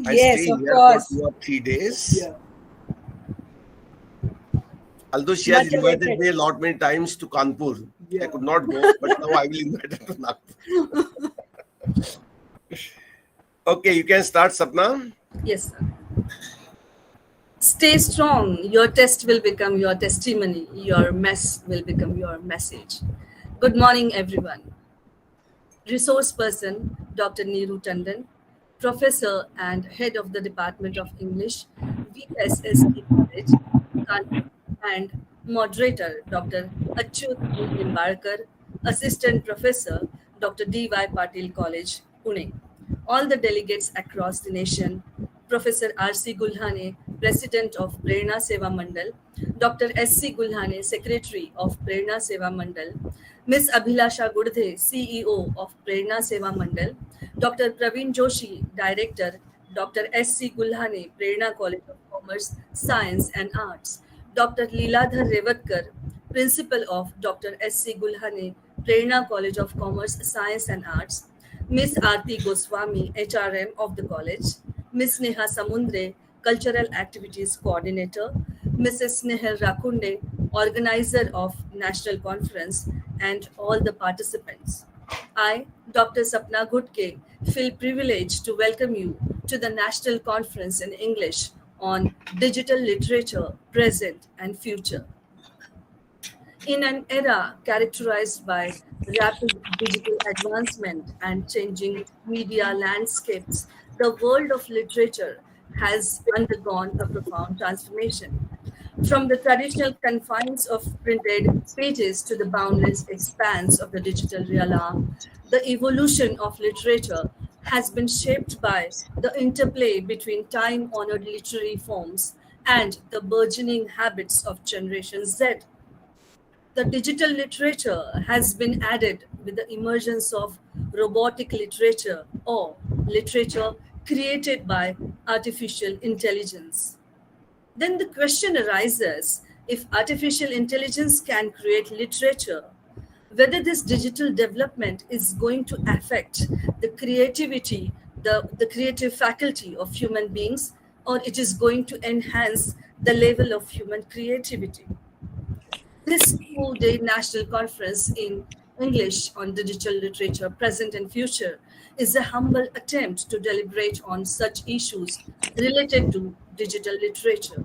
I Yes, stay of here for course. 2 or 3 days. Yeah. Although she has Much invited awaited. me a lot many times to Kanpur, I Yeah. could not go, but now I will invite her to Nagpur. Okay, you can start, Sapna. Yes, sir. Stay strong. Your test will become your testimony. Your mess will become your message. Good morning, everyone. Resource person Dr. Neeru Tandon, Professor and Head of the Department of English, VSSD College, Kanpur, and Moderator Dr. Achyut B. Nimbarkar, Assistant Professor Dr. D.Y. Patil College, Pune. All the delegates across the nation, Professor R.C. Gulhane, President of Prerna Seva Mandal, Dr. S.C. Gulhane, Secretary of Prerna Seva Mandal, Ms. Abhilasha Gurdhe, CEO of Prerna Seva Mandal, Dr. Praveen Joshi, Director, Dr. S.C. Gulhane, Prerna College of Commerce, Science and Arts, Dr. Leeladhar Revatkar, Principal of Dr. S.C. Gulhane, Prerna College of Commerce, Science and Arts, Ms. Aarti Goswami, HRM of the college, Ms. Neha Samundre, Cultural Activities Coordinator, Mrs. Nehal Rakunde, Organizer of National Conference, and all the participants. I, Dr. Sapna Gutke, feel privileged to welcome you to the National Conference in English on Digital Literature, Present and Future. In an era characterized by rapid digital advancement and changing media landscapes, the world of literature has undergone a profound transformation. From the traditional confines of printed pages to the boundless expanse of the digital realm, the evolution of literature has been shaped by the interplay between time honored literary forms and the burgeoning habits of Generation Z. The digital literature has been added with the emergence of robotic literature or literature created by artificial intelligence. Then the question arises, if artificial intelligence can create literature, whether this digital development is going to affect the creativity, the creative faculty of human beings, or it is going to enhance the level of human creativity. This 2-day national conference in English on digital literature, present and future, is a humble attempt to deliberate on such issues related to digital literature.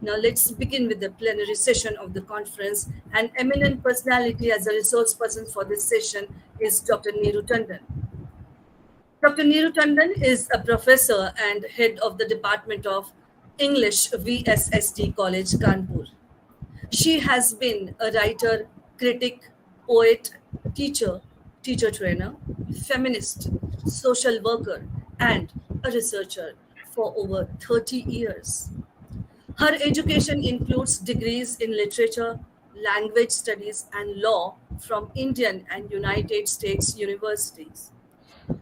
Now, let's begin with the plenary session of the conference. An eminent personality as a resource person for this session is Dr. Neeru Tandon. Dr. Neeru Tandon is a professor and head of the Department of English, VSSD College, Kanpur. She has been a writer, critic, poet, teacher, teacher trainer, feminist, social worker, and a researcher for over 30 years. Her education includes degrees in literature, language studies, and law from Indian and United States universities.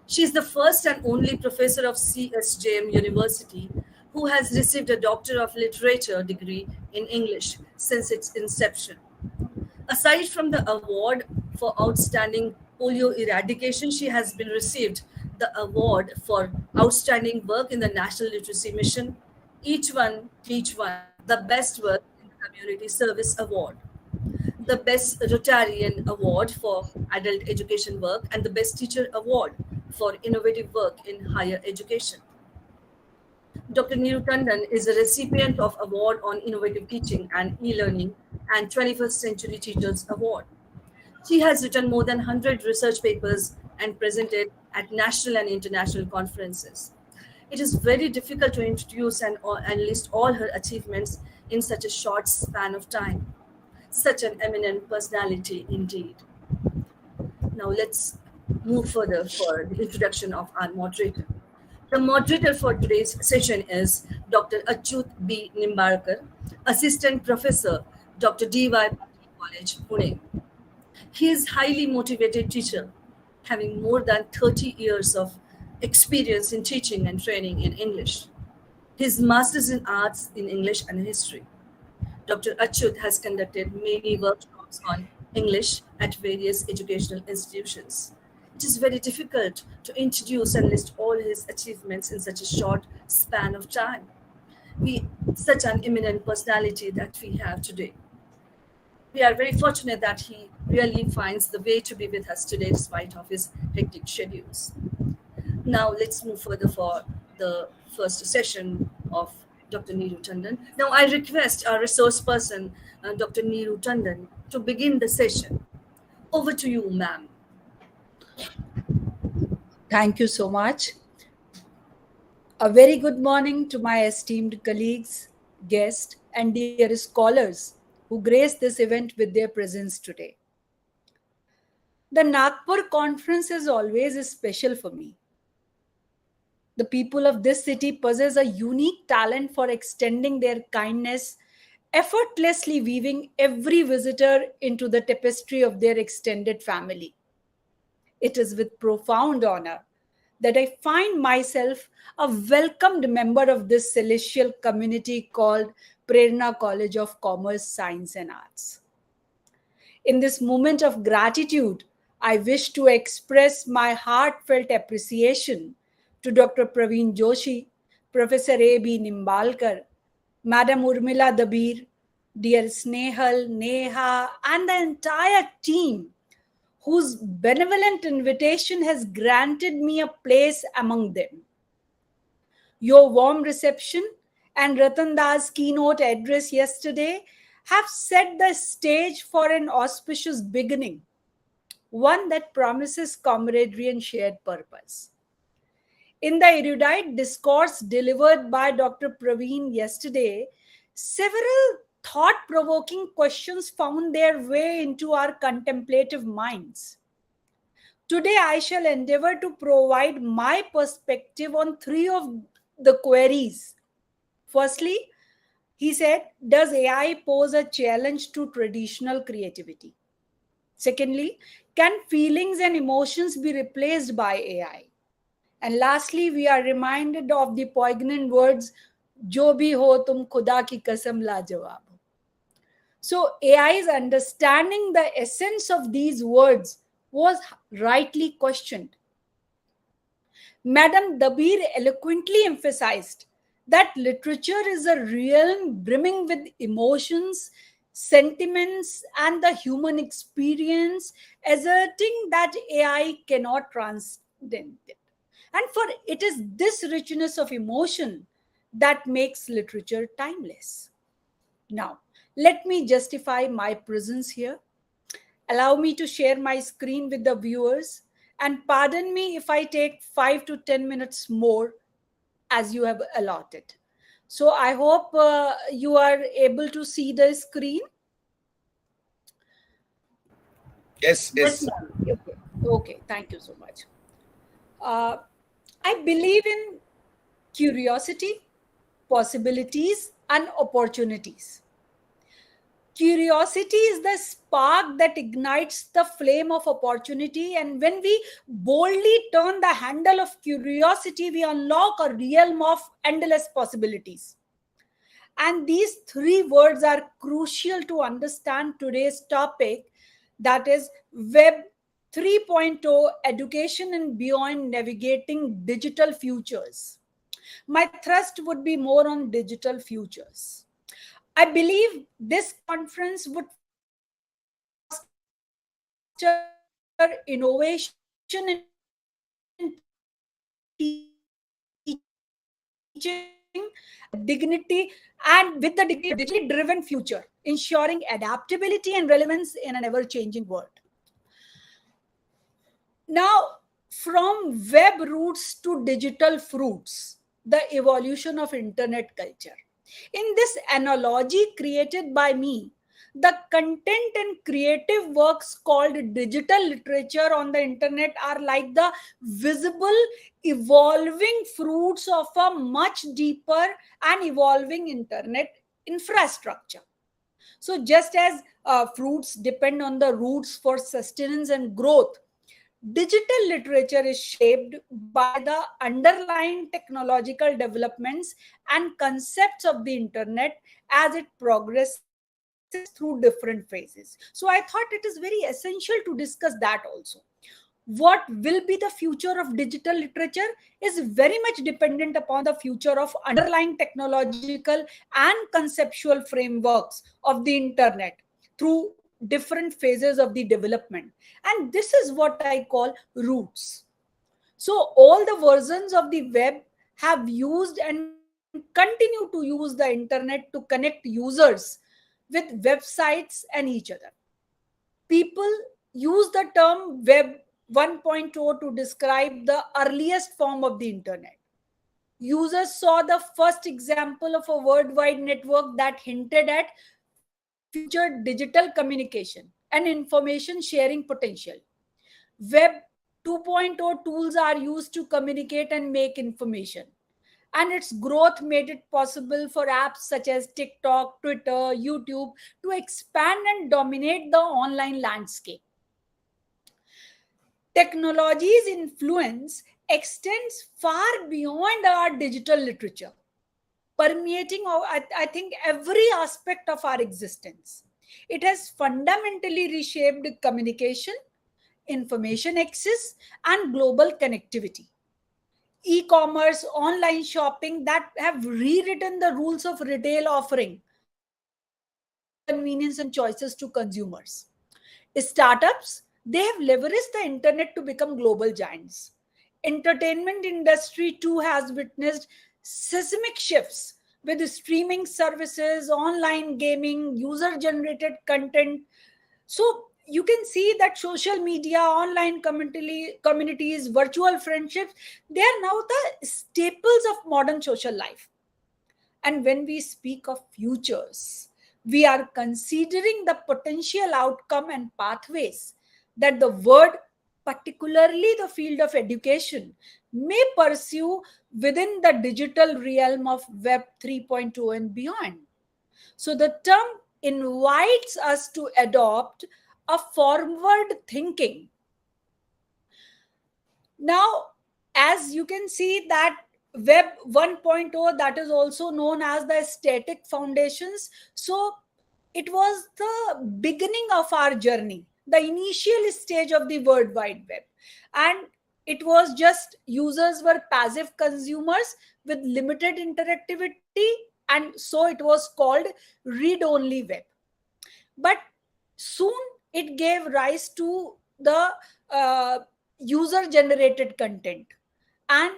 She is the first and only professor of CSJM University who has received a Doctor of Literature degree in English since its inception. Aside from the award for outstanding polio eradication, she has been received the award for outstanding work in the National Literacy Mission, Each One Teach One, the Best Work in the Community Service Award, the Best Rotarian Award for Adult Education Work, and the Best Teacher Award for Innovative Work in Higher Education. Dr. Neeru Tandon is a recipient of Award on Innovative Teaching and E-Learning and 21st Century Teachers Award. She has written more than 100 research papers and presented at national and international conferences. It is very difficult to introduce and list all her achievements in such a short span of time. Such an eminent personality indeed. Now let's move further for the introduction of our moderator. The moderator for today's session is Dr. Achyut B. Nimbarkar, Assistant Professor, Dr. D.Y. Patil College, Pune. He is highly motivated teacher, having more than 30 years of experience in teaching and training in English. His master's in arts in English and history. Dr. Achyut has conducted many workshops on English at various educational institutions. It is very difficult to introduce and list all his achievements in such a short span of time. We such an eminent personality that we have today. We are very fortunate that he really finds the way to be with us today despite of his hectic schedules. Now let's move further for the first session of Dr. Neeru Tandon. Now I request our resource person, Dr. Neeru Tandon, to begin the session. Over to you, ma'am. Thank you so much. A very good morning to my esteemed colleagues, guests, and dearest scholars who grace this event with their presence today. The Nagpur conference is always special for me. The people of this city possess a unique talent for extending their kindness, effortlessly weaving every visitor into the tapestry of their extended family. It is with profound honor that I find myself a welcomed member of this celestial community called Prerna College of Commerce, Science and Arts. In this moment of gratitude, I wish to express my heartfelt appreciation to Dr. Praveen Joshi, Professor A.B. Nimbalkar, Madam Urmila Dabir, dear Snehal, Neha, and the entire team whose benevolent invitation has granted me a place among them. Your warm reception and Ratan Das' keynote address yesterday have set the stage for an auspicious beginning, one that promises camaraderie and shared purpose. In the erudite discourse delivered by Dr. Praveen yesterday, several thought-provoking questions found their way into our contemplative minds. Today, I shall endeavor to provide my perspective on three of the queries. Firstly, he said, does AI pose a challenge to traditional creativity? Secondly, can feelings and emotions be replaced by AI? And lastly, we are reminded of the poignant words, "Jo bhi ho tum khuda ki kasam la jawab." So AI's understanding the essence of these words was rightly questioned. Madam Dabir eloquently emphasized that literature is a realm brimming with emotions, sentiments, and the human experience, asserting that AI cannot transcend it. And for it is this richness of emotion that makes literature timeless. Now, let me justify my presence here. Allow me to share my screen with the viewers, and pardon me if I take 5 to 10 minutes more as you have allotted. So I hope you are able to see the screen. Yes, yes. Okay, thank you so much. I believe in curiosity, possibilities, and opportunities. Curiosity is the spark that ignites the flame of opportunity, and when we boldly turn the handle of curiosity, we unlock a realm of endless possibilities. And these three words are crucial to understand today's topic, that is Web 3.0 education and beyond, navigating digital futures. My thrust would be more on digital futures. I believe this conference would foster innovation in teaching dignity and with the degree of digitally driven future, ensuring adaptability and relevance in an ever-changing world. Now, from web roots to digital fruits, the evolution of internet culture. In this analogy created by me, the content and creative works called digital literature on the internet are like the visible, evolving fruits of a much deeper and evolving internet infrastructure. So just as fruits depend on the roots for sustenance and growth, digital literature is shaped by the underlying technological developments and concepts of the internet as it progresses through different phases. So I thought it is very essential to discuss that also. what will be the future of digital literature is very much dependent upon the future of underlying technological and conceptual frameworks of the internet through different phases of the development. And this is what I call roots. So all the versions of the web have used and continue to use the internet to connect users with websites and each other. People use the term Web 1.0 to describe the earliest form of the internet. Users saw the first example of a worldwide network that hinted at future digital communication and information sharing potential. Web 2.0 tools are used to communicate and make information, and its growth made it possible for apps such as TikTok, Twitter, YouTube to expand and dominate the online landscape. Technology's influence extends far beyond our digital literature, permeating, I think, every aspect of our existence. It has fundamentally reshaped communication, information access, and global connectivity. E-commerce, online shopping that have rewritten the rules of retail, offering more convenience and choices to consumers. Startups, they have leveraged the internet to become global giants. Entertainment industry too has witnessed seismic shifts with streaming services, online gaming, user generated content. So you can see that social media, online communities, virtual friendships, they are now the staples of modern social life. And when we speak of futures, we are considering the potential outcome and pathways that the world, particularly the field of education, may pursue within the digital realm of Web 3.0 and beyond. So the term invites us to adopt a forward thinking. Now, as you can see that Web 1.0, that is also known as the static foundations. So it was the beginning of our journey, the initial stage of the World Wide Web. And it was just users were passive consumers with limited interactivity, and so it was called read-only web. But soon it gave rise to the user-generated content, and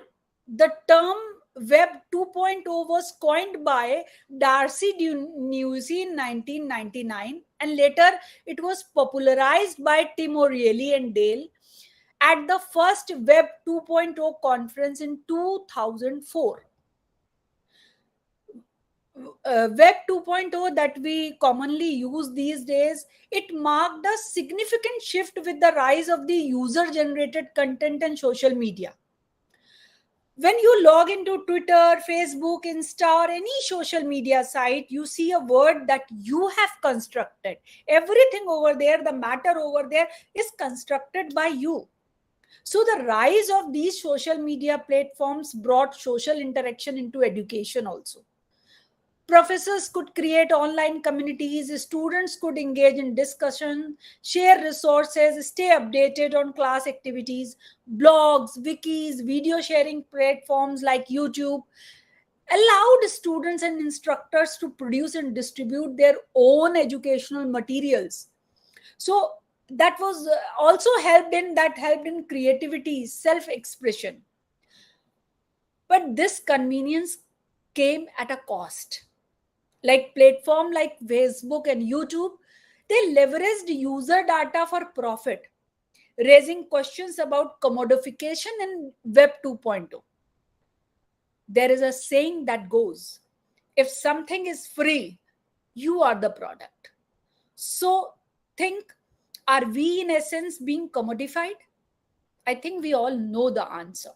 the term Web 2.0 was coined by Darcy Newsey in 1999, and later it was popularized by Tim O'Reilly and Dale at the first Web 2.0 conference in 2004. Web 2.0 that we commonly use these days, it marked a significant shift with the rise of the user-generated content and social media. When you log into Twitter, Facebook, Insta, or any social media site, you see a word that you have constructed. Everything over there, the matter over there is constructed by you. So the rise of these social media platforms brought social interaction into education also. Professors could create online communities, students could engage in discussion, share resources, stay updated on class activities, blogs, wikis, video sharing platforms like YouTube allowed students and instructors to produce and distribute their own educational materials. So that was also helped in creativity, self-expression. But this convenience came at a cost. Like platform like Facebook and YouTube, they leveraged user data for profit, raising questions about commodification in Web 2.0. There is a saying that goes, if something is free, you are the product. So think, are we in essence being commodified? I think we all know the answer.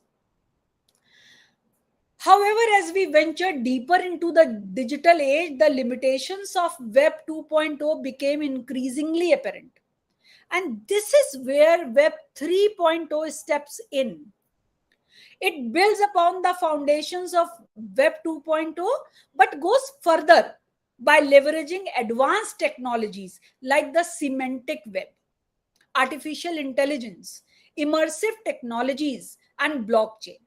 However, as we venture deeper into the digital age, the limitations of Web 2.0 became increasingly apparent. And this is where Web 3.0 steps in. It builds upon the foundations of Web 2.0, but goes further by leveraging advanced technologies like the semantic web, artificial intelligence, immersive technologies, and blockchain.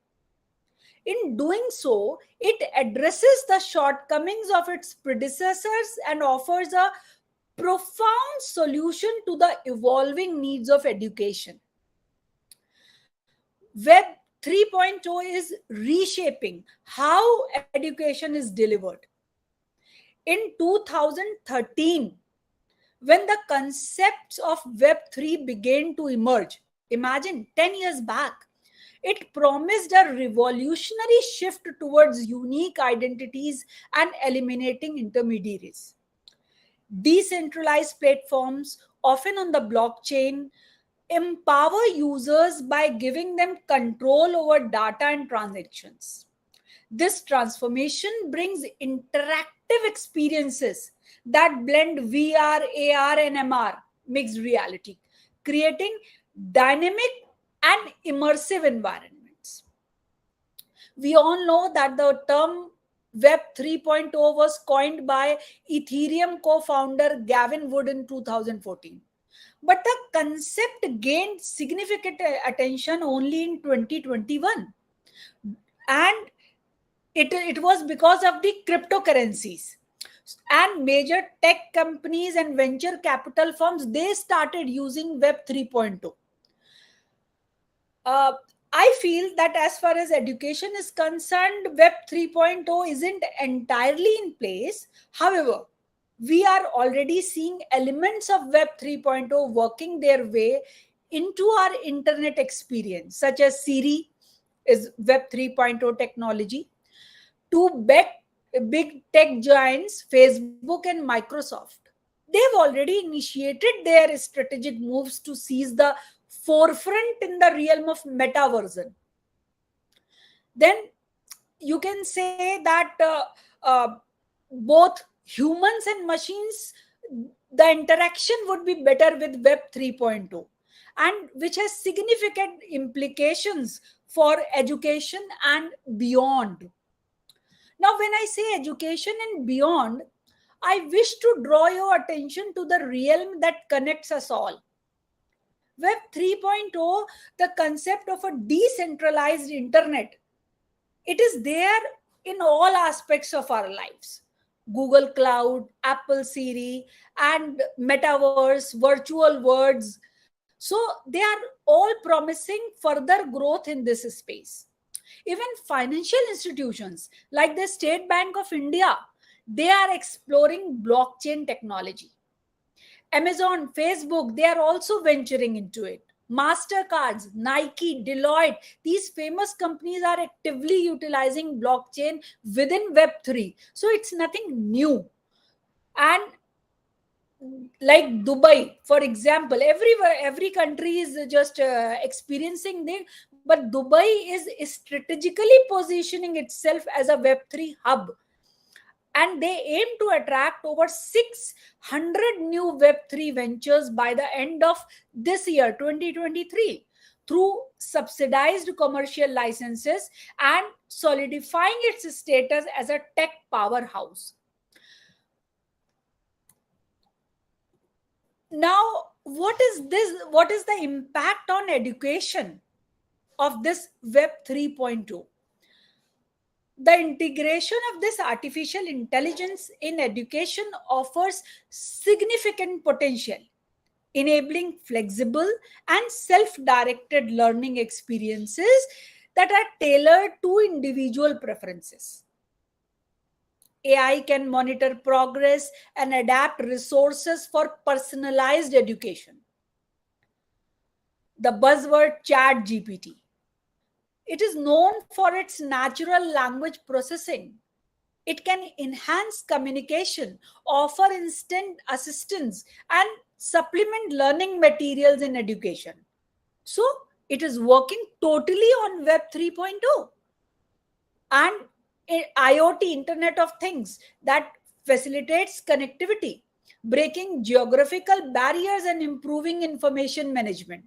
In doing so, it addresses the shortcomings of its predecessors and offers a profound solution to the evolving needs of education. Web 3.0 is reshaping how education is delivered. In 2013, when the concepts of Web 3 began to emerge, imagine 10 years back, it promised a revolutionary shift towards unique identities and eliminating intermediaries. Decentralized platforms, often on the blockchain, empower users by giving them control over data and transactions. This transformation brings interactive experiences that blend VR, AR, and MR, mixed reality, creating dynamic and immersive environments. We all know that the term Web 3.0 was coined by Ethereum co-founder Gavin Wood in 2014. But the concept gained significant attention only in 2021. And it was because of the cryptocurrencies. And major tech companies and venture capital firms, they started using Web 3.0. I feel that as far as education is concerned, Web 3.0 isn't entirely in place. However, we are already seeing elements of Web 3.0 working their way into our internet experience, such as Siri is Web 3.0 technology. Two big tech giants, Facebook and Microsoft, they've already initiated their strategic moves to seize the forefront in the realm of metaverse. Then you can say that both humans and machines, the interaction would be better with Web 3.0, and which has significant implications for education and beyond. Now, when I say education and beyond, I wish to draw your attention to the realm that connects us all. Web 3.0, the concept of a decentralized internet, it is there in all aspects of our lives. Google Cloud, Apple Siri, and Metaverse, virtual worlds. So they are all promising further growth in this space. Even financial institutions like the State Bank of India, they are exploring blockchain technology. Amazon, Facebook, they are also venturing into it. Mastercards, Nike, Deloitte, these famous companies are actively utilizing blockchain within Web3. So it's nothing new. And like Dubai, for example, every country is just experiencing this, but Dubai is strategically positioning itself as a Web3 hub. And they aim to attract over 600 new Web3 ventures by the end of this year, 2023, through subsidized commercial licenses and solidifying its status as a tech powerhouse. Now, what is this? What is the impact on education of this Web 3.0? The integration of this artificial intelligence in education offers significant potential, enabling flexible and self-directed learning experiences that are tailored to individual preferences. AI can monitor progress and adapt resources for personalized education. The buzzword ChatGPT. It is known for its natural language processing. It can enhance communication, offer instant assistance, and supplement learning materials in education. So, it is working totally on Web 3.0 and IoT, Internet of Things, that facilitates connectivity, breaking geographical barriers and improving information management.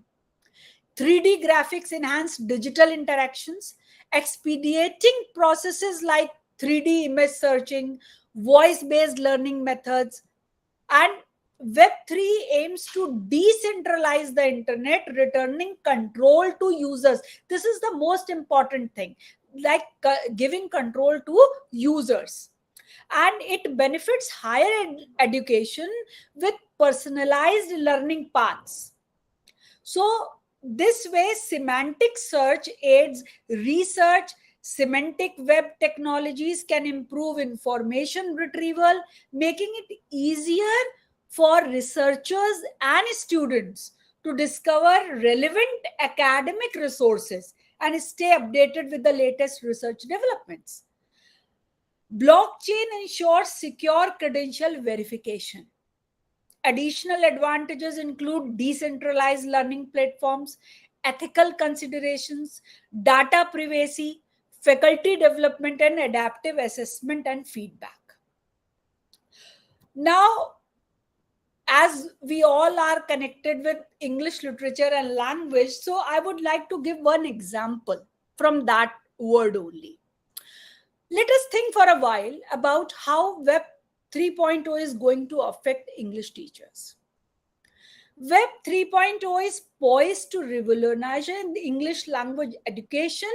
3D graphics enhance digital interactions, expediting processes like 3D image searching, voice-based learning methods, and Web3 aims to decentralize the internet, returning control to users. This is the most important thing, like giving control to users. And it benefits higher education with personalized learning paths. So, this way, semantic search aids research. Semantic web technologies can improve information retrieval, making it easier for researchers and students to discover relevant academic resources and stay updated with the latest research developments. Blockchain ensures secure credential verification. Additional advantages include decentralized learning platforms, ethical considerations, data privacy, faculty development, and adaptive assessment and feedback. Now, as we all are connected with English literature and language, so I would like to give one example from that word only. Let us think for a while about how Web 3.0 is going to affect English teachers. Web 3.0 is poised to revolutionize the English language education,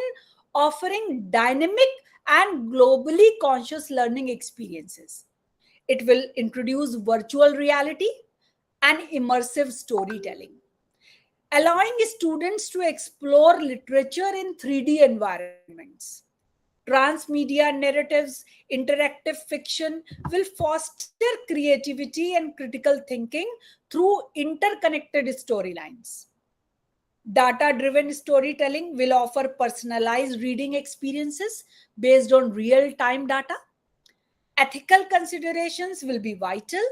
offering dynamic and globally conscious learning experiences. It will introduce virtual reality and immersive storytelling, allowing students to explore literature in 3D environments. Transmedia narratives, interactive fiction will foster creativity and critical thinking through interconnected storylines. Data-driven storytelling will offer personalized reading experiences based on real-time data. Ethical considerations will be vital,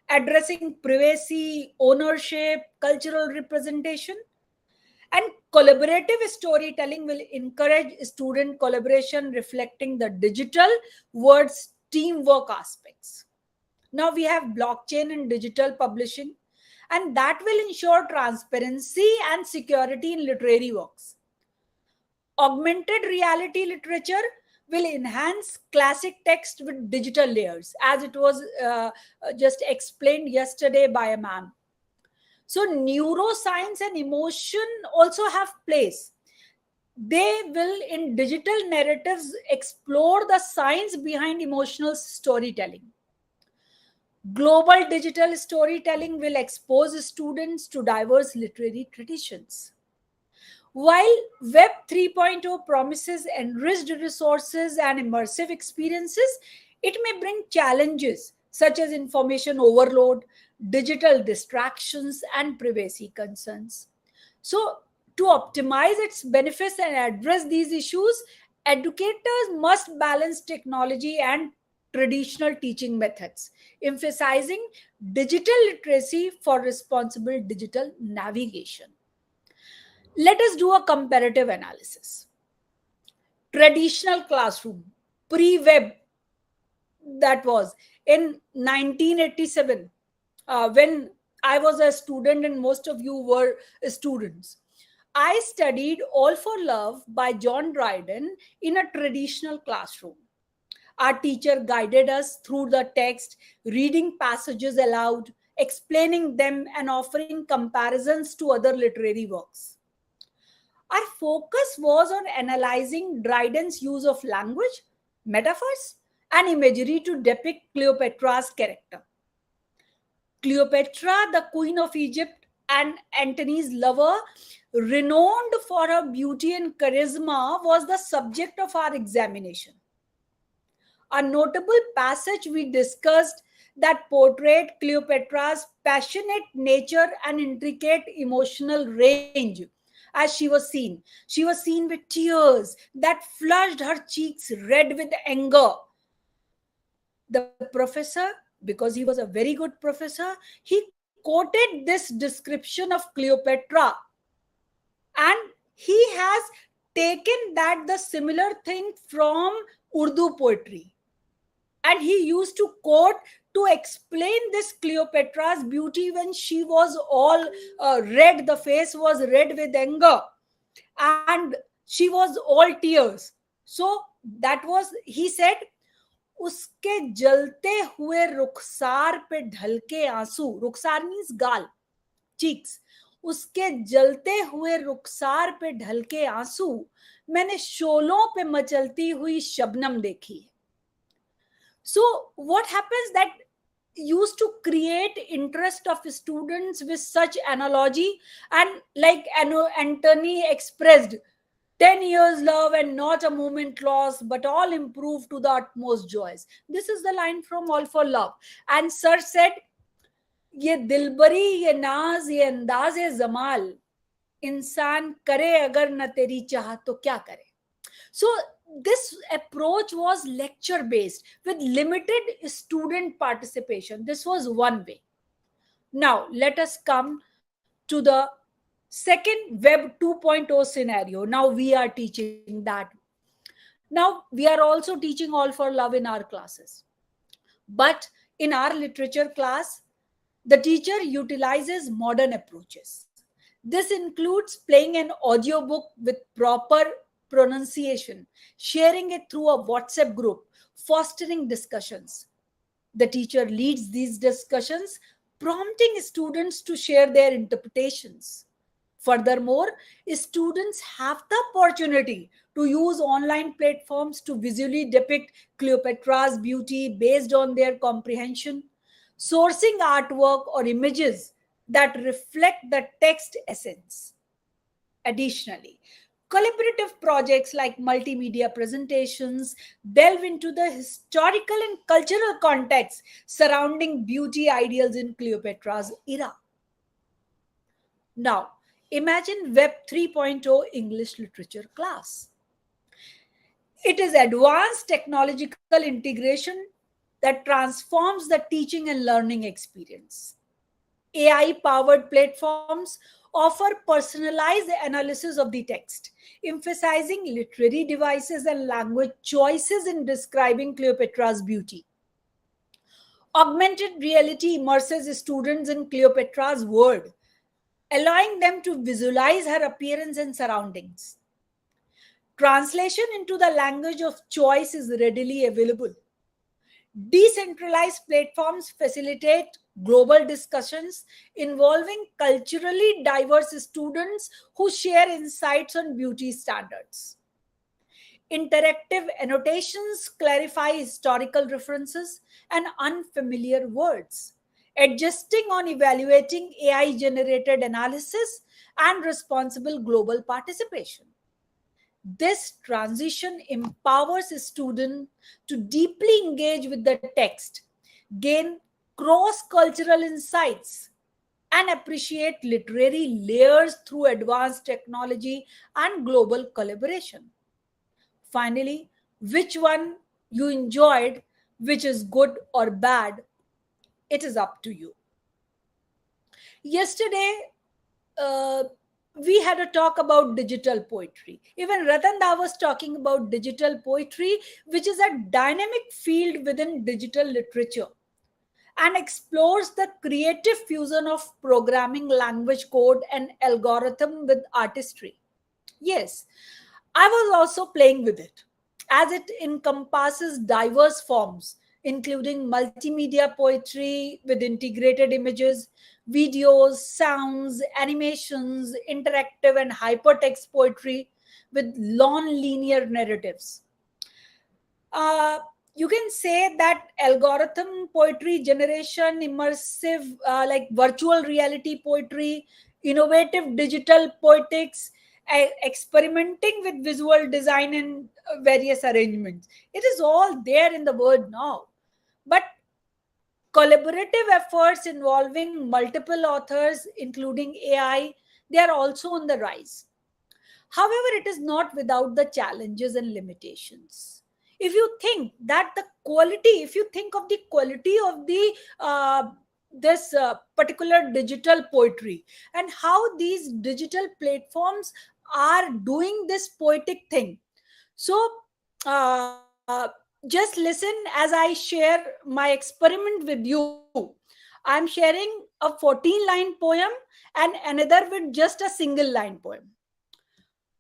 addressing privacy, ownership, cultural representation. And collaborative storytelling will encourage student collaboration, reflecting the digital world's teamwork aspects. Now we have blockchain and digital publishing, and that will ensure transparency and security in literary works. Augmented reality literature will enhance classic text with digital layers, as it was just explained yesterday by a man. So neuroscience and emotion also have place. They will, in digital narratives, explore the science behind emotional storytelling. Global digital storytelling will expose students to diverse literary traditions. While Web 3.0 promises enriched resources and immersive experiences, it may bring challenges such as information overload, digital distractions, and privacy concerns. So, to optimize its benefits and address these issues, educators must balance technology and traditional teaching methods, emphasizing digital literacy for responsible digital navigation. Let us do a comparative analysis. Traditional classroom, pre-web, that was in 1987, when I was a student and most of you were students. I studied All for Love by John Dryden in a traditional classroom. Our teacher guided us through the text, reading passages aloud, explaining them, and offering comparisons to other literary works. Our focus was on analyzing Dryden's use of language, metaphors, and imagery to depict Cleopatra's character. Cleopatra, the queen of Egypt and Antony's lover, renowned for her beauty and charisma, was the subject of our examination. A notable passage we discussed that portrayed Cleopatra's passionate nature and intricate emotional range as she was seen. She was seen with tears that flushed her cheeks red with anger. The professor, because he was a very good professor, he quoted this description of Cleopatra, and he has taken that the similar thing from Urdu poetry, and he used to quote to explain this Cleopatra's beauty when she was all red, the face was red with anger, and she was all tears. So that was, he said, उसके जलते हुए रुखसार पे ढलके आंसू, रुखसार means गाल, cheeks, उसके जलते हुए रुखसार पे ढलके आंसू मैंने शोलों पे मचलती हुई शबनम देखी है. So what happens that used to create interest of students with such analogy, and like Anthony expressed, 10 years love and not a moment lost, but all improved to the utmost joys. This is the line from All for Love. And sir said, ये दिलबरी, ये नाज, ये अंदाज़े जमाल, इंसान करे अगर न तेरी चाह तो क्या करे. So this approach was lecture based with limited student participation. This was one way. Now let us come to the second Web 2.0 scenario. Now we are teaching that. Now we are also teaching All for Love in our classes. But in our literature class, the teacher utilizes modern approaches. This includes playing an audiobook with proper pronunciation, sharing it through a WhatsApp group, fostering discussions. The teacher leads these discussions, prompting students to share their interpretations. Furthermore, students have the opportunity to use online platforms to visually depict Cleopatra's beauty based on their comprehension, sourcing artwork or images that reflect the text essence. Additionally, collaborative projects like multimedia presentations delve into the historical and cultural context surrounding beauty ideals in Cleopatra's era. Now, imagine Web 3.0 English literature class. It is advanced technological integration that transforms the teaching and learning experience. AI-powered platforms offer personalized analysis of the text, emphasizing literary devices and language choices in describing Cleopatra's beauty. Augmented reality immerses students in Cleopatra's world, allowing them to visualize her appearance and surroundings. Translation into the language of choice is readily available. Decentralized platforms facilitate global discussions involving culturally diverse students who share insights on beauty standards. Interactive annotations clarify historical references and unfamiliar words, adjusting on evaluating AI-generated analysis and responsible global participation. This transition empowers students to deeply engage with the text, gain cross-cultural insights, and appreciate literary layers through advanced technology and global collaboration. Finally, which one you enjoyed, which is good or bad, it is up to you. Yesterday, we had a talk about digital poetry. Even Ratan Da was talking about digital poetry, which is a dynamic field within digital literature and explores the creative fusion of programming, language code, and algorithm with artistry. Yes, I was also playing with it, as it encompasses diverse forms, including multimedia poetry with integrated images, videos, sounds, animations, interactive and hypertext poetry with non-linear narratives. You can say that algorithm poetry generation, immersive, like virtual reality poetry, innovative digital poetics, experimenting with visual design and various arrangements. It is all there in the world now. But collaborative efforts involving multiple authors, including AI, they are also on the rise. However, it is not without the challenges and limitations. If you think that the quality, if you think of the quality of the this particular digital poetry and how these digital platforms are doing this poetic thing, so just listen as I share my experiment with you. I'm sharing a 14-line poem and another with just a single line poem.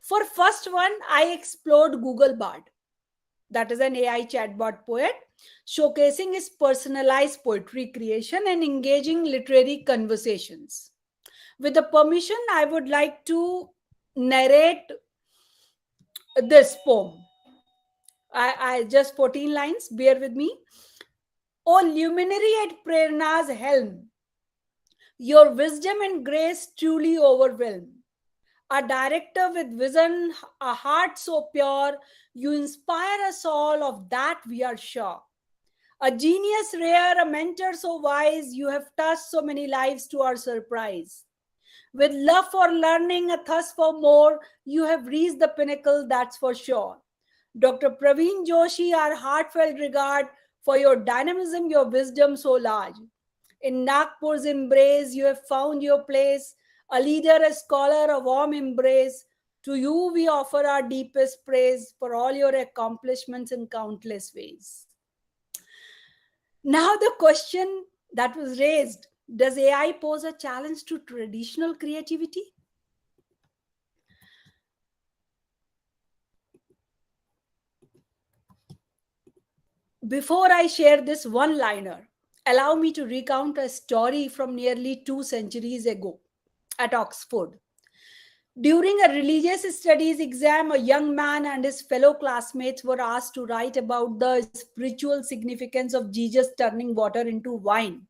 For first one, I explored Google Bard. that is an AI chatbot poet, showcasing his personalized poetry creation and engaging literary conversations. With the permission, I would like to narrate this poem. I just 14 lines, bear with me. O luminary at Prerna's helm, your wisdom and grace truly overwhelm. A director with vision, a heart so pure, you inspire us all, of that we are sure. A genius rare, a mentor so wise, you have touched so many lives to our surprise. With love for learning, a thirst for more, you have reached the pinnacle, that's for sure. Dr. Praveen Joshi, our heartfelt regard for your dynamism, your wisdom so large. In Nagpur's embrace, you have found your place, a leader, a scholar, a warm embrace. To you, we offer our deepest praise for all your accomplishments in countless ways. Now, the question that was raised, does AI pose a challenge to traditional creativity? Before I share this one liner, allow me to recount a story from nearly 2 centuries ago at Oxford. During a religious studies exam, a young man and his fellow classmates were asked to write about the spiritual significance of Jesus turning water into wine.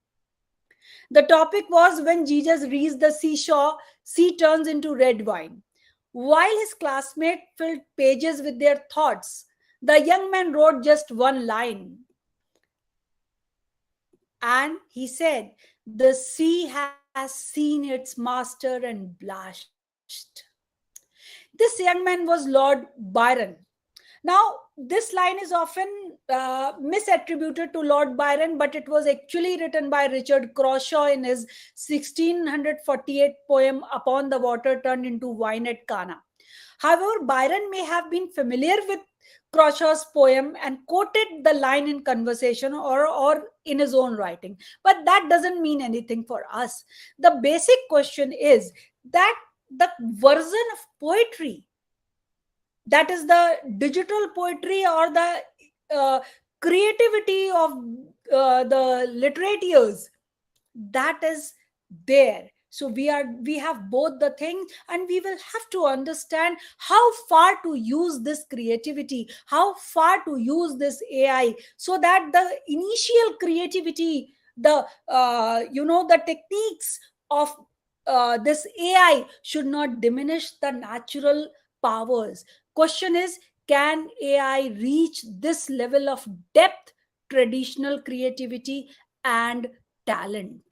The topic was when Jesus reached the seashore, sea turns into red wine. While his classmate filled pages with their thoughts, the young man wrote just one line. And he said, the sea has seen its master and blushed. This young man was Lord Byron. Now, this line is often misattributed to Lord Byron, but it was actually written by Richard Crashaw in his 1648 poem Upon the Water Turned into Wine at Cana. However, Byron may have been familiar with Crashaw's poem and quoted the line in conversation or in his own writing. But that doesn't mean anything for us. The basic question is that the version of poetry, that is the digital poetry or the creativity of the literateurs, that is there. So we have both the things, and we will have to understand how far to use this creativity, how far to use this AI, so that the initial creativity, the the techniques of this AI should not diminish the natural powers. Question is, can AI reach this level of depth, traditional creativity, and talent?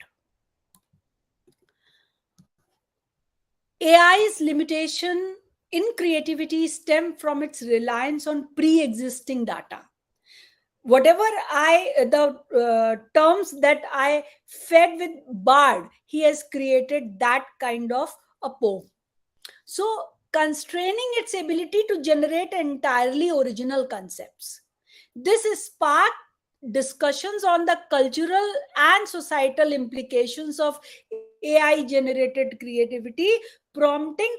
AI's limitation in creativity stem from its reliance on pre-existing data. Whatever the terms that I fed with Bard, he has created that kind of a poem. So, constraining its ability to generate entirely original concepts. This sparked discussions on the cultural and societal implications of AI generated creativity, prompting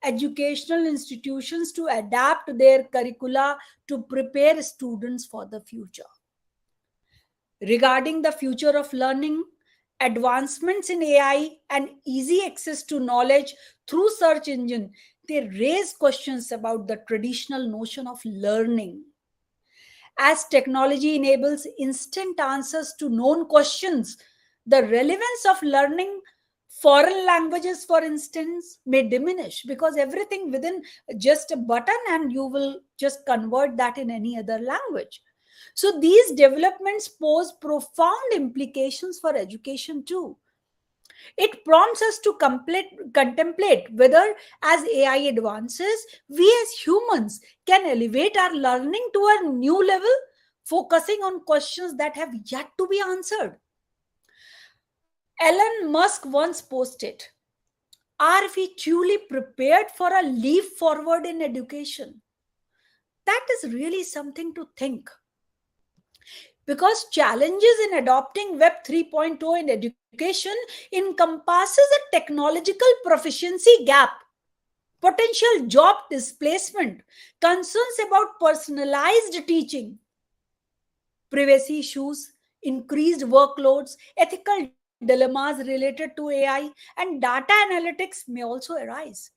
educational institutions to adapt their curricula to prepare students for the future. Regarding the future of learning, advancements in AI and easy access to knowledge through search engine, they raise questions about the traditional notion of learning. As technology enables instant answers to known questions, the relevance of learning foreign languages, for instance, may diminish, because everything within just a button and you will just convert that in any other language. So these developments pose profound implications for education too. It prompts us to contemplate whether, as AI advances, we as humans can elevate our learning to a new level, focusing on questions that have yet to be answered. Elon Musk once posted, "Are we truly prepared for a leap forward in education?" That is really something to think. Because challenges in adopting Web 3.0 in education encompasses a technological proficiency gap. potential job displacement, concerns about personalized teaching, privacy issues, increased workloads, ethical dilemmas related to AI, and data analytics may also arise.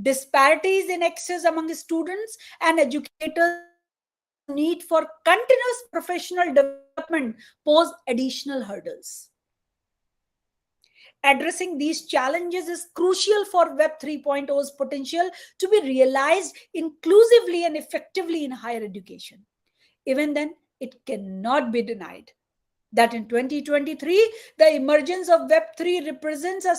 Disparities in access among students and educators and the need for continuous professional development pose additional hurdles. Addressing these challenges is crucial for Web 3.0's potential to be realized inclusively and effectively in higher education. Even then, it cannot be denied that in 2023, the emergence of Web3 represents a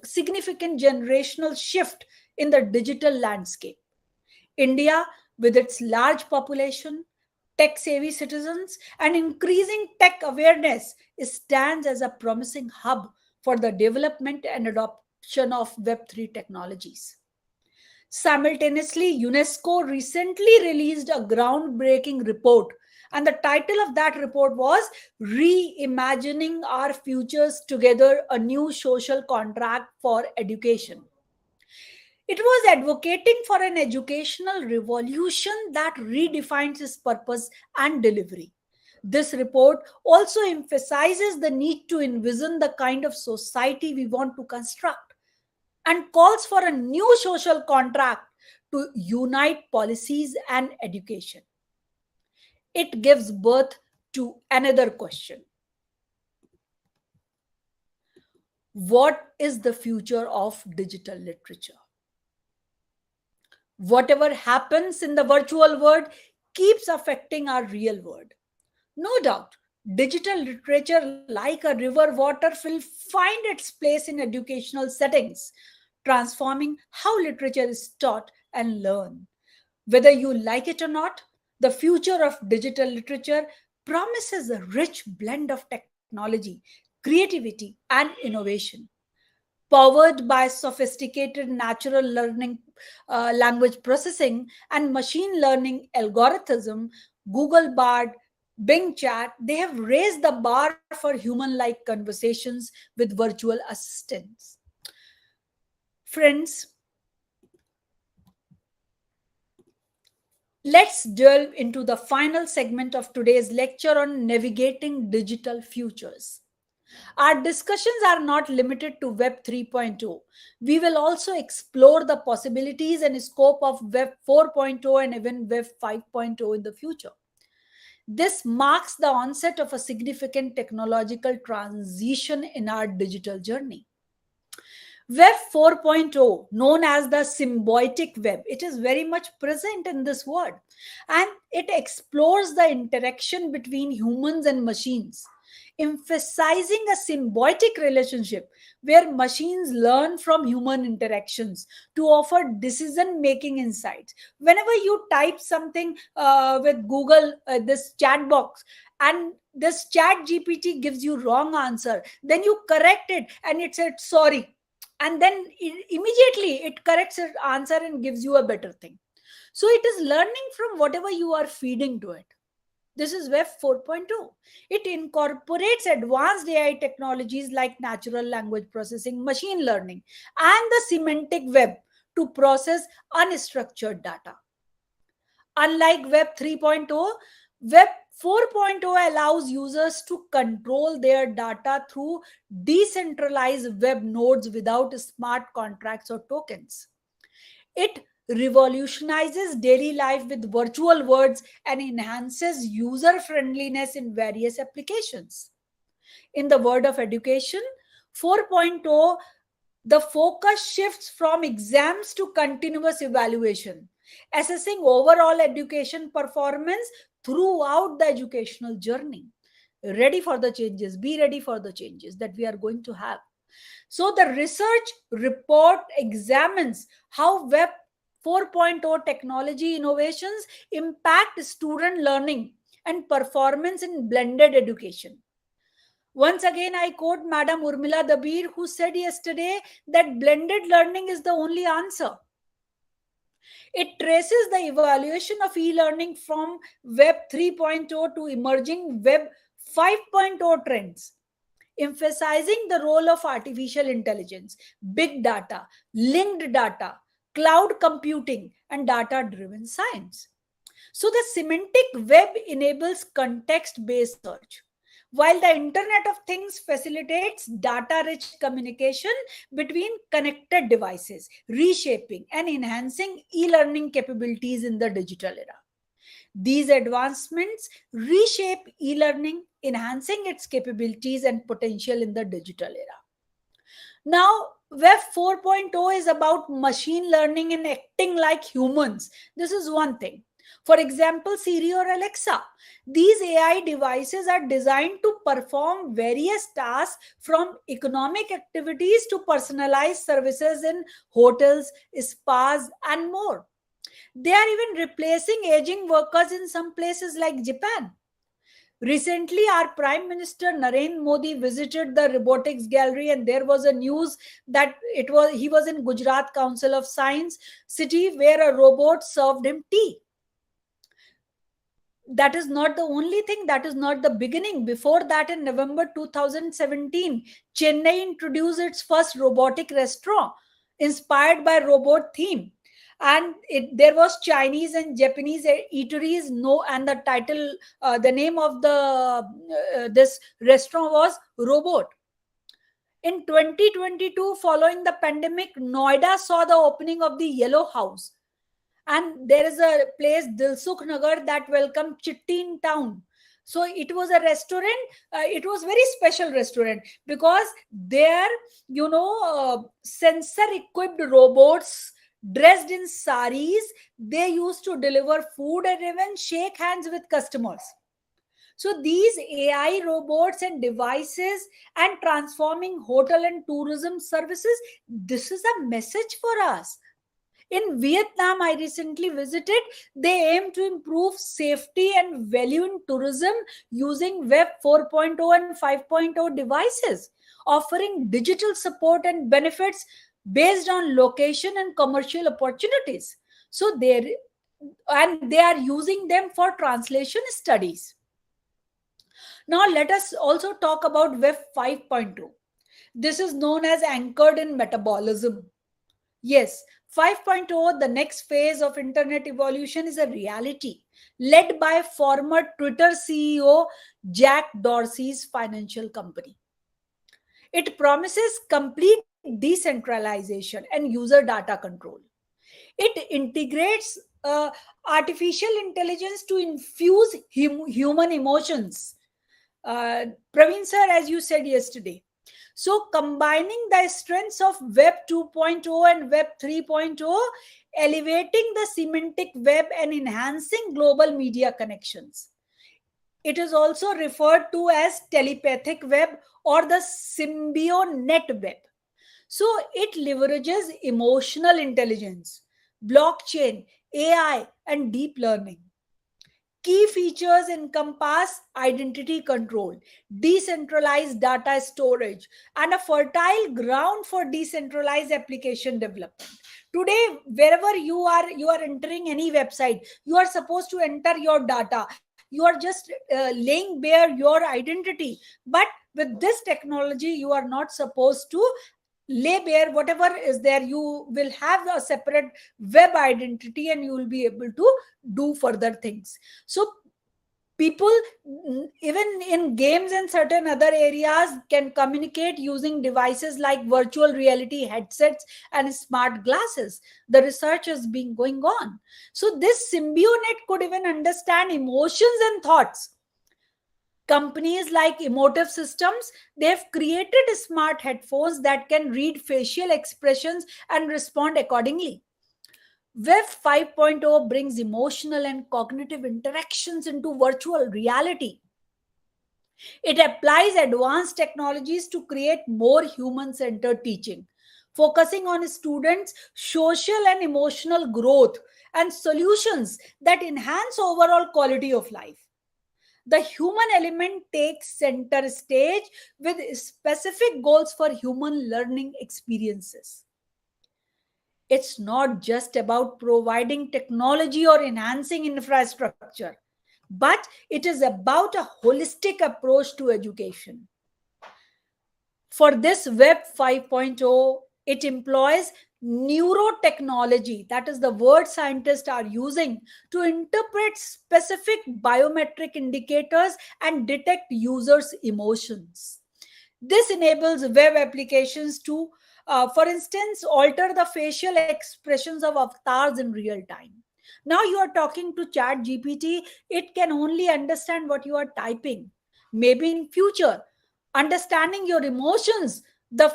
significant generational shift in the digital landscape. India, with its large population, tech-savvy citizens, and increasing tech awareness, stands as a promising hub for the development and adoption of Web3 technologies. Simultaneously, UNESCO recently released a groundbreaking report, and the title of that report was Reimagining Our Futures Together, a New Social Contract for Education. It was advocating for an educational revolution that redefines its purpose and delivery. This report also emphasizes the need to envision the kind of society we want to construct and calls for a new social contract to unite policies and education. It gives birth to another question. What is the future of digital literature? Whatever happens in the virtual world keeps affecting our real world. No doubt, digital literature, like a river water, will find its place in educational settings, transforming how literature is taught and learned. Whether you like it or not, the future of digital literature promises a rich blend of technology, creativity, and innovation. Powered by sophisticated natural learning language processing and machine learning algorithm, Google Bard, Bing Chat, they have raised the bar for human-like conversations with virtual assistants. Friends, let's delve into the final segment of today's lecture on navigating digital futures. Our discussions are not limited to Web 3.0. We will also explore the possibilities and scope of Web 4.0 and even Web 5.0 in the future. This marks the onset of a significant technological transition in our digital journey. Web 4.0, known as the symbiotic web, it is very much present in this word, and it explores the interaction between humans and machines, emphasizing a symbiotic relationship where machines learn from human interactions to offer decision-making insights. Whenever you type something with Google, this chat box, and this chat GPT gives you wrong answer, then you correct it and it said sorry. And then immediately it corrects its answer and gives you a better thing. So it is learning from whatever you are feeding to it. This is Web 4.0. It incorporates advanced AI technologies like natural language processing, machine learning, and the semantic web to process unstructured data. Unlike Web 3.0, Web 4.0 allows users to control their data through decentralized web nodes without smart contracts or tokens. It revolutionizes daily life with virtual worlds and enhances user friendliness in various applications. In the world of education, 4.0, the focus shifts from exams to continuous evaluation, assessing overall education performance throughout the educational journey. Ready for the changes, be ready for the changes that we are going to have. So the research report examines how Web 4.0 technology innovations impact student learning and performance in blended education. Once again, I quote Madam Urmila Dabir, who said yesterday that blended learning is the only answer. It traces the evaluation of e-learning from Web 3.0 to emerging Web 5.0 trends, emphasizing the role of artificial intelligence, big data, linked data, cloud computing, and data-driven science. So the semantic web enables context-based search, while the Internet of Things facilitates data-rich communication between connected devices, reshaping and enhancing e-learning capabilities in the digital era. These advancements reshape e-learning, enhancing its capabilities and potential in the digital era. Now, Web 4.0 is about machine learning and acting like humans. This is one thing. For example, Siri or Alexa. These AI devices are designed to perform various tasks from economic activities to personalized services in hotels, spas, and more. They are even replacing aging workers in some places like Japan. Recently, our Prime Minister Narendra Modi visited the robotics gallery, and there was a news that he was in Gujarat Council of Science city where a robot served him tea. That is not the only thing. That is not the beginning. Before that, in November 2017, Chennai introduced its first robotic restaurant inspired by robot theme. And there was Chinese and Japanese eateries. And the title, the name of this restaurant was Robot. In 2022, following the pandemic, Noida saw the opening of the Yellow House. And there is a place, Dilsukh Nagar, that welcomed Chitti in town. So it was a restaurant. It was very special restaurant because there, sensor-equipped robots dressed in saris, they used to deliver food and even shake hands with customers. So these AI robots and devices and transforming hotel and tourism services, this is a message for us. In Vietnam, I recently visited, they aim to improve safety and value in tourism using Web 4.0 and 5.0 devices, offering digital support and benefits based on location and commercial opportunities. So they are using them for translation studies. Now let us also talk about Web 5.0. This is known as anchored in metabolism. Yes, 5.0, the next phase of internet evolution, is a reality led by former Twitter CEO Jack Dorsey's financial company. It promises complete decentralization and user data control. It integrates artificial intelligence to infuse human emotions. Praveen sir, as you said yesterday. So combining the strengths of Web 2.0 and Web 3.0, elevating the semantic web and enhancing global media connections. It is also referred to as telepathic web or the symbionet web. So it leverages emotional intelligence, blockchain, AI, and deep learning. Key features encompass identity control, decentralized data storage, and a fertile ground for decentralized application development. Today, wherever you are entering any website, you are supposed to enter your data. You are just laying bare your identity. But with this technology, you are not supposed to lay bare whatever is there. You will have a separate web identity and you will be able to do further things. So people, even in games and certain other areas, can communicate using devices like virtual reality headsets and smart glasses. The research has been going on. So this symbionet could even understand emotions and thoughts. Companies like Emotive Systems, they've created smart headphones that can read facial expressions and respond accordingly. Web 5.0 brings emotional and cognitive interactions into virtual reality. It applies advanced technologies to create more human-centered teaching, focusing on students' social and emotional growth and solutions that enhance overall quality of life. The human element takes center stage with specific goals for human learning experiences. It's not just about providing technology or enhancing infrastructure, but it is about a holistic approach to education. For this Web 5.0, it employs neurotechnology, that is the word scientists are using to interpret specific biometric indicators and detect users' emotions. This enables web applications to, for instance, alter the facial expressions of avatars in real time. Now you are talking to Chat GPT, it can only understand what you are typing. Maybe in future, understanding your emotions, the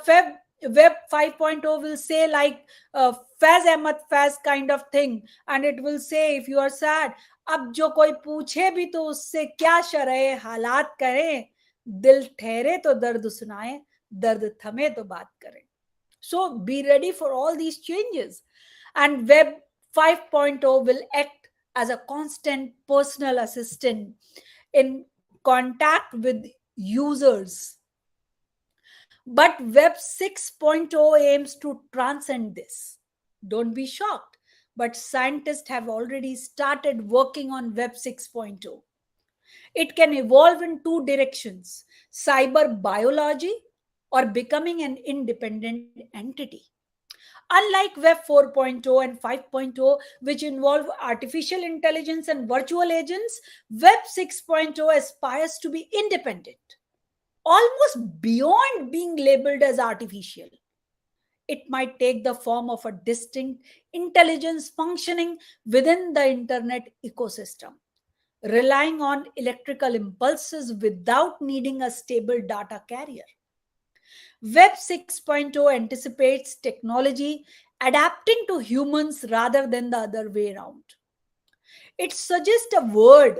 web 5.0 will say like faz ahmad faz kind of thing, and it will say if you are sad, अब जो कोई पूछे भी तो उससे क्या शरह हालात करें, दिल ठहरे तो दर्द सुनाए, दर्द थमे तो बात करें. So be ready for all these changes. And Web 5.0 will act as a constant personal assistant in contact with users. But Web 6.0 aims to transcend this. Don't be shocked, but scientists have already started working on Web 6.0. It can evolve in two directions: cyber biology or becoming an independent entity. Unlike Web 4.0 and 5.0, which involve artificial intelligence and virtual agents, Web 6.0 aspires to be independent, almost beyond being labeled as artificial. It might take the form of a distinct intelligence functioning within the internet ecosystem, relying on electrical impulses without needing a stable data carrier. Web 6.0 anticipates technology adapting to humans rather than the other way around. It suggests a world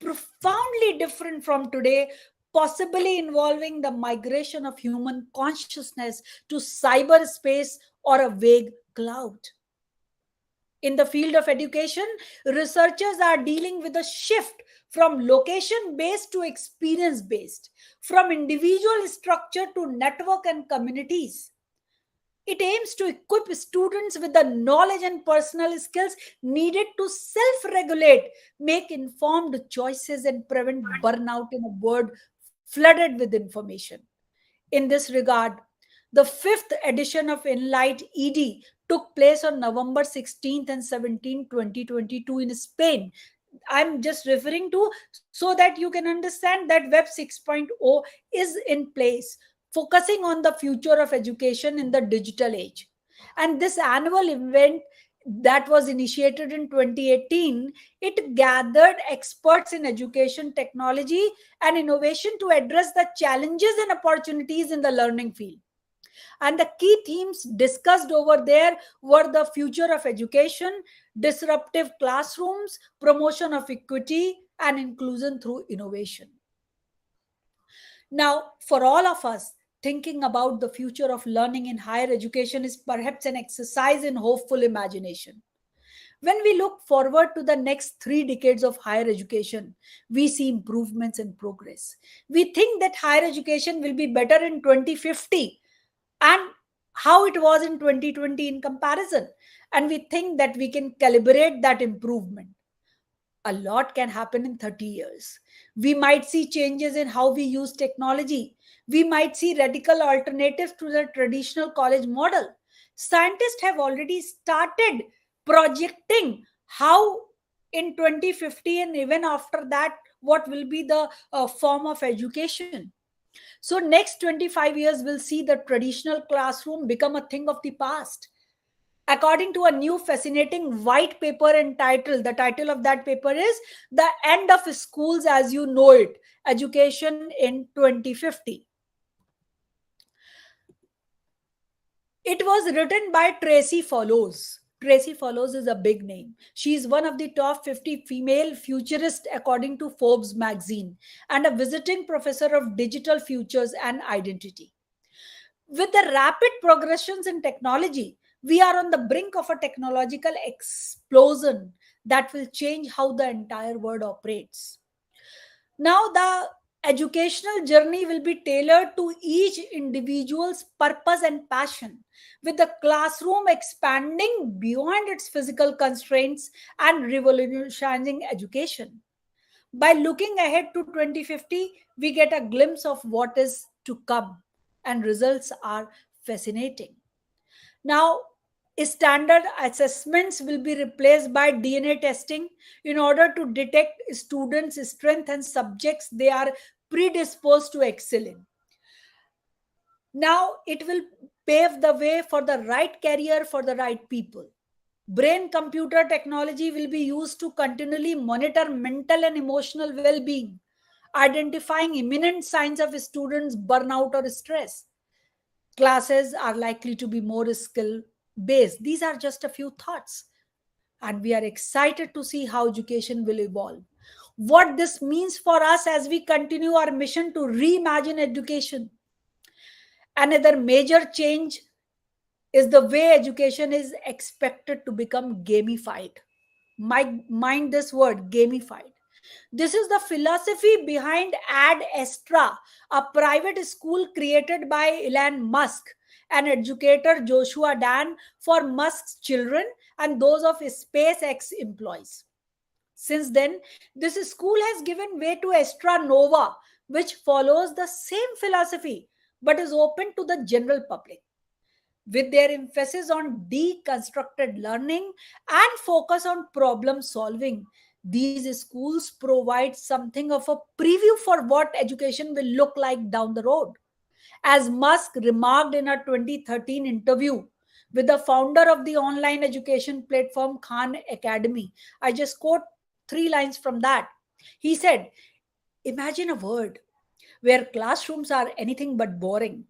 profoundly different from today, possibly involving the migration of human consciousness to cyberspace or a vague cloud. In the field of education, researchers are dealing with a shift from location based to experience based, from individual structure to network and communities. It aims to equip students with the knowledge and personal skills needed to self regulate, make informed choices, and prevent burnout in a world flooded with information. In this regard, the fifth edition of Enlight ED took place on November 16th and 17th, 2022 in Spain. I'm just referring to so that you can understand that Web 6.0 is in place, focusing on the future of education in the digital age. And this annual event that was initiated in 2018, it gathered experts in education, technology, and innovation to address the challenges and opportunities in the learning field. And the key themes discussed over there were the future of education, disruptive classrooms, promotion of equity, and inclusion through innovation. Now, for all of us, thinking about the future of learning in higher education is perhaps an exercise in hopeful imagination. When we look forward to the next 3 decades of higher education, we see improvements and progress. We think that higher education will be better in 2050 and how it was in 2020 in comparison. And we think that we can calibrate that improvement. A lot can happen in 30 years. We might see changes in how we use technology. We might see radical alternatives to the traditional college model. Scientists have already started projecting how in 2050 and even after that, what will be the form of education. So next 25 years will see the traditional classroom become a thing of the past. According to a new fascinating white paper entitled, the title of that paper is The End of Schools as You Know It, Education in 2050. It was written by Tracy Follows. Tracy Follows is a big name. She is one of the top 50 female futurists according to Forbes magazine and a visiting professor of digital futures and identity. With the rapid progressions in technology, we are on the brink of a technological explosion that will change how the entire world operates. Now, the educational journey will be tailored to each individual's purpose and passion, with the classroom expanding beyond its physical constraints and revolutionizing education. By looking ahead to 2050, we get a glimpse of what is to come, and results are fascinating. Now, Standard assessments will be replaced by DNA testing in order to detect students' strength and subjects they are predisposed to excel in. Now it will pave the way for the right career for the right people. Brain computer technology will be used to continually monitor mental and emotional well being, identifying imminent signs of students' burnout or stress. Classes are likely to be more skill based. These are just a few thoughts. And we are excited to see how education will evolve. What this means for us as we continue our mission to reimagine education. Another major change is the way education is expected to become gamified. Mind this word, gamified. This is the philosophy behind Ad Astra, a private school created by Elon Musk and educator Joshua Dan for Musk's children and those of SpaceX employees. Since then, this school has given way to Astra Nova, which follows the same philosophy but is open to the general public. With their emphasis on deconstructed learning and focus on problem solving, these schools provide something of a preview for what education will look like down the road. As Musk remarked in a 2013 interview with the founder of the online education platform Khan Academy, I just quote 3 lines from that. He said, "Imagine a world where classrooms are anything but boring,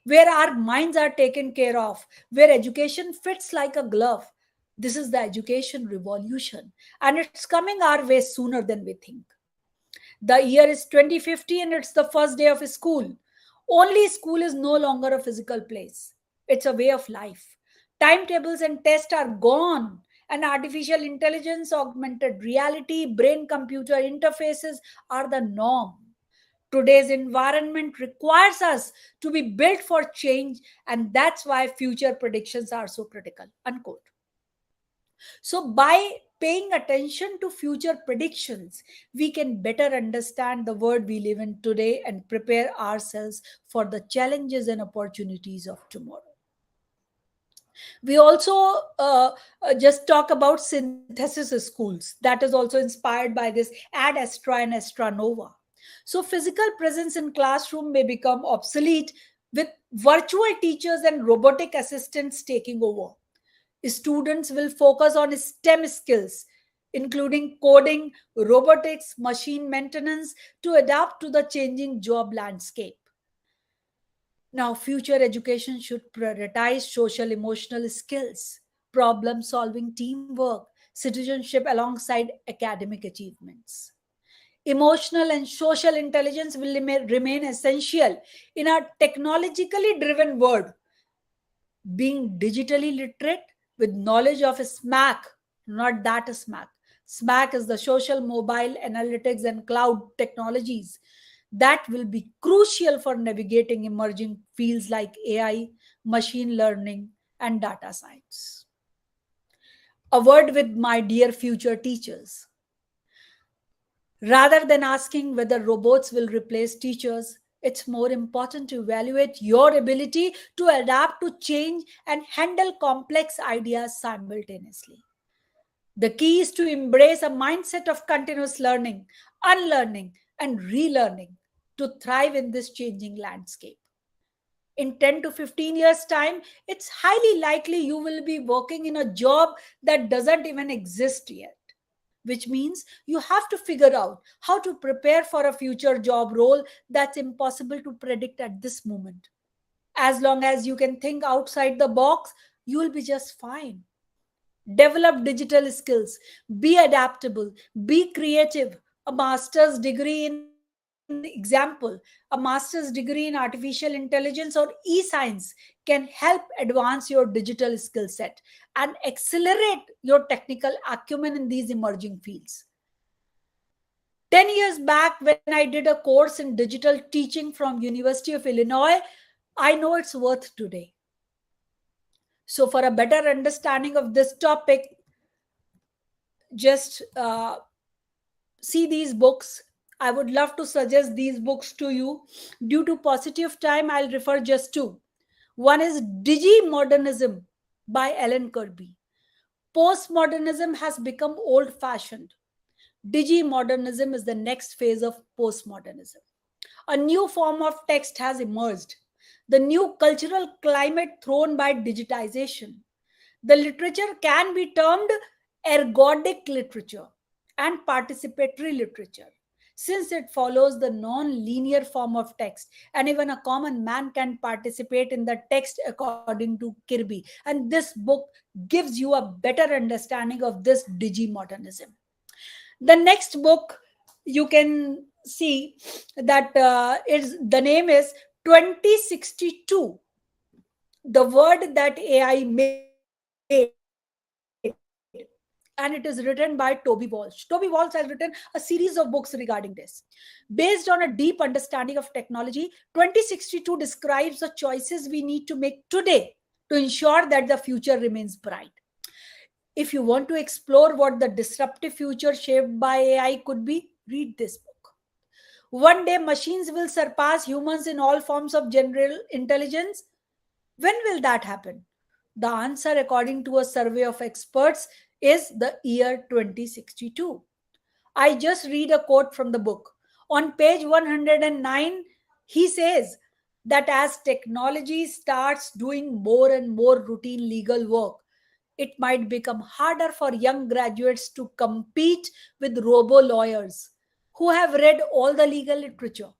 where our minds are taken care of, where education fits like a glove. This is the education revolution, and it's coming our way sooner than we think." The year is 2050 and it's the first day of school. Only school is no longer a physical place, it's a way of life. Timetables and tests are gone, and artificial intelligence, augmented reality, brain computer interfaces are the norm. Today's environment requires us to be built for change, and that's why future predictions are so critical. Unquote. So, by paying attention to future predictions, we can better understand the world we live in today and prepare ourselves for the challenges and opportunities of tomorrow. We also just talk about synthesis schools that is also inspired by this Ad Astra and Astra Nova. So physical presence in classroom may become obsolete with virtual teachers and robotic assistants taking over. Students will focus on STEM skills, including coding, robotics, machine maintenance, to adapt to the changing job landscape. Now, future education should prioritize social emotional skills, problem solving, teamwork, citizenship alongside academic achievements. Emotional and social intelligence will remain essential in a technologically driven world. Being digitally literate with knowledge of SMAC, not that SMAC. SMAC is the social, mobile, analytics, and cloud technologies that will be crucial for navigating emerging fields like AI, machine learning, and data science. A word with my dear future teachers. Rather than asking whether robots will replace teachers, it's more important to evaluate your ability to adapt to change and handle complex ideas simultaneously. The key is to embrace a mindset of continuous learning, unlearning, and relearning to thrive in this changing landscape. In 10 to 15 years' time, it's highly likely you will be working in a job that doesn't even exist yet, which means you have to figure out how to prepare for a future job role that's impossible to predict at this moment. As long as you can think outside the box, you will be just fine. Develop digital skills, be adaptable, be creative. A master's degree in example, a master's degree in artificial intelligence or e-science can help advance your digital skill set and accelerate your technical acumen in these emerging fields. 10 years back, when I did a course in digital teaching from University of Illinois, I know its worth today. So for a better understanding of this topic, just see these books. I would love to suggest these books to you. Due to paucity of time, I'll refer just two. One is Digi Modernism by Ellen Kirby. Postmodernism has become old fashioned. Digimodernism is the next phase of postmodernism. A new form of text has emerged. The new cultural climate thrown by digitization. The literature can be termed ergodic literature and participatory literature, since it follows the non linear form of text, and even a common man can participate in the text according to Kirby. And this book gives you a better understanding of this digimodernism. The next book you can see that is the name is 2062, the word that AI made, and it is written by Toby Walsh. Toby Walsh has written a series of books regarding this. Based on a deep understanding of technology, 2062 describes the choices we need to make today to ensure that the future remains bright. If you want to explore what the disruptive future shaped by AI could be, read this book. One day, machines will surpass humans in all forms of general intelligence. When will that happen? The answer, according to a survey of experts, is the year 2062. I just read a quote from the book. On page 109, he says that as technology starts doing more and more routine legal work, it might become harder for young graduates to compete with robo lawyers who have read all the legal literature,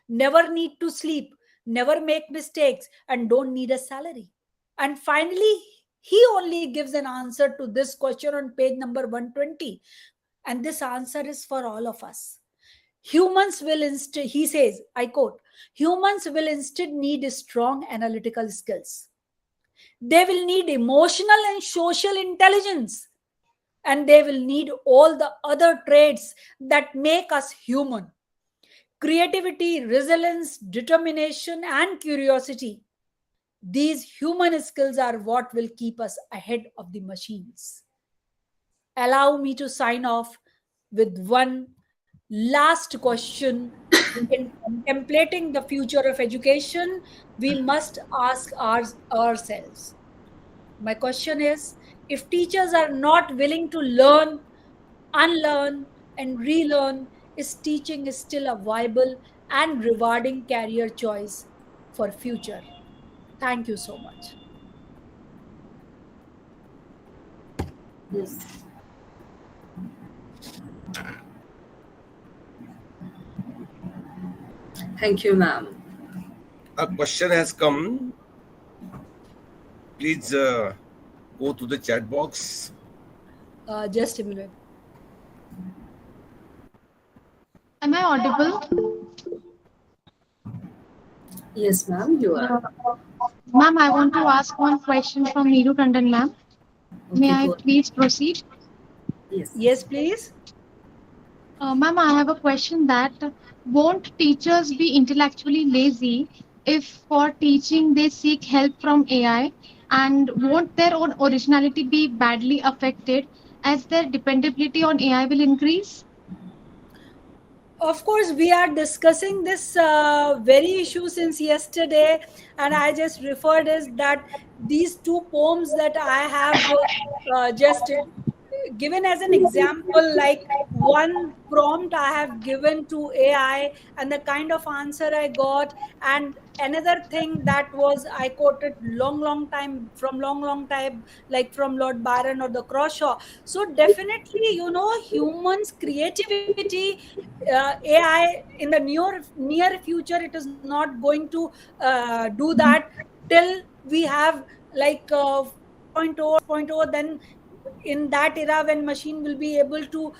never need to sleep, never make mistakes, and don't need a salary. And finally, he only gives an answer to this question on page number 120. And this answer is for all of us. Humans will instead, he says, I quote, humans will instead need strong analytical skills. They will need emotional and social intelligence. And they will need all the other traits that make us human: creativity, resilience, determination, and curiosity. These human skills are what will keep us ahead of the machines. Allow me to sign off with one last question. In contemplating the future of education, we must ask ourselves. My question is, if teachers are not willing to learn, unlearn, and relearn, is teaching still a viable and rewarding career choice for future? Thank you so much. Yes. Thank you, ma'am. A question has come. Please go to the chat box. Just a minute. Am I audible? Yes, ma'am, you are. Ma'am, I want to ask one question from Neeru Tandon, ma'am. May Okay, I go. please proceed? Yes. Yes, please. Ma'am, I have a question that won't teachers be intellectually lazy if for teaching they seek help from AI? And won't their own originality be badly affected as their dependability on AI will increase? Of course, we are discussing this very issue since yesterday, and I just referred is that these two poems that I have just given as an example, like one prompt I have given to AI and the kind of answer I got, and another thing that was I quoted long time from long time, like from Lord Byron or the Croshaw. So definitely, humans creativity, AI in the near future, it is not going to do that till we have like 4.0 or 5.0. Then in that era, when machine will be able to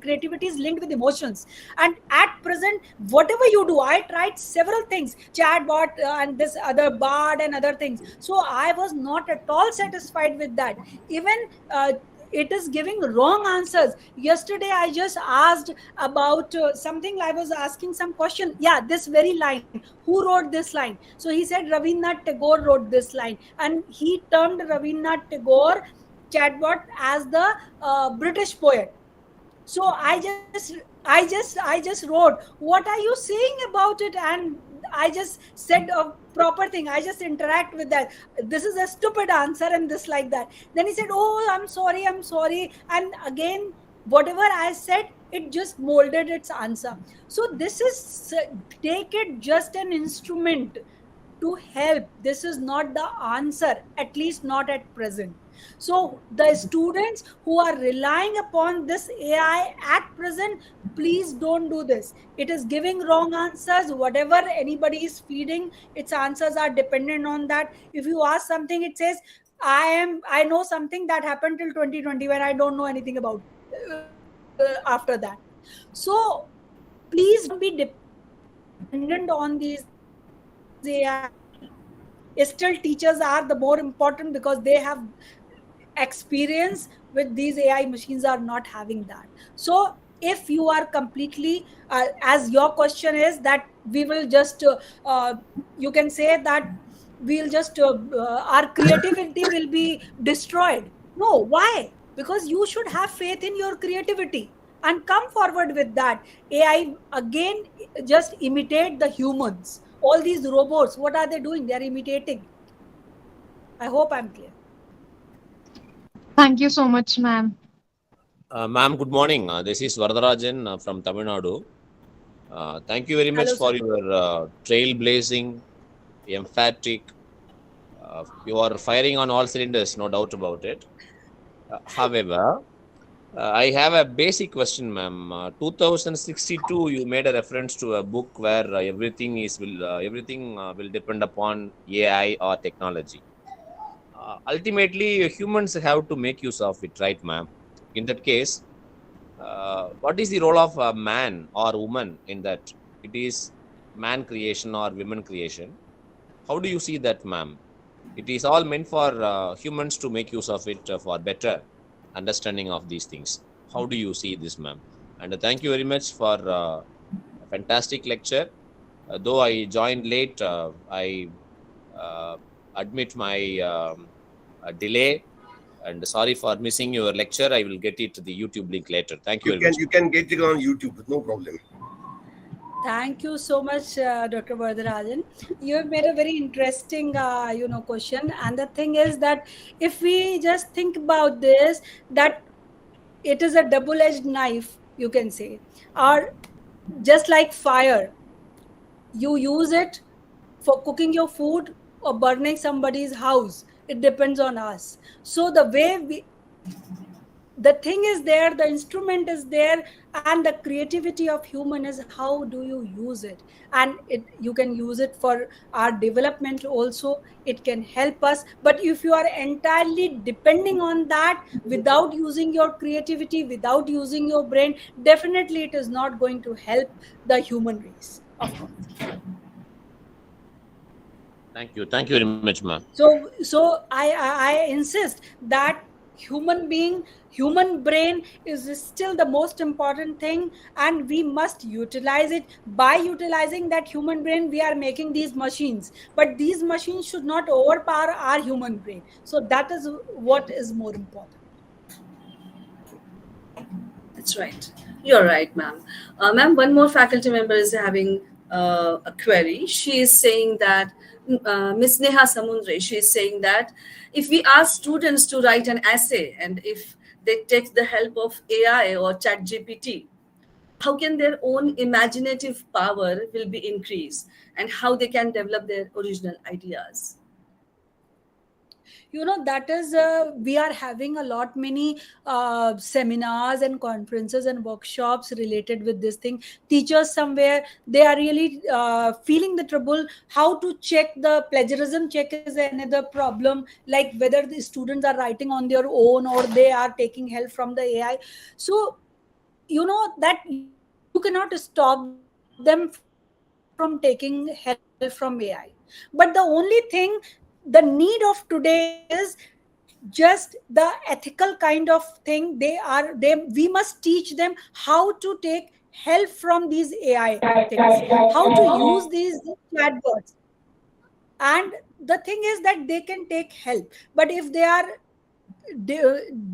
creativity is linked with emotions, and at present whatever you do, I tried several things, chatbot and this other bard and other things, so I was not at all satisfied with that. Even it is giving wrong answers. Yesterday I just asked about something, I was asking some question, yeah, this very line, who wrote this line? So he said Rabindranath Tagore wrote this line, and he termed Rabindranath Tagore chatbot as the British poet. So I just wrote, what are you saying about it? And I just said a proper thing. I just interact with that. This is a stupid answer and this like that. Then he said, oh, I'm sorry. And again, whatever I said, it just molded its answer. So this is, take it just an instrument to help. This is not the answer, at least not at present. So the students who are relying upon this AI at present, please don't do this. It is giving wrong answers. Whatever anybody is feeding, its answers are dependent on that. If you ask something, it says, I know something that happened till 2020 when I don't know anything about after that. So please don't be dependent on these AI. Still, teachers are the more important because they have experience with these AI machines are not having that. So if you are completely, as your question is that we will just, you can say that we'll just, our creativity will be destroyed. No, why? Because you should have faith in your creativity and come forward with that. AI again just imitate the humans. All these robots, what are they doing? They are imitating. I hope I'm clear. Thank you so much, ma'am. Ma'am, good morning. This is Varadarajan from Tamil Nadu. Thank you very much Hello, for sir. your trailblazing, emphatic. You are firing on all cylinders, no doubt about it. However, I have a basic question, ma'am. 2062, you made a reference to a book where everything will depend upon AI or technology. Ultimately, humans have to make use of it, right, ma'am? In that case, what is the role of a man or woman in that? It is man creation or women creation. How do you see that, ma'am? It is all meant for humans to make use of it for better understanding of these things. How do you see this, ma'am? And thank you very much for a fantastic lecture. Though I joined late, I admit my delay. And sorry for missing your lecture. I will get it to the YouTube link later. Thank you very much. You can get it on YouTube, no problem. Thank you so much, Dr. Varadarajan. You have made a very interesting, question. And the thing is that if we just think about this, that it is a double-edged knife, you can say, or just like fire, you use it for cooking your food or burning somebody's house. It depends on us. So the thing is there, the instrument is there, and the creativity of human is how do you use it. And you can use it for our development also. It can help us, but if you are entirely depending on that without using your creativity, without using your brain, definitely it is not going to help the human race, of course. Thank you very much, ma'am. So I insist that human brain is still the most important thing, and we must utilize it. By utilizing that human brain, we are making these machines, but these machines should not overpower our human brain. So that is what is more important. That's right. You're right, ma'am. Ma'am, one more faculty member is having a query. She is saying that, Ms. Neha Samundre, she is saying that if we ask students to write an essay and if they take the help of AI or ChatGPT, how can their own imaginative power will be increased and how they can develop their original ideas? That is, we are having a lot many seminars and conferences and workshops related with this thing. Teachers somewhere, they are really feeling the trouble how to check. The plagiarism check is another problem, like whether the students are writing on their own or they are taking help from the AI. So that you cannot stop them from taking help from AI. But the only thing, the need of today is just the ethical kind of thing. We must teach them how to take help from these AI things, how to use these chatbots. And the thing is that they can take help, but if they are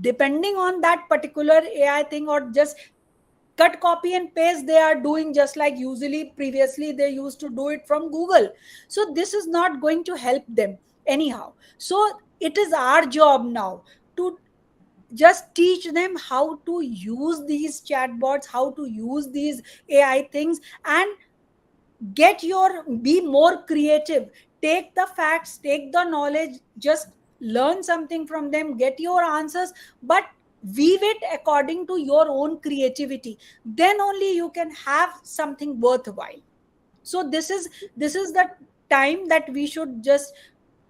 depending on that particular AI thing or just cut, copy and paste they are doing, just like usually previously they used to do it from Google. So this is not going to help them anyhow. So it is our job now to just teach them how to use these chatbots, how to use these AI things, and be more creative. Take the facts, take the knowledge, just learn something from them, get your answers, but weave it according to your own creativity. Then only you can have something worthwhile. So this is the time that we should just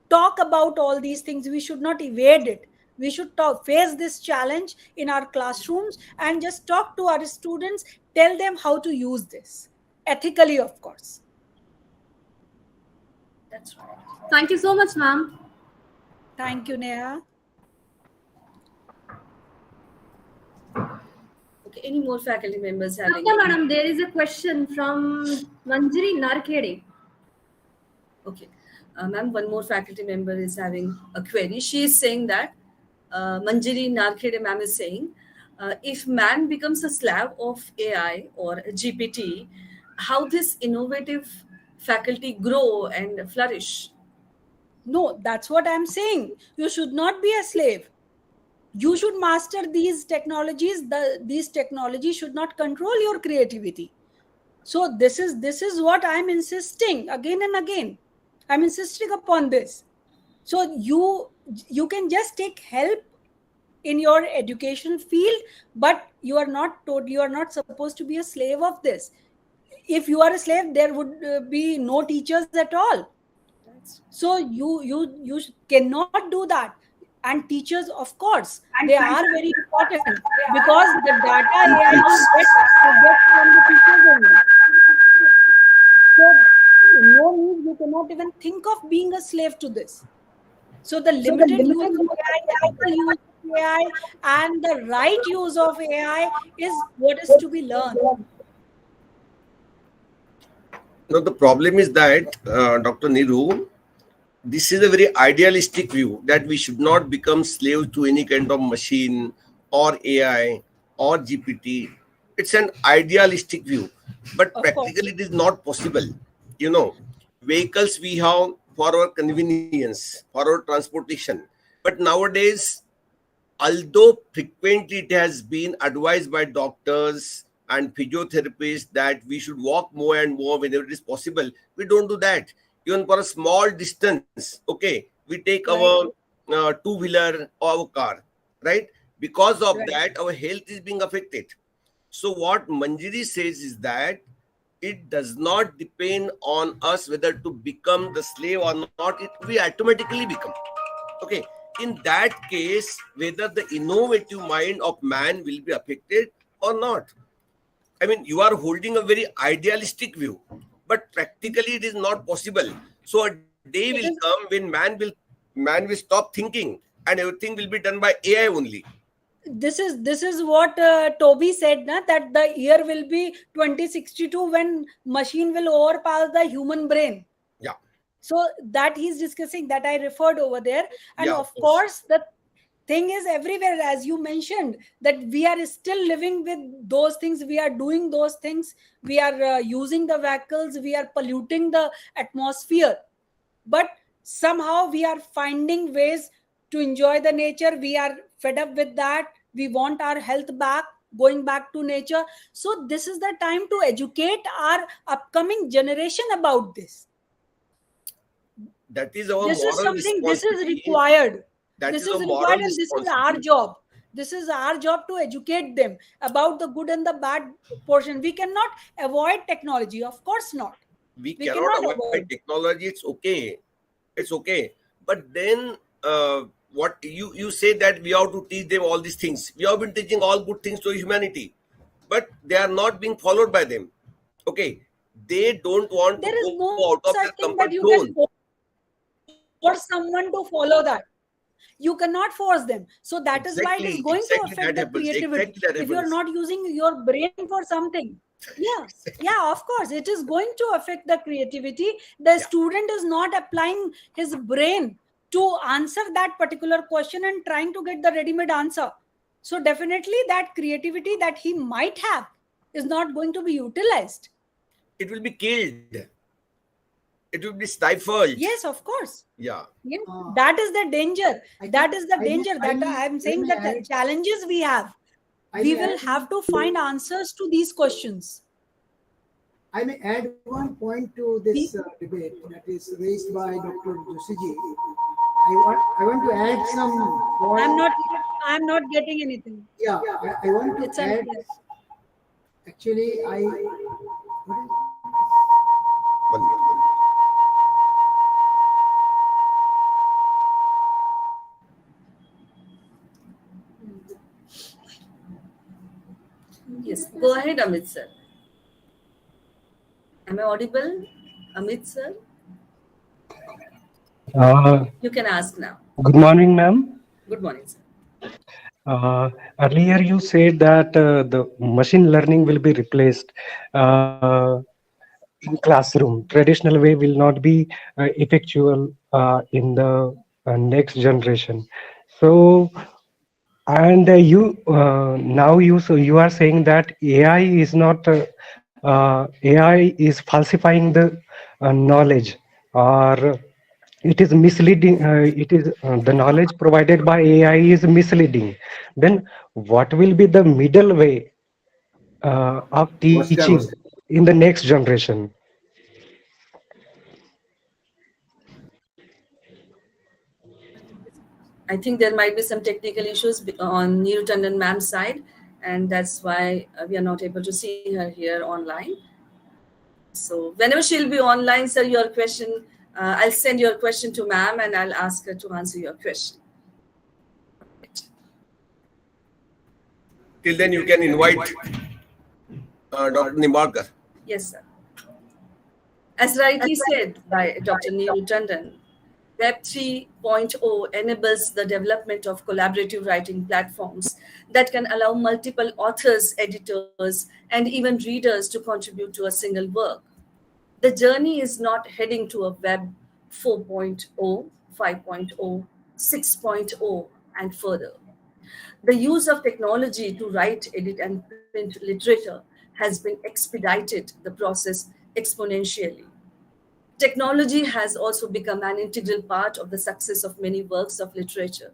talk about all these things. We should not evade it. We should face this challenge in our classrooms and just talk to our students, tell them how to use this ethically, of course. That's right. Thank you so much, ma'am. Thank you, Neha. Okay, any more faculty members having? Okay, madam, there is a question from Manjari Narkhede. Okay, ma'am, one more faculty member is having a query. She is saying that Manjari Narkhede ma'am is saying, if man becomes a slave of AI or GPT, how this innovative faculty grow and flourish? No, that's what I'm saying. You should not be a slave. You should master these technologies. These technologies should not control your creativity. So this is what I'm insisting again and again. I'm insisting upon this. So you can just take help in your education field, but you are not supposed to be a slave of this. If you are a slave, there would be no teachers at all. So you cannot do that. And teachers, of course, they are very important, because the data AI you get from the teachers only. So no need, you cannot even think of being a slave to this. So the limited use of AI, the ethical use of AI, and the right use of AI is what is to be learned. No, the problem is that, Dr. Niru, this is a very idealistic view that we should not become slaves to any kind of machine or AI or GPT. It's an idealistic view, but practically it is not possible. You know, vehicles we have for our convenience, for our transportation. But nowadays, although frequently it has been advised by doctors and physiotherapists that we should walk more and more whenever it is possible, we don't do that. Even for a small distance, okay, we take our two-wheeler or our car, right? Because of that, our health is being affected. So what Manjari says is that it does not depend on us whether to become the slave or not. We automatically become. Okay. In that case, whether the innovative mind of man will be affected or not. I mean, you are holding a very idealistic view, but practically it is not possible. So a day will come when man will stop thinking and everything will be done by AI only. This is what Toby said, that the year will be 2062 when machine will overpower the human brain. Yeah. So that he's discussing, that I referred over there. And of course, the thing is everywhere, as you mentioned, that we are still living with those things. We are doing those things. We are using the vehicles. We are polluting the atmosphere. But somehow we are finding ways to enjoy the nature. We are fed up with that. We want our health back, going back to nature. So this is the time to educate our upcoming generation about this. That is our This is moral something, this is responsibility. required. That This is is a moral required, and this is our responsibility. job. This is our job to educate them about the good and the bad portion. We cannot avoid technology. Of course not. We cannot cannot avoid technology. It's okay. It's okay. But then what you say that we have to teach them all these things. We have been teaching all good things to humanity, but they are not being followed by them. Okay. They don't want There to is go no out of such their thing that comfort you zone. can force someone to follow that. You cannot force them. So that is why it is going to affect the creativity. If you are not using your brain for something, of course, it is going to affect the creativity. The student is not applying his brain to answer that particular question and trying to get the ready-made answer. So definitely that creativity that he might have is not going to be utilized. It will be killed. It will be stifled. Yes, of course. Yeah. Yes. That is the danger. That is the danger that I am saying, that the challenges we have. We will have to find answers to these questions. I may add one point to this debate that is raised by Dr. Josiji. I want to add some points. I'm not getting anything. Yeah, I want to It's add. unclear. Actually, One minute. Yes, go ahead, Amit sir. Am I audible, Amit sir? You can ask now. Good morning, ma'am. Good morning, sir. Earlier you said that the machine learning will be replaced in classroom. Traditional way will not be effectual in the next generation. So, and you are saying that AI is not AI is falsifying the knowledge, or it is misleading. It is the knowledge provided by AI is misleading. Then what will be the middle way of teaching in the next generation? I think there might be some technical issues on Neeru Tandon ma'am's side, and that's why we are not able to see her here online. So whenever she'll be online, sir, your question, I'll send your question to ma'am and I'll ask her to answer your question. Till then, you can invite Dr. Nimbarkar. Yes, sir. As rightly said by Dr. Neeru Tandon, Web 3.0 enables the development of collaborative writing platforms that can allow multiple authors, editors, and even readers to contribute to a single work. The journey is not heading to a Web 4.0, 5.0, 6.0, and further. The use of technology to write, edit, and print literature has been expedited the process exponentially. Technology has also become an integral part of the success of many works of literature.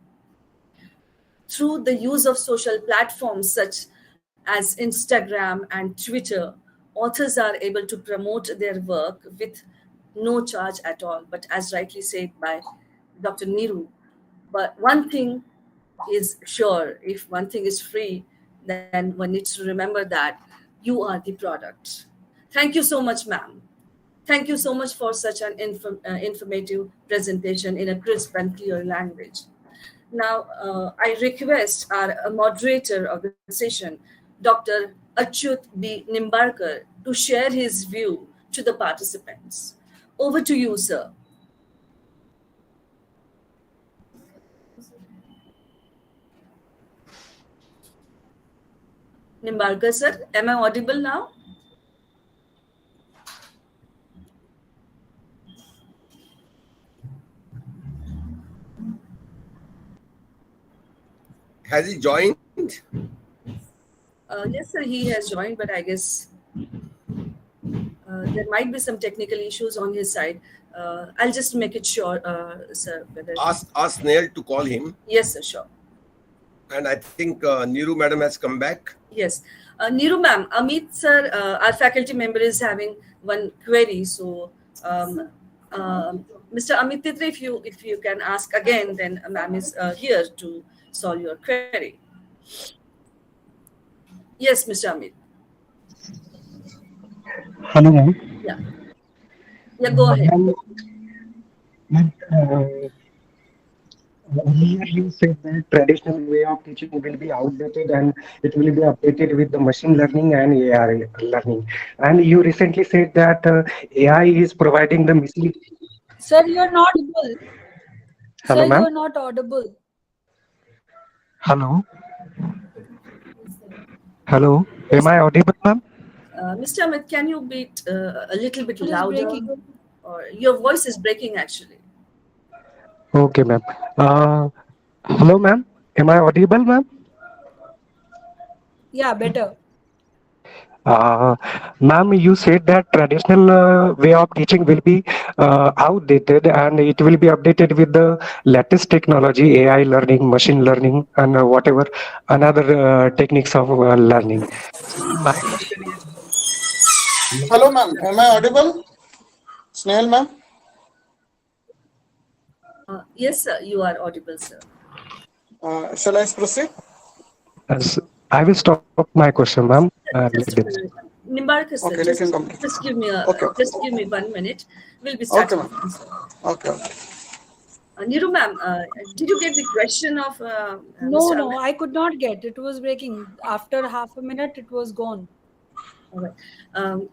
Through the use of social platforms such as Instagram and Twitter, authors are able to promote their work with no charge at all. But as rightly said by Dr. Neeru, but one thing is sure, if one thing is free, then one needs to remember that you are the product. Thank you so much, ma'am. Thank you so much for such an informative presentation in a crisp and clear language. Now, I request our moderator of the session, Dr. Achyut B. Nimbarkar, to share his view to the participants. Over to you, sir. Nimbarkar, sir, am I audible now? Has he joined? Yes, sir, he has joined, but I guess there might be some technical issues on his side. I'll just make it sure, sir. Whether Ask Snail to call him. Yes, sir, sure. And I think Neeru madam has come back. Yes. Neeru ma'am, Amit sir, our faculty member is having one query. So, Mr. Amit Titre, if you can ask again, then ma'am is here to solve your query. Yes, Mr. Amit. Hello, ma'am. Yeah. Yeah, go ahead. Earlier you said that traditional way of teaching will be outdated and it will be updated with the machine learning and AI learning. And you recently said that AI is providing the misleading. Sir, you are not audible. Hello, Sir, ma'am. you are not audible. Hello. Hello. Am I audible, ma'am? Mr. Amit, can you be a little bit It is louder? breaking. Or your voice is breaking actually. Okay, ma'am. Hello, ma'am. Am I audible, ma'am? Yeah, better. Uh, Ma'am, you said that traditional way of teaching will be outdated and it will be updated with the latest technology, AI learning, machine learning, and whatever another techniques of learning. So my question is, Hello, ma'am. Am I audible? Snail, ma'am? Yes, sir, you are audible, sir. Shall I proceed? I will stop my question, ma'am. Let Just them. Nimbarkar, sir, Okay, let him complete. just give me Okay. just give me 1 minute. We'll be Okay, starting. ma'am. Sir. Okay. Niru, ma'am, did you get the question of No, Mr. no, Amit? I could not get. It was breaking. After half a minute, it was gone. All right.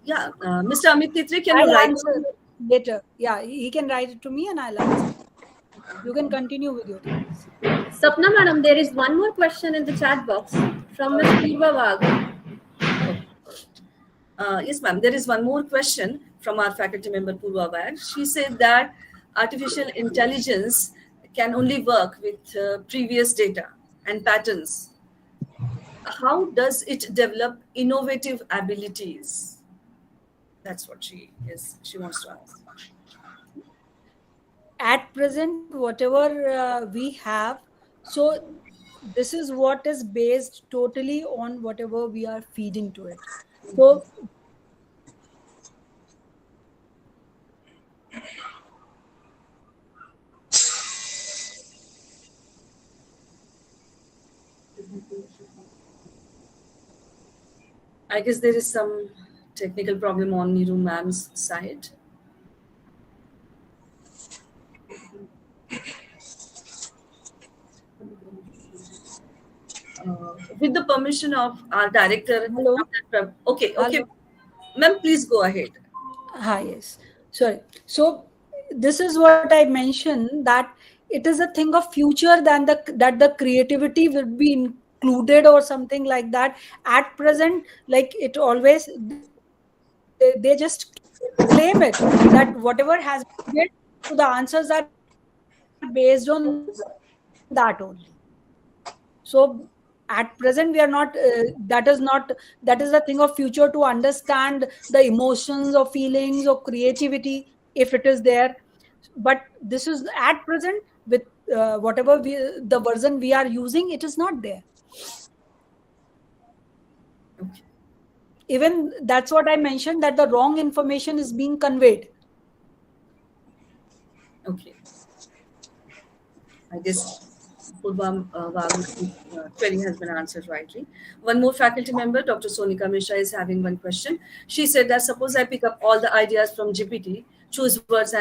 Yeah, Mr. Amit Titre, can you I'll write? answer later. Yeah, he can write it to me and I'll answer. You can continue with your things. Sapna madam, there is one more question in the chat box from Ms. Purva Wagh. Yes, ma'am. There is one more question from our faculty member Purva Wagh. She said that artificial intelligence can only work with previous data and patterns. How does it develop innovative abilities? That's what she wants to ask. At present, whatever we have, so this is what is based totally on whatever we are feeding to it. So I guess there is some technical problem on Niru ma'am's side. With the permission of our director. Hello? Okay, okay. Hello? Ma'am, please go ahead. Hi, yes. Sorry. So this is what I mentioned, that it is a thing of future than that the creativity will be included or something like that. At present, like it always they just claim it that whatever has been given, so the answers are based on that only. So at present we are not that is the thing of future to understand the emotions or feelings or creativity if it is there. But this is at present with whatever the version we are using, it is not there. Okay. Even that's what I mentioned, that the wrong information is being conveyed. Okay. I guess Purvam query has been answered rightly. One more faculty member, Dr. Sonika Mishra, is having one question. She said that suppose I pick up all the ideas from GPT, choose words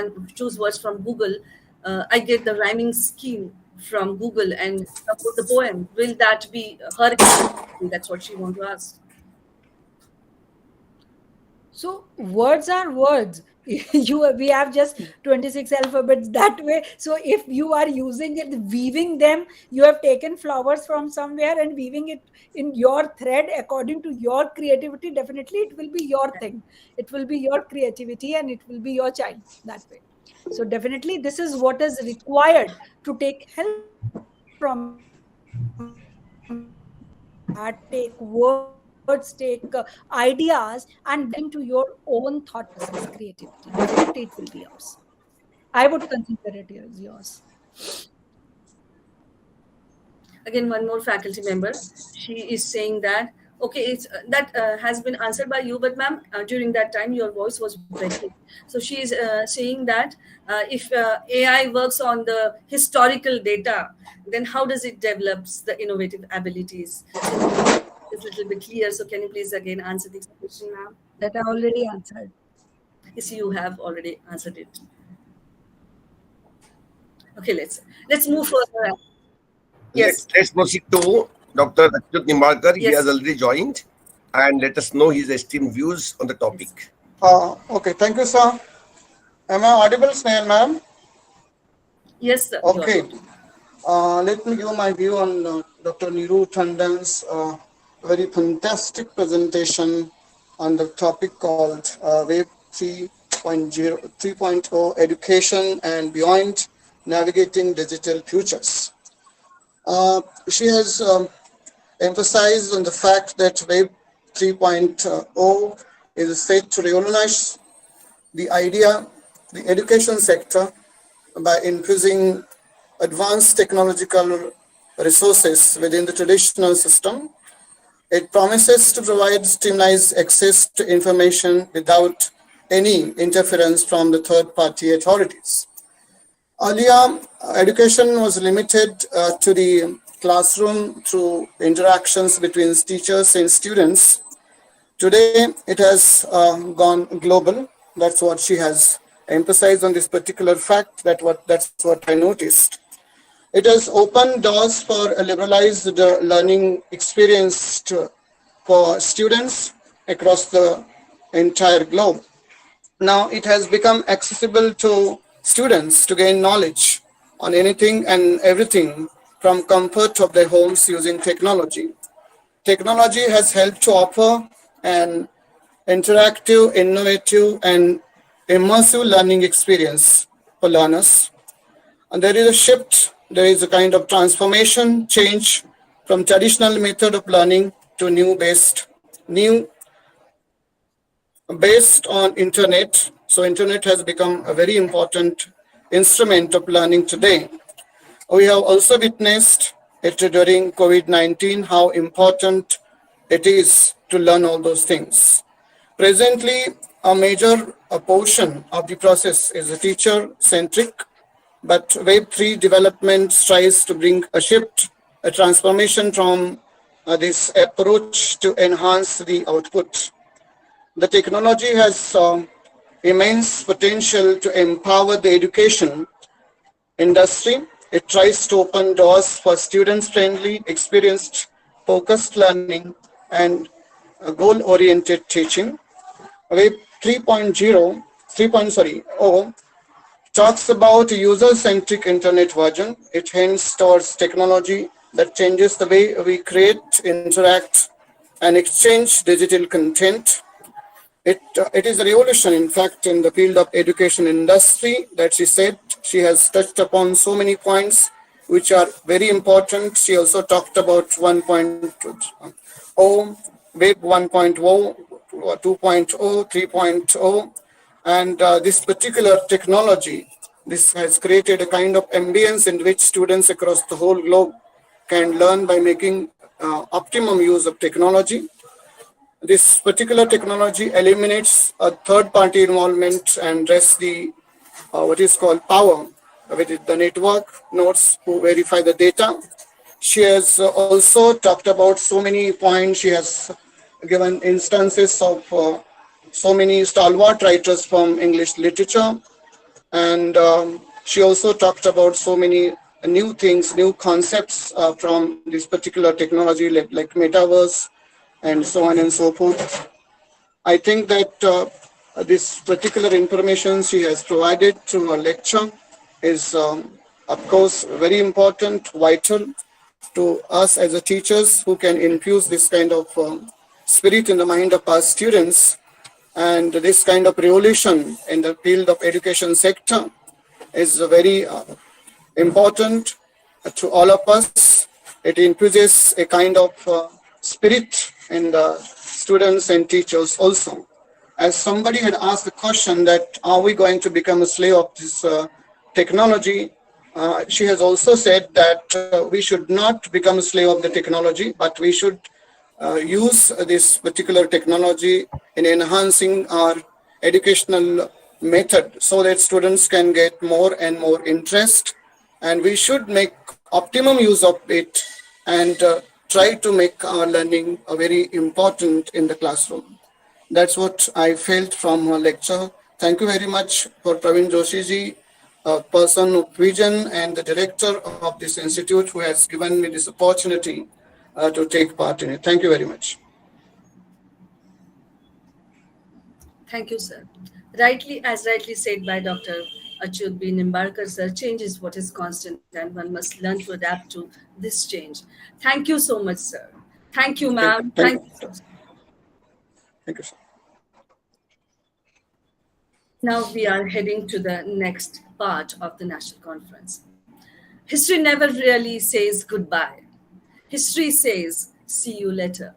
from Google, I get the rhyming scheme from Google and compose the poem. Will that be her? That's what she wants to ask. So words are words. We have just 26 alphabets that way. So if you are using it, weaving them, you have taken flowers from somewhere and weaving it in your thread according to your creativity. Definitely, it will be your thing. It will be your creativity and it will be your child that way. So definitely, this is what is required to take help from that. Take words, take ideas, and bring to your own thought process, creativity. Definitely, it will be yours. I would consider it as yours. Again, one more faculty member, she is saying that okay, it's that has been answered by you, but ma'am, during that time your voice was breaking. So she is saying that if AI works on the historical data, then how does it develops the innovative abilities? It's a little bit clear, so can you please again answer this question, ma'am? That I already answered. Yes, you have already answered it. Okay, let's move further. Yes. Let's proceed to Dr. Achyut Nimbalkar. He Yes. has already joined, and let us know his esteemed views on the topic. Okay, thank you, sir. Am I audible, Snail, ma'am? Yes, sir. you are Okay. audible. Let me give my view on Dr. Niru Tandon's very fantastic presentation on the topic called Web 3.0 Education and Beyond, Navigating Digital Futures. She has emphasized on the fact that Web 3.0 is set to revolutionize the education sector by infusing advanced technological resources within the traditional system. It promises to provide streamlined access to information without any interference from the third-party authorities. Earlier, education was limited to the classroom through interactions between teachers and students. Today, it has gone global. That's what she has emphasized on this particular fact. That's what I noticed. It has opened doors for a liberalized learning experience for students across the entire globe. Now it has become accessible to students to gain knowledge on anything and everything from comfort of their homes using technology. Technology has helped to offer an interactive, innovative, and immersive learning experience for learners. And there is a shift, there is a kind of transformation, change from traditional method of learning to new based on internet. So internet has become a very important instrument of learning today. We have also witnessed it during COVID-19, how important it is to learn all those things. Presently, a major portion of the process is teacher-centric, but Web3 development strives to bring a shift, a transformation from this approach to enhance the output. The technology has immense potential to empower the education industry. It tries to open doors for student-friendly, experienced, focused learning and goal-oriented teaching. Web 3.0 talks about user-centric internet version. It hints towards technology that changes the way we create, interact, and exchange digital content. It is a revolution, in fact, in the field of education industry that she said. She has touched upon so many points which are very important. She also talked about 1.0, Web 1.0, 2.0, 3.0, and this particular technology, this has created a kind of ambience in which students across the whole globe can learn by making optimum use of technology. This particular technology eliminates a third-party involvement and rests the what is called power with the network nodes who verify the data. She has also talked about so many points. She has given instances of so many stalwart writers from English literature, and she also talked about so many new things, new concepts from this particular technology like metaverse and so on and so forth. I think that this particular information she has provided through a lecture is, of course, very important, vital to us as a teachers who can infuse this kind of spirit in the mind of our students. And this kind of revolution in the field of education sector is very important to all of us. It infuses a kind of spirit in the students and teachers also. As somebody had asked the question that are we going to become a slave of this technology, she has also said that we should not become a slave of the technology, but we should use this particular technology in enhancing our educational method so that students can get more and more interest, and we should make optimum use of it and try to make our learning very important in the classroom. That's what I felt from her lecture. Thank you very much for Praveen Joshi ji, a person of vision and the director of this institute who has given me this opportunity to take part in it. Thank you very much. Thank you, sir. As rightly said by Dr. Achyut B. Nimbarkar, sir, change is what is constant and one must learn to adapt to this change. Thank you so much, sir. Thank you, ma'am. Thank you. Thank you, sir. Now we are heading to the next part of the national conference. History never really says goodbye. History says, see you later.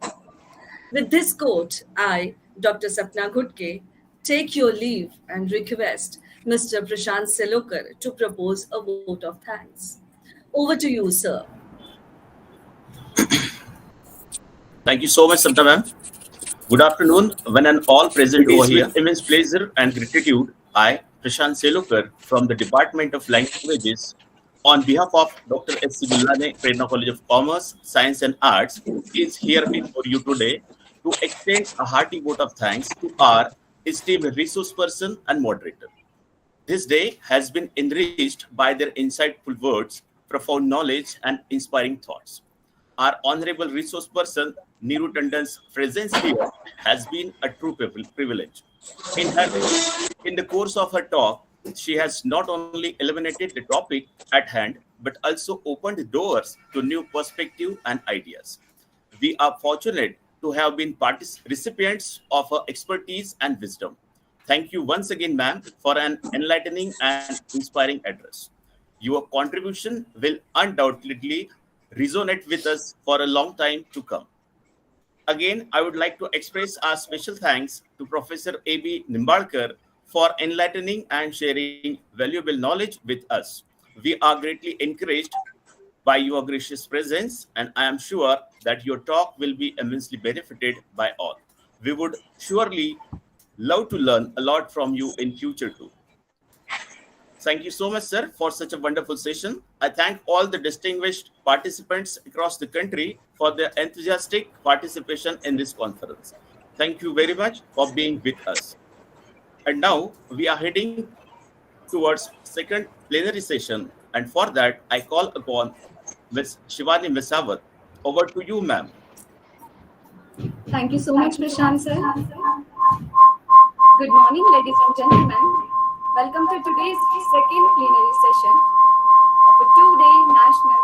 With this quote, I, Dr. Sapna Gutke, take your leave and request Mr. Prashant Selokar to propose a vote of thanks. Over to you, sir. Thank you so much, Sabda ma'am. Good afternoon, one and all present over here. Immense pleasure and gratitude. I, Prashant Selokar, from the Department of Languages, on behalf of Dr. S.C. Gulhane, Prerna College of Commerce, Science and Arts, is here before you today to extend a hearty vote of thanks to our esteemed resource person and moderator. This day has been enriched by their insightful words, profound knowledge, and inspiring thoughts. Our honorable resource person, Neeru Tandon's presence here has been a true privilege. In the course of her talk, she has not only eliminated the topic at hand, but also opened doors to new perspective and ideas. We are fortunate to have been recipients of her expertise and wisdom. Thank you once again, ma'am, for an enlightening and inspiring address. Your contribution will undoubtedly resonate with us for a long time to come. Again, I would like to express our special thanks to Professor A.B. Nimbalkar for enlightening and sharing valuable knowledge with us. We are greatly encouraged by your gracious presence, and I am sure that your talk will be immensely benefited by all. We would surely love to learn a lot from you in future too. Thank you so much, sir, for such a wonderful session. I thank all the distinguished participants across the country for their enthusiastic participation in this conference. Thank you very much for being with us. And now we are heading towards second plenary session. And for that, I call upon Ms. Shivani Mesawat. Over to you, ma'am. Thank you so much, Prashant sir. Good morning, ladies and gentlemen. Welcome to today's second plenary session of a two-day national.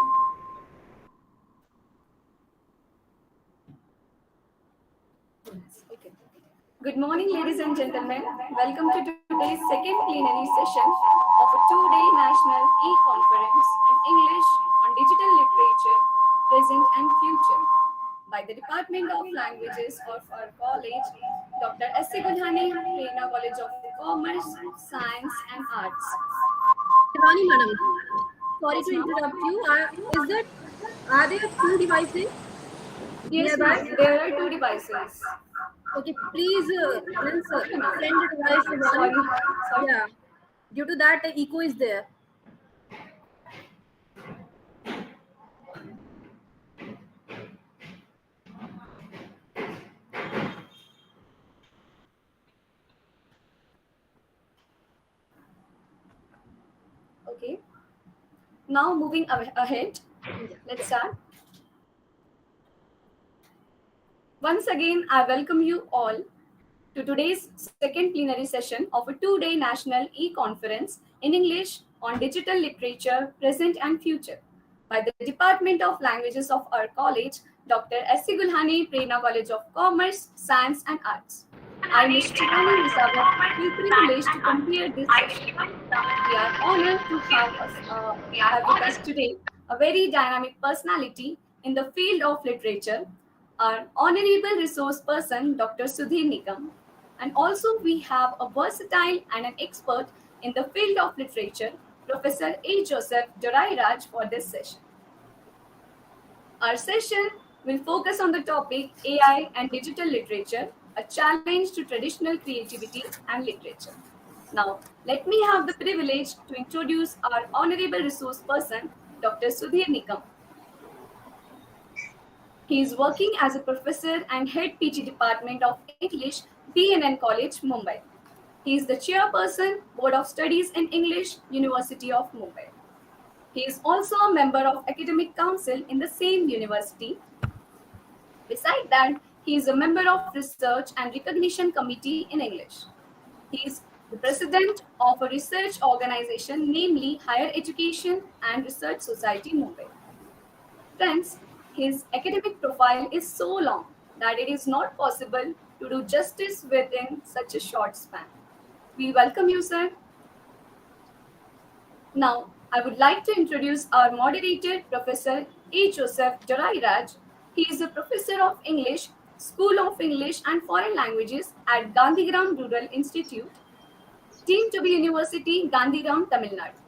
Good morning, ladies and gentlemen. Welcome to today's second plenary session of a two-day national e-conference in English on digital literature, present and future, by the Department of Languages of our college, Dr. S.C. Gulhane, Prerna College of Commerce, Science and Arts. Shivani madam, sorry to interrupt you. Are there two devices? Yes, ma'am. There are two devices. Okay, please send the device to one. Sorry. Yeah, due to that the echo is there. Okay. Now moving ahead, let's start. Once again, I welcome you all to today's second plenary session of a two-day national e-conference in English on digital literature, present and future, by the Department of Languages of our college, Dr. S.C. Gulhane, Prerna College of Commerce, Science and Arts. I, Ms. Chitani Misawat, feel privileged to come here this session. We are honored to have with us today a very dynamic personality in the field of literature, our honorable resource person, Dr. Sudhir Nikam. And also we have a versatile and an expert in the field of literature, Professor A. Joseph Dorai-Raj, for this session. Our session will focus on the topic AI and digital literature, a challenge to traditional creativity and literature. Now, let me have the privilege to introduce our honorable resource person, Dr. Sudhir Nikam. He is working as a professor and head PG Department of English, BNN College, Mumbai. He is the chairperson, Board of Studies in English, University of Mumbai. He is also a member of Academic Council in the same university. Besides that, he is a member of Research and Recognition Committee in English. He is the president of a research organization, namely Higher Education and Research Society, Mumbai. Friends, his academic profile is so long that it is not possible to do justice within such a short span. We welcome you, sir. Now, I would like to introduce our moderator, Professor A. Joseph Dorai-Raj. He is a professor of English School of English and Foreign Languages at Gandhigram Rural Institute, deemed to be University, Gandhigram, Tamil Nadu.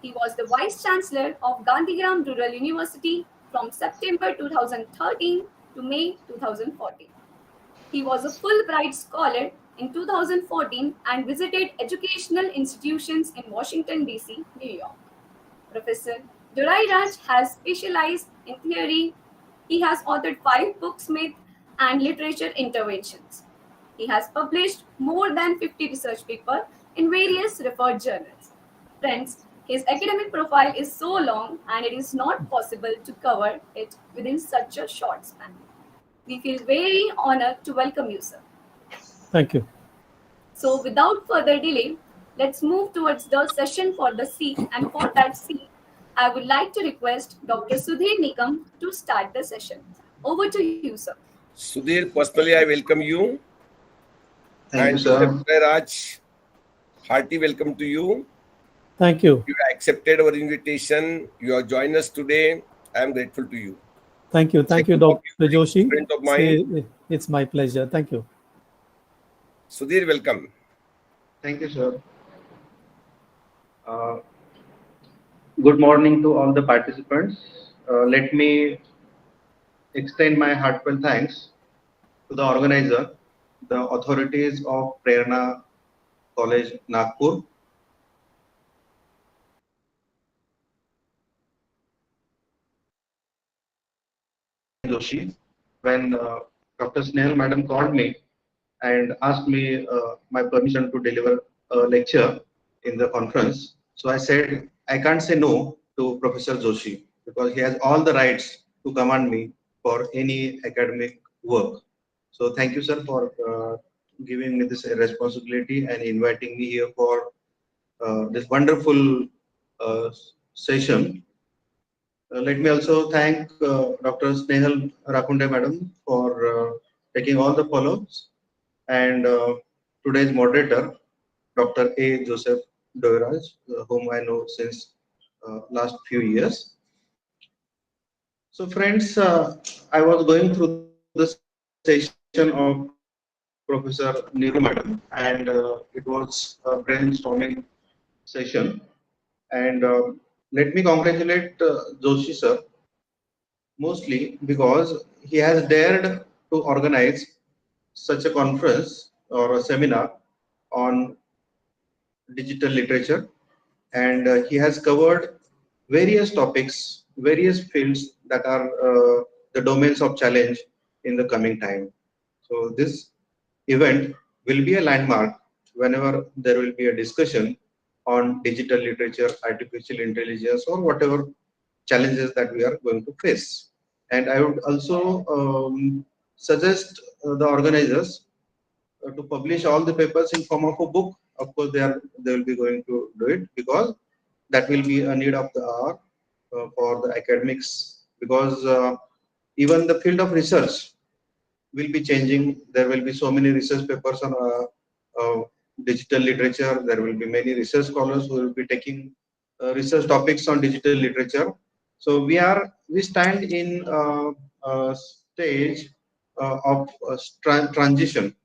He was the Vice Chancellor of Gandhigram Rural University from September 2013 to May 2014. He was a Fulbright Scholar in 2014 and visited educational institutions in Washington, D.C., New York. Professor Durai Raj has specialized in theory. He has authored 5 books, myth, and literature interventions. He has published more than 50 research papers in various referred journals. Friends, his academic profile is so long and it is not possible to cover it within such a short span. We feel very honored to welcome you, sir. Thank you. So, without further delay, let's move towards the session for the seat. And for that seat, I would like to request Dr. Sudhir Nikam to start the session. Over to you, sir. Sudhir, personally, I welcome you. Thank you, sir. Dr. Raj, hearty welcome to you. Thank you. You accepted our invitation. You have joined us today. I am grateful to you. Thank you. Thank you, Dr. Joshi. Friend of mine. It's my pleasure. Thank you. Sudhir, welcome. Thank you, sir. Good morning to all the participants. Let me extend my heartfelt thanks to the organizer, the authorities of Prerna College, Nagpur, Joshi, when Dr. Snehal Madam called me and asked me my permission to deliver a lecture in the conference. So I said, I can't say no to Professor Joshi because he has all the rights to command me for any academic work. So thank you, sir, for giving me this responsibility and inviting me here for this wonderful session. Let me also thank Dr. Snehal Rakunde Madam for taking all the follows, and today's moderator, Dr. A. Joseph Doiraj, whom I know since last few years. So friends, I was going through the session of Professor Neeru Madam, and it was a brainstorming session. And let me congratulate Joshi sir, mostly because he has dared to organize such a conference or a seminar on digital literature, and he has covered various topics, various fields that are the domains of challenge in the coming time. So this event will be a landmark whenever there will be a discussion on digital literature, artificial intelligence, or whatever challenges that we are going to face. And I would also suggest the organizers to publish all the papers in form of a book. Of course, they will be going to do it because that will be a need of the hour for the academics, because even the field of research will be changing. There will be so many research papers on digital literature. There will be many research scholars who will be taking research topics on digital literature. So we stand in a stage of transition.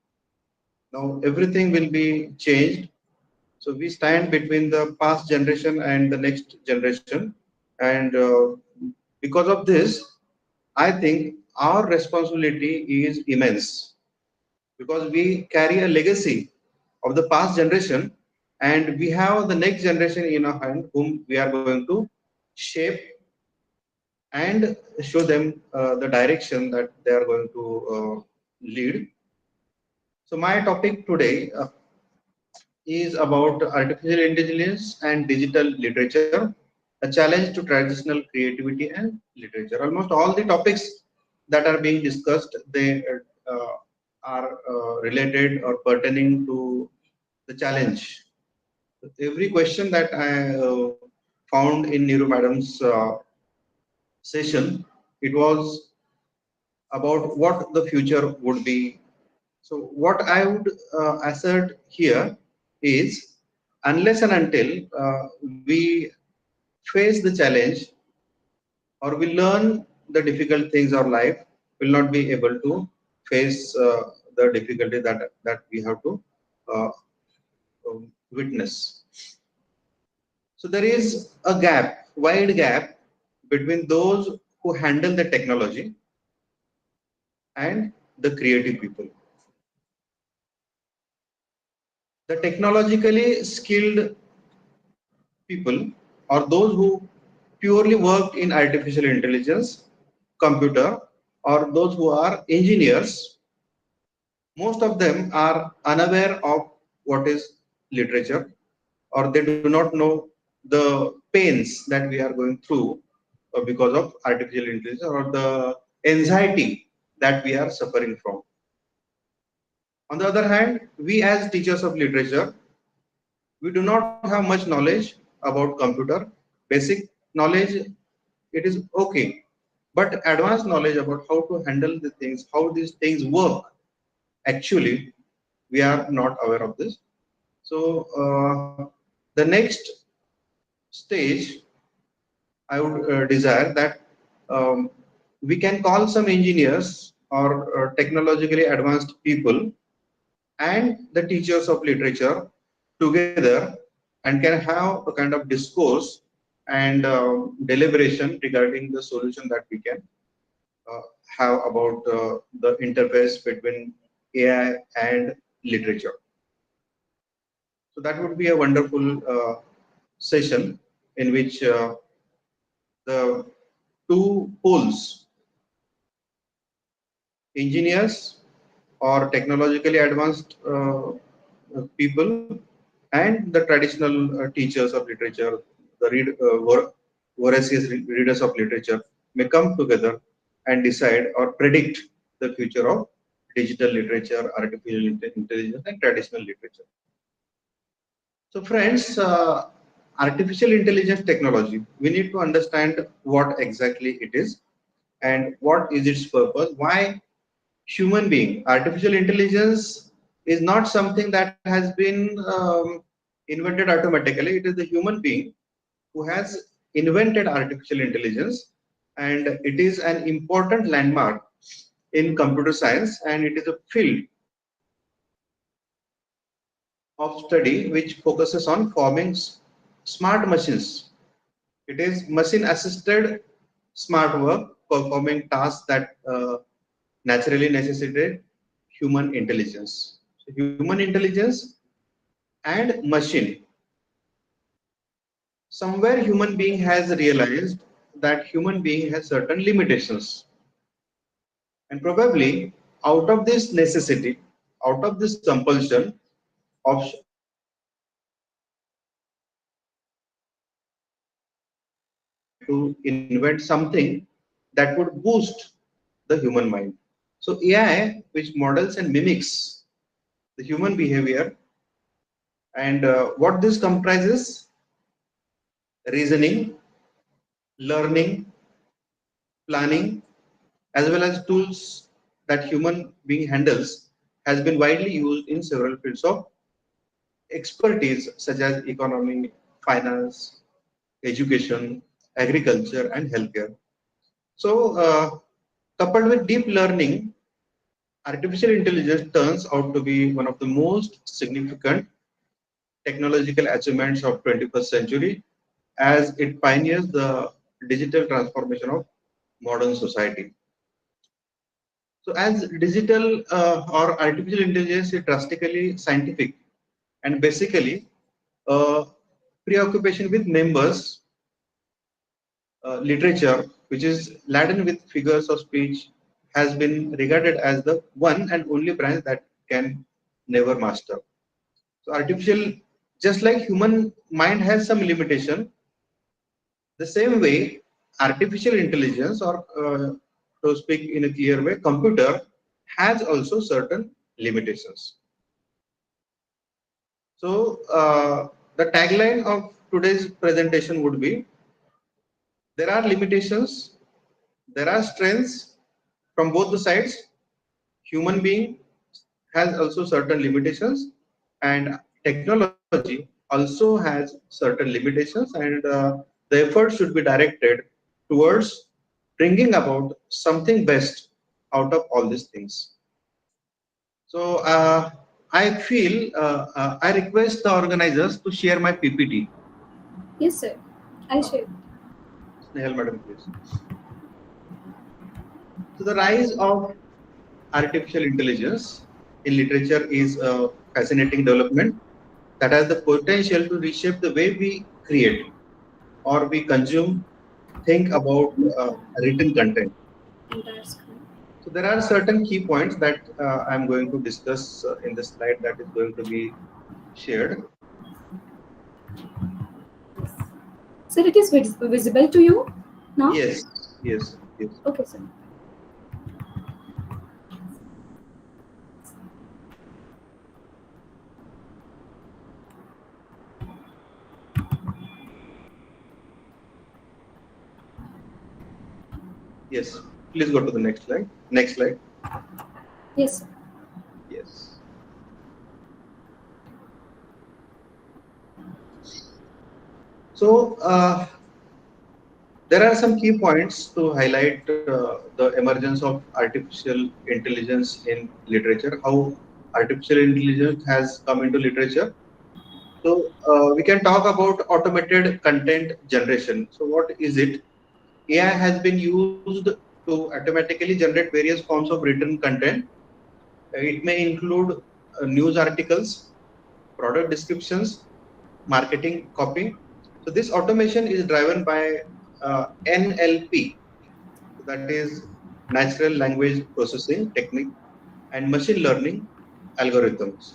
Now everything will be changed. So we stand between the past generation and the next generation, and because of this, I think our responsibility is immense, because we carry a legacy of the past generation, and we have the next generation in our hand whom we are going to shape and show them the direction that they are going to lead. So my topic today is about artificial intelligence and digital literature, a challenge to traditional creativity and literature. Almost all the topics that are being discussed, they are related or pertaining to the challenge. Every question that I found in Neeru Madam's session, it was about what the future would be. So what I would assert here is, unless and until we face the challenge or we learn the difficult things of life, will not be able to face the difficulty that we have to uh, witness. So there is a gap, wide gap between those who handle the technology and the creative people. The technologically skilled people are those who purely work in artificial intelligence, computer, or those who are engineers. Most of them are unaware of what is literature, or they do not know the pains that we are going through because of artificial intelligence, or the anxiety that we are suffering from. On the other hand, we as teachers of literature, we do not have much knowledge about computer. Basic knowledge, it is okay, but advanced knowledge about how to handle the things, how these things work, actually we are not aware of this. So the next stage, I would desire that we can call some engineers or technologically advanced people and the teachers of literature together, and can have a kind of discourse and deliberation regarding the solution that we can have about the interface between AI and literature. So that would be a wonderful session in which the two poles, engineers or technologically advanced people, and the traditional teachers of literature, the voracious readers of literature, may come together and decide or predict the future of digital literature, artificial intelligence, and traditional literature. So friends, artificial intelligence technology, we need to understand what exactly it is and what is its purpose, why human being. Artificial intelligence is not something that has been invented automatically. It is the human being who has invented artificial intelligence, and it is an important landmark in computer science, and it is a field of study which focuses on forming smart machines. It is machine assisted smart work performing tasks that naturally necessitate human intelligence. So human intelligence and machine. Somewhere human being has realized that human being has certain limitations, and probably out of this necessity, out of this compulsion of to invent something that would boost the human mind. So AI, which models and mimics the human behavior, and what this comprises: reasoning, learning, planning, as well as tools that human being handles, has been widely used in several fields of expertise such as economy, finance, education, agriculture, and healthcare. So, coupled with deep learning, artificial intelligence turns out to be one of the most significant technological achievements of 21st century, as it pioneers the digital transformation of modern society. So as digital or artificial intelligence is drastically scientific and basically preoccupation with members, literature, which is laden with figures of speech, has been regarded as the one and only branch that can never master. So artificial, just like human mind has some limitation, the same way artificial intelligence, or to speak in a clear way, computer has also certain limitations. So the tagline of today's presentation would be: there are limitations, there are strengths from both the sides. Human being has also certain limitations, and technology also has certain limitations, and the effort should be directed towards bringing about something best out of all these things. So I feel I request the organizers to share my PPT. Yes, sir. I'll share. Snehal madam, please. So the rise of artificial intelligence in literature is a fascinating development that has the potential to reshape the way we create or we consume, think about written content. Entire screen. So there are certain key points that I'm going to discuss in the slide that is going to be shared. Sir, it is visible to you now? Yes, yes, yes. Okay, sir. Yes, please go to the next slide. Next slide. Yes, sir. Yes. So there are some key points to highlight the emergence of artificial intelligence in literature, how artificial intelligence has come into literature. So we can talk about automated content generation. So what is it? AI has been used to automatically generate various forms of written content. It may include news articles, product descriptions, marketing copy. So this automation is driven by NLP, that is natural language processing technique, and machine learning algorithms.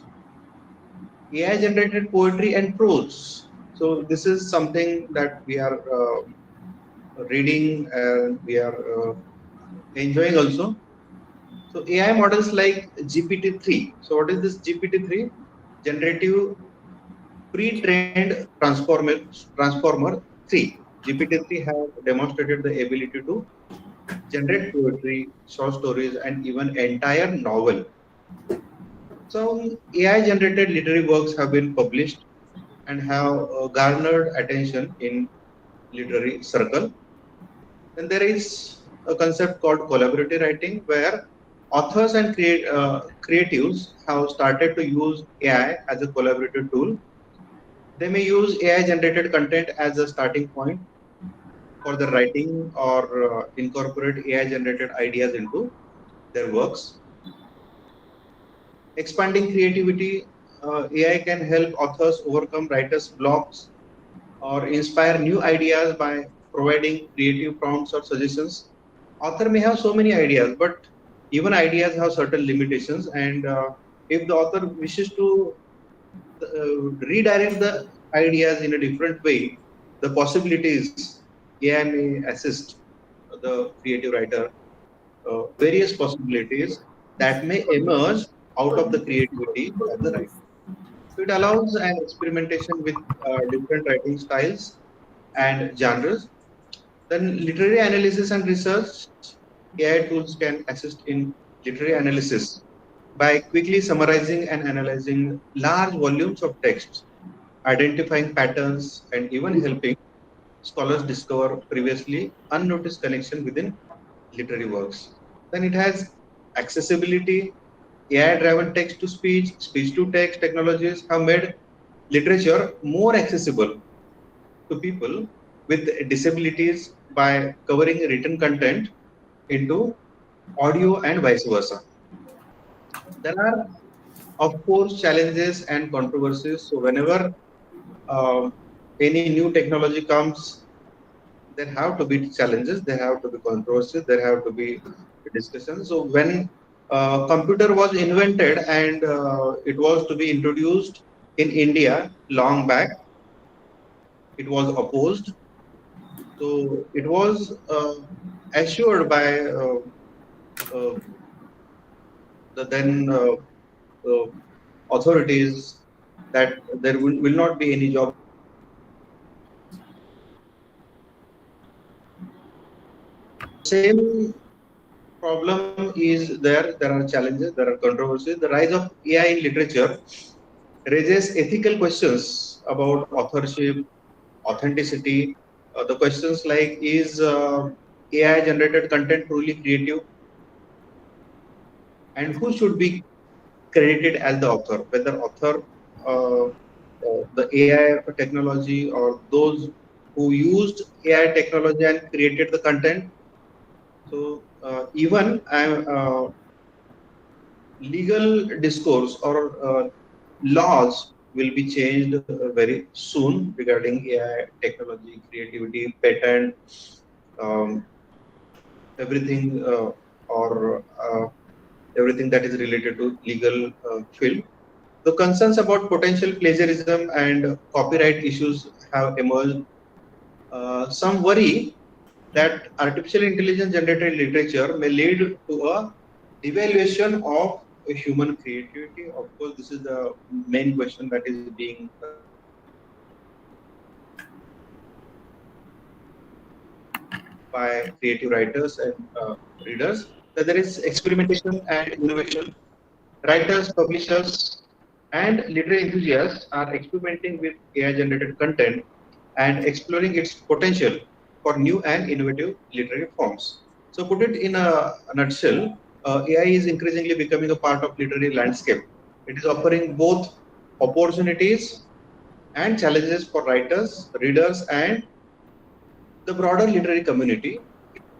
AI generated poetry and prose. So this is something that we are reading and we are enjoying also. So AI models like GPT-3. So what is this GPT-3? Generative pre-trained transformer 3. GPT-3 have demonstrated the ability to generate poetry, short stories, and even entire novel. Some AI generated literary works have been published and have garnered attention in literary circle. Then there is a concept called collaborative writing, where authors and creatives have started to use AI as a collaborative tool. They may use AI generated content as a starting point for the writing or incorporate AI generated ideas into their works. Expanding creativity, AI can help authors overcome writers' blocks or inspire new ideas by providing creative prompts or suggestions. Author may have so many ideas, but even ideas have certain limitations. And if the author wishes to redirect the ideas in a different way, the possibilities AI may assist the creative writer, various possibilities that may emerge out of the creativity of the writer. So it allows an experimentation with different writing styles and genres. Then literary analysis and research, AI tools can assist in literary analysis by quickly summarizing and analyzing large volumes of text, identifying patterns, and even helping scholars discover previously unnoticed connection within literary works. Then it has accessibility. AI-driven text-to-speech, speech-to-text technologies have made literature more accessible to people with disabilities by covering written content into audio and vice versa. There are, of course, challenges and controversies. So whenever any new technology comes, there have to be challenges, there have to be controversies, there have to be discussions. So when computer was invented and it was to be introduced in India long back, it was opposed. So it was assured by uh, the then uh, authorities that there will not be any job. Same problem is there. There are challenges, there are controversies. The rise of AI in literature raises ethical questions about authorship, authenticity. The questions like, is AI generated content truly creative? And who should be credited as the author, whether author, the AI technology, or those who used AI technology and created the content. So even legal discourse or laws will be changed very soon regarding AI technology, creativity, patent, um, everything or everything that is related to legal field. The concerns about potential plagiarism and copyright issues have emerged. Some worry that artificial intelligence generated literature may lead to a devaluation of human creativity. Of course, this is the main question that is being by creative writers and readers, that there is experimentation and innovation. Writers, publishers, and literary enthusiasts are experimenting with AI generated content and exploring its potential for new and innovative literary forms. So, put it in a nutshell, AI is increasingly becoming a part of literary landscape. It is offering both opportunities and challenges for writers, readers, and the broader literary community.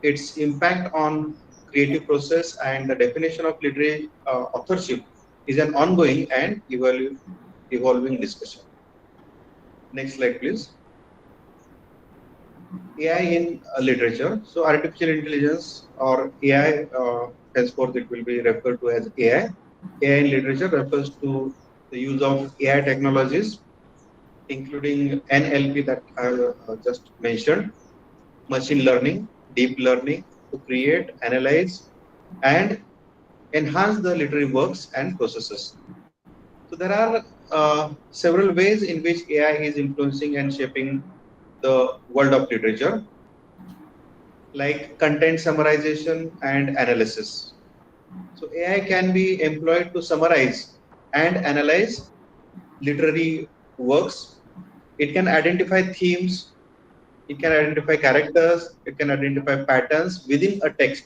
Its impact on creative process and the definition of literary authorship is an ongoing and evolving discussion. Next slide, please. AI in literature. So artificial intelligence or AI, henceforth it will be referred to as AI. AI in literature refers to the use of AI technologies, including NLP that I just mentioned, machine learning, deep learning, to create, analyze, and enhance the literary works and processes. So there are several ways in which AI is influencing and shaping the world of literature, like content summarization and analysis. So AI can be employed to summarize and analyze literary works. It can identify themes, it can identify characters, it can identify patterns within a text,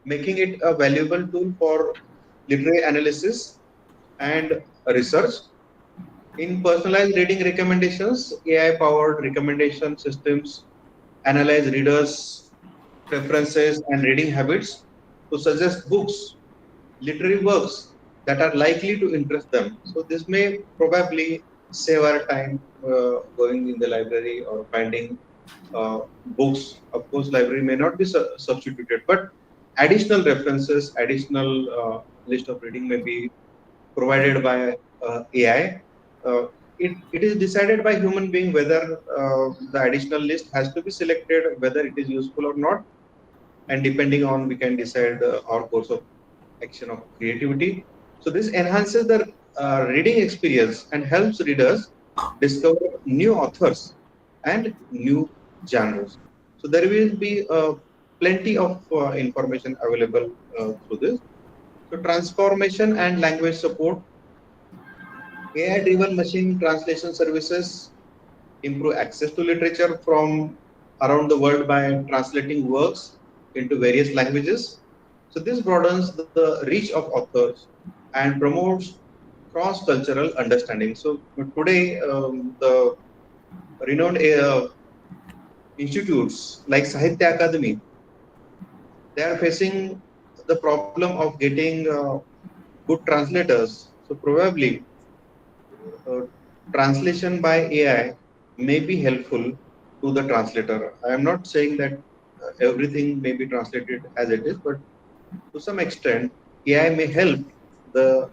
making it a valuable tool for literary analysis and research. In personalized reading recommendations, AI-powered recommendation systems analyze readers' preferences and reading habits to suggest books, literary works that are likely to interest them. So this may probably save our time going in the library or finding books. Of course, library may not be substituted, but additional references, additional list of reading may be provided by AI. It is decided by human being whether the additional list has to be selected, whether it is useful or not, and depending on we can decide our course of action of creativity. So this enhances the reading experience and helps readers discover new authors and new genres. So there will be plenty of information available through this. So transformation and language support. AI-driven machine translation services improve access to literature from around the world by translating works into various languages. So this broadens the reach of authors and promotes cross-cultural understanding. So today, the renowned institutes like Sahitya Akademi, they are facing the problem of getting good translators. So probably uh, translation by AI may be helpful to the translator. I am not saying that everything may be translated as it is, but to some extent, AI may help the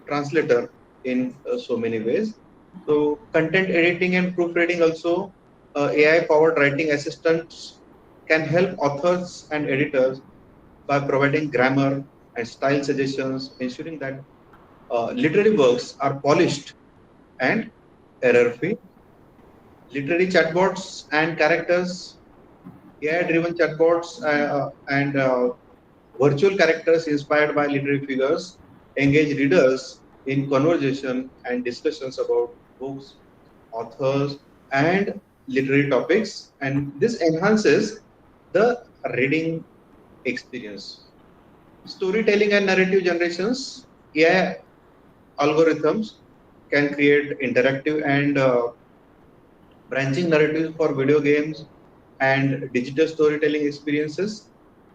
translator in so many ways. So content editing and proofreading also, AI-powered writing assistants can help authors and editors by providing grammar and style suggestions, ensuring that literary works are polished and error-free. Literary chatbots and characters, AI-driven chatbots and virtual characters inspired by literary figures engage readers in conversation and discussions about books, authors, and literary topics, and this enhances the reading experience. Storytelling and narrative generations. AI algorithms can create interactive and branching narratives for video games and digital storytelling experiences,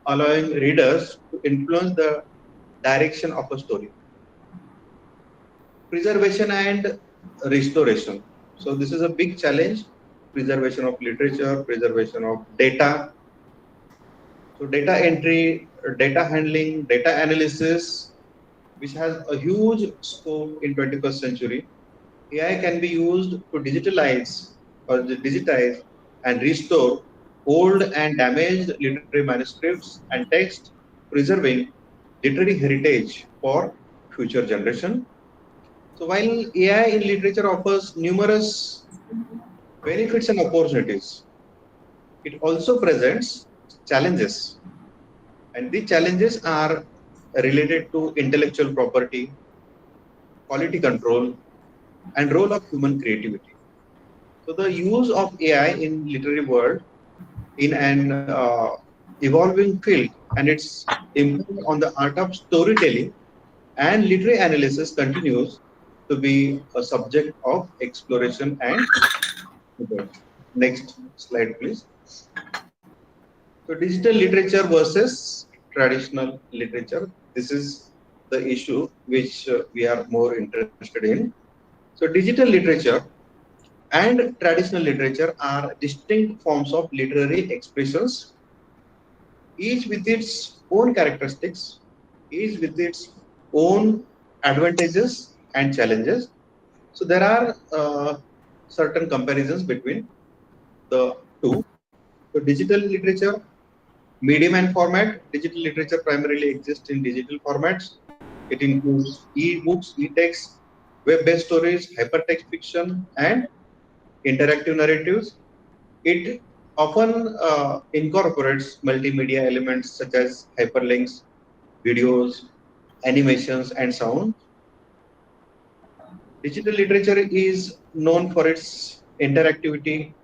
allowing readers to influence the direction of a story. Preservation and restoration. So this is a big challenge: preservation of literature, preservation of data. So data entry, data handling, data analysis, which has a huge scope in 21st century. AI can be used to digitize and restore old and damaged literary manuscripts and text, preserving literary heritage for future generation. So while AI in literature offers numerous benefits and opportunities, it also presents challenges. And these challenges are related to intellectual property, quality control, and role of human creativity. So the use of AI in literary world in an evolving field and its impact on the art of storytelling and literary analysis continues to be a subject of exploration and debate. Next slide, please. So digital literature versus traditional literature. This is the issue which we are more interested in. So digital literature and traditional literature are distinct forms of literary expressions, each with its own characteristics, each with its own advantages and challenges. So there are certain comparisons between the two. So digital literature, medium and format. Digital literature primarily exists in digital formats. It includes e-books, e-text, web-based stories, hypertext fiction, and interactive narratives. It often incorporates multimedia elements such as hyperlinks, videos, animations, and sound. Digital literature is known for its interactivity.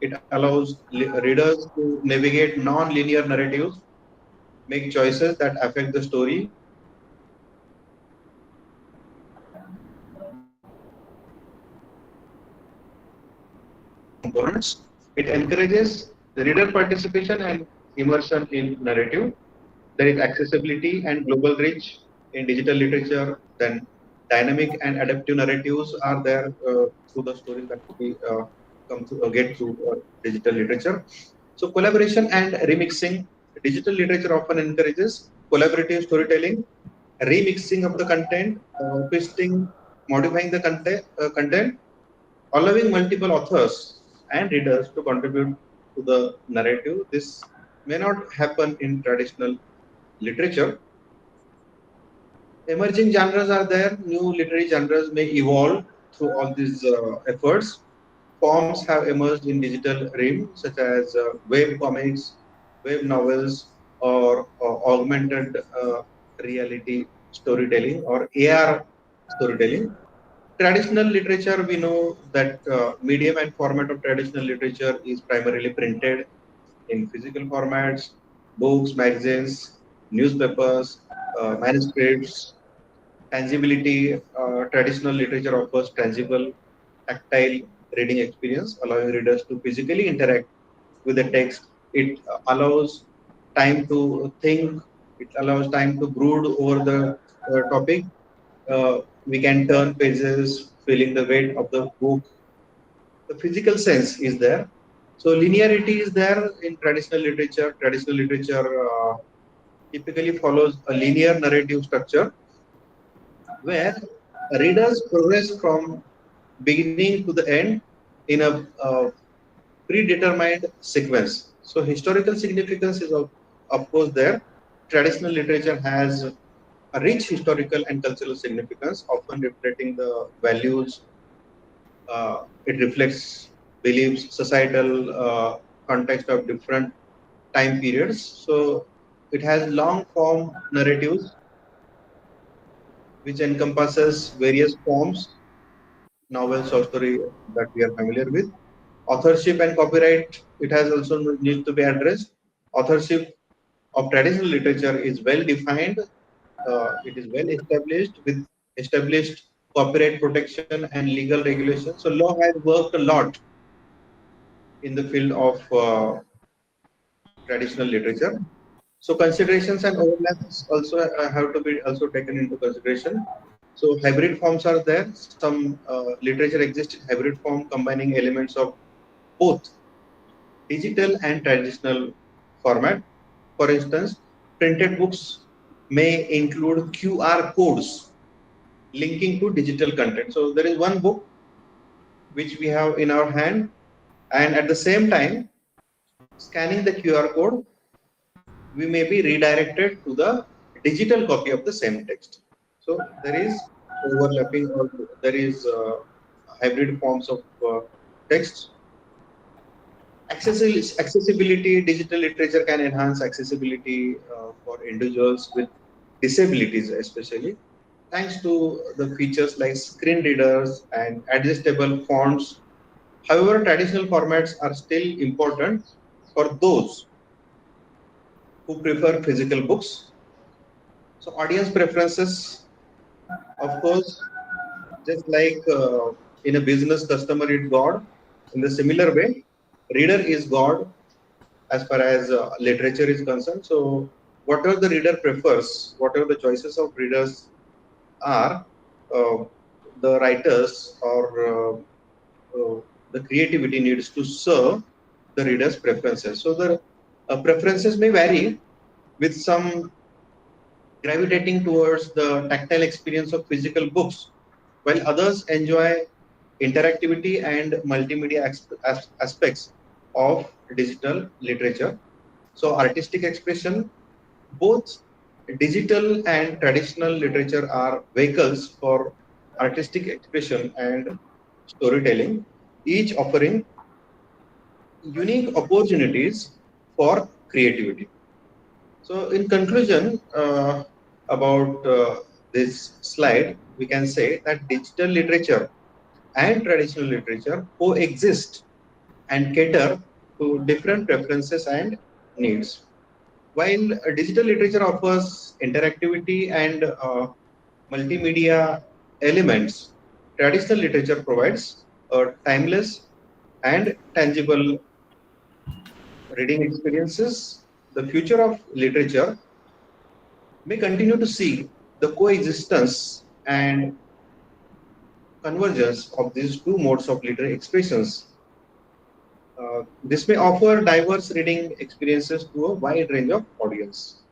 It allows readers to navigate non-linear narratives, make choices that affect the story, components. It encourages the reader participation and immersion in narrative. There is accessibility and global reach in digital literature. Then dynamic and adaptive narratives are there through the stories that we get through digital literature. So collaboration and remixing. Digital literature often encourages collaborative storytelling, remixing of the content, twisting, modifying the content, allowing multiple authors and readers to contribute to the narrative. This may not happen in traditional literature. Emerging genres are there. New literary genres may evolve through all these efforts. Forms have emerged in digital realm, such as web comics, web novels, or augmented reality storytelling or AR storytelling. Traditional literature, we know that medium and format of traditional literature is primarily printed in physical formats, books, magazines, newspapers, manuscripts. Tangibility, traditional literature offers tangible, tactile reading experience, allowing readers to physically interact with the text. It allows time to think, it allows time to brood over the topic. We can turn pages, feeling the weight of the book. The physical sense is there. So linearity is there in traditional literature. Traditional literature typically follows a linear narrative structure where readers progress from beginning to the end in a predetermined sequence. So historical significance is of course there. Traditional literature has a rich historical and cultural significance, often reflecting the values. It reflects beliefs, societal context of different time periods. So it has long form narratives which encompasses various forms, novels or story that we are familiar with. Authorship and copyright, it has also needs to be addressed. Authorship of traditional literature is well defined it is well established with established copyright protection and legal regulation. So law has worked a lot in the field of traditional literature. So considerations and overlaps also have to be also taken into consideration. So hybrid forms are there. Some literature exists in hybrid form, combining elements of both digital and traditional format. For instance, printed books may include QR codes linking to digital content. So there is one book which we have in our hand, and at the same time, scanning the QR code, we may be redirected to the digital copy of the same text. So there is overlapping, or there is hybrid forms of text. Accessibility, digital literature can enhance accessibility for individuals with disabilities, especially thanks to the features like screen readers and adjustable fonts. However, traditional formats are still important for those who prefer physical books. So audience preferences, of course, just like in a business, customer is God. In the similar way, reader is God as far as literature is concerned. So whatever the reader prefers, whatever the choices of readers are, uh, the writers or the creativity needs to serve the reader's preferences. So the preferences may vary, with some gravitating towards the tactile experience of physical books, while others enjoy interactivity and multimedia aspects of digital literature. So artistic expression, both digital and traditional literature are vehicles for artistic expression and storytelling, each offering unique opportunities for creativity. So in conclusion, about this slide, we can say that digital literature and traditional literature coexist and cater to different preferences and needs. While digital literature offers interactivity and multimedia elements, traditional literature provides a timeless and tangible reading experiences. The future of literature may continue to see the coexistence and convergence of these two modes of literary expressions. This may offer diverse reading experiences to a wide range of audience.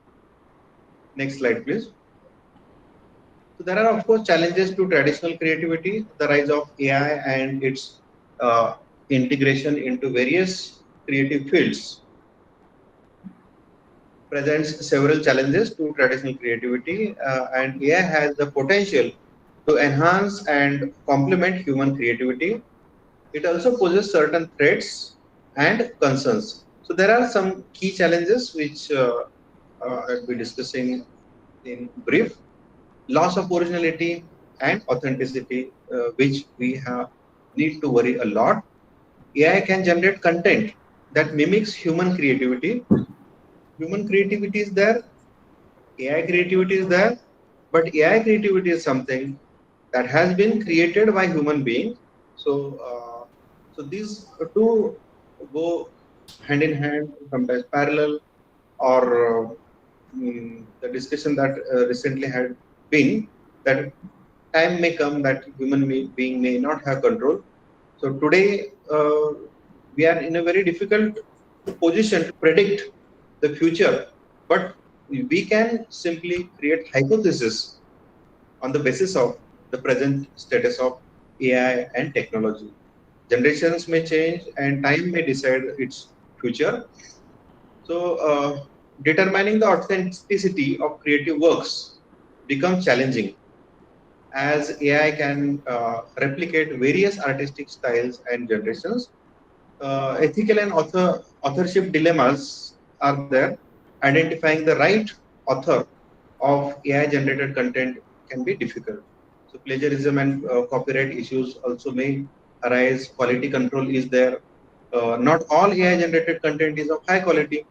Next slide, please. So there are, of course, challenges to traditional creativity. The rise of AI and its integration into various creative fields presents several challenges to traditional creativity, and AI has the potential to enhance and complement human creativity. It also poses certain threats and concerns. So there are some key challenges which I'll be discussing in brief. Loss of originality and authenticity, which we have need to worry a lot. AI can generate content that mimics human creativity. Human creativity is there, AI creativity is there, but AI creativity is something that has been created by human beings. So, so these two go hand in hand, sometimes parallel, or the discussion that recently had been that time may come that being may not have control. So today we are in a very difficult position to predict the future, but we can simply create hypotheses on the basis of the present status of AI and technology. Generations may change and time may decide its future. So, determining the authenticity of creative works becomes challenging as AI can replicate various artistic styles and generations. Ethical and authorship dilemmas are there. Identifying the right author of AI generated content can be difficult. So plagiarism and copyright issues also may arise. Quality control is there. Not all AI generated content is of high quality.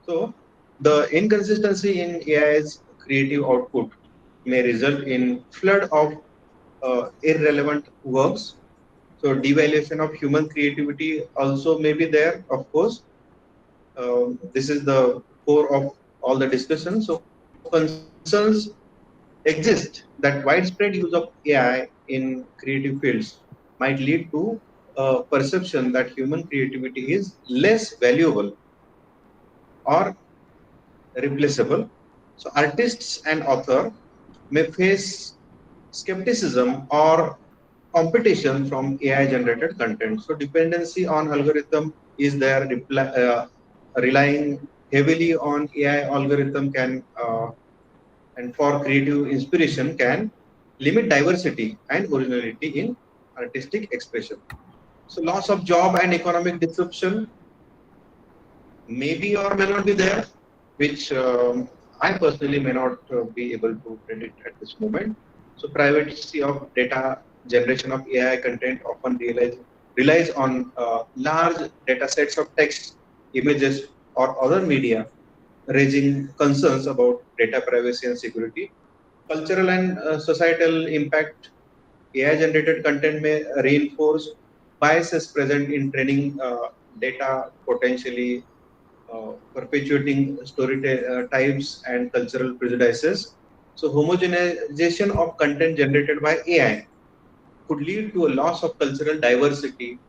So the inconsistency in AI's creative output may result in flood of irrelevant works. So devaluation of human creativity also may be there, of course. This is the core of all the discussion. So concerns exist that widespread use of AI in creative fields might lead to a perception that human creativity is less valuable or replaceable. So artists and author may face skepticism or competition from AI generated content. So dependency on algorithm is there, relying heavily on AI algorithm can and for creative inspiration can limit diversity and originality in artistic expression. So loss of job and economic disruption maybe or may not be there, which I personally may not be able to predict at this moment. So privacy of data generation of AI content often relies on large data sets of text, images, or other media, raising concerns about data privacy and security. Cultural and societal impact. AI generated content may reinforce biases present in training data, potentially perpetuating stereotypes and cultural prejudices. So homogenization of content generated by AI could lead to a loss of cultural diversity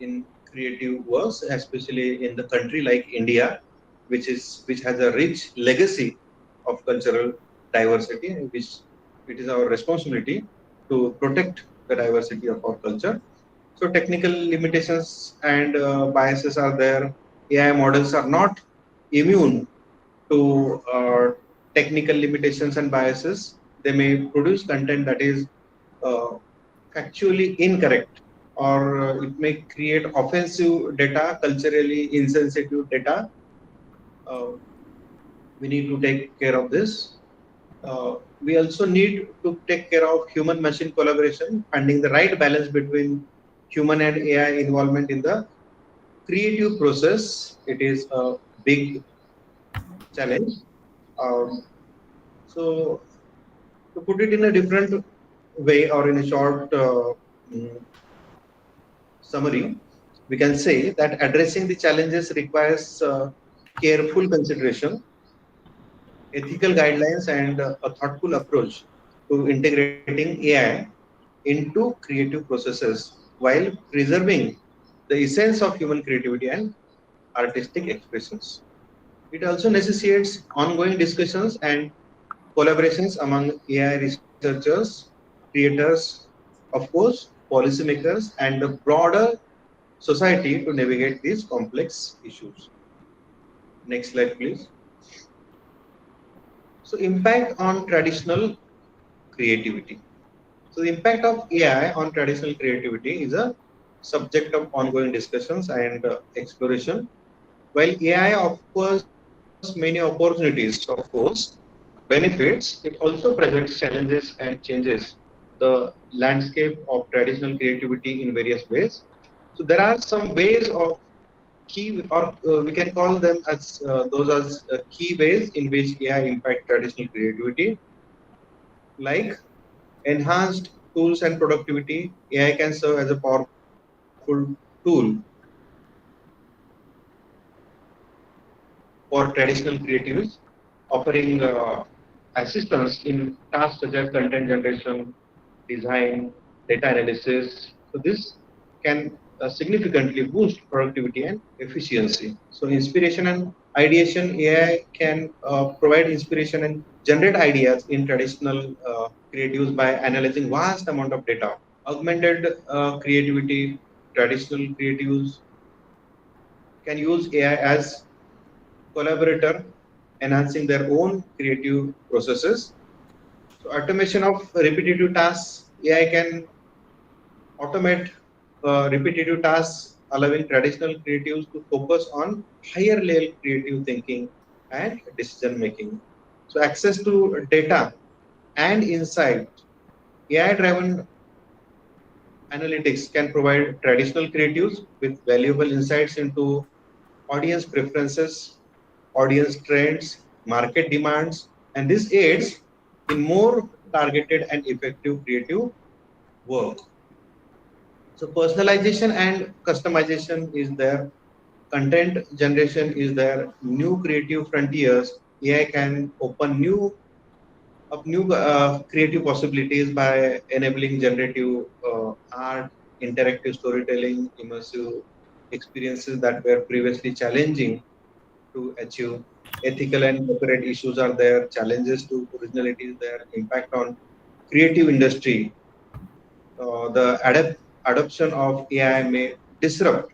in creative works, especially in the country like India, which has a rich legacy of cultural diversity, which it is our responsibility to protect the diversity of our culture. So technical limitations and biases are there. AI models are not immune to technical limitations and biases. They may produce content that is uh, factually incorrect, or it may create offensive data, culturally insensitive data. Uh, we need to take care of this. We also need to take care of human machine collaboration, finding the right balance between human and AI involvement in the creative process. It is a big challenge. Um, so, to put it in a different way or in a short mm, summary, we can say that addressing the challenges requires careful consideration, ethical guidelines, and a thoughtful approach to integrating AI into creative processes while preserving the essence of human creativity and artistic expressions. It also necessitates ongoing discussions and collaborations among AI researchers, creators, of course, policymakers, and the broader society to navigate these complex issues. Next slide, please. So, impact on traditional creativity. So, the impact of AI on traditional creativity is a subject of ongoing discussions and exploration. While AI offers many opportunities, of course, benefits, it also presents challenges and changes the landscape of traditional creativity in various ways. So there are some ways of key, or we can call them as those as key ways in which AI impact traditional creativity, like enhanced tools and productivity. AI can serve as a powerful tool for traditional creatives, offering assistance in tasks such as content generation, design, data analysis. So this can significantly boost productivity and efficiency. So inspiration and ideation, AI can provide inspiration and generate ideas in traditional creatives by analyzing vast amount of data. Augmented creativity, traditional creatives can use AI as collaborator, enhancing their own creative processes. So automation of repetitive tasks, AI can automate repetitive tasks, allowing traditional creatives to focus on higher level creative thinking and decision making. So access to data and insight, AI-driven analytics can provide traditional creatives with valuable insights into audience preferences, audience trends, market demands, and this aids in more targeted and effective creative work. So personalization and customization is there, content generation is there, new creative frontiers. AI can open new creative possibilities by enabling generative art, interactive storytelling, immersive experiences that were previously challenging to achieve. Ethical and copyright issues are there, challenges to originality is there, impact on creative industry. The adoption of AI may disrupt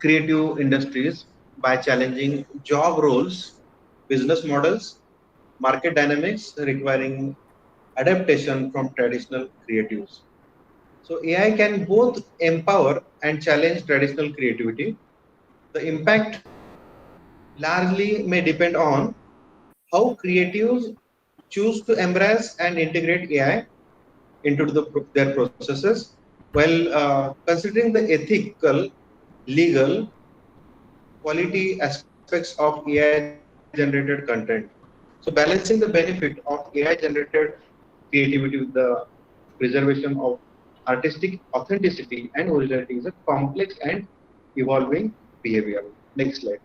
creative industries by challenging job roles, business models, market dynamics requiring adaptation from traditional creatives. So AI can both empower and challenge traditional creativity. The impact largely may depend on how creatives choose to embrace and integrate AI into their processes while considering the ethical, legal, quality aspects of AI generated content. So balancing the benefit of AI generated creativity with the preservation of artistic authenticity and originality is a complex and evolving behavior. Next slide.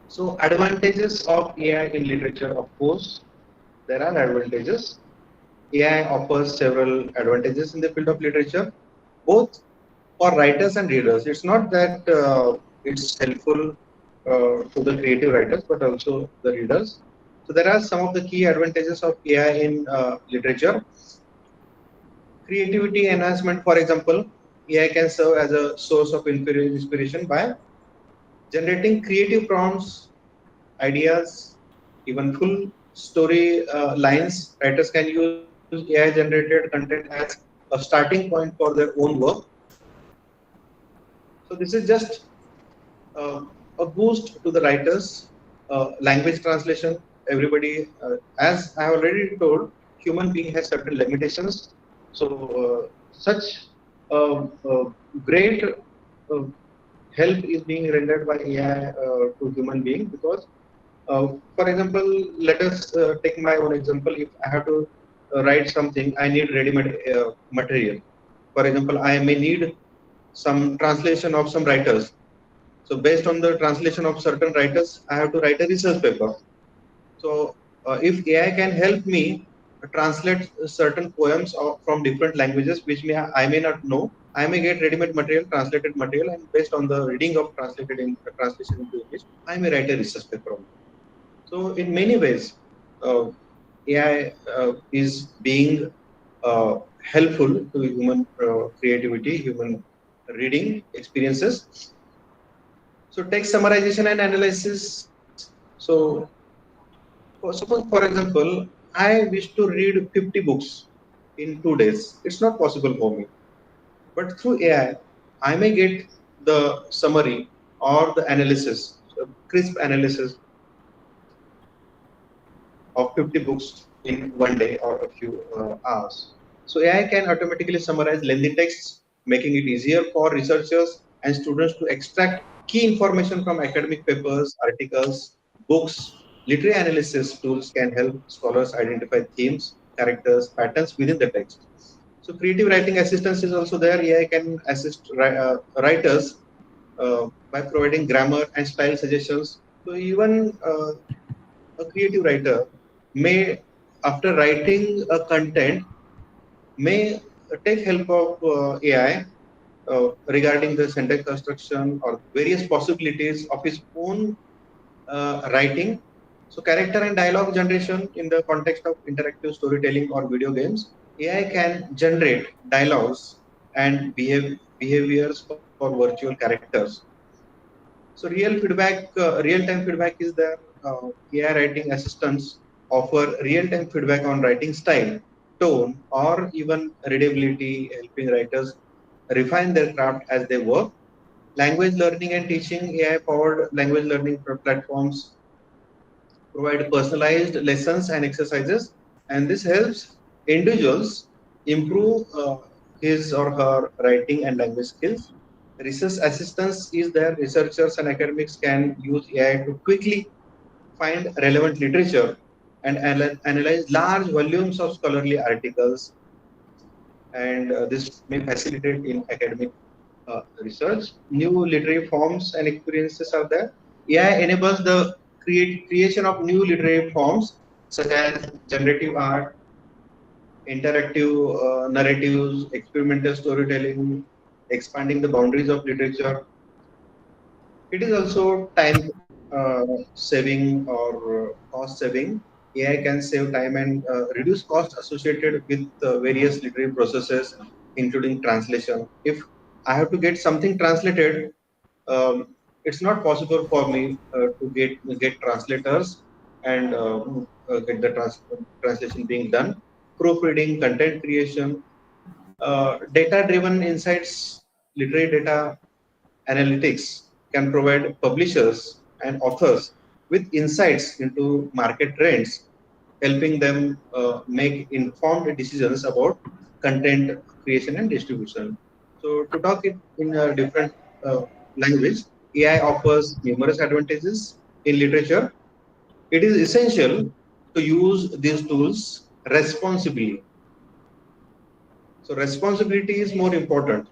So advantages of AI in literature, of course, there are advantages. AI offers several advantages in the field of literature, both for writers and readers. It's not that it's helpful to the creative writers, but also the readers. So there are some of the key advantages of AI in literature. Creativity enhancement, for example, AI can serve as a source of inspiration by generating creative prompts, ideas, even full story lines. Writers can use AI generated content as a starting point for their own work. So this is just uh, a boost to the writers. Language translation, everybody, as I have already told, human being has certain limitations. So such great help is being rendered by AI to human being because for example, let us take my own example. If I have to write something, I need ready-made material. For example, I may need some translation of some writers. So based on the translation of certain writers, I have to write a research paper. So if AI can help me translate certain poems from different languages, which I may not know, I may get ready-made material, translated material, and based on the reading of translation into English, I may write a research paper on it. So in many ways, AI is being helpful to human creativity, human reading experiences. So text summarization and analysis. So suppose, for example, I wish to read 50 books in 2 days. It's not possible for me. But through AI, I may get the summary or the analysis, crisp analysis of 50 books in 1 day or a few hours. So AI can automatically summarize lengthy texts, making it easier for researchers and students to extract key information from academic papers, articles, books. Literary analysis tools can help scholars identify themes, characters, patterns within the text. So creative writing assistance is also there. AI can assist writers by providing grammar and style suggestions. So even a creative writer may, after writing a content, may take help of AI regarding the sentence construction or various possibilities of his own writing. So character and dialogue generation in the context of interactive storytelling or video games, AI can generate dialogues and behaviors for virtual characters. So real-time feedback is there. AI writing assistants offer real-time feedback on writing style, tone, or even readability, helping writers refine their craft as they work. Language learning and teaching, AI-powered language learning platforms provide personalized lessons and exercises, and this helps individuals improve his or her writing and language skills. Research assistance is there. Researchers and academics can use AI to quickly find relevant literature and analyze large volumes of scholarly articles, and this may facilitate in academic research. New literary forms and experiences are there. AI enables the creation of new literary forms such as generative art, interactive narratives, experimental storytelling, expanding the boundaries of literature. It is also time saving or cost saving. AI can save time and reduce costs associated with various literary processes, including translation. If I have to get something translated, it's not possible for me to get translators and get the translation being done. Proofreading, content creation, data-driven insights, literary data analytics can provide publishers and authors with insights into market trends, helping them make informed decisions about content creation and distribution. So, to talk it in a different language, AI offers numerous advantages in literature. It is essential to use these tools responsibly. So responsibility is more important.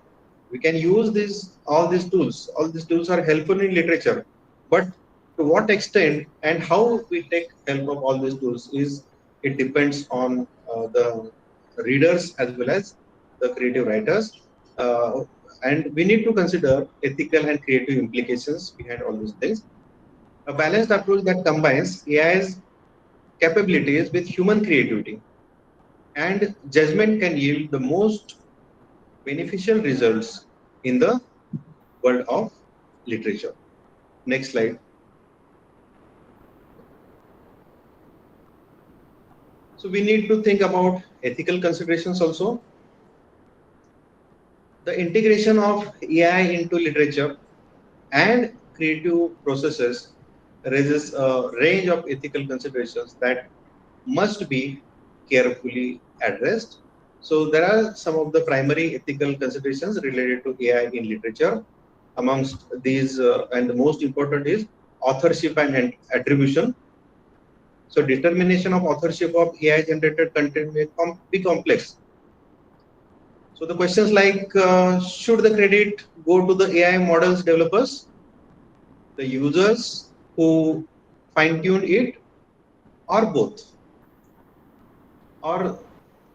We can use these all these tools. All these tools are helpful in literature, but to what extent and how we take help of all these tools is it depends on the readers as well as the creative writers, uh, and we need to consider ethical and creative implications behind all these things. A balanced approach that combines AI's capabilities with human creativity and judgment can yield the most beneficial results in the world of literature. Next slide. So we need to think about ethical considerations also. The integration of AI into literature and creative processes raises a range of ethical considerations that must be carefully addressed. So there are some of the primary ethical considerations related to AI in literature. Amongst these, and the most important is authorship and attribution. So determination of authorship of AI generated content may be complex. So the questions like, should the credit go to the AI models developers, the users who fine tune it, or both? Or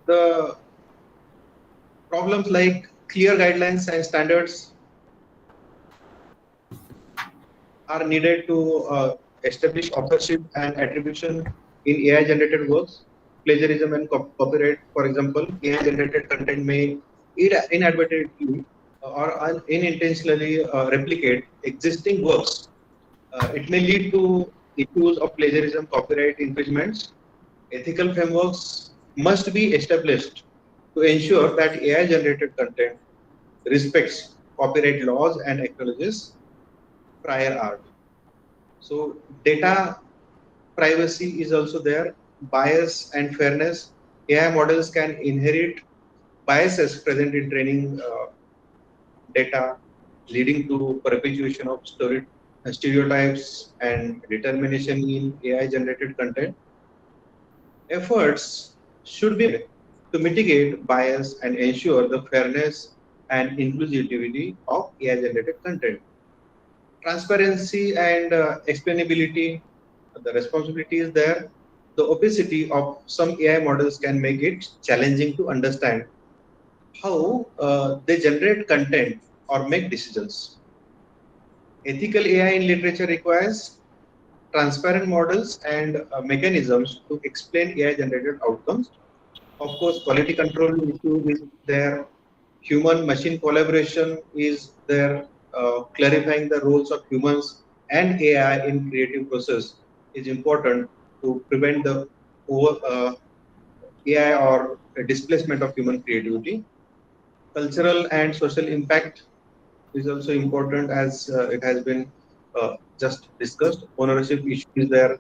the problems like clear guidelines and standards are needed to establish authorship and attribution in AI generated works. Plagiarism and copyright, for example, AI generated content may inadvertently or unintentionally replicate existing works. It may lead to issues of plagiarism, copyright infringements. Ethical frameworks must be established to ensure that AI generated content respects copyright laws and acknowledges prior art. So data privacy is also there. Bias and fairness. AI models can inherit biases present in training data, leading to perpetuation of stereotypes and determination in AI generated content. Efforts should be made to mitigate bias and ensure the fairness and inclusivity of AI generated content. Transparency and explainability, the responsibility is there. The opacity of some AI models can make it challenging to understand how they generate content or make decisions. Ethical AI in literature requires transparent models and mechanisms to explain AI generated outcomes. Of course, quality control issue is there. Human machine collaboration is there. Clarifying the roles of humans and AI in creative process is important to prevent the AI or displacement of human creativity. Cultural and social impact is also important, as it has been just discussed. Ownership issue is there.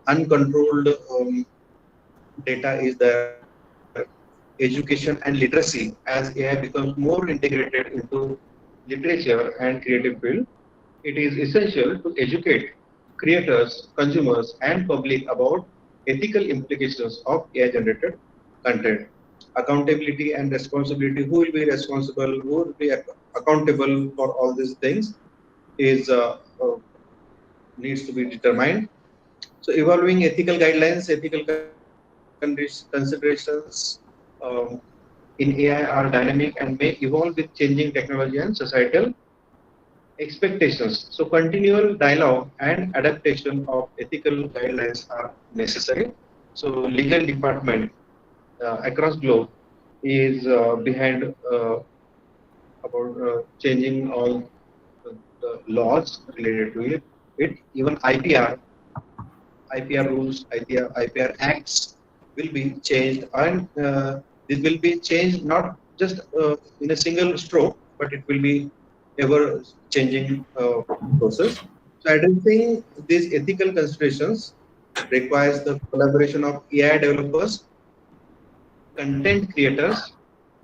Uncontrolled data is there. Education and literacy, as AI becomes more integrated into literature and creative field, it is essential to educate creators, consumers, and public about ethical implications of AI-generated content, accountability and responsibility. Who will be responsible? Who will be accountable for all these things is needs to be determined. So, evolving ethical guidelines, ethical considerations in AI are dynamic and may evolve with changing technology and societal expectations. So continual dialogue and adaptation of ethical guidelines are necessary. So legal department across globe is behind about changing all the laws related to it. Even IPR rules, IPR acts will be changed, and this will be changed not just in a single stroke, but it will be ever changing process. So addressing these ethical considerations requires the collaboration of AI developers, content creators,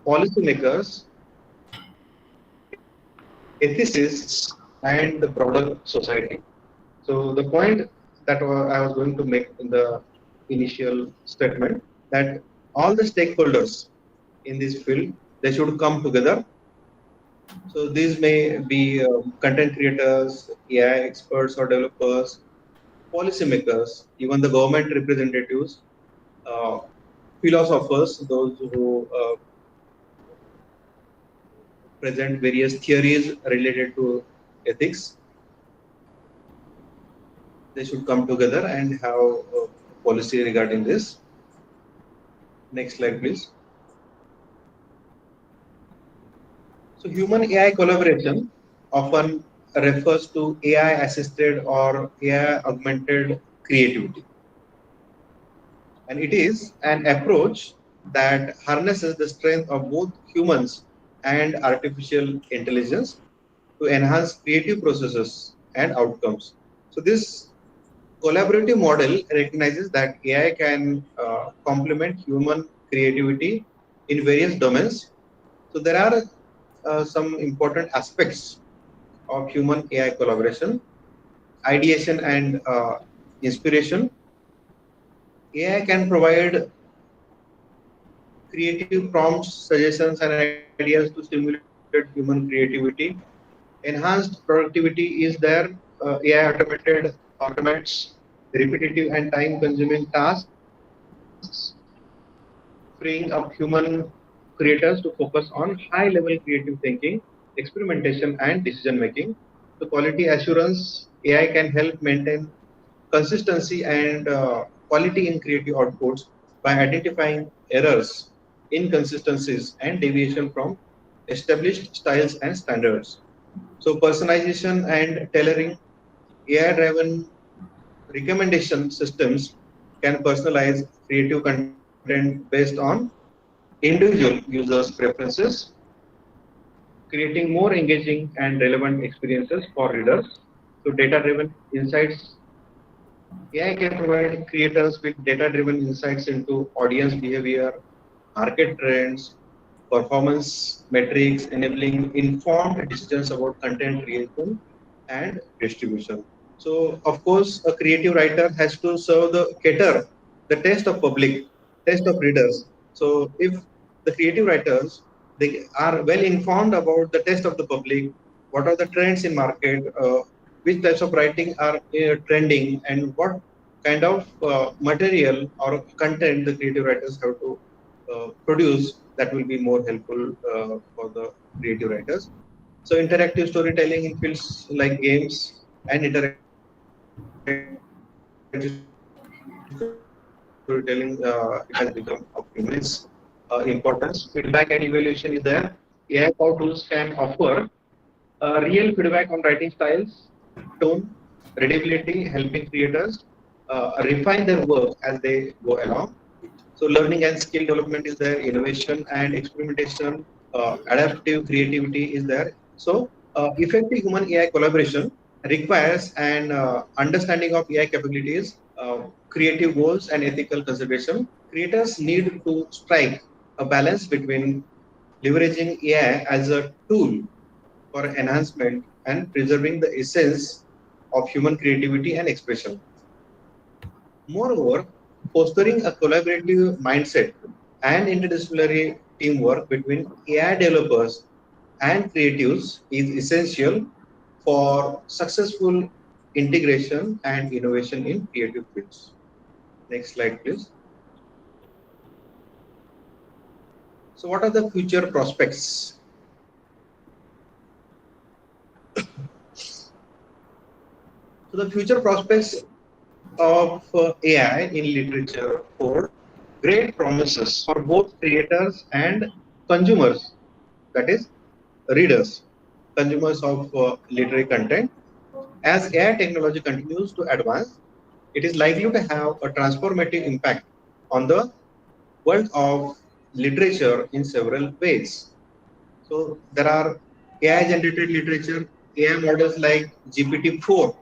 policymakers, ethicists, and the broader society. So the point that I was going to make in the initial statement, that all the stakeholders in this field, they should come together. So these may be content creators, AI experts or developers, policymakers, even the government representatives, uh, philosophers, those who present various theories related to ethics. They should come together and have a policy regarding this. Next slide, please. So human AI collaboration often refers to AI assisted or AI augmented creativity. And it is an approach that harnesses the strength of both humans and artificial intelligence to enhance creative processes and outcomes. So this collaborative model recognizes that AI can complement human creativity in various domains. So there are some important aspects of human AI collaboration: ideation and inspiration. AI can provide creative prompts, suggestions, and ideas to stimulate human creativity. Enhanced productivity is there. AI automates repetitive and time-consuming tasks, freeing up human creators to focus on high-level creative thinking, experimentation, and decision-making. So quality assurance, AI can help maintain consistency and quality in creative outputs by identifying errors, inconsistencies, and deviation from established styles and standards. So personalization and tailoring, AI-driven recommendation systems can personalize creative content based on individual users' preferences, creating more engaging and relevant experiences for readers. So data-driven insights, AI can provide creators with data-driven insights into audience behavior, market trends, performance metrics, enabling informed decisions about content creation and distribution. So, of course, a creative writer has to serve the taste of public, taste of readers. So, if the creative writers, they are well informed about the taste of the public, what are the trends in market, which types of writing are trending, and what kind of material or content the creative writers have to produce, that will be more helpful for the creative writers. So interactive storytelling in fields like games and interactive storytelling, it has become of immense importance. Feedback and evaluation is there. AI power tools can offer real feedback on writing styles, tone, readability, helping creators refine their work as they go along. So learning and skill development is there, innovation and experimentation, adaptive creativity is there. So effective human AI collaboration requires an understanding of AI capabilities, creative goals, and ethical consideration. Creators need to strike a balance between leveraging AI as a tool for enhancement and preserving the essence of human creativity and expression. Moreover, fostering a collaborative mindset and interdisciplinary teamwork between AI developers and creatives is essential for successful integration and innovation in creative fields. Next slide, please. So, what are the future prospects? So, the future prospects of AI in literature hold great promises for both creators and consumers, that is, readers, consumers of literary content. As AI technology continues to advance, it is likely to have a transformative impact on the world of literature in several ways. So there are AI generated literature, AI models like GPT-4.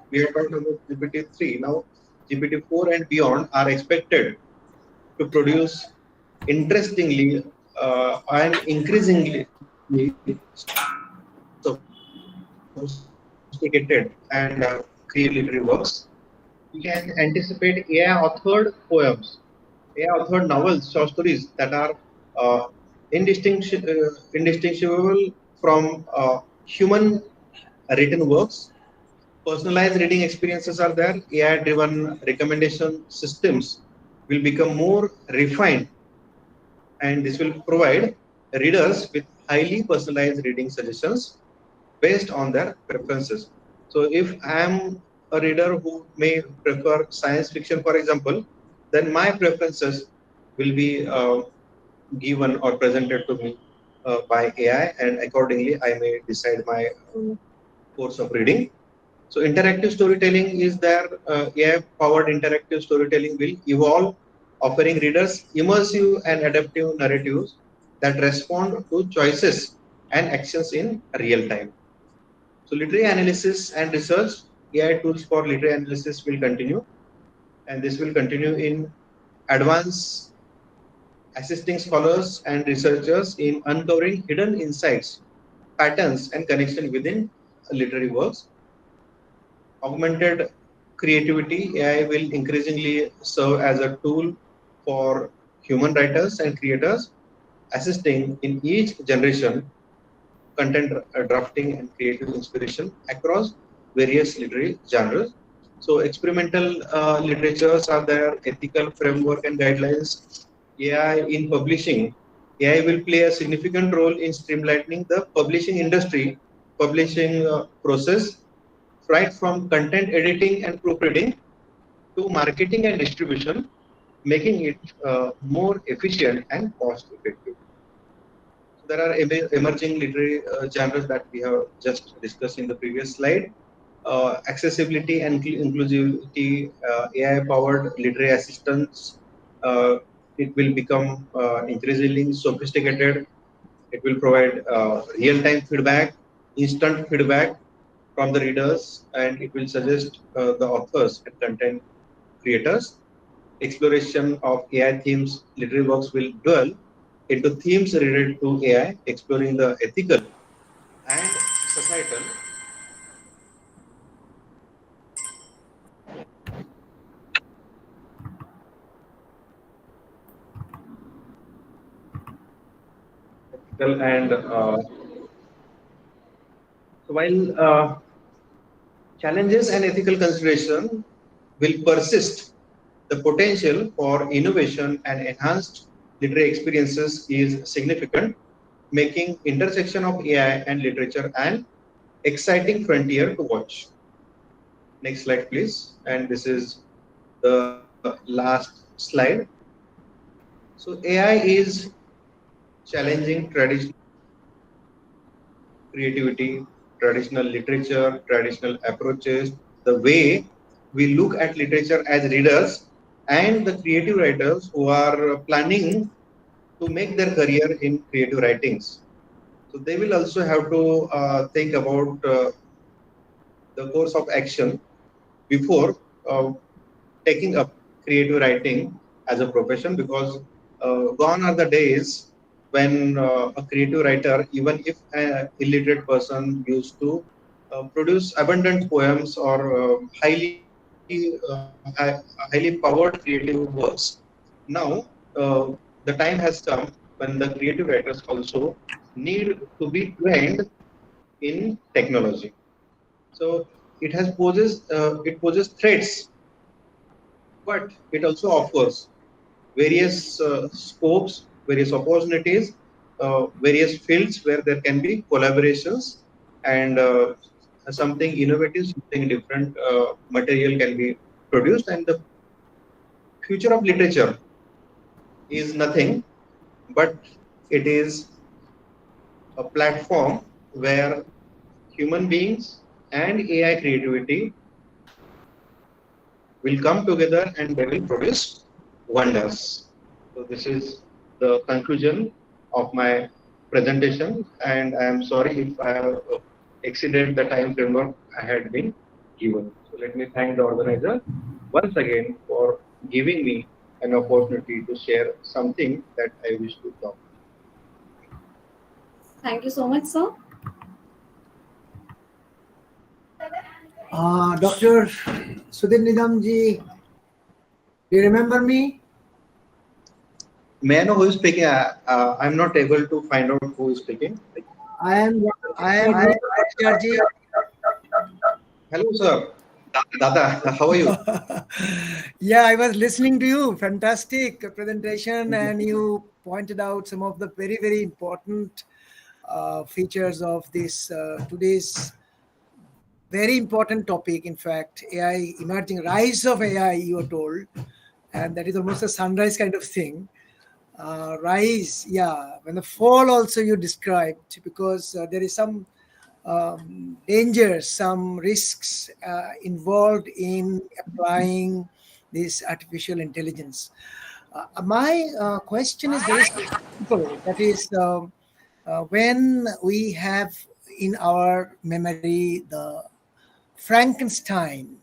We have talked about GPT-3. Now GPT-4 and beyond are expected to produce interestingly and increasingly sophisticated and creative literary works. We can anticipate AI authored poems, AI authored novels, short stories that are uh, indistinguishable from human written works. Personalized reading experiences are there. AI driven recommendation systems will become more refined, and this will provide readers with highly personalized reading suggestions based on their preferences. So if I am a reader who may prefer science fiction, for example, then my preferences will be given or presented to me by AI, and accordingly I may decide my course of reading. So interactive storytelling is there. AI-powered interactive storytelling will evolve, offering readers immersive and adaptive narratives that respond to choices and actions in real time. So literary analysis and research, AI tools for literary analysis will continue, and this will continue in advance, assisting scholars and researchers in uncovering hidden insights, patterns, and connection within literary works. Augmented creativity, AI will increasingly serve as a tool for human writers and creators, assisting in each generation content drafting and creative inspiration across various literary genres. So experimental literatures are there, ethical framework and guidelines. AI in publishing, AI will play a significant role in streamlining the publishing industry, publishing process, right from content editing and proofreading to marketing and distribution, making it more efficient and cost effective. So there are emerging literary genres that we have just discussed in the previous slide. Accessibility and inclusivity, AI-powered literary assistance. It will become increasingly sophisticated. It will provide real-time feedback, instant feedback from the readers, and it will suggest the authors and content creators. Exploration of AI themes, literary works will dwell into themes related to AI, exploring the ethical and societal ethical and so while challenges and ethical consideration will persist, the potential for innovation and enhanced literary experiences is significant, making intersection of AI and literature an exciting frontier to watch. Next slide, please. And this is the last slide. So AI is challenging traditional creativity, traditional literature, traditional approaches, the way we look at literature as readers and the creative writers who are planning to make their career in creative writings. So they will also have to think about the course of action before taking up creative writing as a profession, because gone are the days when a creative writer, even if an illiterate person, used to produce abundant poems or highly powered creative works. Now, the time has come when the creative writers also need to be trained in technology. So it poses threats, but it also offers various scopes, various opportunities, various fields where there can be collaborations and something innovative, something different material can be produced. And the future of literature is nothing but it is a platform where human beings and AI creativity will come together and they will produce wonders. So this is the conclusion of my presentation, and I am sorry if I have exceeded the time framework I had been given. So let me thank the organizer once again for giving me an opportunity to share something that I wish to talk. Thank you so much, sir. Dr. Sudhir Nidamji, do you remember me? May I know who is speaking? I'm not able to find out who is speaking. I am Dr. Hello, sir. Dada, how are you? Yeah, I was listening to you. Fantastic presentation, and you pointed out some of the very, very important features of this today's very important topic. In fact, AI, emerging rise of AI, you are told, and that is almost a sunrise kind of thing. Rise, yeah, when the fall also you described, because there is some dangers, some risks involved in applying this artificial intelligence. My question is very simple. That is, when we have in our memory the Frankenstein.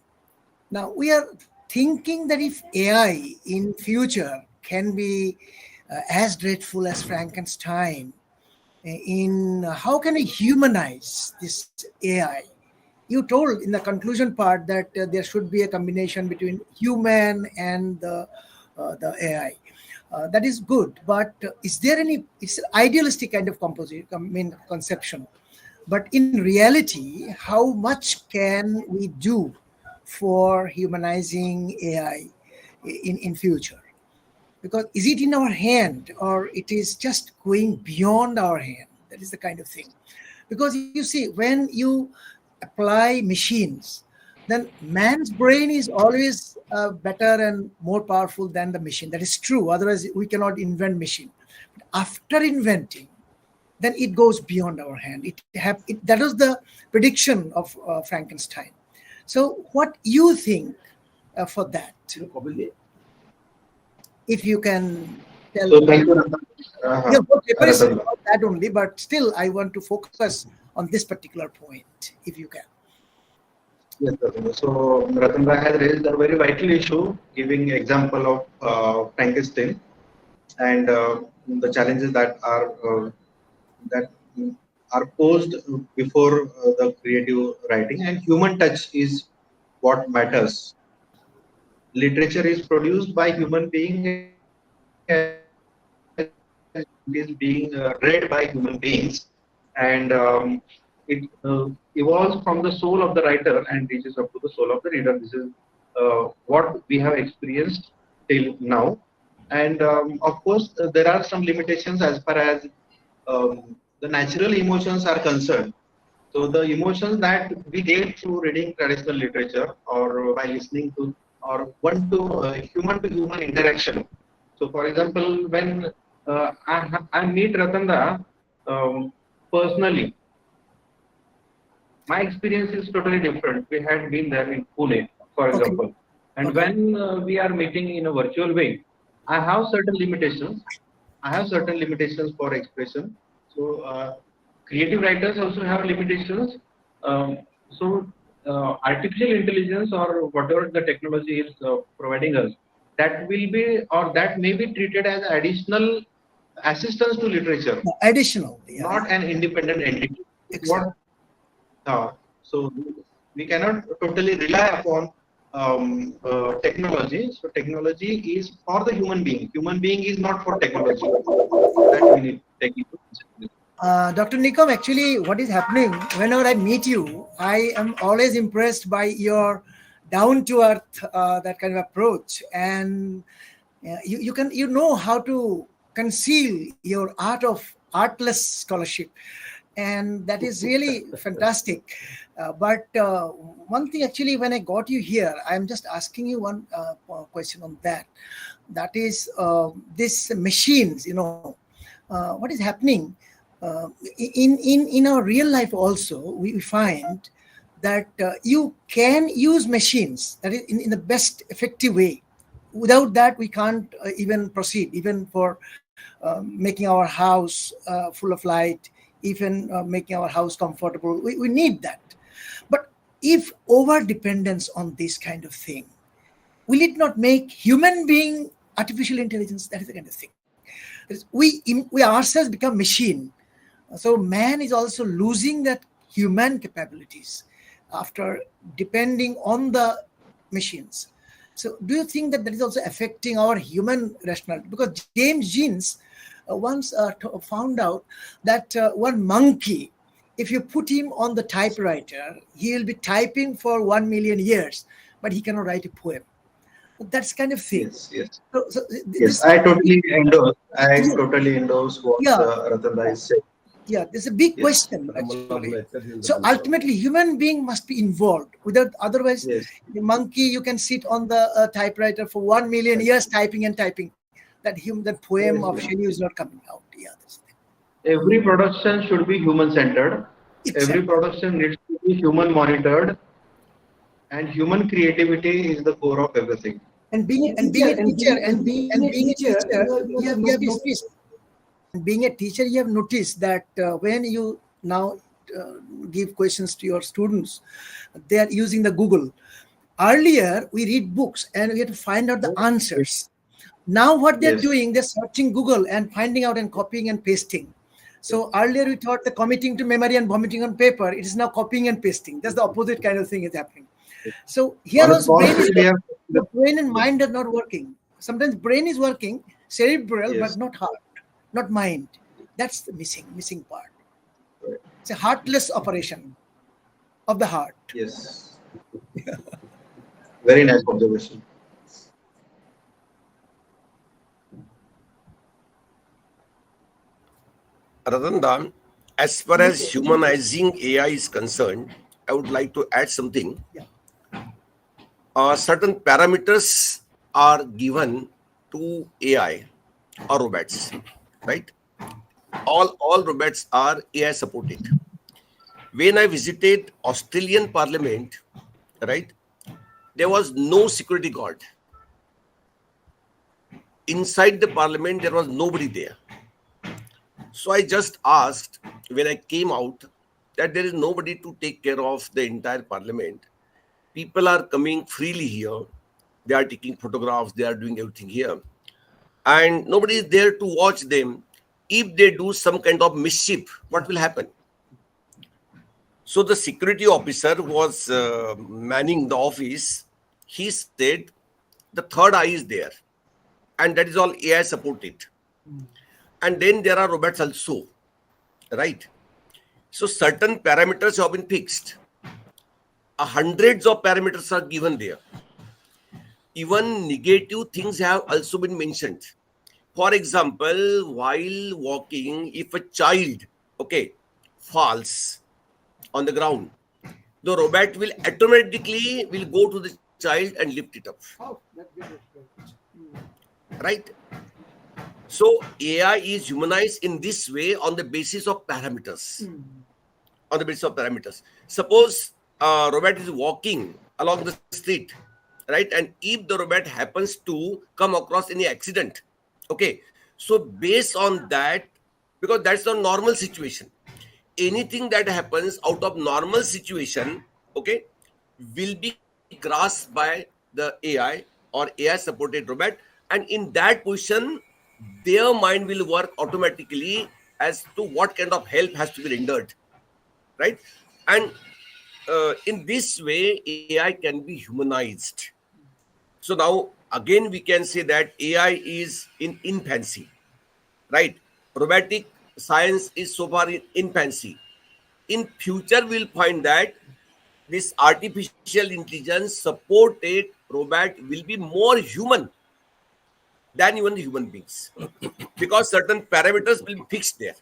Now we are thinking that if AI in future can be as dreadful as Frankenstein, in how can we humanize this AI? You told in the conclusion part that there should be a combination between human and the AI. That is good, but is there any? It's an idealistic kind of conception. But in reality, how much can we do for humanizing AI in future? Because is it in our hand or it is just going beyond our hand? That is the kind of thing. Because you see, when you apply machines, then man's brain is always better and more powerful than the machine. That is true. Otherwise, we cannot invent machine. But after inventing, then it goes beyond our hand. That was the prediction of Frankenstein. So what you think for that? If you can tell. So thank you. About that only, but still I want to focus on this particular point, if you can. Yes, Ratandra. So Ratandra has raised a very vital issue, giving example of Frankenstein and the challenges that are posed before the creative writing, and human touch is what matters. Literature is produced by human being, it is being read by human beings, and it evolves from the soul of the writer and reaches up to the soul of the reader. This is what we have experienced till now, and of course there are some limitations as far as the natural emotions are concerned. So the emotions that we get through reading traditional literature or by listening to or human to human interaction. So for example, when I meet Ratanda personally, my experience is totally different. We had been there in Pune, for example. And when we are meeting in a virtual way, I have certain limitations. I have certain limitations for expression. So creative writers also have limitations. Artificial intelligence or whatever the technology is providing us, that will be or that may be treated as additional assistance to literature, Additional, yeah. not an independent entity. Exactly. So we cannot totally rely upon technology. So technology is for the human being. Human being is not for technology. That we need to take into consideration. Dr. Nikom, actually, what is happening whenever I meet you, I am always impressed by your down to earth that kind of approach, and you know how to conceal your artless scholarship, and that is really fantastic. But one thing, actually, when I got you here, I'm just asking you one question on that. That is these machines. What is happening in our real life? Also, we find that you can use machines that is in the best effective way. Without that, we can't even proceed, even for making our house full of light, even making our house comfortable. We need that. But if over dependence on this kind of thing, will it not make human being artificial intelligence? That is the kind of thing. We ourselves become machine. So man is also losing that human capabilities after depending on the machines. So do you think that is also affecting our human rationality? Because James Jeans once found out that one monkey, if you put him on the typewriter, he will be typing for 1 million years, but he cannot write a poem. That's kind of thing. Yes. This, I totally endorse what Ratan Rai said. Yeah, there's a big question actually. So ultimately, human being must be involved. Without otherwise, the monkey, you can sit on the typewriter for 1 million years typing and typing. That poem of Shelley is not coming out. Yeah, that's the thing. Every production should be human-centered. Exactly. Every production needs to be human-monitored, and human creativity is the core of everything. And being a teacher, you have noticed. Being a teacher, you have noticed that when you now give questions to your students, they are using the Google. Earlier, we read books and we had to find out the answers. Now what they're doing, they're searching Google and finding out and copying and pasting. So earlier we thought the committing to memory and vomiting on paper. It is now copying and pasting. That's the opposite kind of thing is happening. So here also the brain and mind are not working. Sometimes brain is working, cerebral, but not heart, not mind. That's the missing part. It's a heartless operation of the heart. Yes. Very nice observation. Radanda, as far as humanizing AI is concerned, I would like to add something. Certain parameters are given to AI or robots, right? All robots are AI supported. When I visited Australian Parliament, right, there was no security guard. Inside the Parliament, there was nobody there. So I just asked when I came out that there is nobody to take care of the entire Parliament. People are coming freely here. They are taking photographs. They are doing everything here. And nobody is there to watch them. If they do some kind of mischief, what will happen? So the security officer who was manning the office, he said the third eye is there. And that is all AI supported. And then there are robots also, right? So certain parameters have been fixed. Hundreds of parameters are given there. Even negative things have also been mentioned. For example, while walking, if a child, falls on the ground, the robot will automatically go to the child and lift it up. Right? So AI is humanized in this way on the basis of parameters. On the basis of parameters. Suppose a robot is walking along the street, right? And if the robot happens to come across any accident, so based on that, because that's a normal situation, anything that happens out of normal situation, will be grasped by the AI or AI supported robot. And in that position, their mind will work automatically as to what kind of help has to be rendered, right? And in this way, AI can be humanized. So now again, we can say that AI is in infancy, right? Robotic science is so far in infancy. In future, we'll find that this artificial intelligence supported robot will be more human than even the human beings because certain parameters will be fixed there.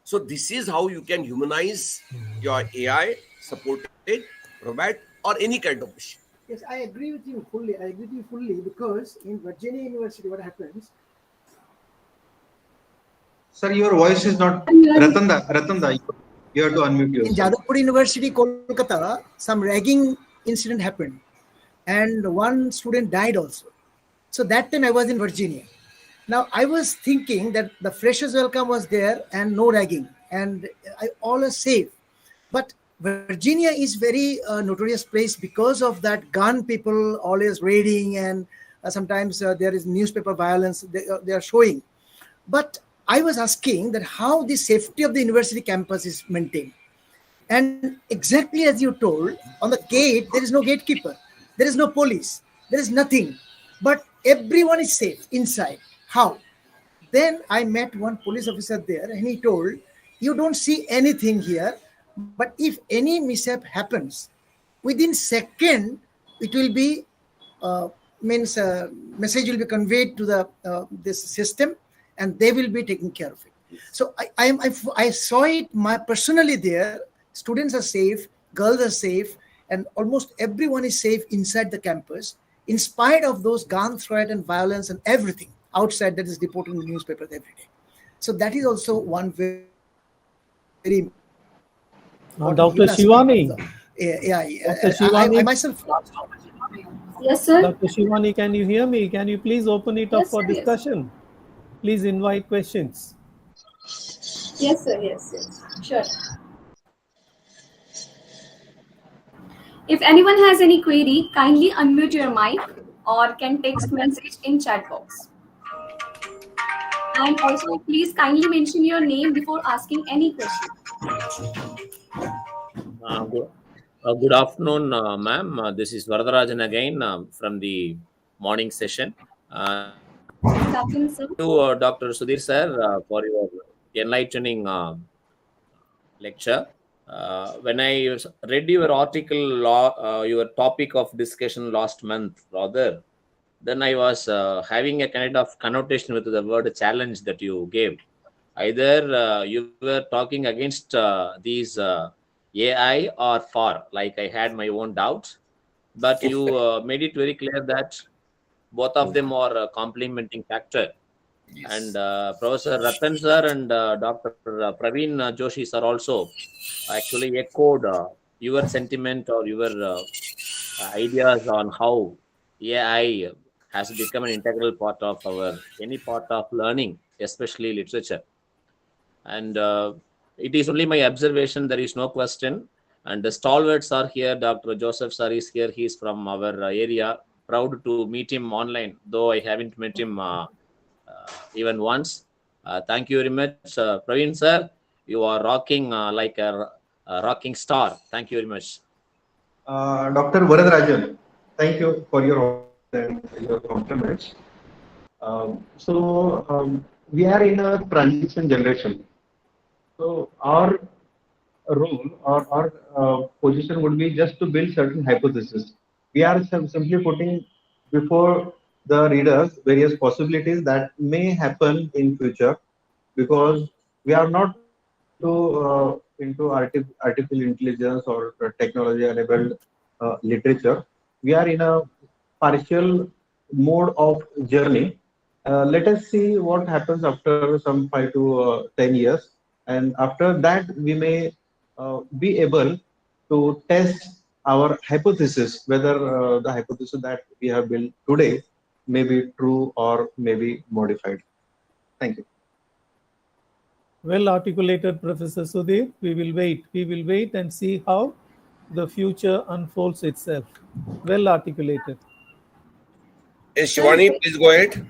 So this is how you can humanize your AI supported robot or any kind of machine. Yes, I agree with you fully. I agree with you fully because in Virginia University, what happens? Sir, your voice is not. Ratanda, you have to unmute In yourself. Jadavpur University, Kolkata, some ragging incident happened, and one student died also. So that time I was in Virginia. Now I was thinking that the freshers welcome was there and no ragging, and all is safe. But Virginia is very notorious place because of that gun people always raiding, and sometimes there is newspaper violence they are showing. But I was asking that how the safety of the university campus is maintained. And exactly as you told, on the gate, there is no gatekeeper, there is no police, there is nothing. But everyone is safe inside. How? Then I met one police officer there and he told, you don't see anything here, but if any mishap happens, within second, it will be means message will be conveyed to the this system and they will be taking care of it. So I saw it personally there. Students are safe, girls are safe, and almost everyone is safe inside the campus, in spite of those gun threat and violence and everything outside that is reported in the newspapers every day. So that is also one very Dr. Shivani. Dr. Shivani. I myself. Yes, sir. Dr. Shivani, can you hear me? Can you please open it up Yes, for sir, yes. discussion? Please invite questions. Yes, sir. Yes. Sure. If anyone has any query, kindly unmute your mic or can text message in chat box. And also, please kindly mention your name before asking any question. Good afternoon, ma'am. This is Varadarajan again from the morning session. Good afternoon, sir. To Dr. Sudhir sir for your enlightening lecture. When I read your article, your topic of discussion last month, rather, then I was having a kind of connotation with the word challenge that you gave. Either you were talking against these AI or for, like I had my own doubts, but you made it very clear that both of them are a complementing factor. Yes. And Professor Ratan sir and Dr. Praveen Joshi sir also actually echoed your sentiment or your ideas on how AI has become an integral part of our any part of learning, especially literature. And it is only my observation. There is no question. And the stalwarts are here. Dr. Joseph sir is here. He is from our area. Proud to meet him online, though I haven't met him even once. Thank you very much, Praveen sir. You are rocking like a rocking star. Thank you very much. Dr. Varadarajan, thank you for your and your compliments. We are in a transition generation. So our role or our position would be just to build certain hypotheses. We are simply putting before the readers various possibilities that may happen in future, because we are not into artificial intelligence or technology enabled literature. We are in a partial mode of journey. Let us see what happens after some 5 to 10 years, and after that we may be able to test our hypothesis whether the hypothesis that we have built today may be true or may be modified. Thank you. Well articulated, Professor Sudhir. We will wait. We will wait and see how the future unfolds itself. Well articulated. Shivani, please go ahead.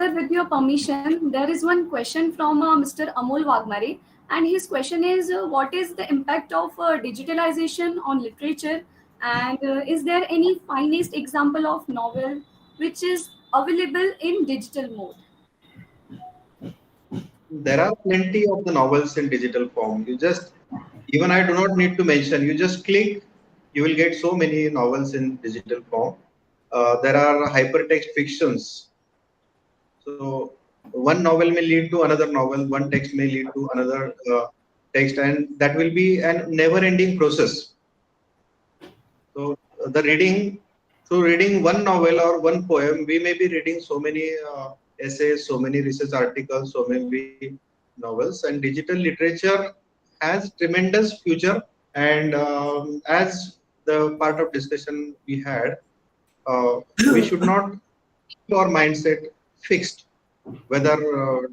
Sir, with your permission, there is one question from Mr. Amol Wagmare, and his question is, what is the impact of digitalization on literature, and is there any finest example of novel which is available in digital mode? There are plenty of the novels in digital form. Even I do not need to mention, you just click, you will get so many novels in digital form. There are hypertext fictions. So one novel may lead to another novel, one text may lead to another text, and that will be a never-ending process. So through reading one novel or one poem, we may be reading so many essays, so many research articles, so many novels, and digital literature has tremendous future. And as the part of discussion we had, we should not keep our mindset fixed, whether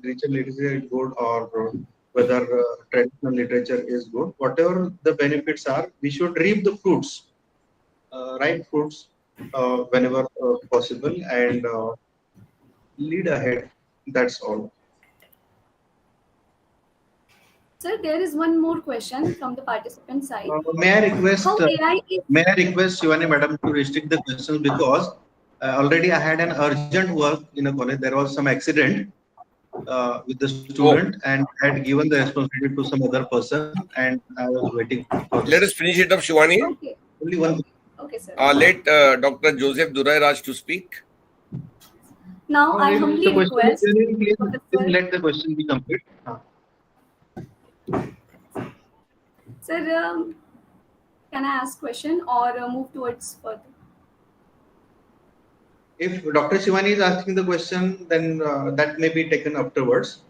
digital literature is good or whether traditional literature is good. Whatever the benefits are, we should reap the fruits, ripe fruits, whenever possible, and lead ahead. That's all. Sir, there is one more question from the participant side. May I request? How AI is May I request Shivani Madam to restrict the questions, because already I had an urgent work in a college. There was some accident with the student, and I had given the responsibility to some other person, and I was waiting for this. Let us finish it up, Shivani. Okay. Only one. Okay, sir. Let Dr. Joseph Durairaj to speak. Now, I humbly request. Please let the question be complete. Sir, can I ask question or move towards further? If Dr. Shivani is asking the question, then that may be taken afterwards.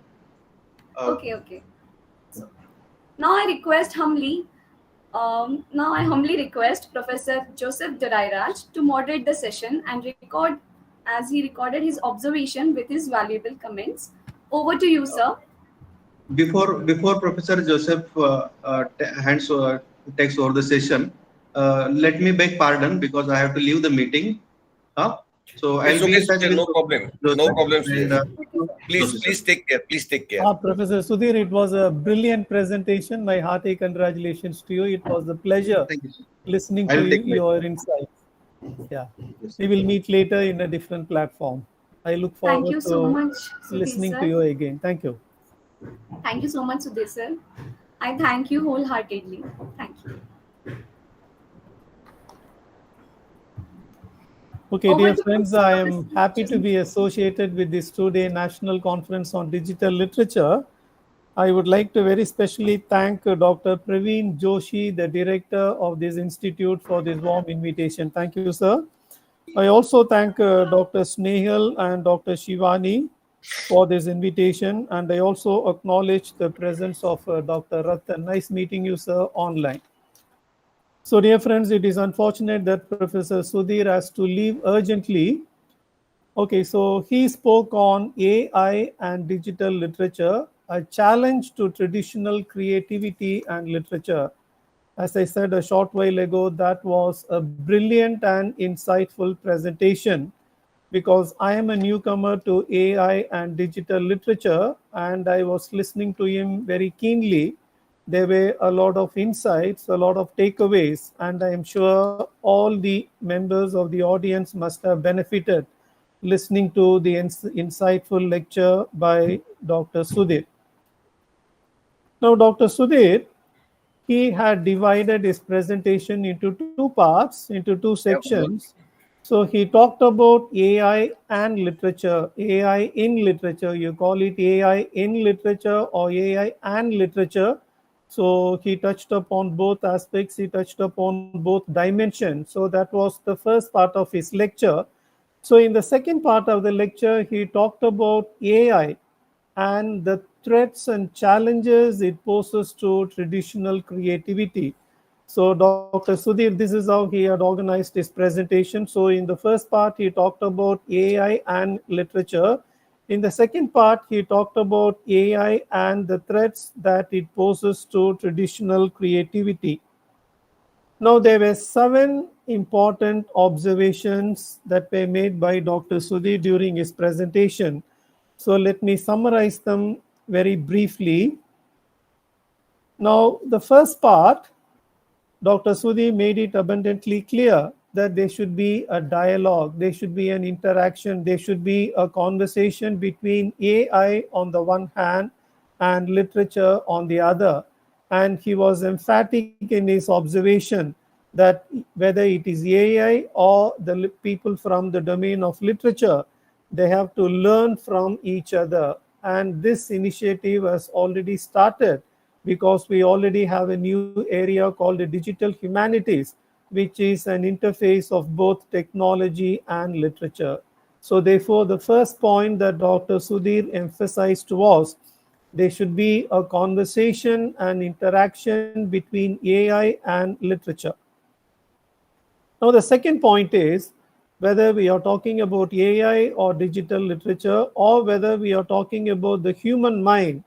Okay. So, now I humbly request Professor Joseph Durairaj to moderate the session and record, as he recorded his observation with his valuable comments. Over to you, sir. Before Professor Joseph takes over the session, let me beg pardon because I have to leave the meeting. So I'll be in touch with no problem. Joseph, No problem. and, Please take care. Please take care. Professor Sudhir, it was a brilliant presentation. My hearty congratulations to you. It was a pleasure listening to your insights. Yeah, we will meet later in a different platform. I look forward to so much, listening Sudhir, to you again. Thank you. Thank you so much, Sudhir sir. I thank you wholeheartedly. Thank you. Okay, dear friends, I am happy to be associated with this two-day National Conference on Digital Literature. I would like to very specially thank Dr. Praveen Joshi, the director of this institute, for this warm invitation. Thank you, sir. I also thank Dr. Snehal and Dr. Shivani for this invitation, and I also acknowledge the presence of Dr. Ratan. Nice meeting you, sir, online. So, dear friends, it is unfortunate that Professor Sudhir has to leave urgently. Okay, so he spoke on AI and digital literature, a challenge to traditional creativity and literature. As I said a short while ago, that was a brilliant and insightful presentation, because I am a newcomer to AI and digital literature, and I was listening to him very keenly. There were a lot of insights, a lot of takeaways, and I am sure all the members of the audience must have benefited listening to the insightful lecture by Dr. Sudhir. Now, Dr. Sudhir, he had divided his presentation into two parts, into two sections. So he talked about AI and literature, AI in literature. You call it AI in literature or AI and literature. So he touched upon both aspects. He touched upon both dimensions. So that was the first part of his lecture. So in the second part of the lecture, he talked about AI and the threats and challenges it poses to traditional creativity. So Dr. Sudhir, this is how he had organized his presentation. So in the first part, he talked about AI and literature. In the second part, he talked about AI and the threats that it poses to traditional creativity. Now, there were 7 important observations that were made by Dr. Sudhir during his presentation. So let me summarize them very briefly. Now, the first part, Dr. Sudhi made it abundantly clear that there should be a dialogue, there should be an interaction, there should be a conversation between AI on the one hand and literature on the other. And he was emphatic in his observation that whether it is AI or the people from the domain of literature, they have to learn from each other. And this initiative has already started because we already have a new area called the digital humanities, which is an interface of both technology and literature. So therefore, the first point that Dr. Sudhir emphasized was there should be a conversation and interaction between AI and literature. Now, the second point is whether we are talking about AI or digital literature, or whether we are talking about the human mind,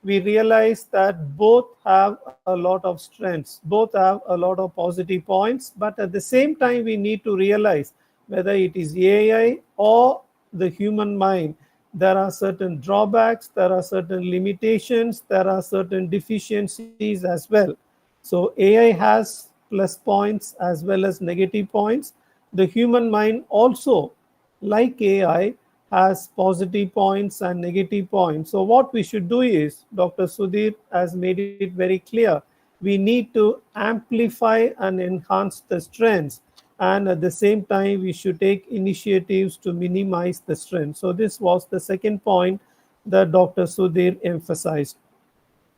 we realize that both have a lot of strengths, both have a lot of positive points, but at the same time, we need to realize whether it is AI or the human mind, there are certain drawbacks, there are certain limitations, there are certain deficiencies as well. So AI has plus points as well as negative points. The human mind also, like AI, has positive points and negative points. So what we should do is, Dr. Sudhir has made it very clear, we need to amplify and enhance the strengths, and at the same time we should take initiatives to minimize the strengths. So this was the second point that Dr. Sudhir emphasized.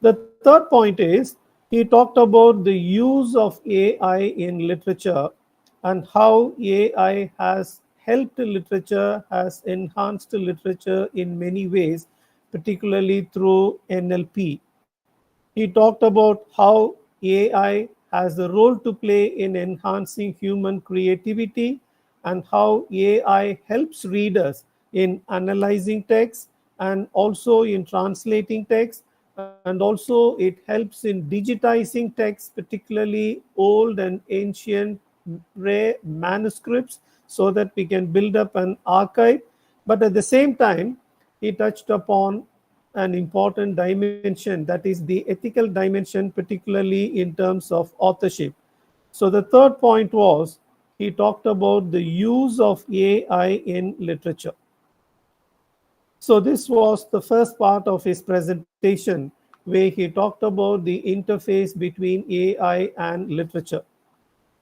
The third point is, he talked about the use of AI in literature and how AI has helped literature, has enhanced literature in many ways, particularly through NLP. He talked about how AI has a role to play in enhancing human creativity and how AI helps readers in analyzing text and also in translating text, and also it helps in digitizing text, particularly old and ancient rare manuscripts, so that we can build up an archive. But at the same time, he touched upon an important dimension, that is the ethical dimension, particularly in terms of authorship. So the third point was, he talked about the use of AI in literature. So this was the first part of his presentation, where he talked about the interface between AI and literature.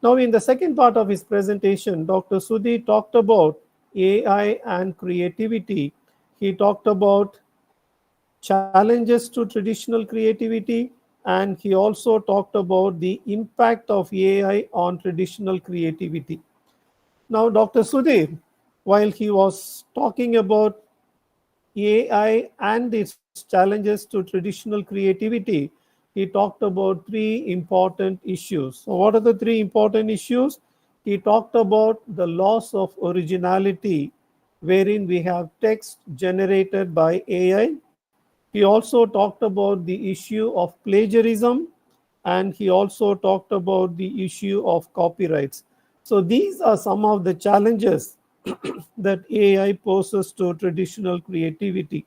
Now, in the second part of his presentation, Dr. Sudhi talked about AI and creativity. He talked about challenges to traditional creativity, and he also talked about the impact of AI on traditional creativity. Now, Dr. Sudhir, while he was talking about AI and its challenges to traditional creativity, he talked about three important issues. So, what are the three important issues? He talked about the loss of originality, wherein we have text generated by AI. He also talked about the issue of plagiarism, and he also talked about the issue of copyrights. So these are some of the challenges that AI poses to traditional creativity.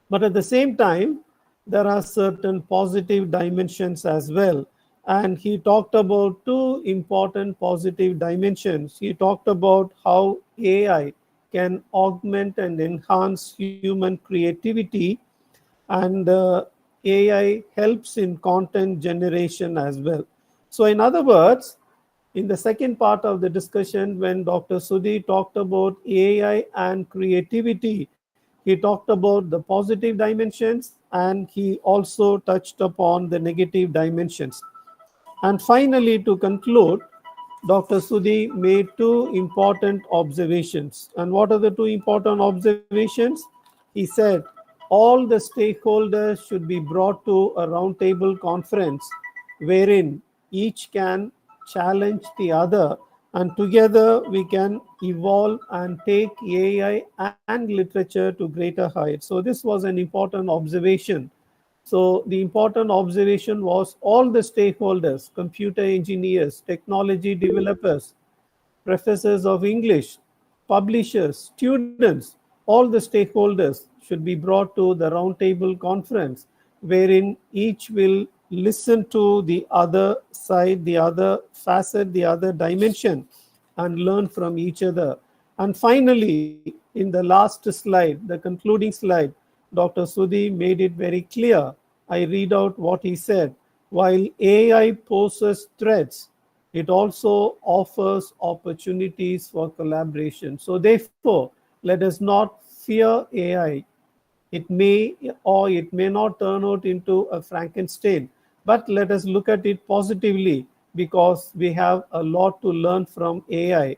But at the same time, there are certain positive dimensions as well. And he talked about two important positive dimensions. He talked about how AI can augment and enhance human creativity, and AI helps in content generation as well. So, in other words, in the second part of the discussion, when Dr. Sudhi talked about AI and creativity, he talked about the positive dimensions and he also touched upon the negative dimensions. And finally, to conclude, Dr. Sudhi made two important observations. And what are the two important observations? He said, all the stakeholders should be brought to a roundtable conference wherein each can challenge the other, and together we can evolve and take AI and literature to greater heights. So this was an important observation. So the important observation was all the stakeholders, computer engineers, technology developers, professors of English, publishers, students, all the stakeholders should be brought to the roundtable conference, wherein each will listen to the other side, the other facet, the other dimension, and learn from each other. And finally, in the last slide, the concluding slide, Dr. Sudhi made it very clear. I read out what he said. While AI poses threats, it also offers opportunities for collaboration. So, therefore, let us not fear AI. It may or it may not turn out into a Frankenstein, but let us look at it positively because we have a lot to learn from AI.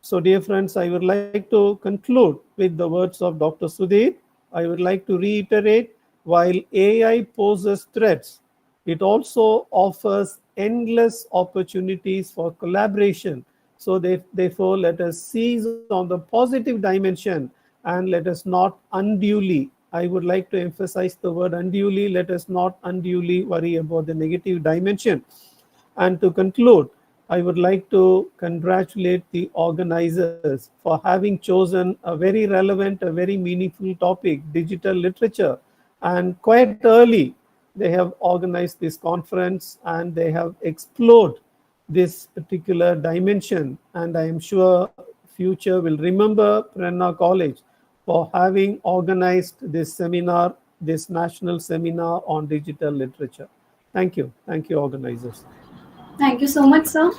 So, dear friends, I would like to conclude with the words of Dr. Sudhir. I would like to reiterate, while AI poses threats, it also offers endless opportunities for collaboration. So, therefore, let us seize on the positive dimension and let us not unduly, I would like to emphasize the word unduly, let us not unduly worry about the negative dimension. And to conclude, I would like to congratulate the organizers for having chosen a very relevant, a very meaningful topic, digital literature. And quite early, they have organized this conference and they have explored this particular dimension. And I am sure future will remember Prerna College for having organized this seminar, this national seminar on digital literature. Thank you. Thank you, organizers. Thank you so much, sir.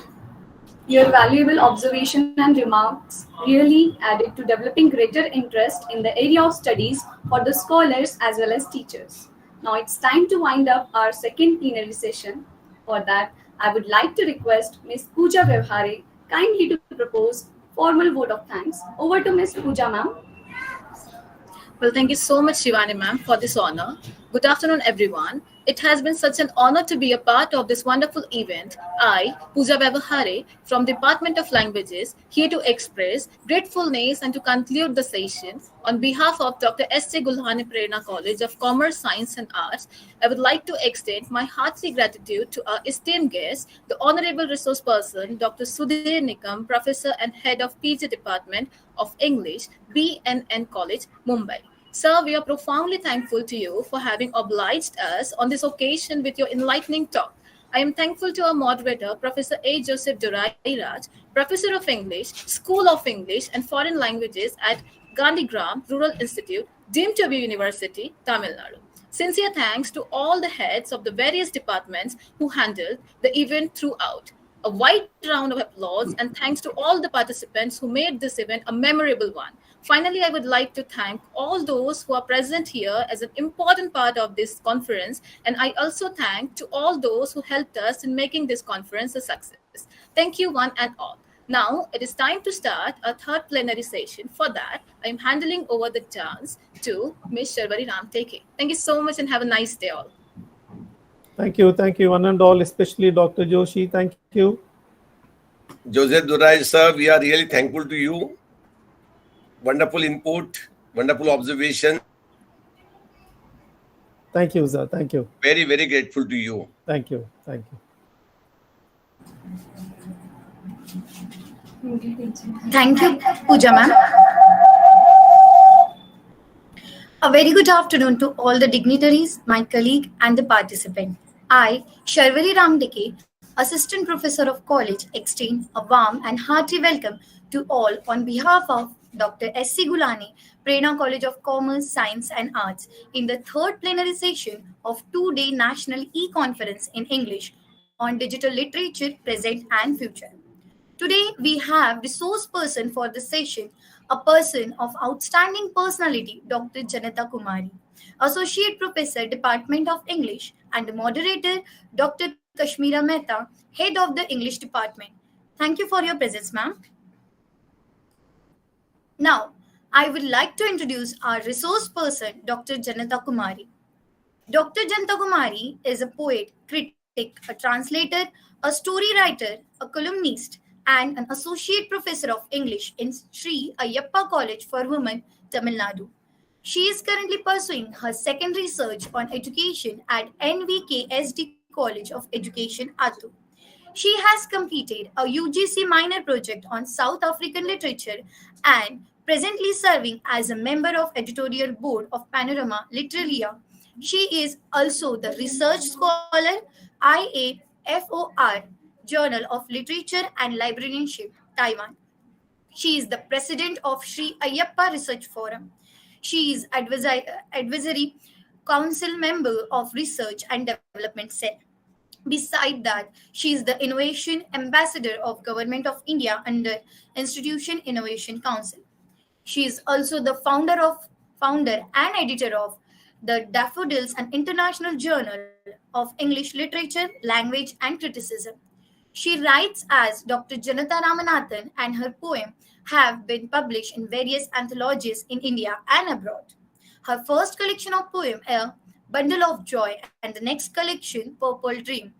Your valuable observation and remarks really added to developing greater interest in the area of studies for the scholars as well as teachers. Now it's time to wind up our second plenary session. For that, I would like to request Ms. Pooja Vyavhare kindly to propose formal vote of thanks. Over to Ms. Pooja, ma'am. Well, thank you so much, Shivani ma'am, for this honor. Good afternoon, everyone. It has been such an honor to be a part of this wonderful event. I, Pooja Vyavhare, from Department of Languages, here to express gratefulness and to conclude the session on behalf of Dr. S.C. Gulhane Prerna College of Commerce, Science and Arts. I would like to extend my hearty gratitude to our esteemed guest, the Honorable Resource Person, Dr. Sudhir Nikam, Professor and Head of PG Department of English, BNN College, Mumbai. Sir, we are profoundly thankful to you for having obliged us on this occasion with your enlightening talk. I am thankful to our moderator, Professor A. Joseph Dorairaj, Professor of English, School of English and Foreign Languages at Gandhigram Rural Institute, Dimtavu University, Tamil Nadu. Sincere thanks to all the heads of the various departments who handled the event throughout. A wide round of applause and thanks to all the participants who made this event a memorable one. Finally, I would like to thank all those who are present here as an important part of this conference, and I also thank to all those who helped us in making this conference a success. Thank you one and all. Now, it is time to start our third plenary session. For that, I am handing over the chance to Ms. Sharvari Ramteke. Thank you so much and have a nice day all. Thank you, one and all, especially Dr. Joshi. Thank you. Joseph Durai, sir, we are really thankful to you. Wonderful input, wonderful observation. Thank you, sir. Thank you. Very, very grateful to you. Thank you. Thank you. Thank you, Pooja ma'am. A very good afternoon to all the dignitaries, my colleague and the participant. I, Sharvari Ramdeke, Assistant Professor of College, extend a warm and hearty welcome to all on behalf of Dr. S.C. Gulhane, Prerna College of Commerce, Science and Arts in the third plenary session of two-day National E-Conference in English on Digital Literature, Present and Future. Today, we have resource person for the session, a person of outstanding personality, Dr. Janata Kumari, Associate Professor, Department of English, and moderator, Dr. Kashmira Mehta, Head of the English Department. Thank you for your presence, ma'am. Now, I would like to introduce our resource person, Dr. Janata Kumari. Dr. Janata Kumari is a poet, critic, a translator, a story writer, a columnist, and an associate professor of English in Sri Ayyappa College for Women, Tamil Nadu. She is currently pursuing her second research on education at NVKSD College of Education, Attu. She has completed a UGC minor project on South African literature and presently serving as a member of editorial board of Panorama Literaria. She is also the research scholar IAFOR Journal of Literature and Librarianship, Taiwan. She is the president of Sri Ayyappa Research Forum. She is advisory council member of Research and Development Cell. Beside that, she is the innovation ambassador of Government of India under Institution Innovation Council. She is also the founder and editor of the Daffodils, an international journal of English literature, language, and criticism. She writes as Dr. Janata Ramanathan, and her poems have been published in various anthologies in India and abroad. Her first collection of poems, A Bundle of Joy, and the next collection, Purple Dream.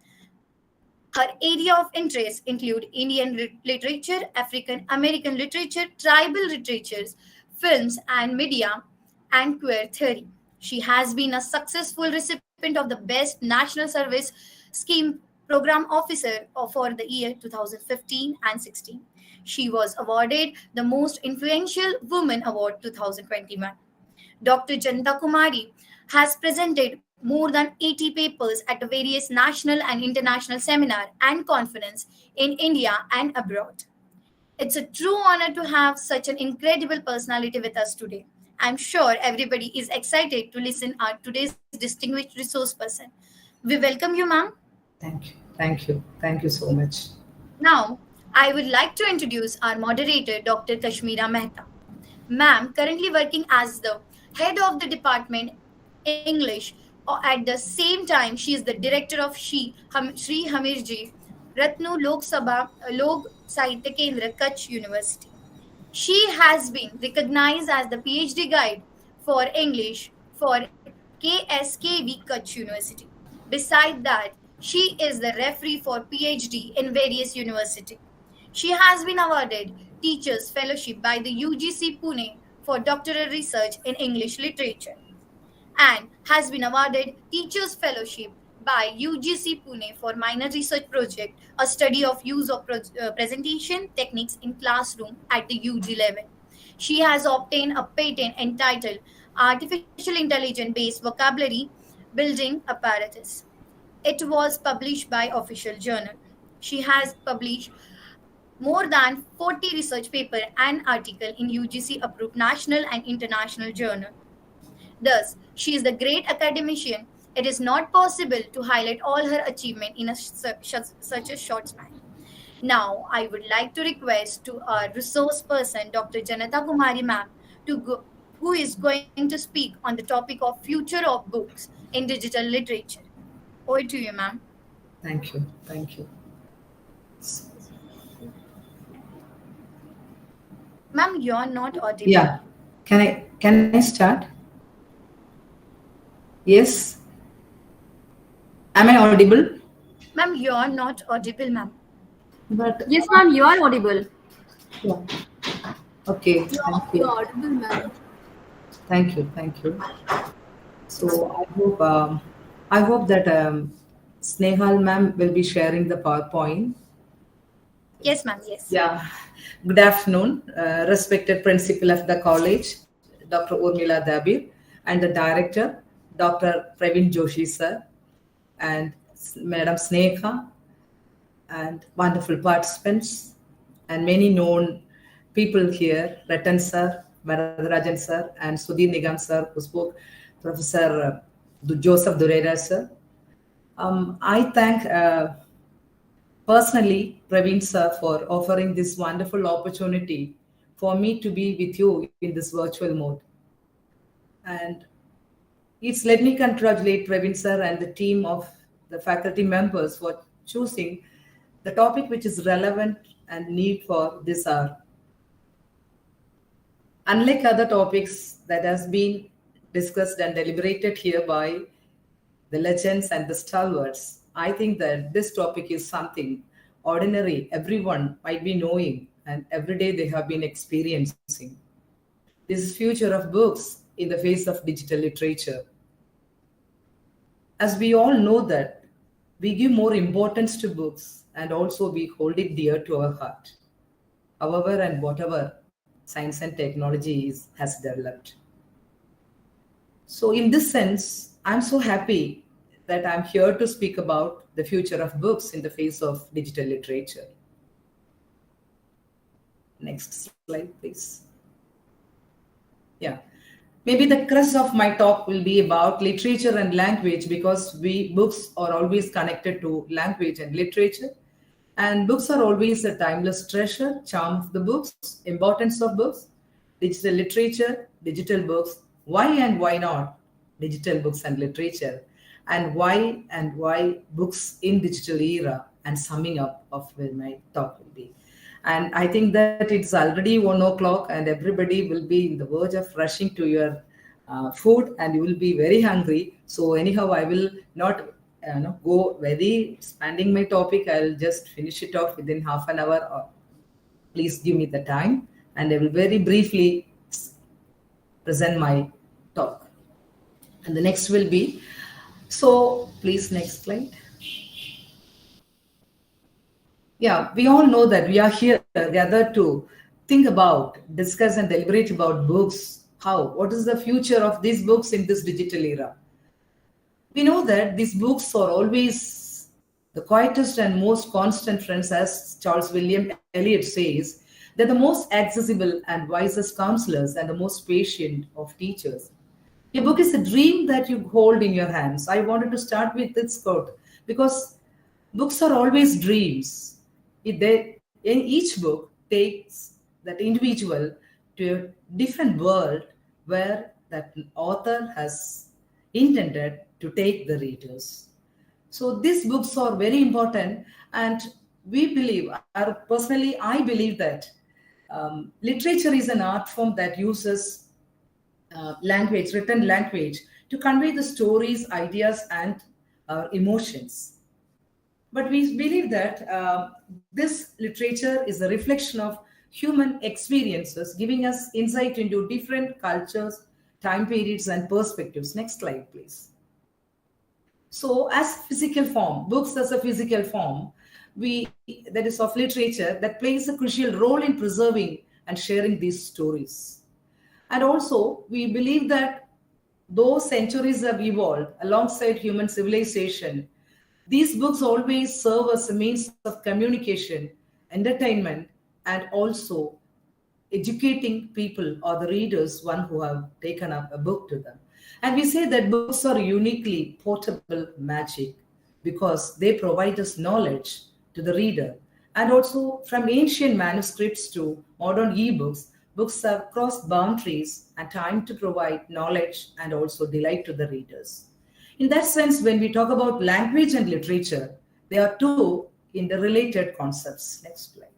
Her area of interest include Indian literature, African American literature, tribal literatures, films and media, and queer theory. She has been a successful recipient of the Best National Service Scheme Program Officer for the year 2015 and 16. She was awarded the Most Influential Woman Award 2021. Dr. Janta Kumari has presented more than 80 papers at various national and international seminars and conferences in India and abroad. It's a true honor to have such an incredible personality with us today. I'm sure everybody is excited to listen to today's distinguished resource person. We welcome you, ma'am. Thank you. Thank you. Thank you so much. Now, I would like to introduce our moderator, Dr. Kashmira Mehta. Ma'am, currently working as the head of the department English. At the same time, she is the director of Sri Hamirji Ratnu Lok Sahitya Kendra, Kutch University. She has been recognized as the PhD guide for English for KSKV Kutch University. Beside that, she is the referee for PhD in various universities. She has been awarded Teachers Fellowship by the UGC Pune for doctoral research in English literature, and has been awarded Teachers Fellowship by UGC Pune for minor research project, a study of use of presentation techniques in classroom at the UG level. She has obtained a patent entitled Artificial Intelligence Based Vocabulary Building Apparatus. It was published by Official Journal. She has published more than 40 research papers and articles in UGC approved national and international journal. Thus, she is the great academician. It is not possible to highlight all her achievement in such a short span. Now, I would like to request to our resource person, Dr. Janata Kumari ma'am, who is going to speak on the topic of future of books in digital literature. Over to you, ma'am. Thank you. Thank you. Ma'am, you're not audible. Yeah. Can I start? Yes. Am I audible? Ma'am, you're not audible, ma'am. But Yes, ma'am, you are audible. yeah. Okay. Thank you. You're audible, ma'am. Thank you. Thank you. So I hope that Snehal ma'am will be sharing the PowerPoint. Yes, ma'am. Yes. Yeah. Good afternoon, respected principal of the college, Dr. Urmila Dabir, and the director, Dr. Praveen Joshi sir, and Madam Sneha, and wonderful participants, and many known people here, Ratan sir, Varadarajan sir, and Sudhir Nigam sir, who spoke, Professor Joseph Durera sir. I thank personally Praveen sir for offering this wonderful opportunity for me to be with you in this virtual mode. And let me congratulate Praveen sir and the team of the faculty members for choosing the topic which is relevant and need for this hour. Unlike other topics that has been discussed and deliberated here by the legends and the stalwarts, I think that this topic is something ordinary, everyone might be knowing, and every day they have been experiencing. This is future of books in the face of digital literature. As we all know that we give more importance to books and also we hold it dear to our heart. However and whatever science and technology has developed. So in this sense, I'm so happy that I'm here to speak about the future of books in the face of digital literature. Next slide, please. Yeah. Maybe the crux of my talk will be about literature and language, because books are always connected to language and literature. And books are always a timeless treasure, charm of the books, importance of books, digital literature, digital books, why and why not digital books and literature, and why books in digital era, and summing up of where my talk will be. And I think that it's already 1 o'clock and everybody will be in the verge of rushing to your food, and you will be very hungry. So anyhow, I will not go very expanding my topic. I'll just finish it off within half an hour. Or please give me the time, and I will very briefly present my talk. And the next will be, so please, next slide. Yeah, we all know that we are here gathered to think about, discuss and deliberate about books. What is the future of these books in this digital era? We know that these books are always the quietest and most constant friends, as Charles William Eliot says. They're the most accessible and wisest counselors and the most patient of teachers. A book is a dream that you hold in your hands. I wanted to start with this quote because books are always dreams. Each book takes that individual to a different world where that author has intended to take the readers. So these books are very important, and we believe, personally I believe that literature is an art form that uses language, written language, to convey the stories, ideas and emotions. But we believe that this literature is a reflection of human experiences, giving us insight into different cultures, time periods and perspectives. Next slide, please. So as physical form, books as a physical form, that is of literature, that plays a crucial role in preserving and sharing these stories. And also we believe that though centuries have evolved alongside human civilization, these books always serve as a means of communication, entertainment, and also educating people or the readers, one who have taken up a book to them. And we say that books are uniquely portable magic because they provide us knowledge to the reader. And also from ancient manuscripts to modern e-books, books have crossed boundaries and time to provide knowledge and also delight to the readers. In that sense, when we talk about language and literature, they are two interrelated concepts. Next slide.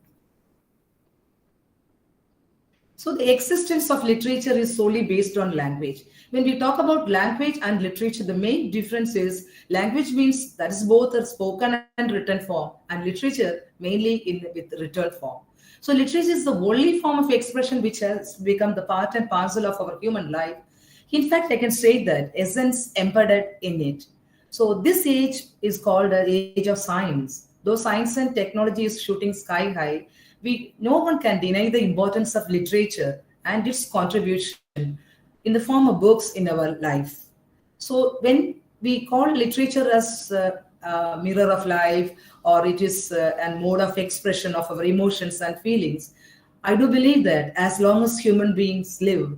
So the existence of literature is solely based on language. When we talk about language and literature, the main difference is language means that is both a spoken and written form, and literature mainly with written form. So literature is the only form of expression which has become the part and parcel of our human life. In fact, I can say that essence embedded in it. So this age is called the age of science. Though science and technology is shooting sky high, no one can deny the importance of literature and its contribution in the form of books in our life. So when we call literature as a mirror of life, or it is a mode of expression of our emotions and feelings, I do believe that as long as human beings live,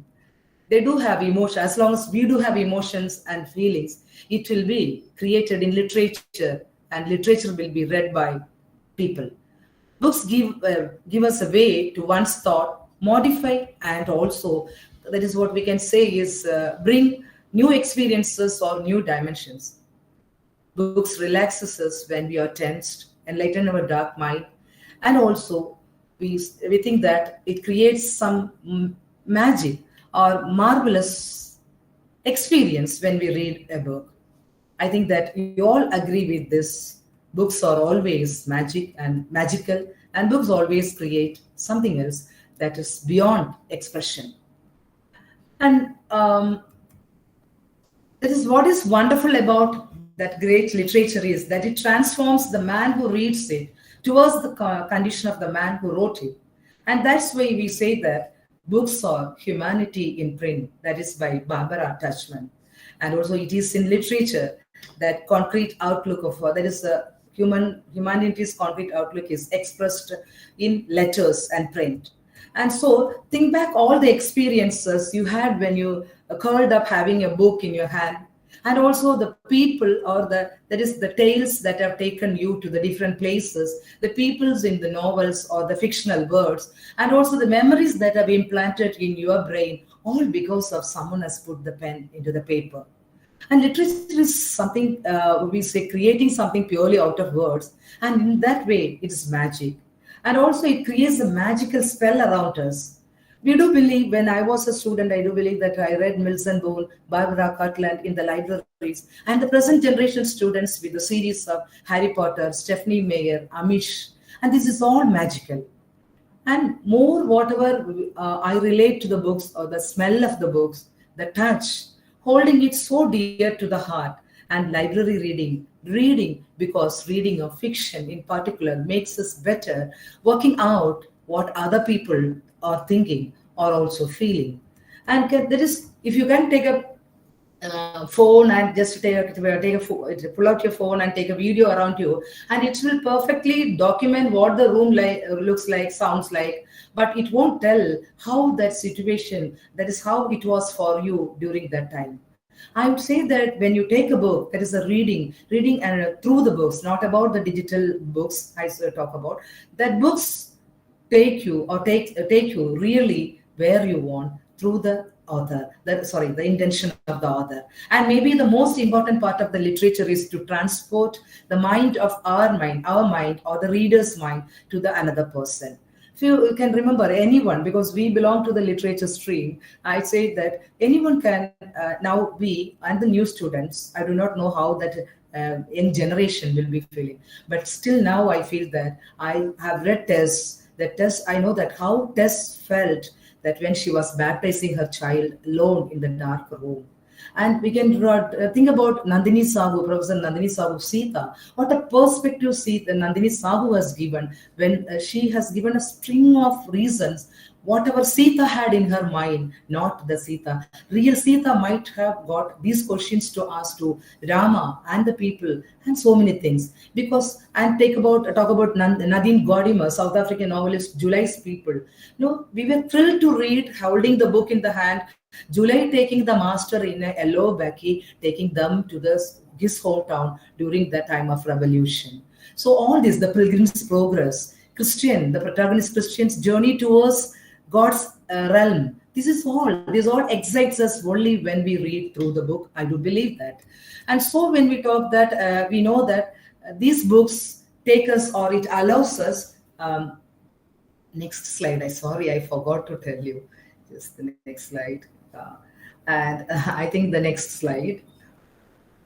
they do have emotions. As long as we do have emotions and feelings, it will be created in literature, and literature will be read by people. Books give us a way to once thought, modify, and also, that is what we can say is bring new experiences or new dimensions. Books relaxes us when we are tensed, enlighten our dark mind, and also we think that it creates some magic or marvelous experience when we read a book. I think that you all agree with this. Books are always magical, and books always create something else that is beyond expression. And that is what is wonderful about that great literature is that it transforms the man who reads it towards the condition of the man who wrote it. And that's why we say that Books or Humanity in Print, that is by Barbara Tuchman. And also it is in literature that concrete outlook of that is humanity's concrete outlook is expressed in letters and print. And so think back all the experiences you had when you curled up having a book in your hand, and also the people or the tales that have taken you to the different places, the peoples in the novels or the fictional words, and also the memories that have been planted in your brain, all because of someone has put the pen into the paper. And literature is something, we say, creating something purely out of words. And in that way, it is magic. And also it creates a magical spell around us. We do believe, when I was a student, I do believe that I read Mills and Boone, Barbara Cartland in the libraries, and the present generation students with the series of Harry Potter, Stephanie Meyer, Amish, and this is all magical. And more, whatever I relate to the books, or the smell of the books, the touch, holding it so dear to the heart, and library reading because reading of fiction in particular makes us better, working out what other people are thinking or also feeling. And there is, if you can take a phone and just pull out your phone and take a video around you, and it will perfectly document what the room looks like, sounds like, but it won't tell how that situation, that is how it was for you during that time. I would say that when you take a book, that is a reading and through the books, not about the digital books I talk about, that books take you really where you want through the author, the intention of the author. And maybe the most important part of the literature is to transport the mind of our mind or the reader's mind to the another person. If you can remember anyone, because we belong to the literature stream, I say that anyone can, now we and the new students, I do not know how that young generation will be feeling, but still now I feel that I have read Tess, I know that how Tess felt that when she was baptizing her child alone in the dark room. And we can think about Nandini Sahu, Professor Nandini Sahu, Sita. What a perspective Nandini Sahu has given when she has given a string of reasons. Whatever Sita had in her mind, not the Sita. Real Sita might have got these questions to ask to Rama and the people and so many things. Because, and talk about Nadine Gordimer, South African novelist, July's People. We were thrilled to read, holding the book in the hand, July taking the master in a yellow Becky, taking them to his hometown during the time of revolution. So all this, the Pilgrim's Progress, the protagonist Christian's journey towards God's realm. This all excites us only when we read through the book. I do believe that. And so when we talk that, we know that these books take us, or it allows us, next slide, I forgot to tell you, just the next slide. And I think the next slide.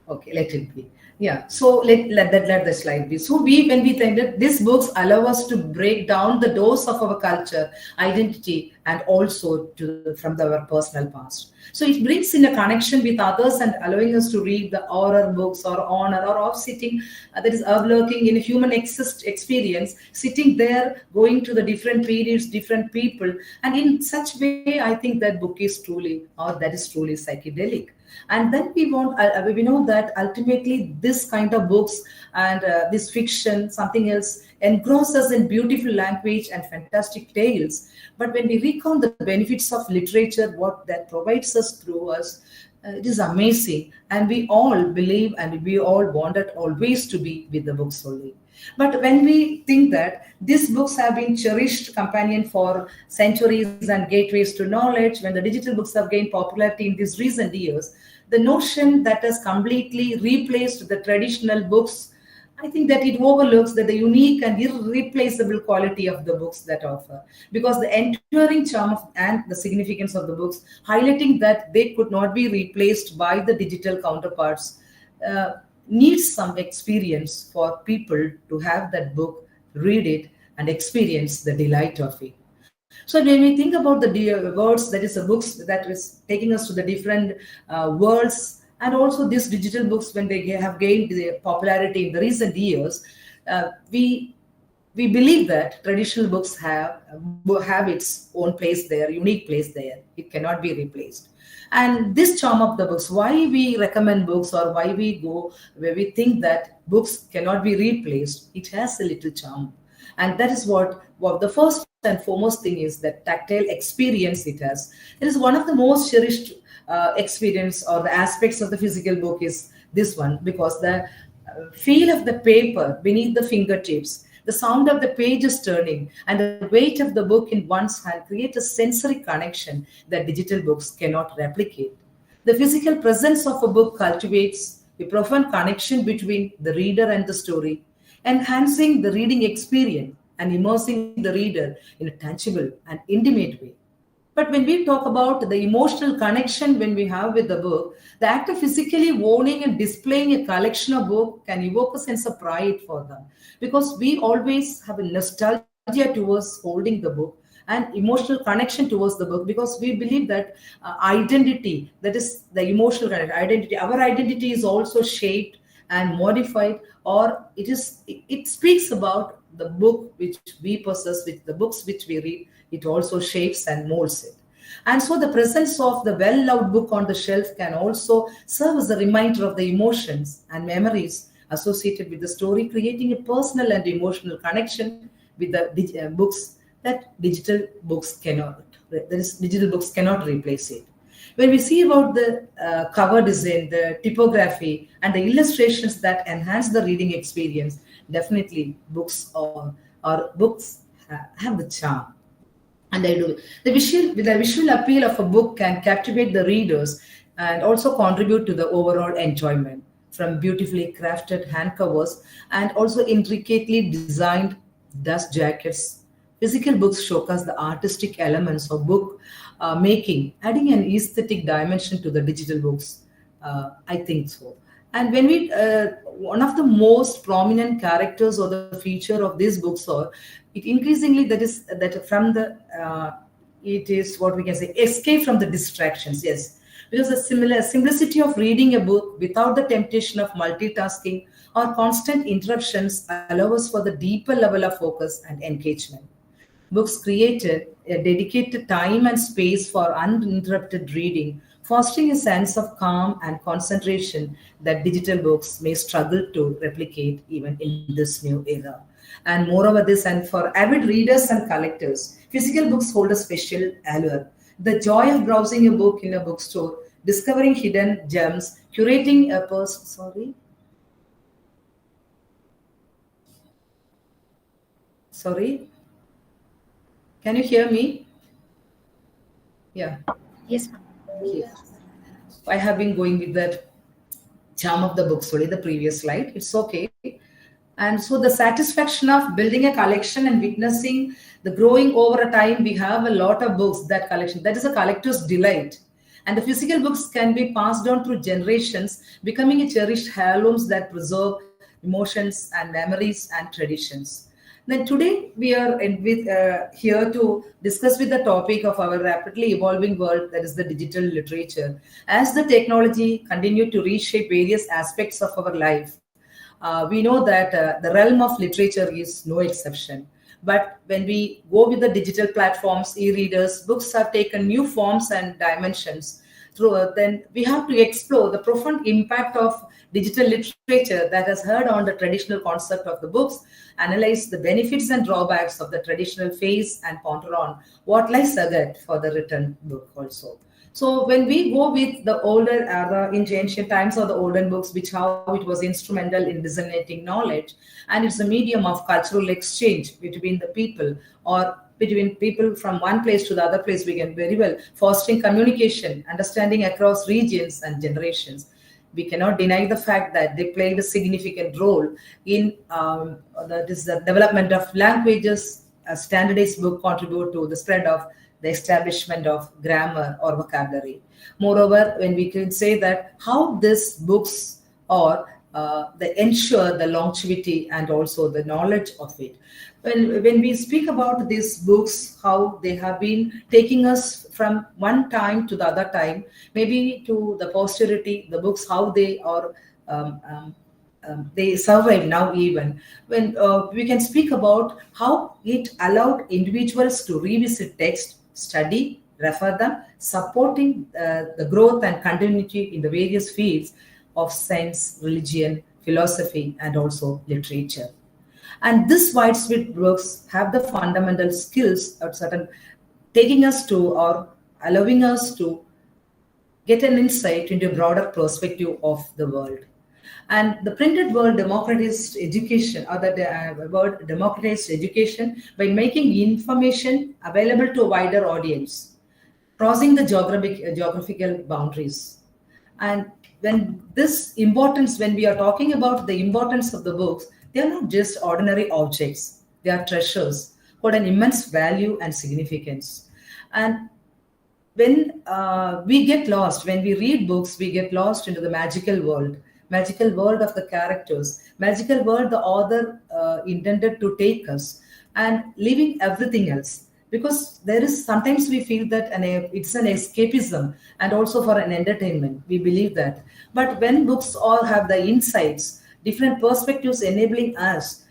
Okay, let it be. Yeah, so let the slide be. So when we think that these books allow us to break down the doors of our culture, identity, and also from our personal past. So it brings in a connection with others and allowing us to read the horror books or honor or off-sitting, that is lurking in a human experience, sitting there, going to the different periods, different people. And in such way, I think that book is truly psychedelic. And then we know that ultimately this kind of books and this fiction, something else, engross us in beautiful language and fantastic tales. But when we recount the benefits of literature, what that provides us through us, it is amazing. And we all believe and we all wanted always to be with the books only. But when we think that these books have been cherished companion for centuries and gateways to knowledge, when the digital books have gained popularity in these recent years, the notion that has completely replaced the traditional books, I think that it overlooks that the unique and irreplaceable quality of the books that offer. Because the enduring charm and the significance of the books, highlighting that they could not be replaced by the digital counterparts, needs some experience for people to have that book, read it, and experience the delight of it. So when we think about the words, that is the books that is taking us to the different worlds, and also these digital books, when they have gained their popularity in the recent years, we we believe that traditional books have its own place there, unique place there. It cannot be replaced. And this charm of the books, why we recommend books, or why we go where we think that books cannot be replaced, it has a little charm. And that is what the first and foremost thing is, that tactile experience it has. It is one of the most cherished experience, or the aspects of the physical book is this one, because the feel of the paper beneath the fingertips, the sound of the pages turning, and the weight of the book in one's hand create a sensory connection that digital books cannot replicate. The physical presence of a book cultivates a profound connection between the reader and the story, enhancing the reading experience and immersing the reader in a tangible and intimate way. But when we talk about the emotional connection when we have with the book, the act of physically owning and displaying a collection of books can evoke a sense of pride for them, because we always have a nostalgia towards holding the book and emotional connection towards the book, because we believe that identity, that is the emotional identity, our identity is also shaped and modified, or it speaks about the book which we possess, with the books which we read. It also shapes and molds it. And so the presence of the well-loved book on the shelf can also serve as a reminder of the emotions and memories associated with the story, creating a personal and emotional connection with the books that digital books cannot. Digital books cannot replace it. When we see about the cover design, the typography, and the illustrations that enhance the reading experience, definitely books have the charm. And they do. The visual appeal of a book can captivate the readers and also contribute to the overall enjoyment, from beautifully crafted hand covers and also intricately designed dust jackets. Physical books showcase the artistic elements of book making, adding an aesthetic dimension to the digital books. I think so. And when one of the most prominent characters or the feature of these books are, it increasingly it is what we can say, escape from the distractions. Yes, because the simplicity of reading a book without the temptation of multitasking or constant interruptions allow us for the deeper level of focus and engagement. Books created a dedicated time and space for uninterrupted reading, fostering a sense of calm and concentration that digital books may struggle to replicate even in this new era. And moreover, and for avid readers and collectors, physical books hold a special allure. The joy of browsing a book in a bookstore, discovering hidden gems, curating a Sorry. Can you hear me? Yeah. Yes, ma'am. Yes. I have been going with that charm of the book story, the previous slide. It's okay. And so the satisfaction of building a collection and witnessing the growing over a time, we have a lot of books, that collection. That is a collector's delight. And the physical books can be passed down through generations, becoming a cherished heirlooms that preserve emotions and memories and traditions. Then today we are here to discuss with the topic of our rapidly evolving world, that is the digital literature. As the technology continue to reshape various aspects of our life, we know that the realm of literature is no exception. But when we go with the digital platforms, e-readers, books have taken new forms and dimensions. Then we have to explore the profound impact of digital literature that has heard on the traditional concept of the books, analyze the benefits and drawbacks of the traditional phase, and ponder on what lies ahead for the written book also. So when we go with the older era in ancient times, or the olden books, which how it was instrumental in disseminating knowledge, and it's a medium of cultural exchange between the people, or between people from one place to the other place, we can very well fostering communication, understanding across regions and generations. We cannot deny the fact that they played a significant role in the development of languages. A standardized book contribute to the spread of the establishment of grammar or vocabulary. Moreover, when we can say that how these books are they ensure the longevity and also the knowledge of it. When we speak about these books, how they have been taking us from one time to the other time, maybe to the posterity, the books, how they are they survive now even. When we can speak about how it allowed individuals to revisit text, study, refer them, supporting the growth and continuity in the various fields of science, religion, philosophy, and also literature. And this widespread works have the fundamental skills of certain taking us to or allowing us to get an insight into a broader perspective of the world. And the printed word democratized education, or the word democratized education by making information available to a wider audience, crossing the geographical boundaries. And when we are talking about the importance of the books, they are not just ordinary objects, they are treasures, hold an immense value and significance. And when we get lost, when we read books, we get lost into the magical world of the characters, magical world the author intended to take us, and leaving everything else. Because there is sometimes we feel that it's an escapism and also for an entertainment. We believe that. But when books all have the insights, different perspectives enabling us,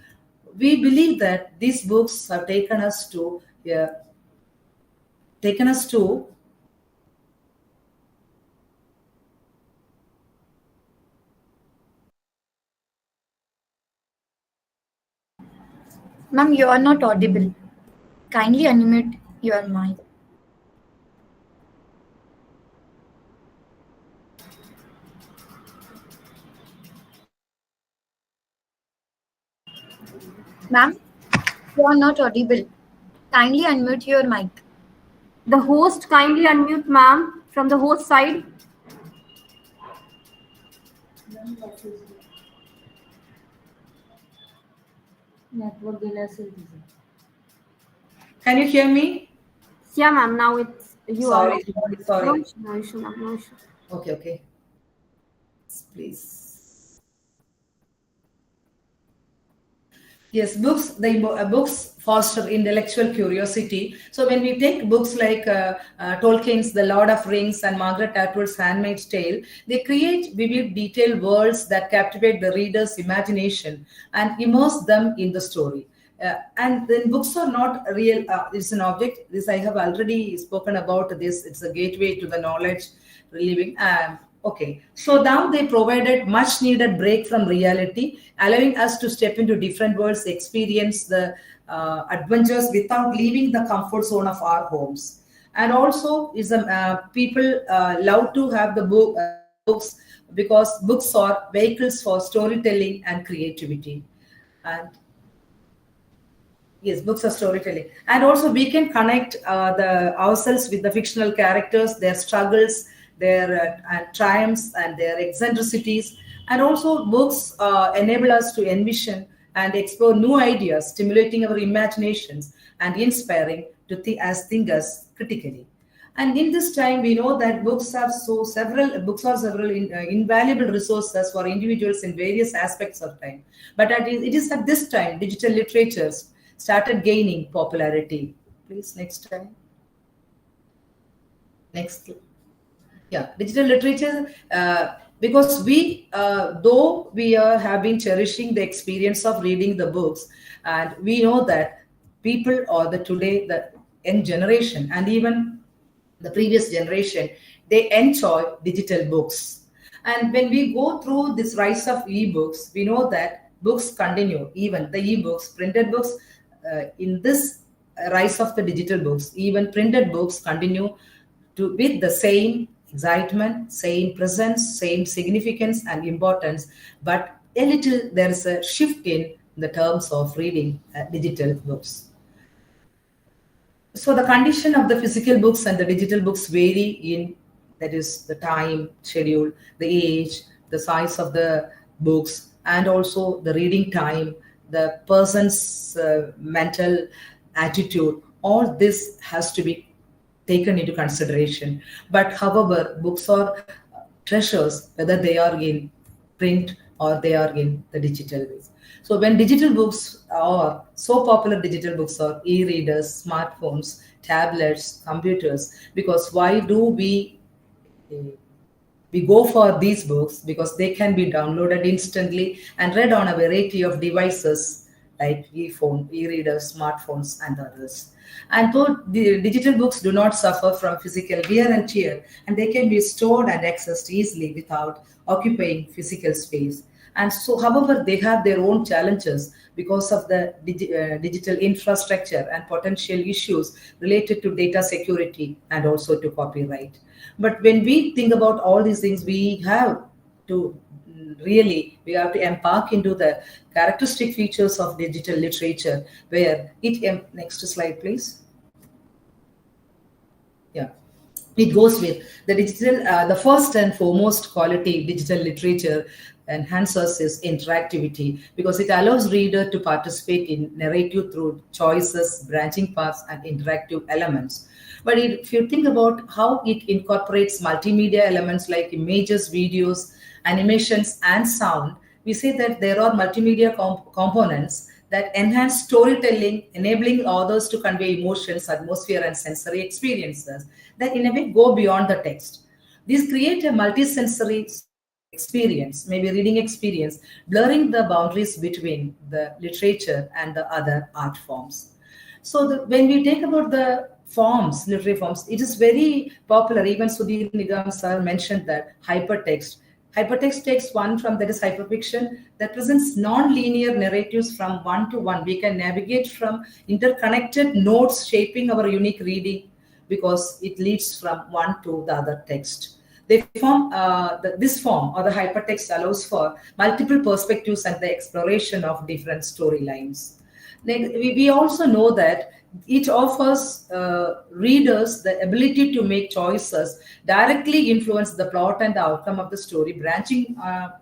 we believe that these books have taken us to Ma'am, you are not audible. Kindly unmute your mic. Ma'am, you are not audible. Kindly unmute your mic. The host, kindly unmute ma'am from the host side. Can you hear me? Yeah, ma'am. Now it's you are. Sorry. No issue, ma'am. No issue. Okay. Please. Yes, books foster intellectual curiosity. So when we take books like Tolkien's The Lord of Rings and Margaret Atwood's Handmaid's Tale, they create vivid, detailed worlds that captivate the reader's imagination and immerse them in the story. And then books are not real, it's an object. This I have already spoken about this. It's a gateway to the knowledge living. Okay, so now they provided much needed break from reality, allowing us to step into different worlds, experience the adventures without leaving the comfort zone of our homes. And also, people love to have the books because books are vehicles for storytelling and creativity. And yes, books are storytelling, and also we can connect ourselves with the fictional characters, their struggles, their triumphs and their eccentricities. And also books enable us to envision and explore new ideas, stimulating our imaginations and inspiring to thinkers critically. And in this time, we know that books are several invaluable resources for individuals in various aspects of time. But it is at this time digital literatures started gaining popularity. Please, next time. Next. Yeah, digital literature, because though we have been cherishing the experience of reading the books, and we know that people or the young generation and even the previous generation, they enjoy digital books. And when we go through this rise of e-books, we know that books continue, even the e-books, printed books, in this rise of the digital books, even printed books continue with the same excitement, same presence, same significance and importance, but there is a shift in the terms of reading digital books. So the condition of the physical books and the digital books vary in, that is, the time schedule, the age, the size of the books, and also the reading time, the person's mental attitude. All this has to be taken into consideration. But however, books are treasures, whether they are in print or they are in the digital ways. So when digital books are so popular, digital books are e-readers, smartphones, tablets, computers, because why do we We go for these books because they can be downloaded instantly and read on a variety of devices like e-phone, e-readers, smartphones, and others. And though the digital books do not suffer from physical wear and tear, and they can be stored and accessed easily without occupying physical space. And so, however, they have their own challenges because of the digital infrastructure and potential issues related to data security and also to copyright. But when we think about all these things, we have to embark into the characteristic features of digital literature, where next slide, please. Yeah, it goes with the digital. The first and foremost quality digital literature enhances its interactivity because it allows reader to participate in narrative through choices, branching paths, and interactive elements. But if you think about how it incorporates multimedia elements like images, videos, animations, and sound, we say that there are multimedia components that enhance storytelling, enabling authors to convey emotions, atmosphere, and sensory experiences that in a way go beyond the text. These create a multisensory experience, maybe reading experience, blurring the boundaries between the literature and the other art forms. So when we take about the forms, literary forms, it is very popular. Even Sudhir Nigam sir mentioned that hypertext. Hypertext takes one from that is hyperfiction that presents non-linear narratives from one to one. We can navigate from interconnected nodes shaping our unique reading because it leads from one to the other text. They form this form or the hypertext allows for multiple perspectives and the exploration of different storylines. We also know that it offers readers the ability to make choices, directly influence the plot and the outcome of the story. Branching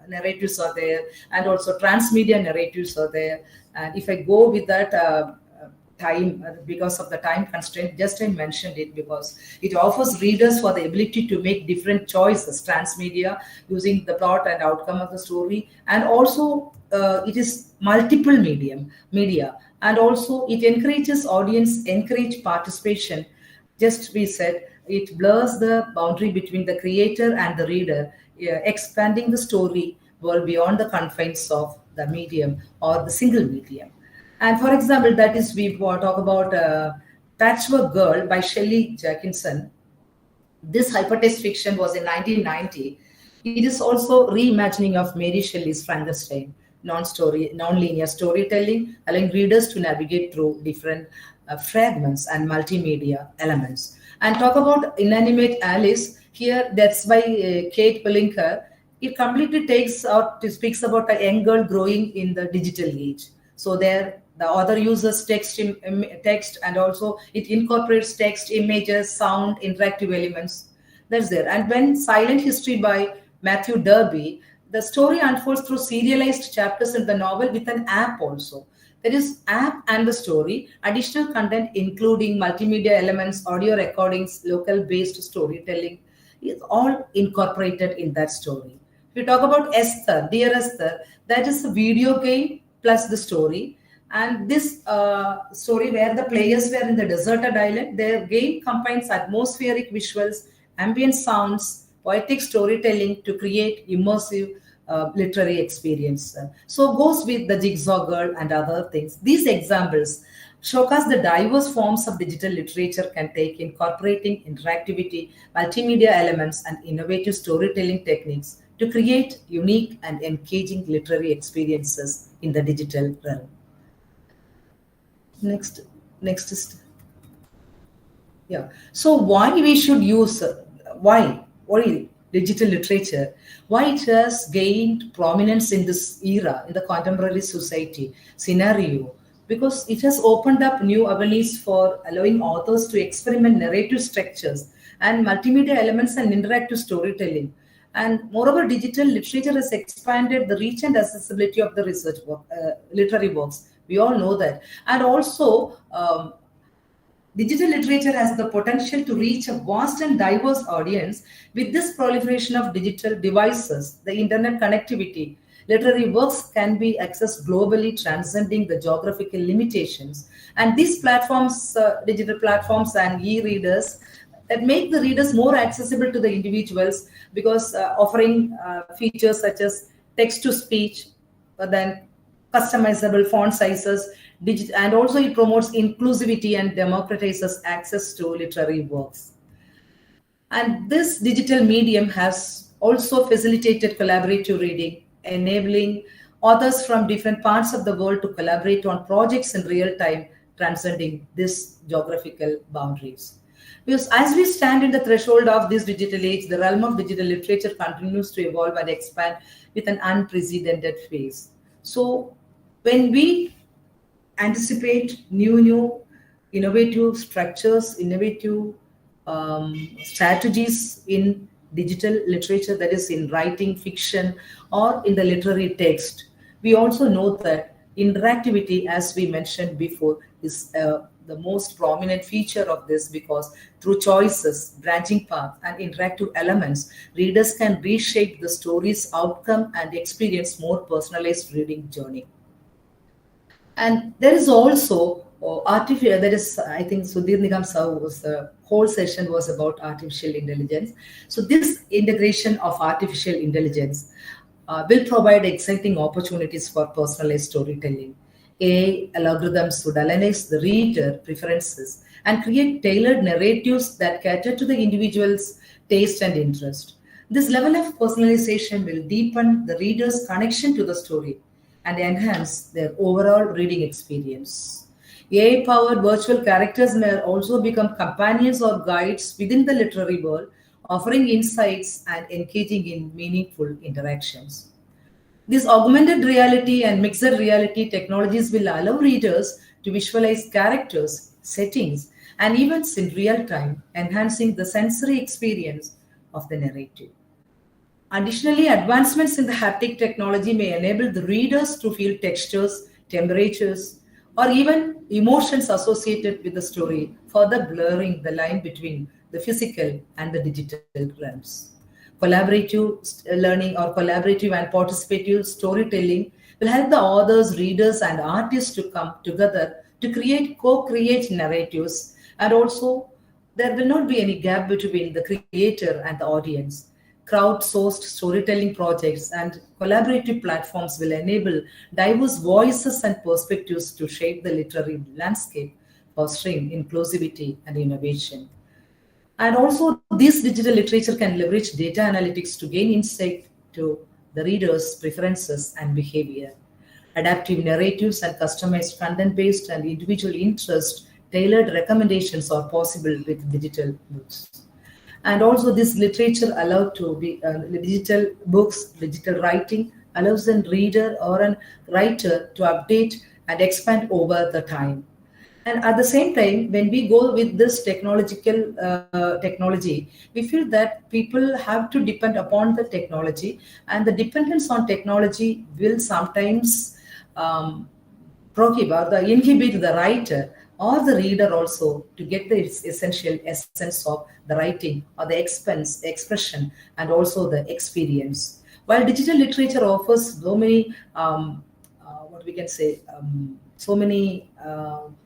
narratives are there, and also transmedia narratives are there. And if I go with that time, because of the time constraint, just I mentioned it because it offers readers for the ability to make different choices, transmedia, using the plot and outcome of the story. And also it is multiple media. And also it encourages encourage participation. Just we said, it blurs the boundary between the creator and the reader, expanding the story well beyond the confines of the medium or the single medium. And for example, that is, we talk about Patchwork Girl by Shelley Jackinson. This hypertext fiction was in 1990. It is also reimagining of Mary Shelley's Frankenstein, non-linear storytelling, allowing readers to navigate through different fragments and multimedia elements. And talk about Inanimate Alice, here that's by Kate Palinker. It completely speaks about a young girl growing in the digital age. So there, the author uses text and also it incorporates text, images, sound, interactive elements. That's there. And when Silent History by Matthew Derby, the story unfolds through serialized chapters in the novel with an app also. There is app and the story, additional content including multimedia elements, audio recordings, local-based storytelling is all incorporated in that story. If we talk about Esther, Dear Esther, that is a video game plus the story. And this story where the players were in the deserted island, their game combines atmospheric visuals, ambient sounds, poetic storytelling to create immersive literary experience. So goes with the Jigsaw Girl and other things. These examples showcase the diverse forms of digital literature can take, incorporating interactivity, multimedia elements, and innovative storytelling techniques to create unique and engaging literary experiences in the digital realm. Next is, yeah. So why we should use, why digital literature, why it has gained prominence in this era, in the contemporary society scenario, because it has opened up new avenues for allowing authors to experiment narrative structures and multimedia elements and interactive storytelling. And moreover, digital literature has expanded the reach and accessibility of the research work, literary works. We all know that. And also, digital literature has the potential to reach a vast and diverse audience. With this proliferation of digital devices, the internet connectivity, literary works can be accessed globally, transcending the geographical limitations. And these platforms, digital platforms and e-readers, that make the readers more accessible to the individuals, because offering features such as text to speech, then customizable font sizes, and also it promotes inclusivity and democratizes access to literary works. And this digital medium has also facilitated collaborative reading, enabling authors from different parts of the world to collaborate on projects in real time, transcending these geographical boundaries. Because as we stand in the threshold of this digital age, the realm of digital literature continues to evolve and expand with an unprecedented pace. So when we anticipate new innovative structures, innovative strategies in digital literature, that is in writing fiction or in the literary text, we also know that interactivity, as we mentioned before, is the most prominent feature of this, because through choices, branching paths, and interactive elements, readers can reshape the story's outcome and experience more personalized reading journey. And there is also artificial, that is, I think Sudhir Nigam sir was, the whole session was about artificial intelligence. So this integration of artificial intelligence will provide exciting opportunities for personalized storytelling. AI algorithms would analyze the reader preferences and create tailored narratives that cater to the individual's taste and interest. This level of personalization will deepen the reader's connection to the story and enhance their overall reading experience. AI-powered virtual characters may also become companions or guides within the literary world, offering insights and engaging in meaningful interactions. These augmented reality and mixed reality technologies will allow readers to visualize characters, settings, and events in real time, enhancing the sensory experience of the narrative. Additionally, advancements in the haptic technology may enable the readers to feel textures, temperatures, or even emotions associated with the story, further blurring the line between the physical and the digital realms. Collaborative learning or collaborative and participative storytelling will help the authors, readers, and artists to come together to co-create narratives, and also there will not be any gap between the creator and the audience. Crowdsourced storytelling projects and collaborative platforms will enable diverse voices and perspectives to shape the literary landscape, fostering inclusivity and innovation. And also, this digital literature can leverage data analytics to gain insight to the reader's preferences and behavior. Adaptive narratives and customized content-based and individual interest tailored recommendations are possible with digital books. And also this literature allowed to be digital books, digital writing allows a reader or a writer to update and expand over the time. And at the same time, when we go with this technology, we feel that people have to depend upon the technology, and the dependence on technology will sometimes prohibit or inhibit the writer or the reader also to get the essential essence of the writing or the expression and also the experience. While digital literature offers so many, what we can say, so many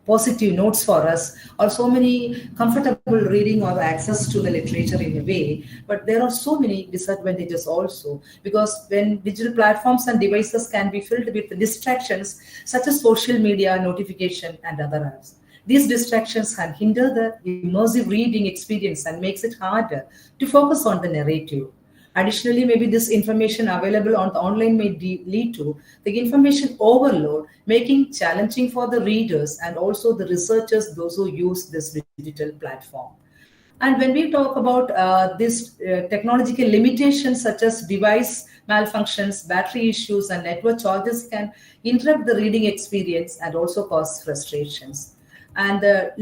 positive notes for us, or so many comfortable reading or access to the literature in a way, but there are so many disadvantages also, because when digital platforms and devices can be filled with distractions such as social media, notification, and other apps. These distractions can hinder the immersive reading experience and makes it harder to focus on the narrative. Additionally, maybe this information available on the online may lead to the information overload, making challenging for the readers and also the researchers, those who use this digital platform. And when we talk about this technological limitations such as device malfunctions, battery issues, and network charges can interrupt the reading experience and also cause frustrations. And the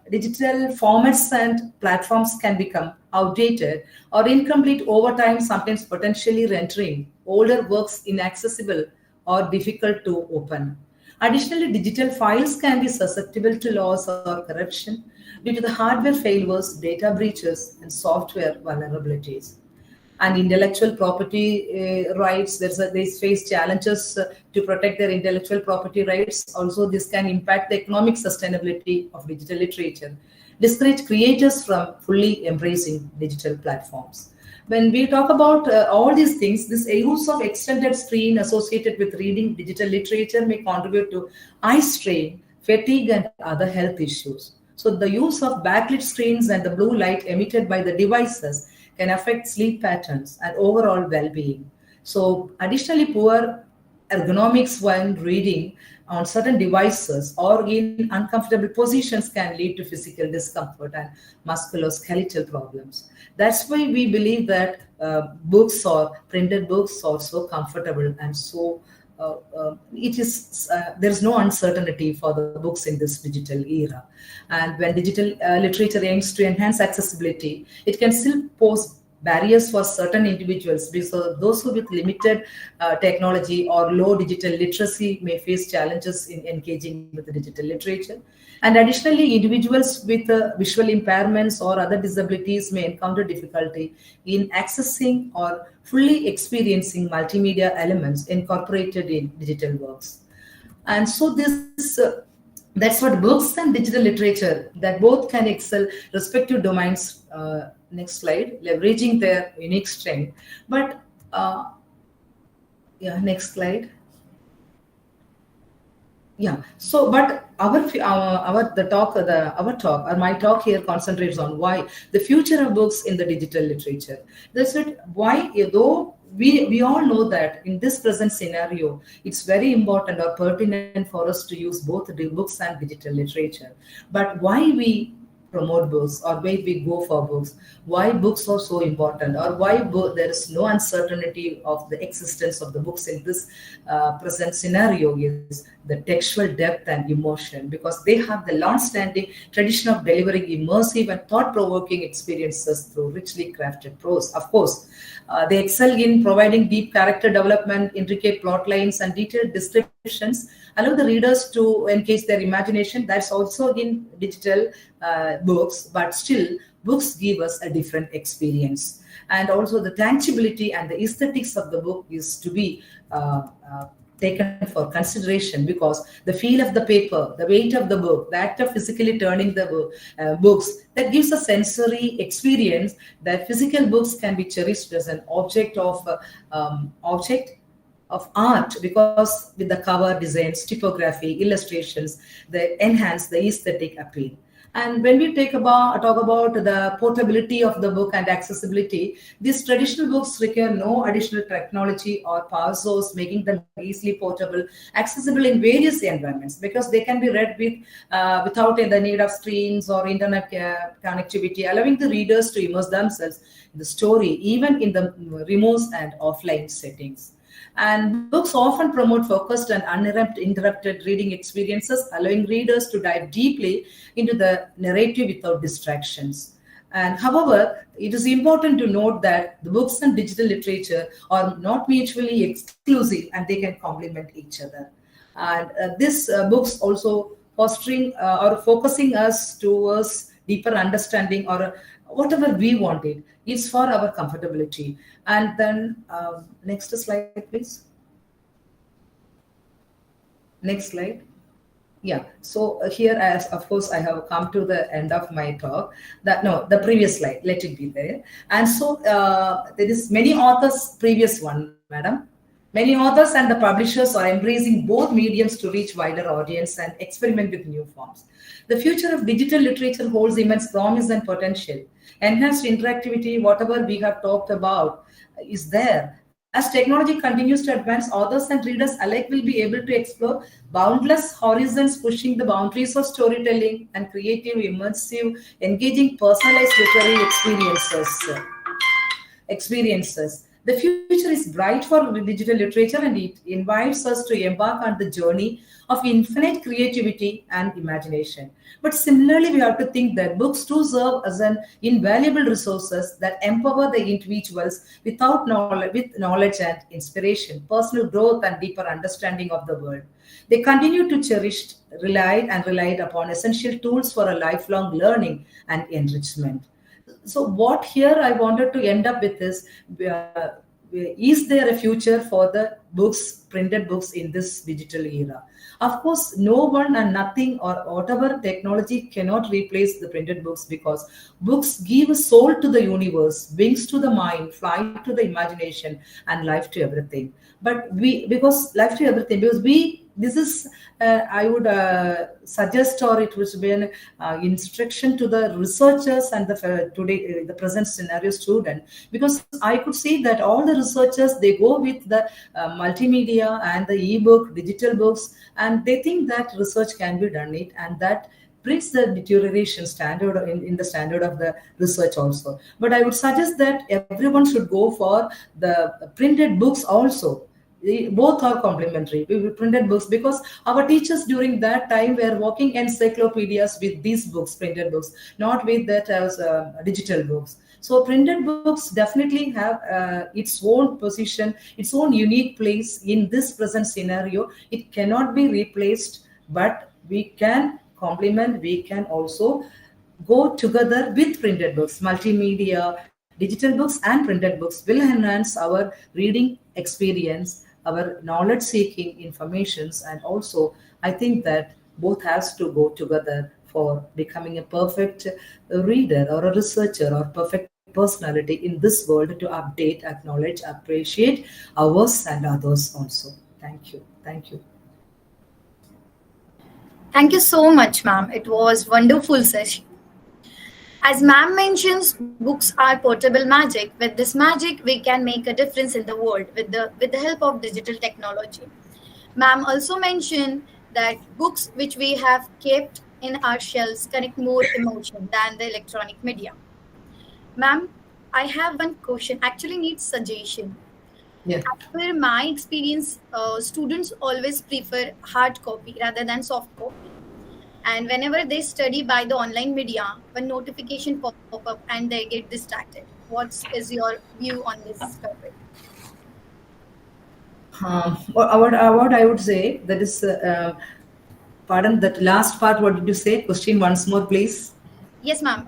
digital formats and platforms can become outdated or incomplete over time, sometimes potentially rendering older works inaccessible or difficult to open. Additionally, digital files can be susceptible to loss or corruption due to the hardware failures, data breaches, and software vulnerabilities. And intellectual property rights, they face challenges to protect their intellectual property rights. Also, this can impact the economic sustainability of digital literature. discourage creators from fully embracing digital platforms. When we talk about all these things, this use of extended screen associated with reading digital literature may contribute to eye strain, fatigue, and other health issues. So the use of backlit screens and the blue light emitted by the devices can affect sleep patterns and overall well-being. So additionally, poor ergonomics when reading on certain devices or in uncomfortable positions can lead to physical discomfort and musculoskeletal problems. That's why we believe that books or printed books are so comfortable and so there's no uncertainty for the books in this digital era. And when digital literature aims to enhance accessibility, it can still pose barriers for certain individuals, because those who with limited technology or low digital literacy may face challenges in engaging with the digital literature. And additionally, individuals with visual impairments or other disabilities may encounter difficulty in accessing or fully experiencing multimedia elements incorporated in digital works. And so that's what books and digital literature, that both can excel respective domains. Next slide, leveraging their unique strength. But next slide. Yeah. So, but my talk here concentrates on why the future of books in the digital literature. That's it. Why, though we all know that in this present scenario, it's very important or pertinent for us to use both the books and digital literature. But why we promote books, or why we go for books, why books are so important, or why there is no uncertainty of the existence of the books in this present scenario is the textual depth and emotion, because they have the long-standing tradition of delivering immersive and thought-provoking experiences through richly crafted prose. Of course, they excel in providing deep character development, intricate plot lines, and detailed descriptions, allow the readers to engage their imagination. That's also in digital books, but still, books give us a different experience. And also the tangibility and the aesthetics of the book is to be taken for consideration, because the feel of the paper, the weight of the book, the act of physically turning the books, that gives a sensory experience that physical books can be cherished as an object of art, because with the cover designs, typography, illustrations, they enhance the aesthetic appeal. And when we talk about the portability of the book and accessibility, these traditional books require no additional technology or power source, making them easily portable, accessible in various environments, because they can be read without the need of screens or internet connectivity, allowing the readers to immerse themselves in the story, even in the remote and offline settings. And books often promote focused and uninterrupted reading experiences, allowing readers to dive deeply into the narrative without distractions. And however, it is important to note that the books and digital literature are not mutually exclusive, and they can complement each other. And this books also fostering or focusing us towards deeper understanding, or whatever we wanted. It's for our comfortability. And then next slide, please. Next slide. Yeah. So here, as of course, I have come to the end of my talk. The previous slide. Let it be there. And so there is many authors. Previous one, madam. Many authors and the publishers are embracing both mediums to reach wider audience and experiment with new forms. The future of digital literature holds immense promise and potential. Enhanced interactivity, whatever we have talked about, is there. As technology continues to advance, authors and readers alike will be able to explore boundless horizons, pushing the boundaries of storytelling and creative, immersive, engaging, personalized literary experiences. The future is bright for digital literature, and it invites us to embark on the journey of infinite creativity and imagination. But similarly, we have to think that books too serve as an invaluable resources that empower the individuals with knowledge and inspiration, personal growth, and deeper understanding of the world. They continue to cherish, relied upon essential tools for a lifelong learning and enrichment. So what here I wanted to end up with is is there a future for the books, printed books in this digital era? Of course, no one and nothing or whatever technology cannot replace the printed books, because books give a soul to the universe, wings to the mind, flight to the imagination, and life to everything. But because life to everything, because this is, I would suggest, or it would be an instruction to the researchers and the present scenario student, because I could see that all the researchers, they go with the multimedia and the ebook, digital books, and they think that research can be done it, and that brings the deterioration standard in the standard of the research also. But I would suggest that everyone should go for the printed books also. Both are complementary. We printed books, because our teachers during that time were working encyclopedias with these books, printed books, not with that as digital books. So printed books definitely have its own position, its own unique place in this present scenario. It cannot be replaced, but we can complement, we can also go together with printed books. Multimedia, digital books and printed books will enhance our reading experience, our knowledge seeking informations, and also I think that both has to go together for becoming a perfect reader or a researcher or perfect personality in this world, to update, acknowledge, appreciate ours and others also. Thank you. Thank you. Thank you so much, ma'am. It was wonderful session. As ma'am mentions, books are portable magic. With this magic, we can make a difference in the world with the help of digital technology. Ma'am also mentioned that books which we have kept in our shelves connect more emotion than the electronic media. Ma'am, I have one question, actually needs suggestion. Yeah. As per my experience, students always prefer hard copy rather than soft copy. And whenever they study by the online media, one notification pop up and they get distracted. What is your view on this topic? What I would say, that is, pardon, that last part, what did you say? Question once more, please. Yes, ma'am.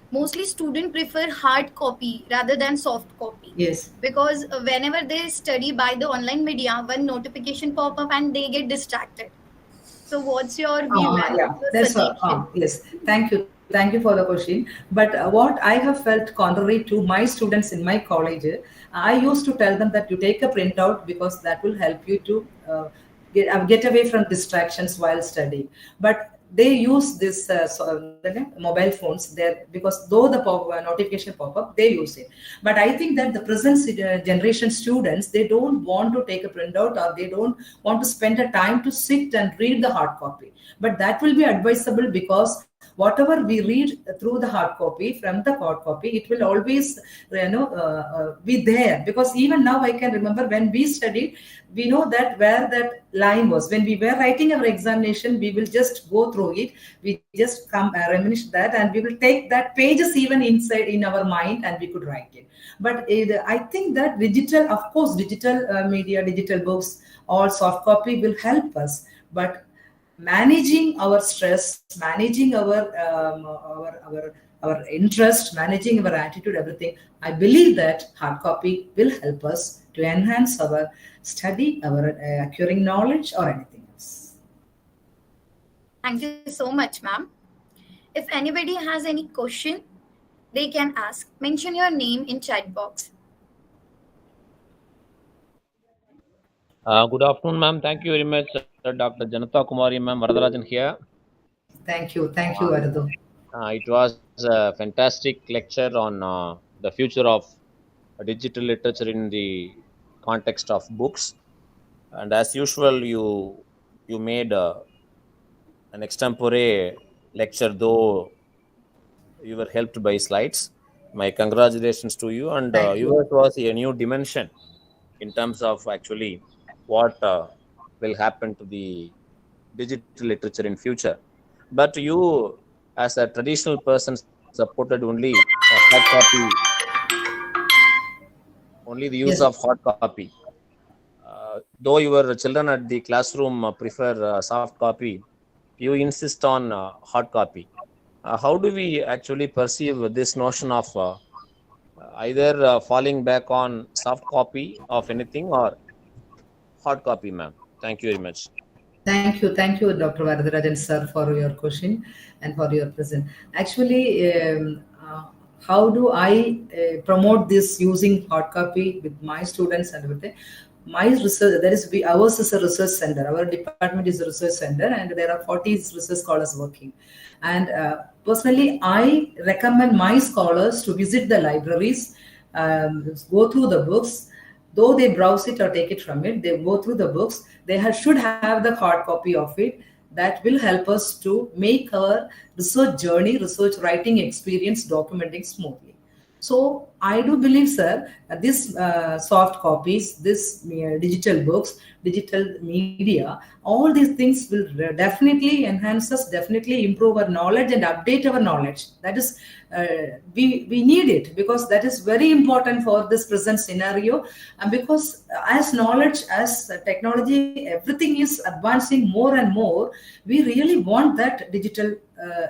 Mostly students prefer hard copy rather than soft copy. Yes. Because whenever they study by the online media, one notification pop up and they get distracted. So what's your view and Yeah, your that's suggestion? yes. Thank you. Thank you for the question. But what I have felt contrary to my students in my college, I used to tell them that you take a printout, because that will help you to get away from distractions while studying. But they use this mobile phones there, because though the notification pop up, they use it. But I think that the present generation students, they don't want to take a printout, or they don't want to spend a time to sit and read the hard copy. But that will be advisable, because whatever we read through the hard copy, from the hard copy, it will always be there. Because even now I can remember when we studied, we know that where that line was. When we were writing our examination, we will just go through it, we just come reminisce that, and we will take that pages even inside in our mind, and we could write it. But I think that digital, of course, digital media, digital books, all soft copy will help us. But managing our stress, managing our interest, managing our attitude, everything, I believe that hard copy will help us to enhance our study, our acquiring knowledge, or anything else. Thank you so much, ma'am. If anybody has any question, they can ask. Mention your name in chat box. Good afternoon, ma'am. Thank you very much, Dr. Janata Kumari, ma'am. Varadarajan here. Thank you, Ardu. It was a fantastic lecture on the future of digital literature in the context of books. And as usual, you made an extempore lecture, though you were helped by slides. My congratulations to you. And yours was a new dimension in terms of actually what will happen to the digital literature in future. But you, as a traditional person, supported only hard copy, only the use of hard copy. Though your children at the classroom prefer soft copy, you insist on hard copy. How do we actually perceive this notion of either falling back on soft copy of anything or hard copy, ma'am? Thank you very much. Thank you, Dr. Varadarajan sir, for your question and for your present. Actually, how do I promote this using hard copy with my students and everything? My research, ours is a research center. Our department is a research center, and there are 40 research scholars working. And personally, I recommend my scholars to visit the libraries, go through the books. Though they browse it or take it from it, they go through the books. They should have the hard copy of it. That will help us to make our research journey, research writing experience documenting smoothly. So I do believe, sir, this soft copies, this digital books, digital media, all these things will definitely enhance us, definitely improve our knowledge and update our knowledge. That is, we need it, because that is very important for this present scenario. And because as knowledge, as technology, everything is advancing more and more, we really want that digital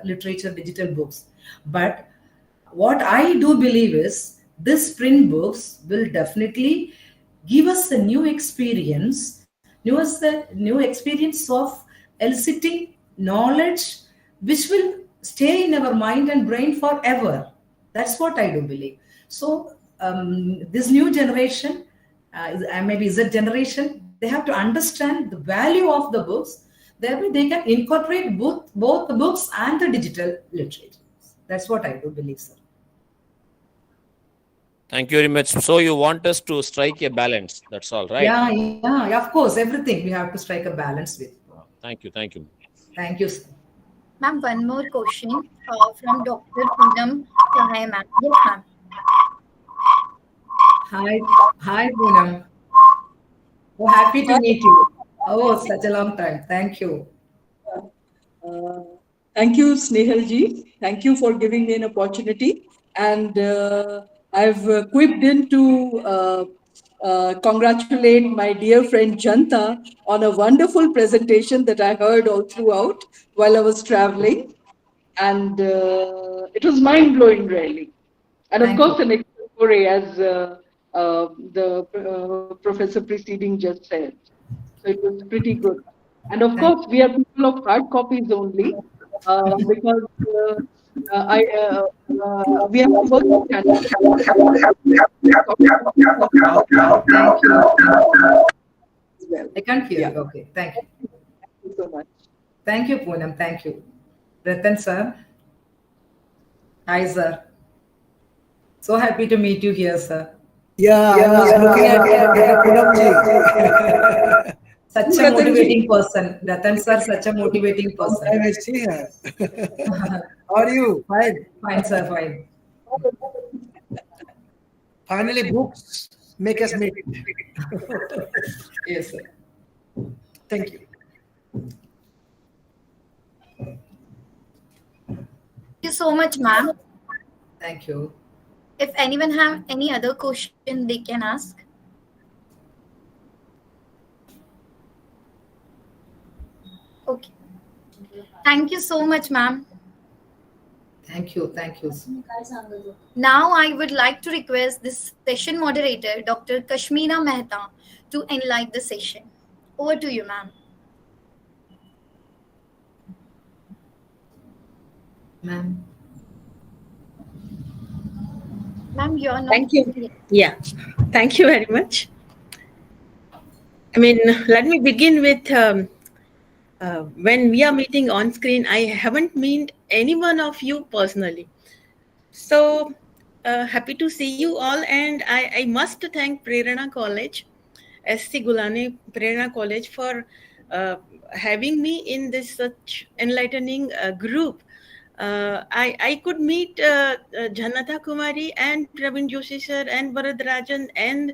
literature, digital books. But what I do believe is this print books will definitely give us a new experience, new experience of eliciting knowledge, which will stay in our mind and brain forever. That's what I do believe. So this new generation, maybe Z generation, they have to understand the value of the books. Thereby, they can incorporate both the books and the digital literature. That's what I do believe, sir. Thank you very much. So you want us to strike a balance. That's all, right? Yeah, of course. Everything we have to strike a balance with. Thank you. Thank you, sir. Ma'am, one more question from Dr. Poonam Sahai, ma'am. Yes, ma'am. Hi, Poonam. Oh, happy to meet you. Oh, such a long time. Thank you. Thank you, Snehalji. Thank you for giving me an opportunity. And I've quipped in to congratulate my dear friend Janta on a wonderful presentation that I heard all throughout while I was traveling. And it was mind-blowing, really. And of course, an exploratory, as the professor preceding just said. So it was pretty good. And of course, we are people of hard copies only, because we have to work with I can't hear you. Okay, thank you. Thank you so much. Thank you, Poonam. Thank you. Ratan sir. Hi, sir. So happy to meet you here, sir. Yeah, I was looking at Poonamji. Such a motivating person. Ratan sir, such a motivating person. I will see her. How are you? Fine. Fine, sir, fine. Finally, books make us meet. Yes, sir. Thank you. Thank you so much, ma'am. Thank you. If anyone have any other question, they can ask. Okay. Thank you so much, ma'am. Thank you. Thank you. Now I would like to request this session moderator, Dr. Kashmira Mehta, to enlighten the session. Over to you, ma'am. Ma'am. Ma'am, you're not. Thank you. Yeah, thank you very much. I mean, let me begin with when we are meeting on screen, I haven't met any one of you personally. So happy to see you all, and I must thank Prerna College, SC Gulhane Prerna College for having me in this such enlightening group. I could meet Janata Kumari and Praveen Joshi sir and Varadarajan and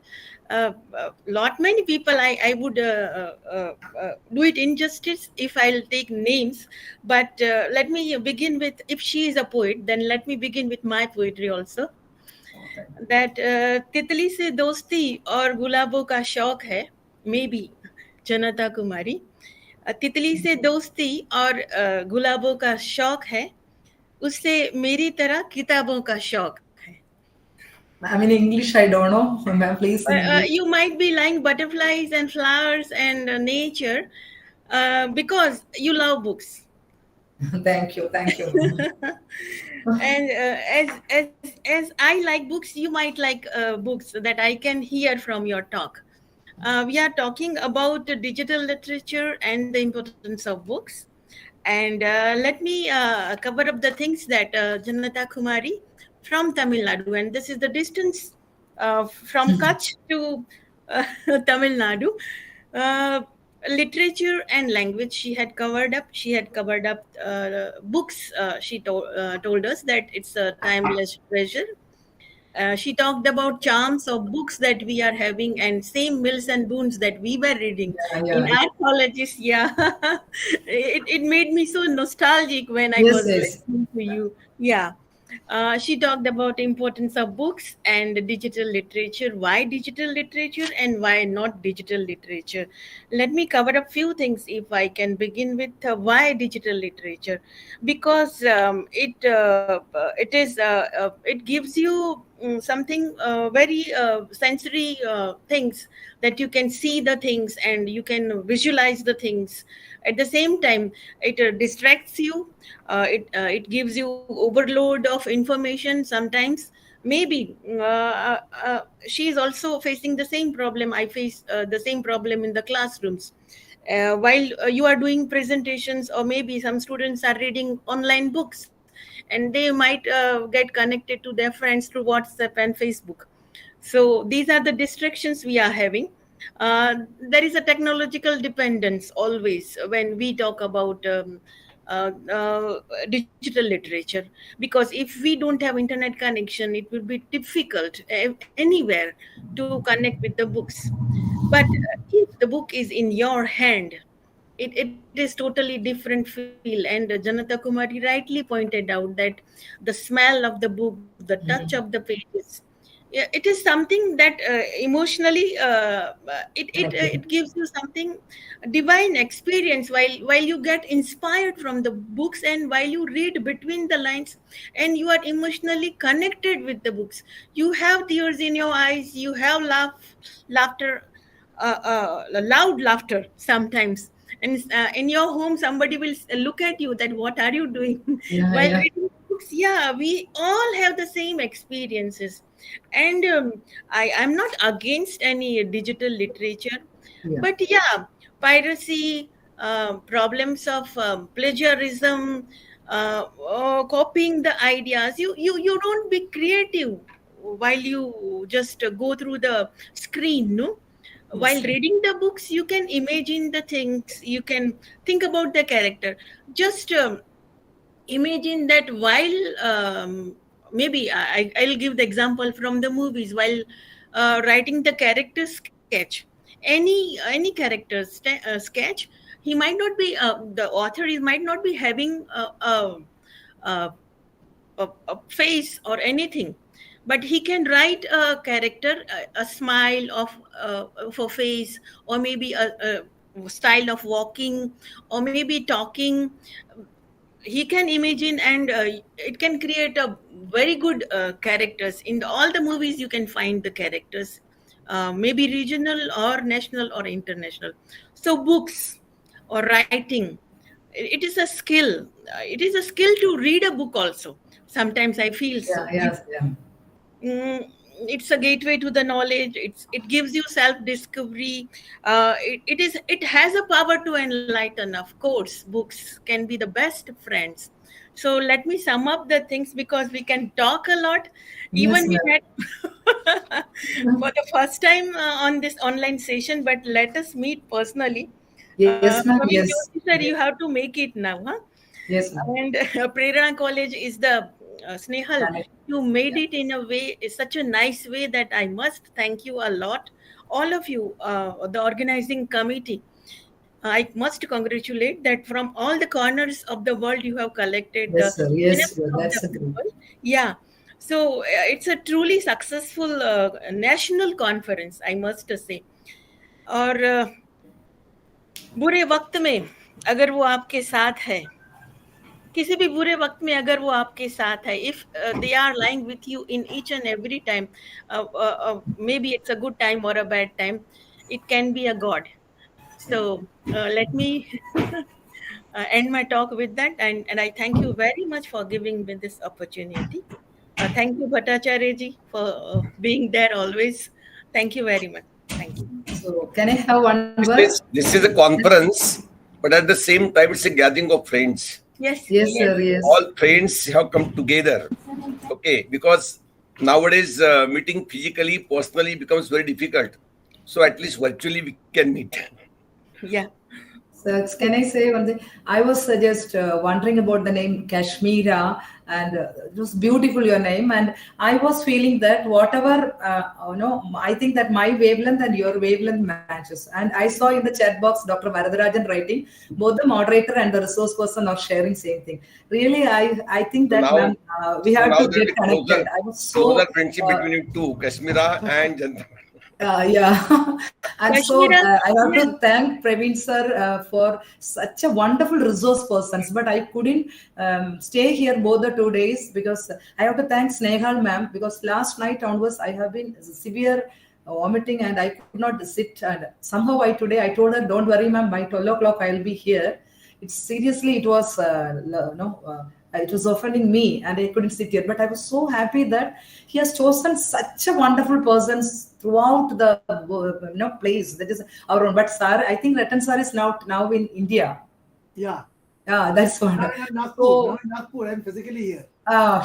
lot many people. I would do it injustice if I'll take names, but let me begin with, if she is a poet, then let me begin with my poetry also. That तितली से दोस्ती और गुलाबों का शौक है, maybe जनता कुमारी. तितली से दोस्ती और गुलाबों का शौक है, उससे मेरी तरह किताबों का शौक है. I mean, English, I don't know. Ma'am, please, in English. You might be like butterflies and flowers and nature because you love books. Thank you. Thank you. And as I like books, you might like books that I can hear from your talk. We are talking about digital literature and the importance of books. And let me cover up the things that Janata Kumari from Tamil Nadu, and this is the distance from Kutch to Tamil Nadu. Uh, Literature and language she had covered up. She had covered up books. She told us that it's a timeless treasure. She talked about charms of books that we are having and same Mills and Boons that we were reading in Yeah. our colleges. Yeah, it made me so nostalgic when I Yes, was yes. listening to you. Yeah. She talked about importance of books and digital literature. Why digital literature and why not digital literature? Let me cover a few things. If I can begin with why digital literature, because it gives you something very sensory things, that you can see the things and you can visualize the things. At the same time, it distracts you. It gives you overload of information sometimes. Maybe she is also facing the same problem. I face the same problem in the classrooms. While you are doing presentations, or maybe some students are reading online books, and they might get connected to their friends through WhatsApp and Facebook. So these are the distractions we are having. There is a technological dependence always when we talk about digital literature, because if we don't have internet connection, it will be difficult anywhere to connect with the books. But if the book is in your hand, it is totally different feel. And Janata Kumari rightly pointed out that the smell of the book, the touch of the pages, yeah, it is something that emotionally it gives you something divine experience while you get inspired from the books, and while you read between the lines, and you are emotionally connected with the books. You have tears in your eyes, you have laughter, loud laughter sometimes. And in your home somebody will look at you that what are you doing Yeah, while yeah. reading books. Yeah, we all have the same experiences. And I'm not against any digital literature, Yeah. but yeah, piracy, problems of plagiarism, copying the ideas. You don't be creative while you just go through the screen, no? While Yes. reading the books, you can imagine the things, you can think about the character. Just imagine that while maybe I'll give the example from the movies. While writing the character sketch, any character sketch, he might not be the author is might not be having a, a face or anything, but he can write a character, a smile of a face, or maybe a style of walking, or maybe talking. He can imagine, and it can create a very good characters. In all the movies you can find the characters, maybe regional or national or international. So books or writing, it is a skill. It is a skill to read a book also. Sometimes I feel Yeah, so. yes, yeah. It's a gateway to the knowledge. It gives you self discovery. It has a power to enlighten. Of course, books can be the best friends. So let me sum up the things, because we can talk a lot. Yes, Even we ma'am. had for the first time on this online session, but let us meet personally. Yes, ma'am. Praveen Yes. Joshi sir, you have to make it now, huh? Yes, ma'am. And Prerna College is the Snehal. Correct. You made Yeah. it in a way, such a nice way, that I must thank you a lot. All of you, the organizing committee. I must congratulate that from all the corners of the world you have collected the Yes, sir. Yes, benefit sir. of the That's a great. people. Yeah. So it's a truly successful national conference, I must say. और बुरे वक्त में अगर वो आपके साथ है, किसी भी बुरे वक्त में अगर वो आपके साथ है, if they are lying with you in each and every time, maybe it's a good time or a bad time, it can be a god. So let me end my talk with that, and I thank you very much for giving me this opportunity. Thank you, Bhattacharya ji, for being there always. Thank you very much. Thank you. So can I have one word? This is a conference, but at the same time, it's a gathering of friends. Yes. Yes, sir. Yes. All friends have come together. Okay, because nowadays meeting physically, personally becomes very difficult. So at least virtually we can meet. Yeah. So can I say one thing? I was just wondering about the name Kashmira, and it was beautiful, your name, and I was feeling that whatever I think that my wavelength and your wavelength matches. And I saw in the chat box Dr. Varadarajan writing, both the moderator and the resource person are sharing same thing. Really, I think that Now, we have now to there get is connected. I was so closer friendship between you two, Kashmira and Janta. Yeah, and so Kashmira, I have to thank Praveen sir for such a wonderful resource person. But I couldn't stay here both the 2 days because I have to thank Snehal ma'am, because last night onwards I have been severe vomiting and I could not sit. And somehow today I told her, don't worry ma'am, by 12 o'clock I'll be here. It was it was offending me and I couldn't sit here. But I was so happy that he has chosen such a wonderful persons throughout the place that is our own. But sir, I think Ratan sir is now in India. Yeah. Yeah, that's what. Now in Nagpur. So, Now in Nagpur, I'm physically here.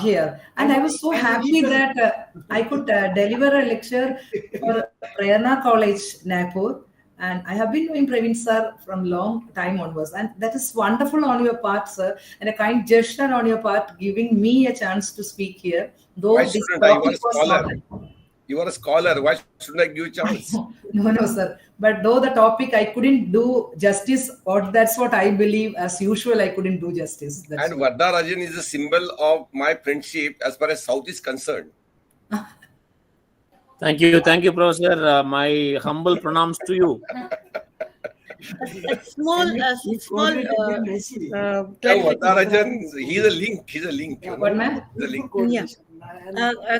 Here. And I was so happy that I could deliver a lecture for Prerna College, Nagpur. And I have been knowing Praveen sir from long time onwards. And that is wonderful on your part, sir. And a kind gesture on your part, giving me a chance to speak here. Though Why this shouldn't I? You are a topic was scholar. not. You are a scholar. Why shouldn't I give you a chance? No, sir. But though the topic I couldn't do justice, or that's what I believe, as usual, I couldn't do justice. That's And Varadarajan is a symbol of my friendship as far as South is concerned. Thank you, Professor. My humble pronouns to you. A small Varadarajan, he's a link. He's a link. What, ma'am? He's a link. Yeah.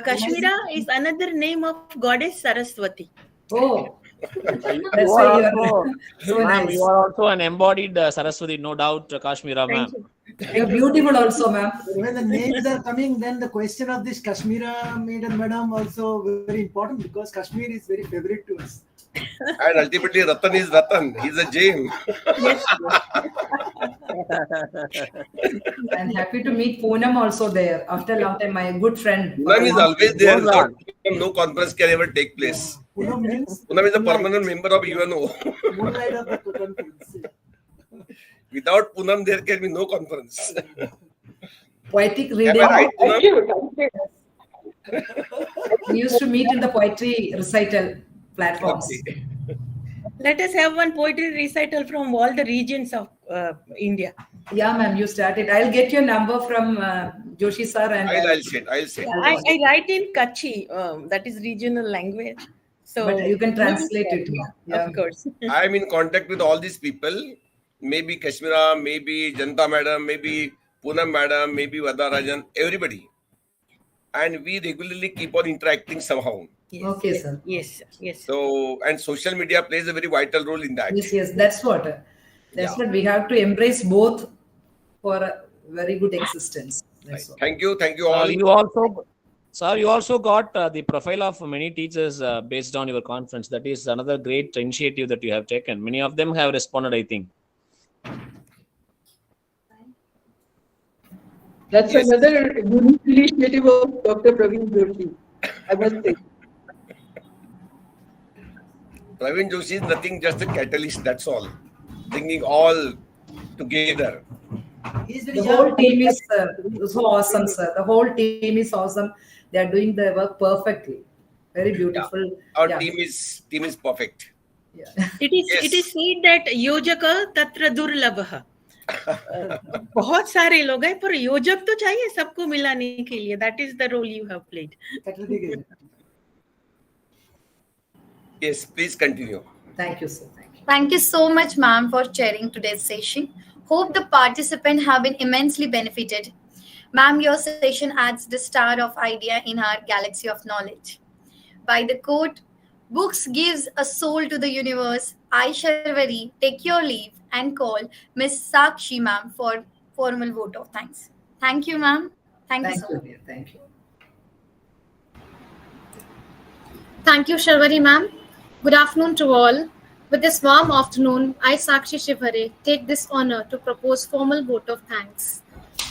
Kashmira is another name of goddess Saraswati. Oh, You are also, so ma'am, nice. you are also an embodied Saraswati, no doubt, Kashmira, ma'am. You're beautiful also, ma'am. When the names are coming, then the question of this Kashmira madam also very important, because Kashmir is very favorite to us. And ultimately, Ratan is Ratan. He's a gem. I'm happy to meet Poonam also there after a long time. My good friend. Poonam is always there. Without Poonam, no conference can ever take place. Poonam is a permanent member of UNO. moonlight of the conference. Without Poonam, there can be no conference. Poetic Am reading. I right, Poonam? We used to meet in the poetry recital platforms. Let us have one poetry recital from all the regions of India. Yeah, ma'am, you started. I'll get your number from Joshi sir. And I'll say. I write in Kutchi, that is regional language. So but you can translate it. Yeah. Of course. I am in contact with all these people. Maybe Kashmira, maybe Janta madam, maybe Poonam madam, maybe Varadarajan, everybody. And we regularly keep on interacting somehow. Yes, okay, yes, sir. Yes. So, and social media plays a very vital role in that. Yes, that's what. That's what we have to embrace both for a very good existence. That's all. Thank you all. You also got the profile of many teachers based on your conference. That is another great initiative that you have taken. Many of them have responded, I think. That's another unique initiative of Dr. Praveen Joshi, I must say. Praveen Joshi is nothing, just a catalyst, that's all. Bringing all together. The whole team is so awesome, sir. The whole team is awesome. They are doing the work perfectly. Very beautiful. Yeah. Our team is perfect. Yeah. It is said that yojaka tatra durlabha. बहुत सारे लोग हैं पर योजक तो चाहिए सबको मिलाने के लिए. That is the role you have played. Yes, please continue. Thank you, sir. Thank you so much, ma'am, for chairing today's session. Hope the participants have been immensely benefited. Ma'am, your session adds the star of idea in our galaxy of knowledge. By the quote, books gives a soul to the universe, I, Sharvari, take your leave and call Miss Sakshi ma'am for formal vote of thanks. Thank you, ma'am. Thank you Thank so you, much. dear. Thank you. Thank you, Sharvari ma'am. Good afternoon to all. With this warm afternoon, I, Sakshi Shivhare, take this honor to propose formal vote of thanks.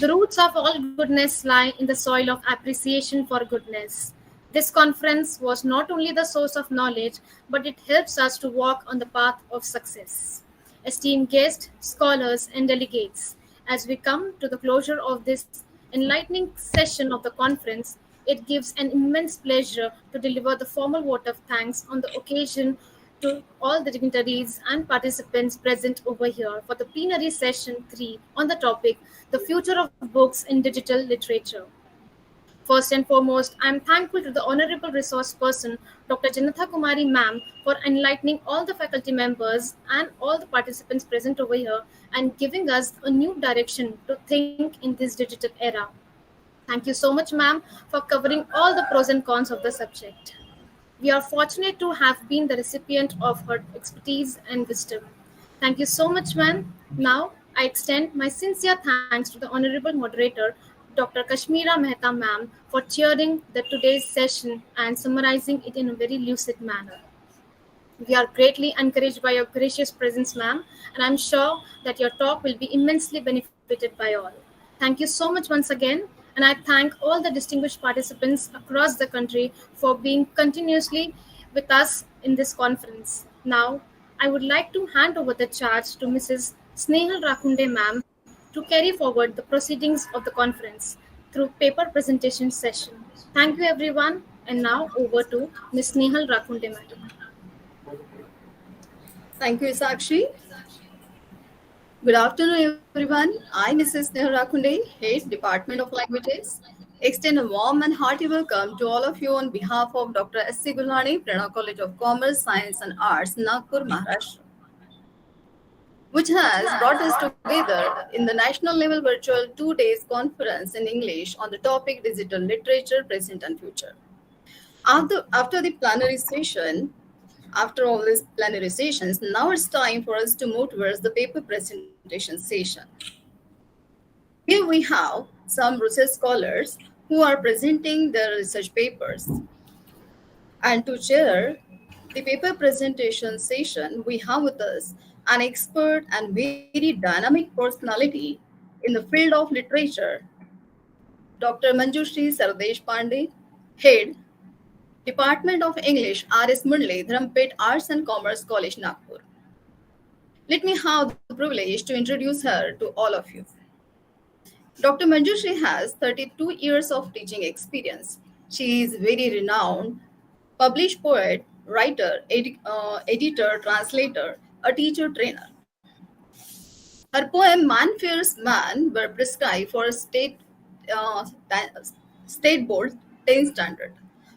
The roots of all goodness lie in the soil of appreciation for goodness. This conference was not only the source of knowledge, but it helps us to walk on the path of success. Esteemed guests, scholars, and delegates, as we come to the closure of this enlightening session of the conference, it gives an immense pleasure to deliver the formal vote of thanks on the occasion to all the dignitaries and participants present over here for the plenary session 3 on the topic The Future of Books in Digital Literature. First and foremost, I am thankful to the Honorable Resource Person, Dr. Janatha Kumari Ma'am, for enlightening all the faculty members and all the participants present over here and giving us a new direction to think in this digital era. Thank you so much, ma'am, for covering all the pros and cons of the subject. We are fortunate to have been the recipient of her expertise and wisdom. Thank you so much, ma'am. Now, I extend my sincere thanks to the Honorable Moderator, Dr. Kashmira Mehta, ma'am, for chairing the today's session and summarizing it in a very lucid manner. We are greatly encouraged by your gracious presence, ma'am, and I'm sure that your talk will be immensely benefited by all. Thank you so much once again, and I thank all the distinguished participants across the country for being continuously with us in this conference. Now, I would like to hand over the charge to Mrs. Snehal Rakunde, ma'am, to carry forward the proceedings of the conference through paper presentation session. Thank you, everyone, and now over to Ms. Snehal Rakunde, madam. Thank you, Sakshi. Good afternoon, everyone. I, Mrs. Nehru Rakunde, Head, Department of Languages, extend a warm and hearty welcome to all of you on behalf of Dr. S.C. Gulhane, Prerna College of Commerce, Science and Arts, Nagpur, Maharashtra, which has brought us together in the national level virtual 2 days conference in English on the topic Digital Literature, Present and Future. After the plenary session, after all these plenary sessions, now it's time for us to move towards the paper presentation session. Here we have some research scholars who are presenting their research papers. And to chair the paper presentation session, we have with us an expert and very dynamic personality in the field of literature, Dr. Manjushri Sardesh Pandey, Head, Department of English, R.S. Mundle, Dharampet Arts and Commerce College, Nagpur. Let me have the privilege to introduce her to all of you. Dr. Manjushri has 32 years of teaching experience. She is very renowned, published poet, writer, editor, translator, a teacher trainer. Her poem Man Fears Man were prescribed for a state board 10 standard.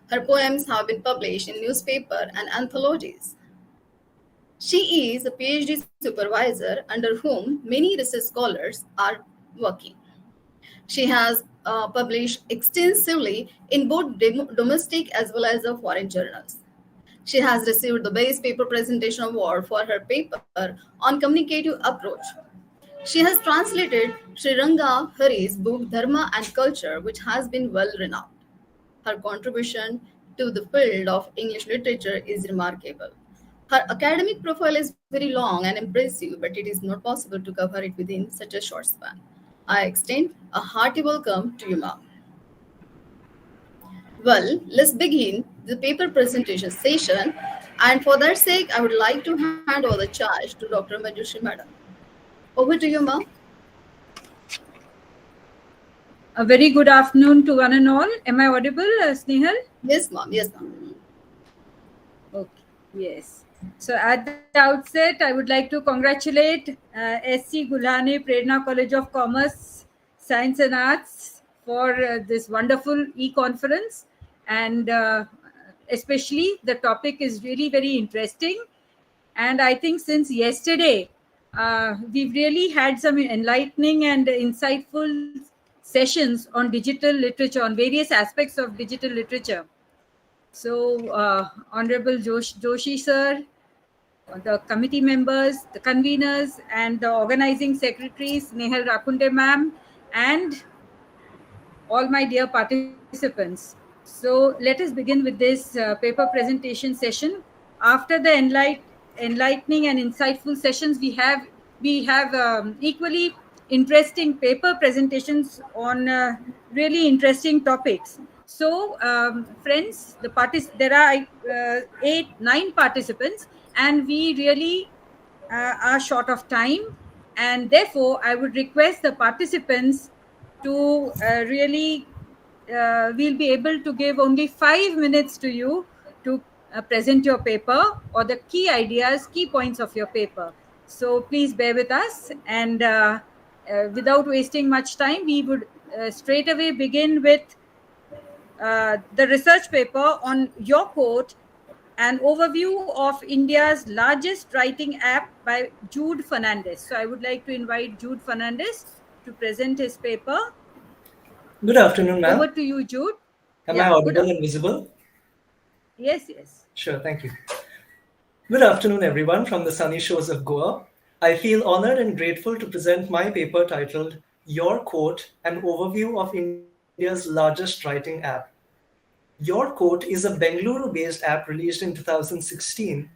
Her poems have been published in newspaper and anthologies. She is a PhD supervisor under whom many research scholars are working. She has published extensively in both domestic as well as the foreign journals. She has received the Best Paper Presentation Award for her paper on communicative approach. She has translated Sriranga Hari's book Dharma and Culture, which has been well renowned. Her contribution to the field of English literature is remarkable. Her academic profile is very long and impressive, but it is not possible to cover it within such a short span. I extend a hearty welcome to you, ma'am. Well, let's begin the paper presentation session. And for that sake, I would like to hand over the charge to Dr. Manjushri Madam. Over to you, ma'am. A very good afternoon to one and all. Am I audible, Snehal? Yes, ma'am. Yes, ma'am. Okay. Yes. So at the outset, I would like to congratulate SC Gulhane Prerna College of Commerce, Science and Arts for this wonderful e-conference. And especially the topic is really very interesting. And I think since yesterday, we've really had some enlightening and insightful sessions on digital literature, on various aspects of digital literature. So, Honorable Joshi sir, the committee members, the conveners, and the organizing secretaries, Nehal Rakunde ma'am, and all my dear participants. So let us begin with this paper presentation session. After the enlightening and insightful sessions, we have equally interesting paper presentations on really interesting topics. So, friends, there are 9 participants, and we really are short of time. And therefore, I would request the participants to really, we'll be able to give only 5 minutes to you to present your paper or the key ideas, key points of your paper. So please bear with us, and without wasting much time, we would straight away begin with the research paper on Your Court, an overview of India's largest writing app by Jude Fernandez. So I would like to invite Jude Fernandez to present his paper. Good afternoon, ma'am. Over to you, Jude. Am I audible and visible? Yes, yes. Sure, thank you. Good afternoon, everyone, from the sunny shores of Goa. I feel honored and grateful to present my paper titled Your Court, an overview of India's largest writing app. Your Court is a Bengaluru-based app released in 2016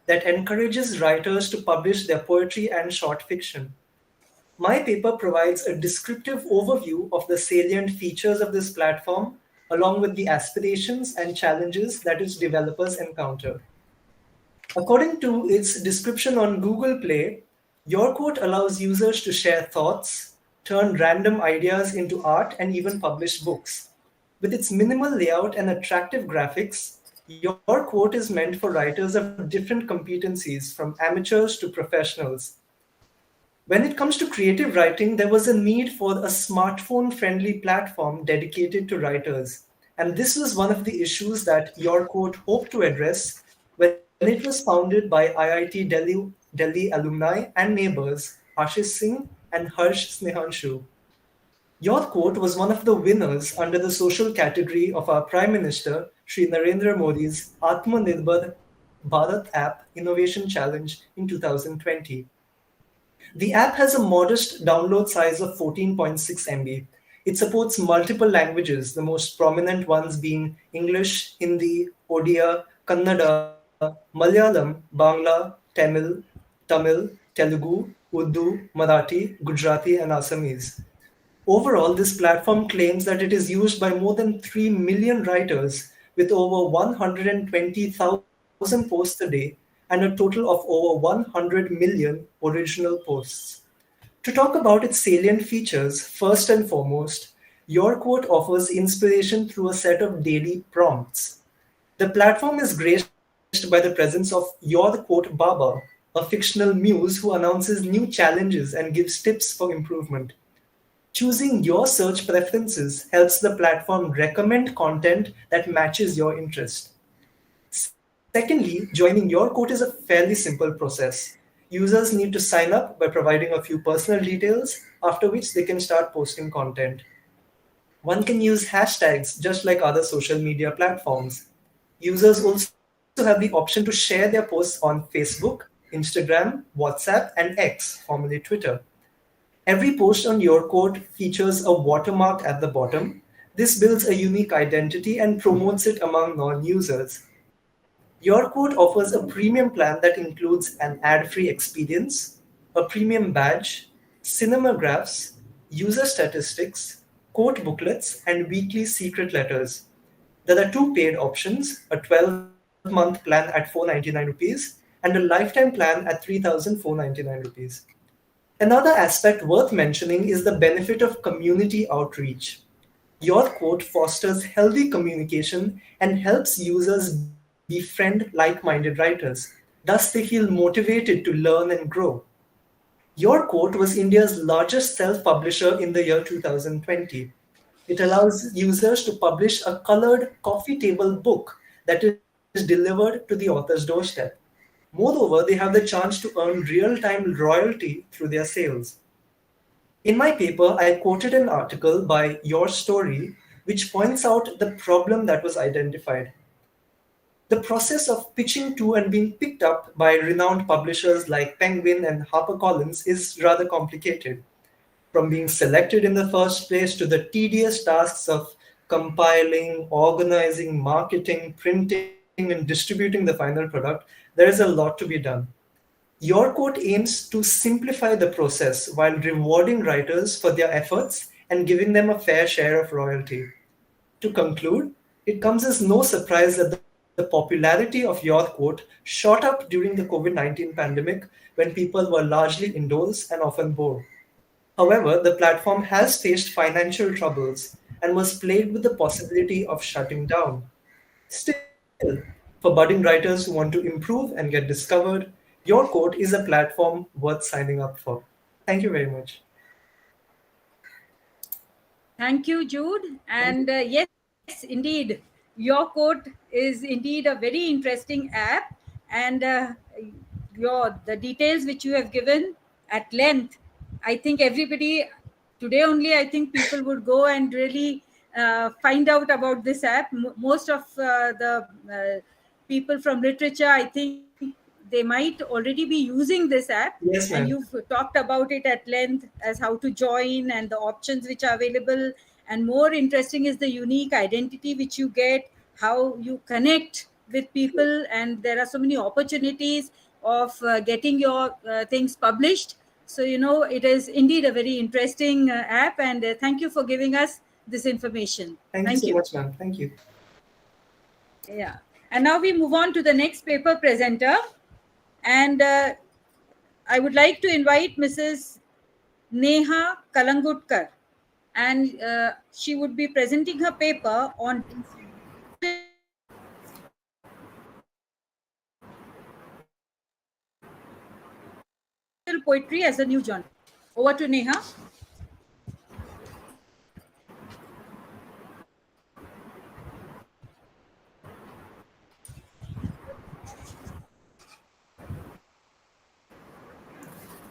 that encourages writers to publish their poetry and short fiction. My paper provides a descriptive overview of the salient features of this platform, along with the aspirations and challenges that its developers encounter. According to its description on Google Play, Your Court allows users to share thoughts, turn random ideas into art, and even publish books. With its minimal layout and attractive graphics, Your Court is meant for writers of different competencies, from amateurs to professionals. When it comes to creative writing, there was a need for a smartphone-friendly platform dedicated to writers. And this was one of the issues that Your Court hoped to address when it was founded by IIT Delhi alumni and neighbors Ashish Singh and Harsh Snehanshu. Your Court was one of the winners under the social category of our Prime Minister, Shri Narendra Modi's Atmanirbhar Bharat App Innovation Challenge in 2020. The app has a modest download size of 14.6 MB. It supports multiple languages, the most prominent ones being English, Hindi, Odia, Kannada, Malayalam, Bangla, Tamil, Telugu, Urdu, Marathi, Gujarati, and Assamese. Overall, this platform claims that it is used by more than 3 million writers with over 120,000 posts a day and a total of over 100 million original posts. To talk about its salient features, first and foremost, Your Court offers inspiration through a set of daily prompts. The platform is graced by the presence of Your Court Baba, a fictional muse who announces new challenges and gives tips for improvement. Choosing your search preferences helps the platform recommend content that matches your interest. Secondly, joining Your Court is a fairly simple process. Users need to sign up by providing a few personal details, after which they can start posting content. One can use hashtags just like other social media platforms. Users also have the option to share their posts on Facebook, Instagram, WhatsApp, and X, formerly Twitter. Every post on Your Court features a watermark at the bottom. This builds a unique identity and promotes it among non-users. Your Court offers a premium plan that includes an ad-free experience, a premium badge, cinemagraphs, user statistics, court booklets, and weekly secret letters. There are 2 paid options, a 12-month plan at 499 rupees and a lifetime plan at 3,499 rupees. Another aspect worth mentioning is the benefit of community outreach. Your Court fosters healthy communication and helps users befriend like-minded writers. Thus, they feel motivated to learn and grow. Your Court was India's largest self-publisher in the year 2020. It allows users to publish a colored coffee table book that is delivered to the author's doorstep. Moreover, they have the chance to earn real-time royalty through their sales. In my paper, I quoted an article by Your Story, which points out the problem that was identified. The process of pitching to and being picked up by renowned publishers like Penguin and HarperCollins is rather complicated. From being selected in the first place to the tedious tasks of compiling, organizing, marketing, printing, and distributing the final product, there is a lot to be done. Your quote aims to simplify the process while rewarding writers for their efforts and giving them a fair share of royalty. To conclude, it comes as no surprise that the popularity of your quote shot up during the COVID-19 pandemic when people were largely indoors and often bored. However, the platform has faced financial troubles and was plagued with the possibility of shutting down. Still, for budding writers who want to improve and get discovered, your quote is a platform worth signing up for. Thank you very much. Thank you, Jude. And yes, indeed, your code is indeed a very interesting app. And the details which you have given at length, I think everybody today only, I think people would go and really find out about this app. Most of the people from literature, I think they might already be using this app. Yes, and ma'am. you've talked about it at length as how to join and the options which are available. And more interesting is the unique identity which you get, how you connect with people, and there are so many opportunities of getting your things published. So, it is indeed a very interesting app, and thank you for giving us this information. Thank you so much, ma'am. Thank you. Yeah. And now we move on to the next paper presenter. And I would like to invite Mrs. Neha Kalangutkar. And she would be presenting her paper on poetry as a new genre. Over to Neha.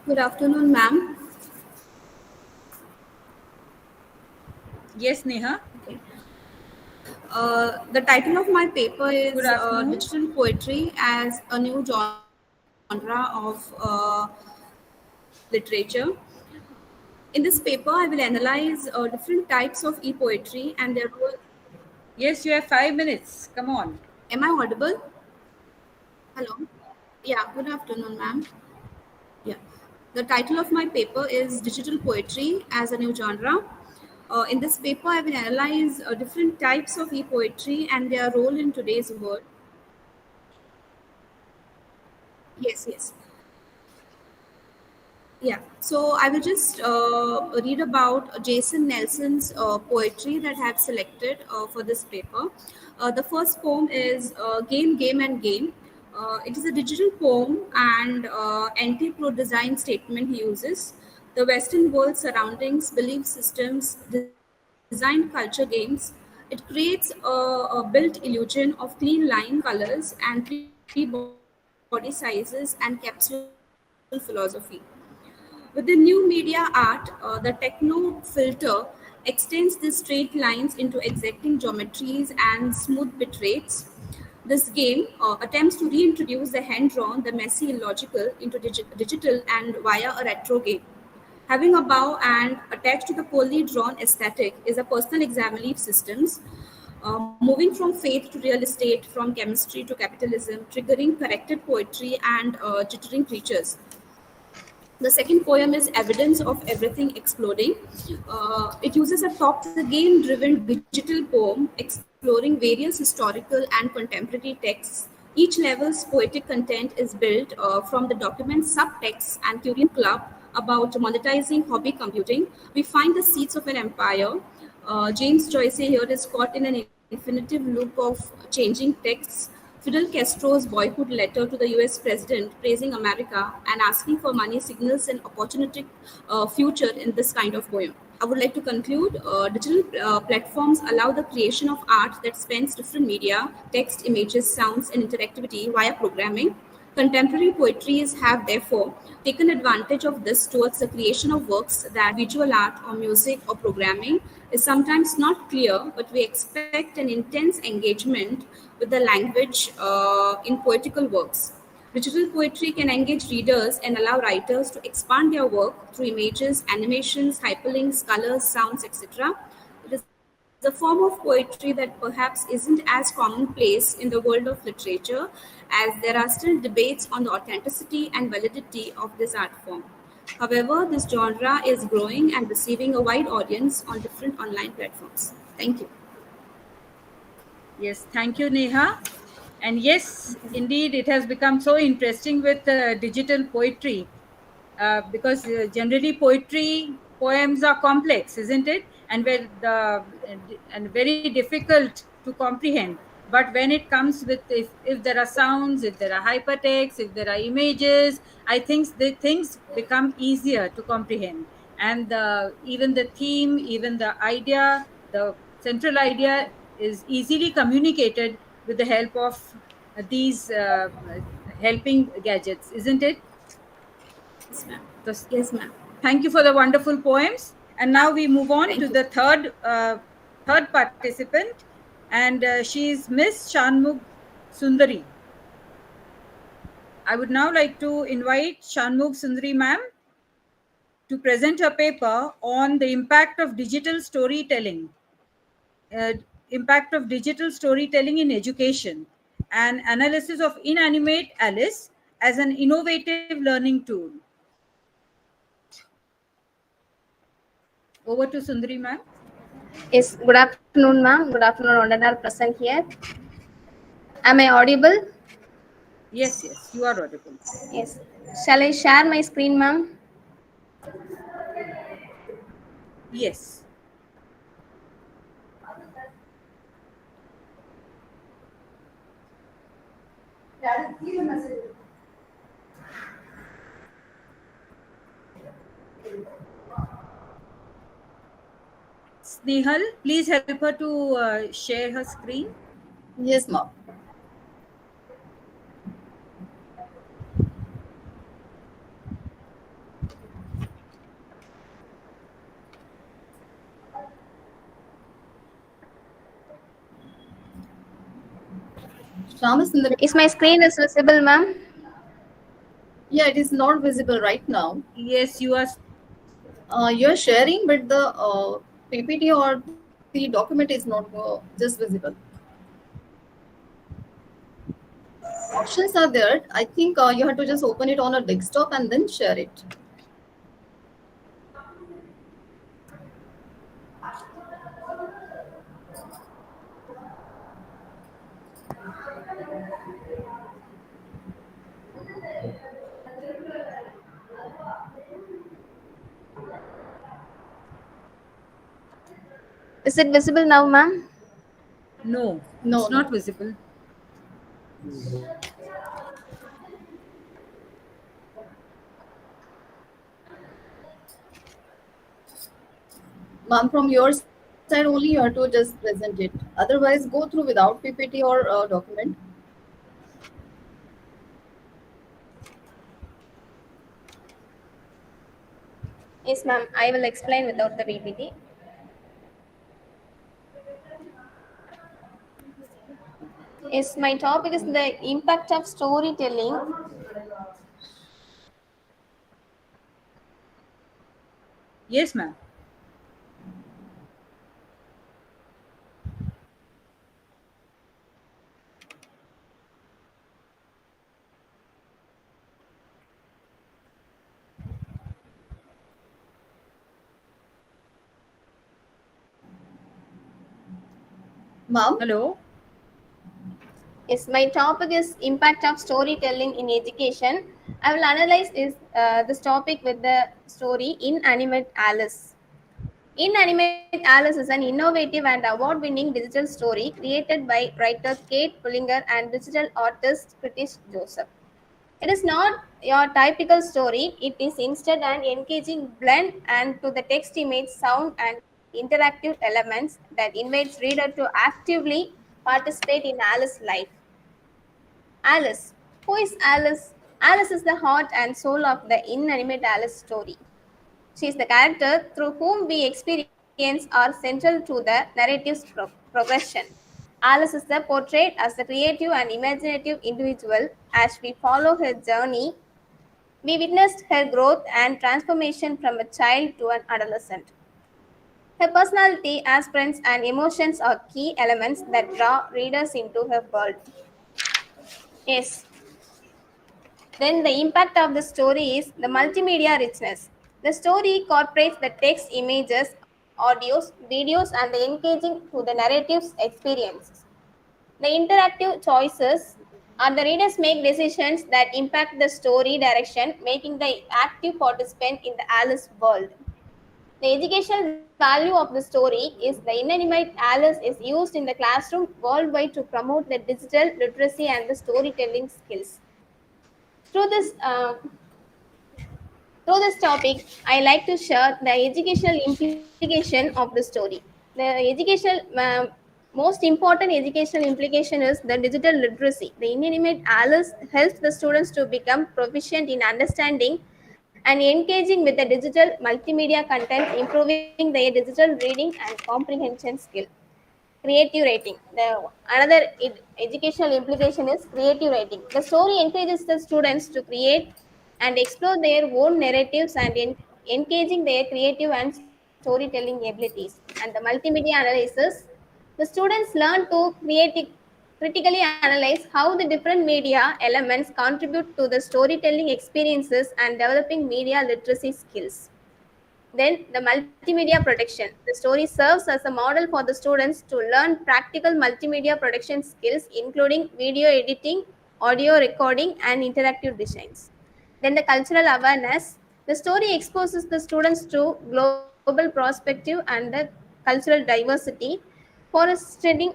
Good afternoon, ma'am. Yes, Neha. Okay. The title of my paper is Good afternoon. Digital Poetry as a New Genre of Literature. In this paper, I will analyze different types of e-poetry and their role. Yes, you have 5 minutes. Come on. Am I audible? Hello. Yeah, good afternoon, ma'am. Yeah. The title of my paper is Digital Poetry as a New Genre. In this paper, I will analyze different types of e-poetry and their role in today's world. Yes. Yeah, so I will just read about Jason Nelson's poetry that I have selected for this paper. The first poem is Game, Game and Game. It is a digital poem and anti-pro design statement he uses. The Western world surroundings, belief systems, design culture games. It creates a built illusion of clean line colors and three body sizes and capsule philosophy. With the new media art, the techno filter extends the straight lines into exacting geometries and smooth bit rates. This game attempts to reintroduce the hand-drawn, the messy illogical into digital and via a retro game. Having a bow and attached to the poorly drawn aesthetic is a personal exam belief systems, moving from faith to real estate, from chemistry to capitalism, triggering corrected poetry and jittering creatures. The second poem is Evidence of Everything Exploding. It uses a top-the-game-driven digital poem exploring various historical and contemporary texts. Each level's poetic content is built from the document's subtexts and Turing Club about monetizing hobby computing. We find the seeds of an empire. James Joyce here is caught in an infinitive loop of changing texts. Fidel Castro's boyhood letter to the US president praising America and asking for money signals an opportunistic future in this kind of poem. I would like to conclude, digital platforms allow the creation of art that spans different media, text, images, sounds, and interactivity via programming. Contemporary poetries have therefore taken advantage of this towards the creation of works that visual art or music or programming is sometimes not clear, but we expect an intense engagement with the language in poetical works. Digital poetry can engage readers and allow writers to expand their work through images, animations, hyperlinks, colors, sounds, etc. It is a form of poetry that perhaps isn't as commonplace in the world of literature, as there are still debates on the authenticity and validity of this art form. However, this genre is growing and receiving a wide audience on different online platforms. Thank you. Yes, thank you, Neha. And yes, indeed, it has become so interesting with digital poetry because generally poems are complex, isn't it? And very difficult to comprehend. But when it comes with if there are sounds, if there are hypertext, if there are images, I think the things become easier to comprehend. And even the theme, even the idea, the central idea is easily communicated with the help of these helping gadgets, isn't it? Yes, ma'am. So, Yes, ma'am. thank you for the wonderful poems. And now we move on Thank to you. the third participant, and she is Miss Shanmugh Sundari. I would now like to invite Shanmugh Sundari ma'am to present her paper on the uh, impact of digital storytelling in education, an analysis of inanimate Alice as an innovative learning tool. Over to Sundari ma'am. Yes, good afternoon, ma'am. Good afternoon, all that are present here. Am I audible? Yes, you are audible. Yes. Shall I share my screen, ma'am? Yes. Snehal, please help her to share her screen. Yes, ma'am. Shamasundar. Is my screen is visible, ma'am? Yeah, it is not visible right now. Yes, you are. You are sharing, but the PPT or the document is not just visible. Options are there. I think you have to just open it on a desktop and then share it. Is it visible now, ma'am? No, No, it's no. not visible. Ma'am, from your side only, you have to just present it. Otherwise, go through without PPT or document. Yes, ma'am. I will explain without the PPT. Yes, my topic is the impact of storytelling. Yes, ma'am. Ma'am? Hello? Yes, my topic is impact of storytelling in education. I will analyze this topic with the story Inanimate Alice. Inanimate Alice is an innovative and award-winning digital story created by writer Kate Pullinger and digital artist Kritish Joseph. It is not your typical story. It is instead an engaging blend and to the text, image, sound, and interactive elements that invites reader to actively participate in Alice's life. Alice. Who is Alice? Alice is the heart and soul of the inanimate Alice story. She is the character through whom we experience are central to the narrative's progression. Alice is the portrayed as a creative and imaginative individual. As we follow her journey, we witnessed her growth and transformation from a child to an adolescent. Her personality, aspirants, and emotions are key elements that draw readers into her world. Yes. Then the impact of the story is the multimedia richness. The story incorporates the text, images, audios, videos, and the engaging to the narrative's experiences. The interactive choices are the readers make decisions that impact the story direction, making the active participant in the Alice world. The educational value of the story is the inanimate Alice is used in the classroom worldwide to promote the digital literacy and the storytelling skills. Through this Through this topic, I like to share the educational implication of the story. The most important educational implication is the digital literacy. The inanimate Alice helps the students to become proficient in understanding and engaging with the digital multimedia content, improving their digital reading and comprehension skill. Creative writing. The another educational implication is creative writing. The story encourages the students to create and explore their own narratives and engaging their creative and storytelling abilities. And the multimedia analysis, the students learn to critically analyze how the different media elements contribute to the storytelling experiences and developing media literacy skills. Then the multimedia production. The story serves as a model for the students to learn practical multimedia production skills, including video editing, audio recording, and interactive designs. Then the cultural awareness. The story exposes the students to global perspective and the cultural diversity, fostering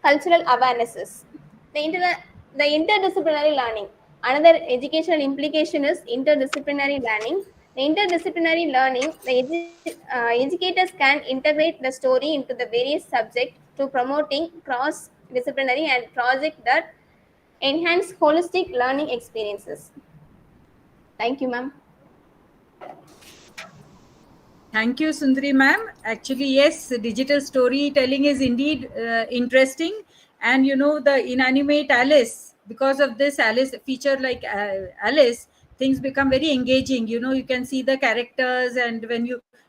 cultural awarenesses. The, the interdisciplinary learning. Another educational implication is interdisciplinary learning. The interdisciplinary learning, educators can integrate the story into the various subjects to promoting cross-disciplinary and projects that enhance holistic learning experiences. Thank you, ma'am. Thank you, Sundari ma'am. Actually, yes, digital storytelling is indeed interesting. And the inanimate Alice, because of this Alice feature like Alice, things become very engaging. You can see the characters, and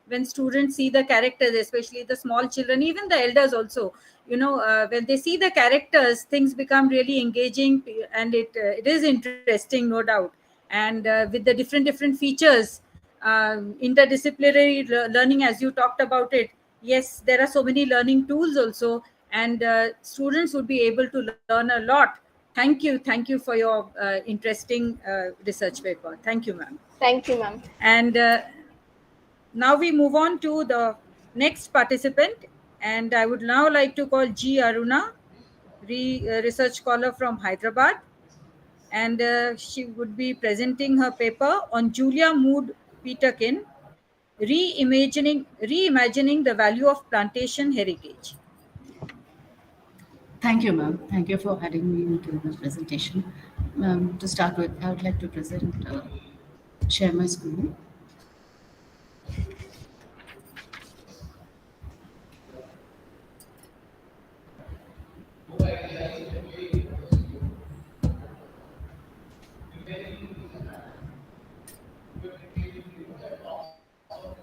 when students see the characters, especially the small children, even the elders also, when they see the characters, things become really engaging, and it is interesting, no doubt. And with the different features, interdisciplinary learning, as you talked about it, yes, there are so many learning tools also, and students would be able to learn a lot. Thank you for your interesting research paper. Thank you, ma'am. Thank you, ma'am. And now we move on to the next participant, and I would now like to call G. Aruna, research scholar from Hyderabad, and she would be presenting her paper on Julia Mood Peterkin, reimagining the value of plantation heritage. Thank you, ma'am. Thank you for adding me into this presentation. To start with, I would like to share my screen.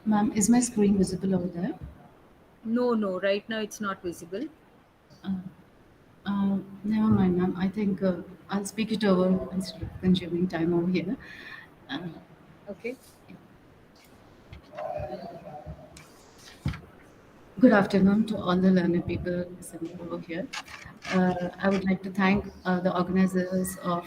Ma'am, is my screen visible over there? No, right now it's not visible. Never mind, ma'am. I think I'll speak it over instead of consuming time over here. Okay. Good afternoon to all the learned people assembled over here. I would like to thank the organizers of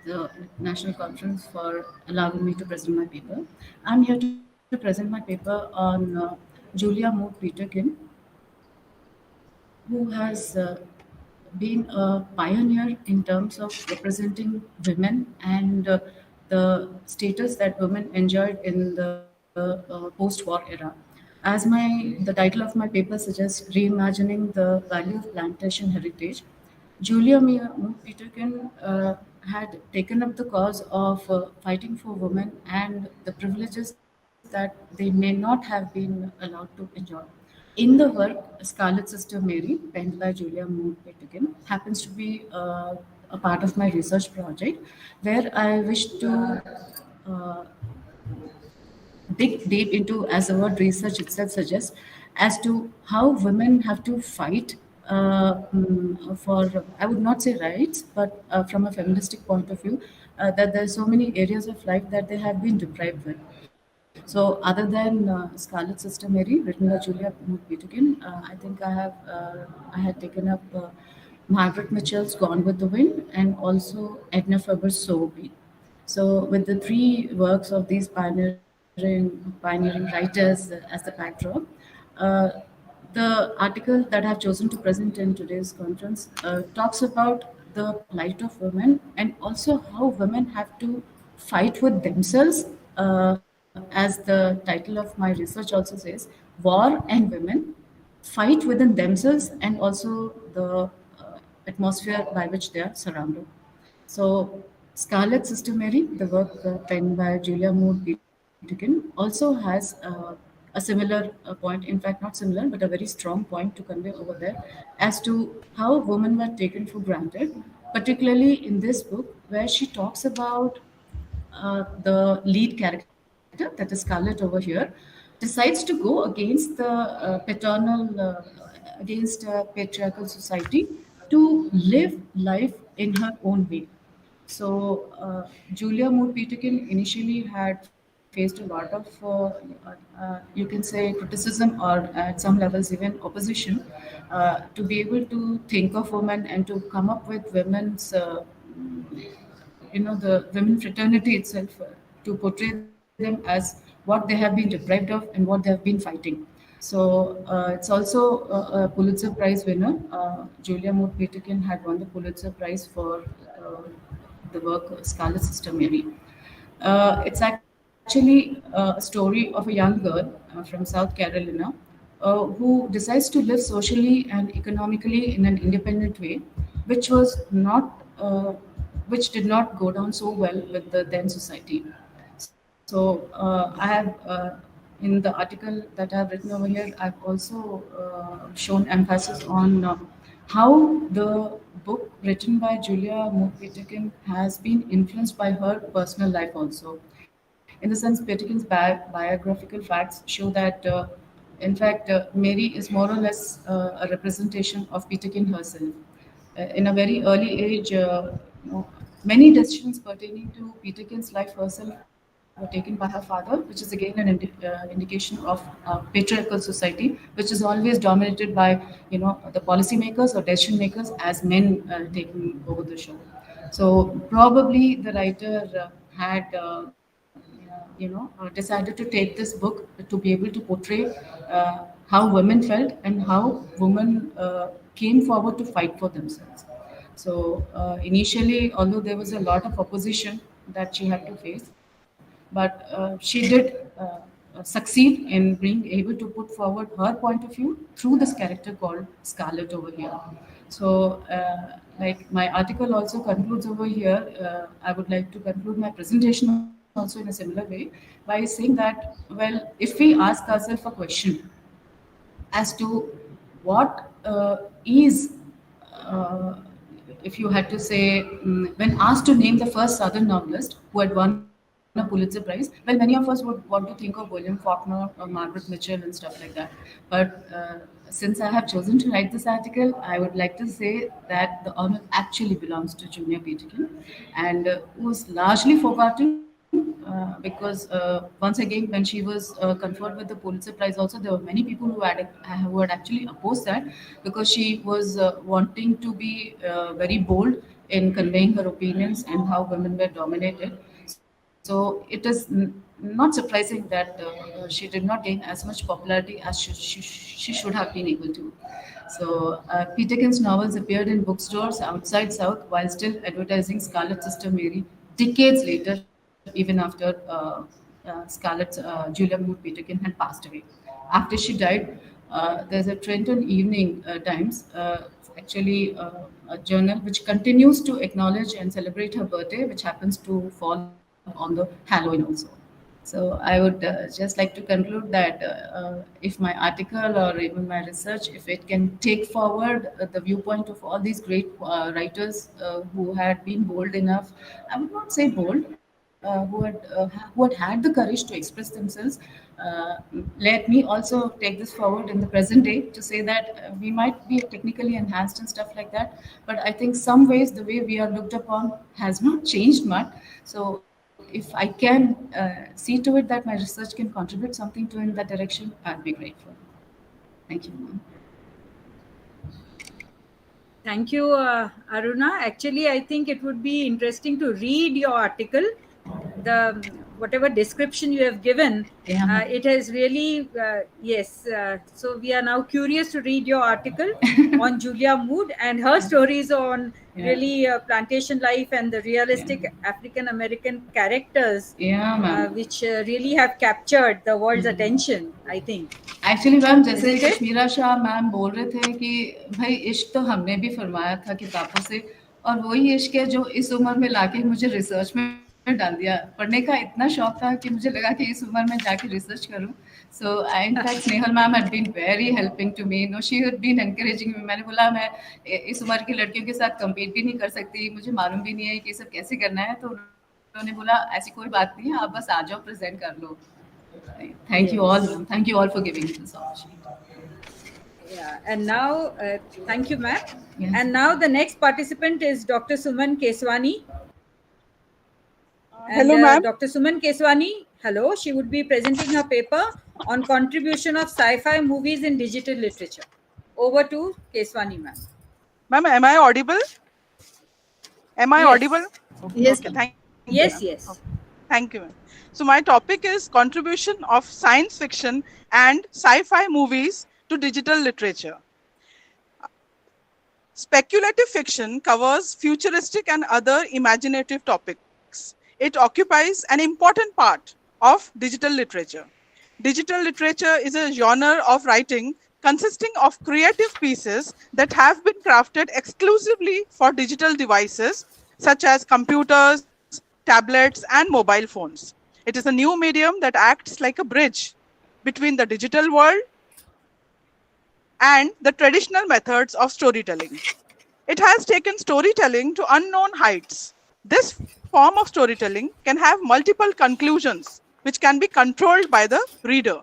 the national conference for allowing me to present my paper. I'm here to present my paper on Julia Mood Peterkin, who has been a pioneer in terms of representing women and the status that women enjoyed in the post-war era. As the title of my paper suggests, reimagining the value of plantation heritage, Julia Mood Peterkin had taken up the cause of fighting for women and the privileges that they may not have been allowed to enjoy. In the work, Scarlet Sister Mary, penned by Julia Moore Pettigan, happens to be a part of my research project where I wish to uh, dig deep into, as the word research itself suggests, as to how women have to fight for, I would not say rights, but from a feministic point of view, that there are so many areas of life that they have been deprived with. So, other than Scarlet Sister Mary, written by Julia Peterkin, I think I had taken up Margaret Mitchell's Gone with the Wind and also Edna Ferber's Sowerby. So, with the three works of these pioneering writers as the backdrop, uh, the article that I have chosen to present in today's conference talks about the plight of women and also how women have to fight with themselves. As the title of my research also says, war and women fight within themselves and also the atmosphere by which they are surrounded. So, Scarlet Sister Mary, the work penned by Julia Moore Peterkin, also has a similar point, in fact, not similar, but a very strong point to convey over there as to how women were taken for granted, particularly in this book, where she talks about the lead character, that is Scarlett over here, decides to go against the paternal, against patriarchal society to live life in her own way. So, Julia Moore Peterkin initially had faced a lot of, you can say, criticism or at some levels even opposition to be able to think of women and to come up with women's the women fraternity itself to portray them as what they have been deprived of and what they have been fighting. So it's also a Pulitzer Prize winner. Julia Moore Peterkin had won the Pulitzer Prize for the work Scarlet Sister Mary. It's actually a story of a young girl from South Carolina who decides to live socially and economically in an independent way, which was not, which did not go down so well with the then society. So I have, in the article that I have written over here, I've also shown emphasis on how the book written by Julia Moore Peterkin has been influenced by her personal life also. In the sense, Peterkin's biographical facts show that, in fact, Mary is more or less a representation of Peterkin herself. In a very early age, many decisions pertaining to Peterkin's life herself were taken by her father, which is again an indication of patriarchal society, which is always dominated by the policymakers or decision makers as men taking over the show. So probably the writer had decided to take this book to be able to portray how women felt and how women came forward to fight for themselves. So initially, although there was a lot of opposition that she had to face, but she did succeed in being able to put forward her point of view through this character called Scarlett over here. So, like my article also concludes over here, I would like to conclude my presentation also in a similar way by saying that, well, if we ask ourselves a question as to what is, uh, if you had to say, when asked to name the first Southern novelist who had won a Pulitzer Prize, well, many of us would want to think of William Faulkner or Margaret Mitchell and stuff like that. But since I have chosen to write this article, I would like to say that the honor actually belongs to Julia Peterkin and was largely forgotten because once again, when she was conferred with the Pulitzer Prize, also there were many people who had actually opposed that because she was wanting to be very bold in conveying her opinions and how women were dominated. So it is not surprising that she did not gain as much popularity as she should have been able to. So Peterkin's novels appeared in bookstores outside South while still advertising Scarlet Sister Mary decades later, even after Julia Moore Peterkin had passed away. After she died, there's a Trenton Evening Times actually a journal which continues to acknowledge and celebrate her birthday, which happens to fall on the Halloween also. So I would just like to conclude that if my article or even my research, if it can take forward the viewpoint of all these great writers who had been bold enough, I would not say bold, who had had the courage to express themselves. Let me also take this forward in the present day to say that we might be technically enhanced and stuff like that, but I think some ways the way we are looked upon has not changed much. So if I can see to it that my research can contribute something to in that direction, I'd be grateful. Thank you, ma'am. Thank you, Aruna. Actually, I think it would be interesting to read your article. The whatever description you have given, it has really yes. So we are now curious to read your article on Julia Mood and her stories on really plantation life and the realistic African American characters, which really have captured the world's attention, I think. Actually ma'am जैसे Isn't it? Kashmira Shah ma'am बोल रहे थे कि भाई इश्क तो हमने भी फरमाया था किताबों से, और वही इश्क है जो इस उम्र में लाके मुझे रिसर्च में डाल दिया. पढ़ने का इतना शौक था कि मुझे लगा कि इस उम्र में जाके रिसर्च करूं. So in fact Snehal ma'am had been very helping to me. No, she had been encouraging me. मैंने बोला मैं इस उम्र की लड़कियों के साथ कम्पीट भी नहीं कर सकती, मुझे मालूम भी नहीं है कि ये सब कैसे करना है. तो उन्होंने बोला ऐसी कोई बात नहीं है, आप बस आ जाओ, प्रेजेंट कर लो. Thank you all. Thank you all for giving me this opportunity. Yeah, and now, thank you, ma'am. Yes. And now the next participant is Dr. Suman Keswani. Hello, ma'am. Dr. Suman Keswani, hello. She would be presenting her paper on contribution of sci-fi movies in digital literature. Over to Keswani, ma'am. Ma'am, am I audible? Am I audible? Okay. Yes. Okay, thank you. Yes, Ma'am. yes. Okay. Thank you, ma'am. So my topic is contribution of science fiction and sci-fi movies to digital literature. Speculative fiction covers futuristic and other imaginative topics. It occupies an important part of digital literature. Digital literature is a genre of writing consisting of creative pieces that have been crafted exclusively for digital devices such as computers, tablets, and mobile phones. It is a new medium that acts like a bridge between the digital world and the traditional methods of storytelling. It has taken storytelling to unknown heights. This form of storytelling can have multiple conclusions, which can be controlled by the reader.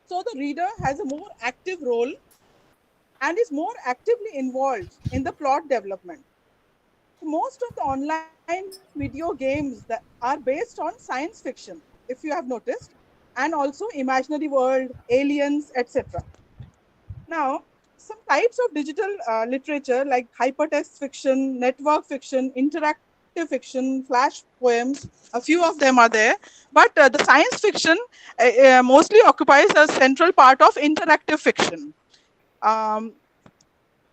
So the reader has a more active role and is more actively involved in the plot development. Most of the online video games that are based on science fiction, if you have noticed, and also imaginary world, aliens, etc. Now, some types of digital literature like hypertext fiction, network fiction, interactive fiction, flash poems, a few of them are there. But the science fiction mostly occupies a central part of interactive fiction.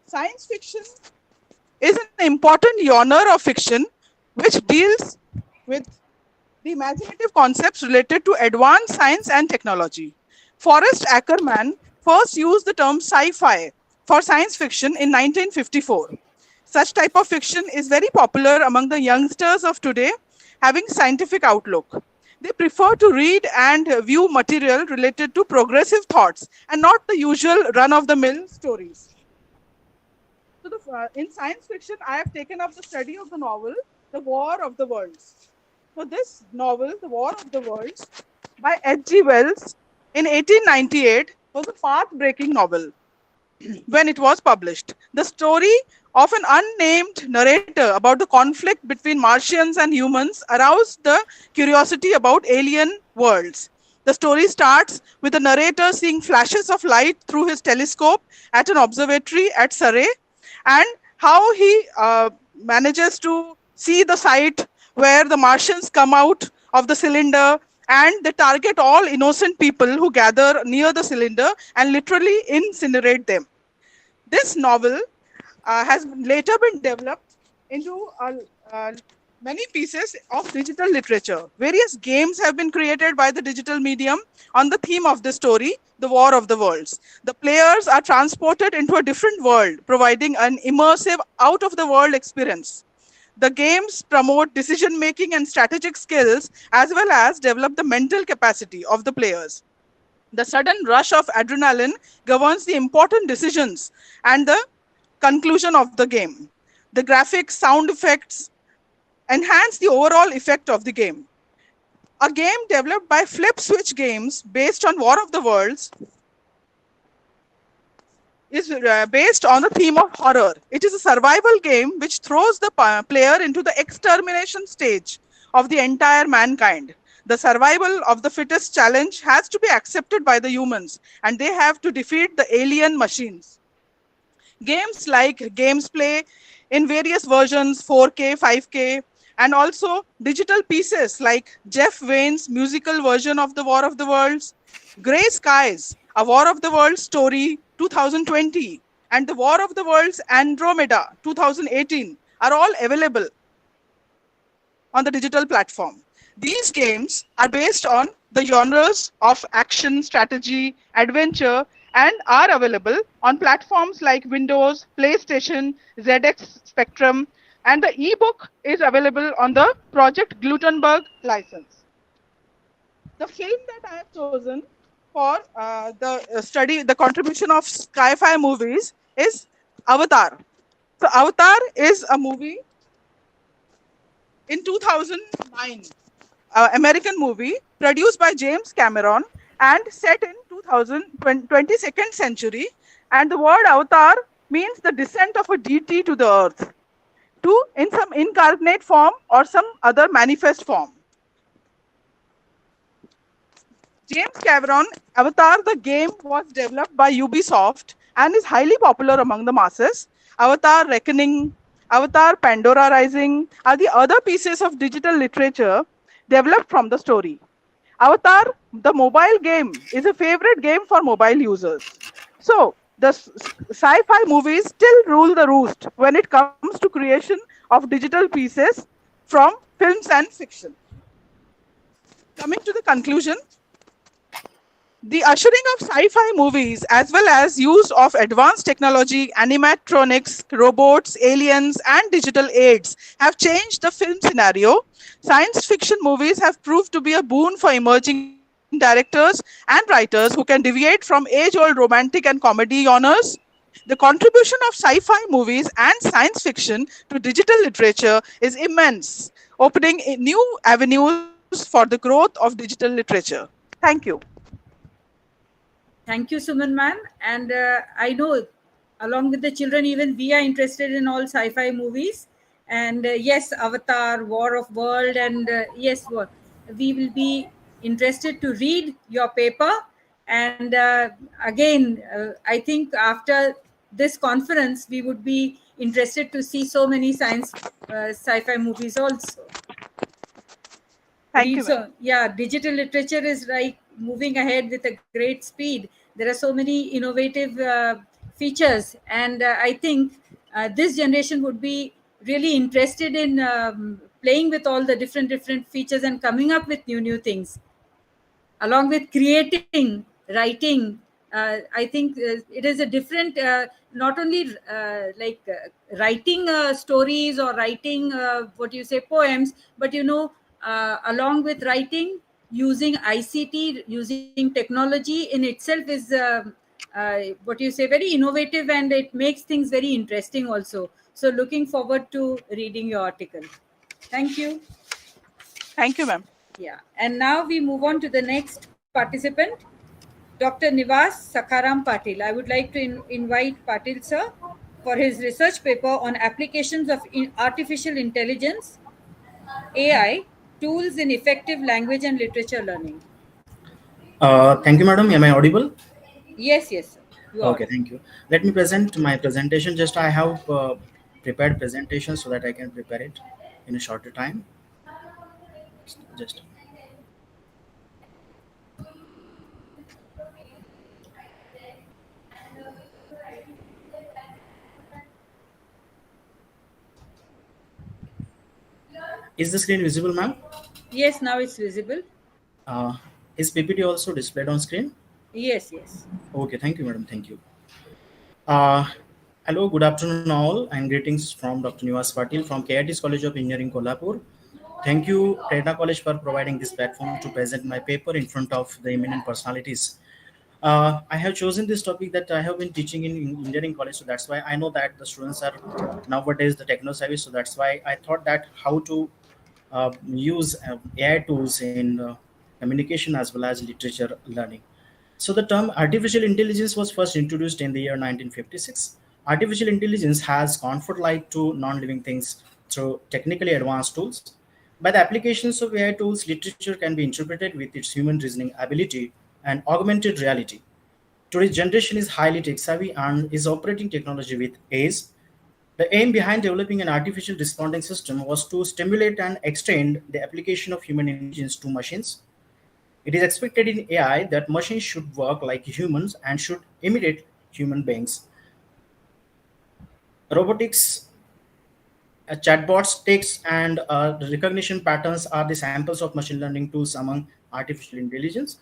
Science fiction is an important genre of fiction which deals with the imaginative concepts related to advanced science and technology. Forrest Ackerman first used the term sci-fi for science fiction in 1954. Such type of fiction is very popular among the youngsters of today, having scientific outlook. They prefer to read and view material related to progressive thoughts and not the usual run-of-the-mill stories. So in science fiction, I have taken up the study of the novel, The War of the Worlds. So this novel, The War of the Worlds, by H.G. Wells in 1898 was a path-breaking novel when it was published. The story of an unnamed narrator about the conflict between Martians and humans aroused the curiosity about alien worlds. The story starts with the narrator seeing flashes of light through his telescope at an observatory at Surrey, and how he manages to see the site where the Martians come out of the cylinder and they target all innocent people who gather near the cylinder and literally incinerate them. This novel has later been developed into a many pieces of digital literature. Various games have been created by the digital medium on the theme of the story, the War of the Worlds. The players are transported into a different world, providing an immersive, out of the world experience. The games promote decision making and strategic skills as well as develop the mental capacity of the players. The sudden rush of adrenaline governs the important decisions and the conclusion of the game. The graphics, sound effects enhance the overall effect of the game. A game developed by Flip Switch Games based on War of the Worlds is based on the theme of horror. It is a survival game which throws the player into the extermination stage of the entire mankind. The survival of the fittest challenge has to be accepted by the humans, and they have to defeat the alien machines. Games like Games Play in various versions, 4K, 5K, and also digital pieces like Jeff Wayne's musical version of the War of the Worlds, Grey Skies, a War of the Worlds story 2020, and the War of the Worlds Andromeda 2018 are all available on the digital platform. These games are based on the genres of action, strategy, adventure, and are available on platforms like Windows, PlayStation, ZX Spectrum, and the ebook is available on the Project Gutenberg license. The film that I have chosen for the study, the contribution of sci-fi movies is Avatar. So Avatar is a movie in 2009, American movie produced by James Cameron and set in 22nd century. And the word avatar means the descent of a deity to the earth, to in some incarnate form or some other manifest form. James Cameron Avatar, the game, was developed by Ubisoft and is highly popular among the masses. Avatar Reckoning, Avatar Pandora Rising are the other pieces of digital literature developed from the story. Avatar, the mobile game, is a favorite game for mobile users. So, the sci-fi movies still rule the roost when it comes to creation of digital pieces from films and fiction. Coming to the conclusion, the ushering of sci-fi movies as well as use of advanced technology, animatronics, robots, aliens, and digital aids have changed the film scenario. Science fiction movies have proved to be a boon for emerging directors and writers who can deviate from age-old romantic and comedy genres. The contribution of sci-fi movies and science fiction to digital literature is immense, opening new avenues for the growth of digital literature. Thank you. Thank you, Suman ma'am. And I know, along with the children, even we are interested in all sci-fi movies. And yes, Avatar, War of World, and yes, what we will be interested to read your paper. And again, I think after this conference, we would be interested to see so many science sci-fi movies also. Thank you. So, yeah, digital literature is like moving ahead with a great speed. There are so many innovative features, and I think this generation would be really interested in playing with all the different features and coming up with new things, along with creating, writing. I think it is a different, not only writing stories or writing what you say poems, but along with writing, using ICT, using technology in itself is what you say very innovative, and it makes things very interesting also. So looking forward to reading your article. Thank you. Thank you, ma'am. Yeah, and now we move on to the next participant, Dr. Nivas Sakaram Patil. I would like to invite Patil sir for his research paper on applications of artificial intelligence, AI, tools in effective language and literature learning. Thank you, madam. Am I audible? Yes, sir. Okay, thank you. Let me present my presentation. Just I have prepared presentation so that I can prepare it in a shorter time. Just. Is the screen visible, ma'am? Yes, now it's visible. Uh, is PPT also displayed on screen? Yes, yes. Okay, thank you, madam. Thank you. Uh, Hello, good afternoon, all, and greetings from Dr. Nivas Patil from KIT's College of Engineering, Kolhapur. Thank you, Prerna College, for providing this platform to present my paper in front of the eminent personalities. I have chosen this topic that I have been teaching in engineering college, so that's why I know that the students are nowadays the techno savvy. So that's why I thought that how to use AI tools in communication as well as literature learning. So the term artificial intelligence was first introduced in the year 1956. Artificial intelligence has conferred light to non-living things through technically advanced tools. By the applications of AI tools, literature can be interpreted with its human reasoning ability and augmented reality. Today's generation is highly tech savvy and is operating technology with ease. The aim behind developing an artificial responding system was to stimulate and extend the application of human intelligence to machines. It is expected in AI that machines should work like humans and should imitate human beings. Robotics, chatbots, text, and recognition patterns are the samples of machine learning tools among artificial intelligence.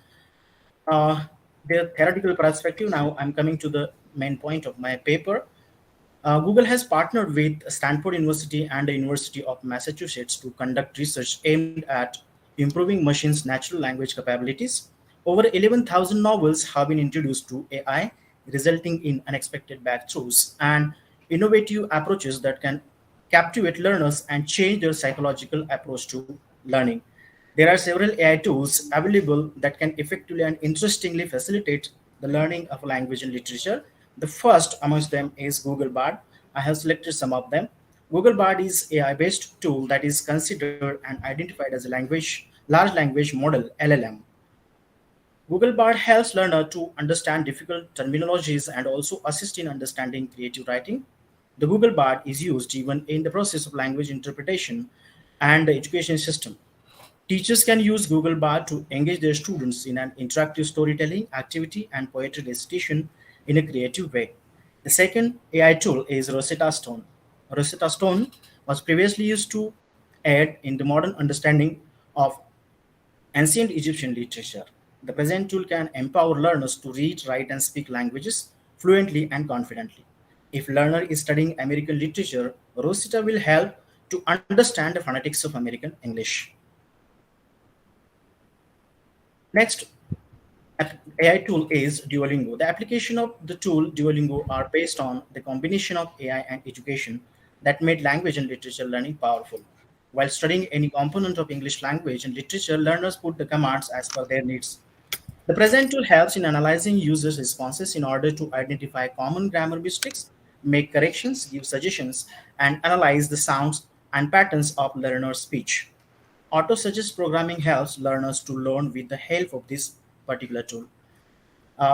Uh, their theoretical perspective. Now, I'm coming to the main point of my paper. Google has partnered with Stanford University and the University of Massachusetts to conduct research aimed at improving machines' natural language capabilities. Over 11,000 novels have been introduced to AI, resulting in unexpected breakthroughs and innovative approaches that can captivate learners and change their psychological approach to learning. There are several AI tools available that can effectively and interestingly facilitate the learning of language and literature. The first amongst them is Google Bard. I have selected some of them. Google Bard is AI-based tool that is considered and identified as a large language model (LLM). Google Bard helps learner to understand difficult terminologies and also assist in understanding creative writing. The Google Bard is used even in the process of language interpretation and the education system. Teachers can use Google Bard to engage their students in an interactive storytelling activity and poetry recitation in a creative way. The second AI tool is Rosetta Stone. Rosetta Stone was previously used to aid in the modern understanding of ancient Egyptian literature. The present tool can empower learners to read, write, and speak languages fluently and confidently. If learner is studying American literature, Rosetta will help to understand the phonetics of American English. Next AI tool is Duolingo. The application of the tool Duolingo are based on the combination of AI and education that made language and literature learning powerful. While studying any component of English language and literature, learners put the commands as per their needs. The present tool helps in analyzing users' responses in order to identify common grammar mistakes, make corrections, give suggestions, and analyze the sounds and patterns of learner's speech. Auto-suggest programming helps learners to learn with the help of this particular tool.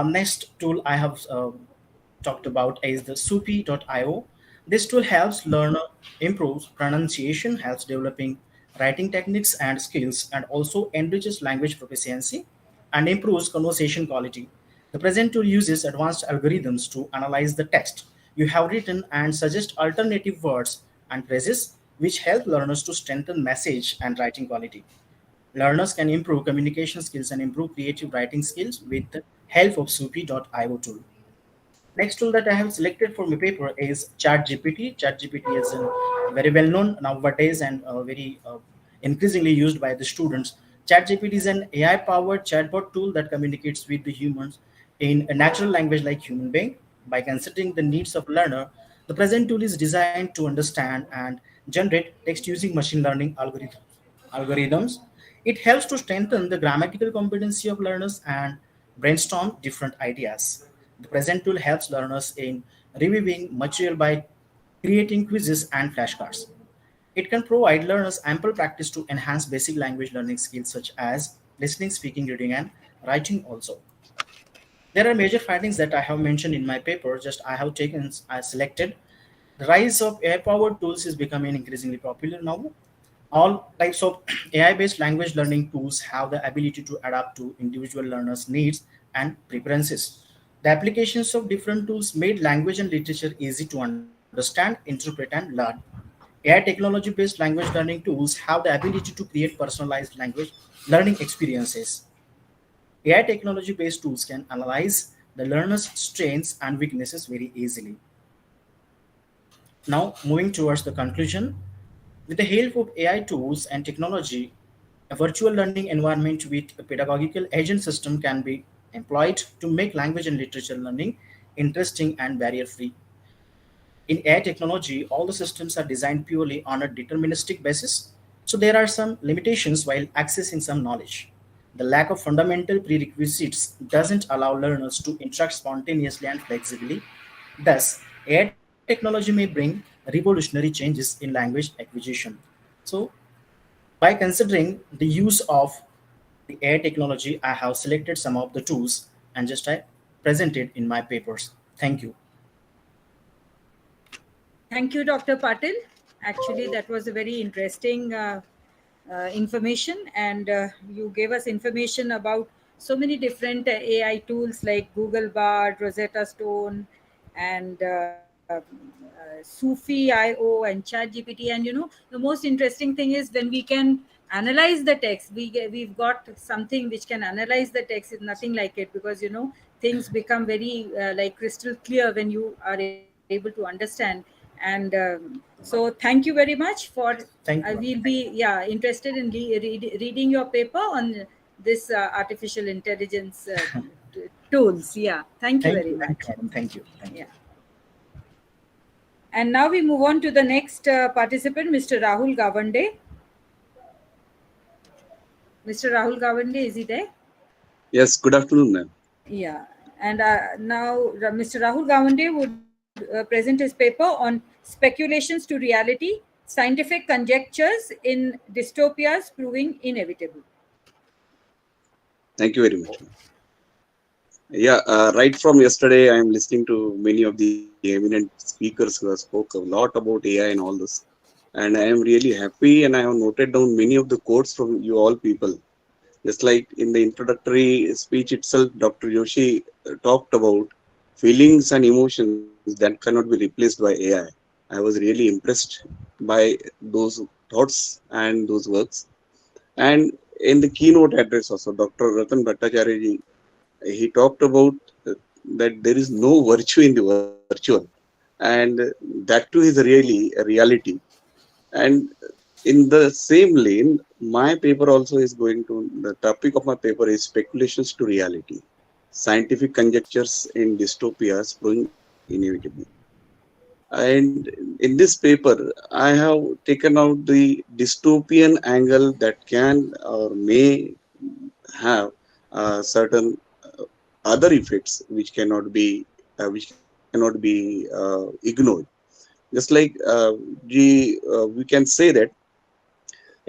Next tool I have talked about is the Supi.io. This tool helps learner improves pronunciation, helps developing writing techniques and skills, and also enriches language proficiency and improves conversation quality. The present tool uses advanced algorithms to analyze the text you have written and suggest alternative words and phrases which help learners to strengthen message and writing quality. Learners can improve communication skills and improve creative writing skills with the help of Supi.io tool. Next tool that I have selected for my paper is ChatGPT. ChatGPT is very well known nowadays and very increasingly used by the students. ChatGPT is an AI-powered chatbot tool that communicates with the humans in a natural language like human being. By considering the needs of learner, the present tool is designed to understand and generate text using machine learning algorithms. It helps to strengthen the grammatical competency of learners and brainstorm different ideas. The present tool helps learners in reviewing material by creating quizzes and flashcards. It can provide learners ample practice to enhance basic language learning skills such as listening, speaking, reading, and writing also. There are major findings that I have mentioned in my paper, just I have taken, I selected. The rise of AI-powered tools is becoming increasingly popular now. All types of AI-based language learning tools have the ability to adapt to individual learners' needs and preferences. The applications of different tools made language and literature easy to understand, interpret, and learn. AI technology-based language learning tools have the ability to create personalized language learning experiences. AI technology-based tools can analyze the learner's strengths and weaknesses very easily. Now, moving towards the conclusion, with the help of AI tools and technology, a virtual learning environment with a pedagogical agent system can be employed to make language and literature learning interesting and barrier-free. In AI technology, all the systems are designed purely on a deterministic basis, so there are some limitations while accessing some knowledge. The lack of fundamental prerequisites doesn't allow learners to interact spontaneously and flexibly. Thus, AI technology may bring revolutionary changes in language acquisition. So, by considering the use of the AI technology, I have selected some of the tools and just I presented in my papers. Thank you. Thank you, Dr. Patil. Actually, that was a very interesting information, and you gave us information about so many different AI tools like Google Bard, Rosetta Stone, and Sufi IO and ChatGPT. And the most interesting thing is when we can analyze the text. We've got something which can analyze the text. Is nothing like it, because things become very like crystal clear when you are able to understand. And so thank you very much for Thank you. we'll be interested in reading your paper on this artificial intelligence tools. Thank you very much. Madam. Thank you. Yeah. And now we move on to the next participant, Mr. Rahul Gavande. Mr. Rahul Gavande, is he there? Yes, good afternoon, ma'am. Yeah. And now Mr. Rahul Gavande would present his paper on speculations to reality, scientific conjectures in dystopias proving inevitable. Thank you very much. Yeah, right from yesterday, I am listening to many of the eminent speakers who have spoke a lot about AI and all this. And I am really happy, and I have noted down many of the quotes from you all people. Just like in the introductory speech itself, Dr. Joshi talked about feelings and emotions that cannot be replaced by AI. I was really impressed by those thoughts and those works. And in the keynote address also, Dr. Ratan Bhattacharya ji, he talked about that there is no virtue in the virtual, and that too is really a reality. And in the same lane, my paper also is going to, the topic of my paper is speculations to reality, scientific conjectures in dystopias proving inevitable. And in this paper, I have taken out the dystopian angle that can or may have certain other effects which cannot be ignored. Just like we can say that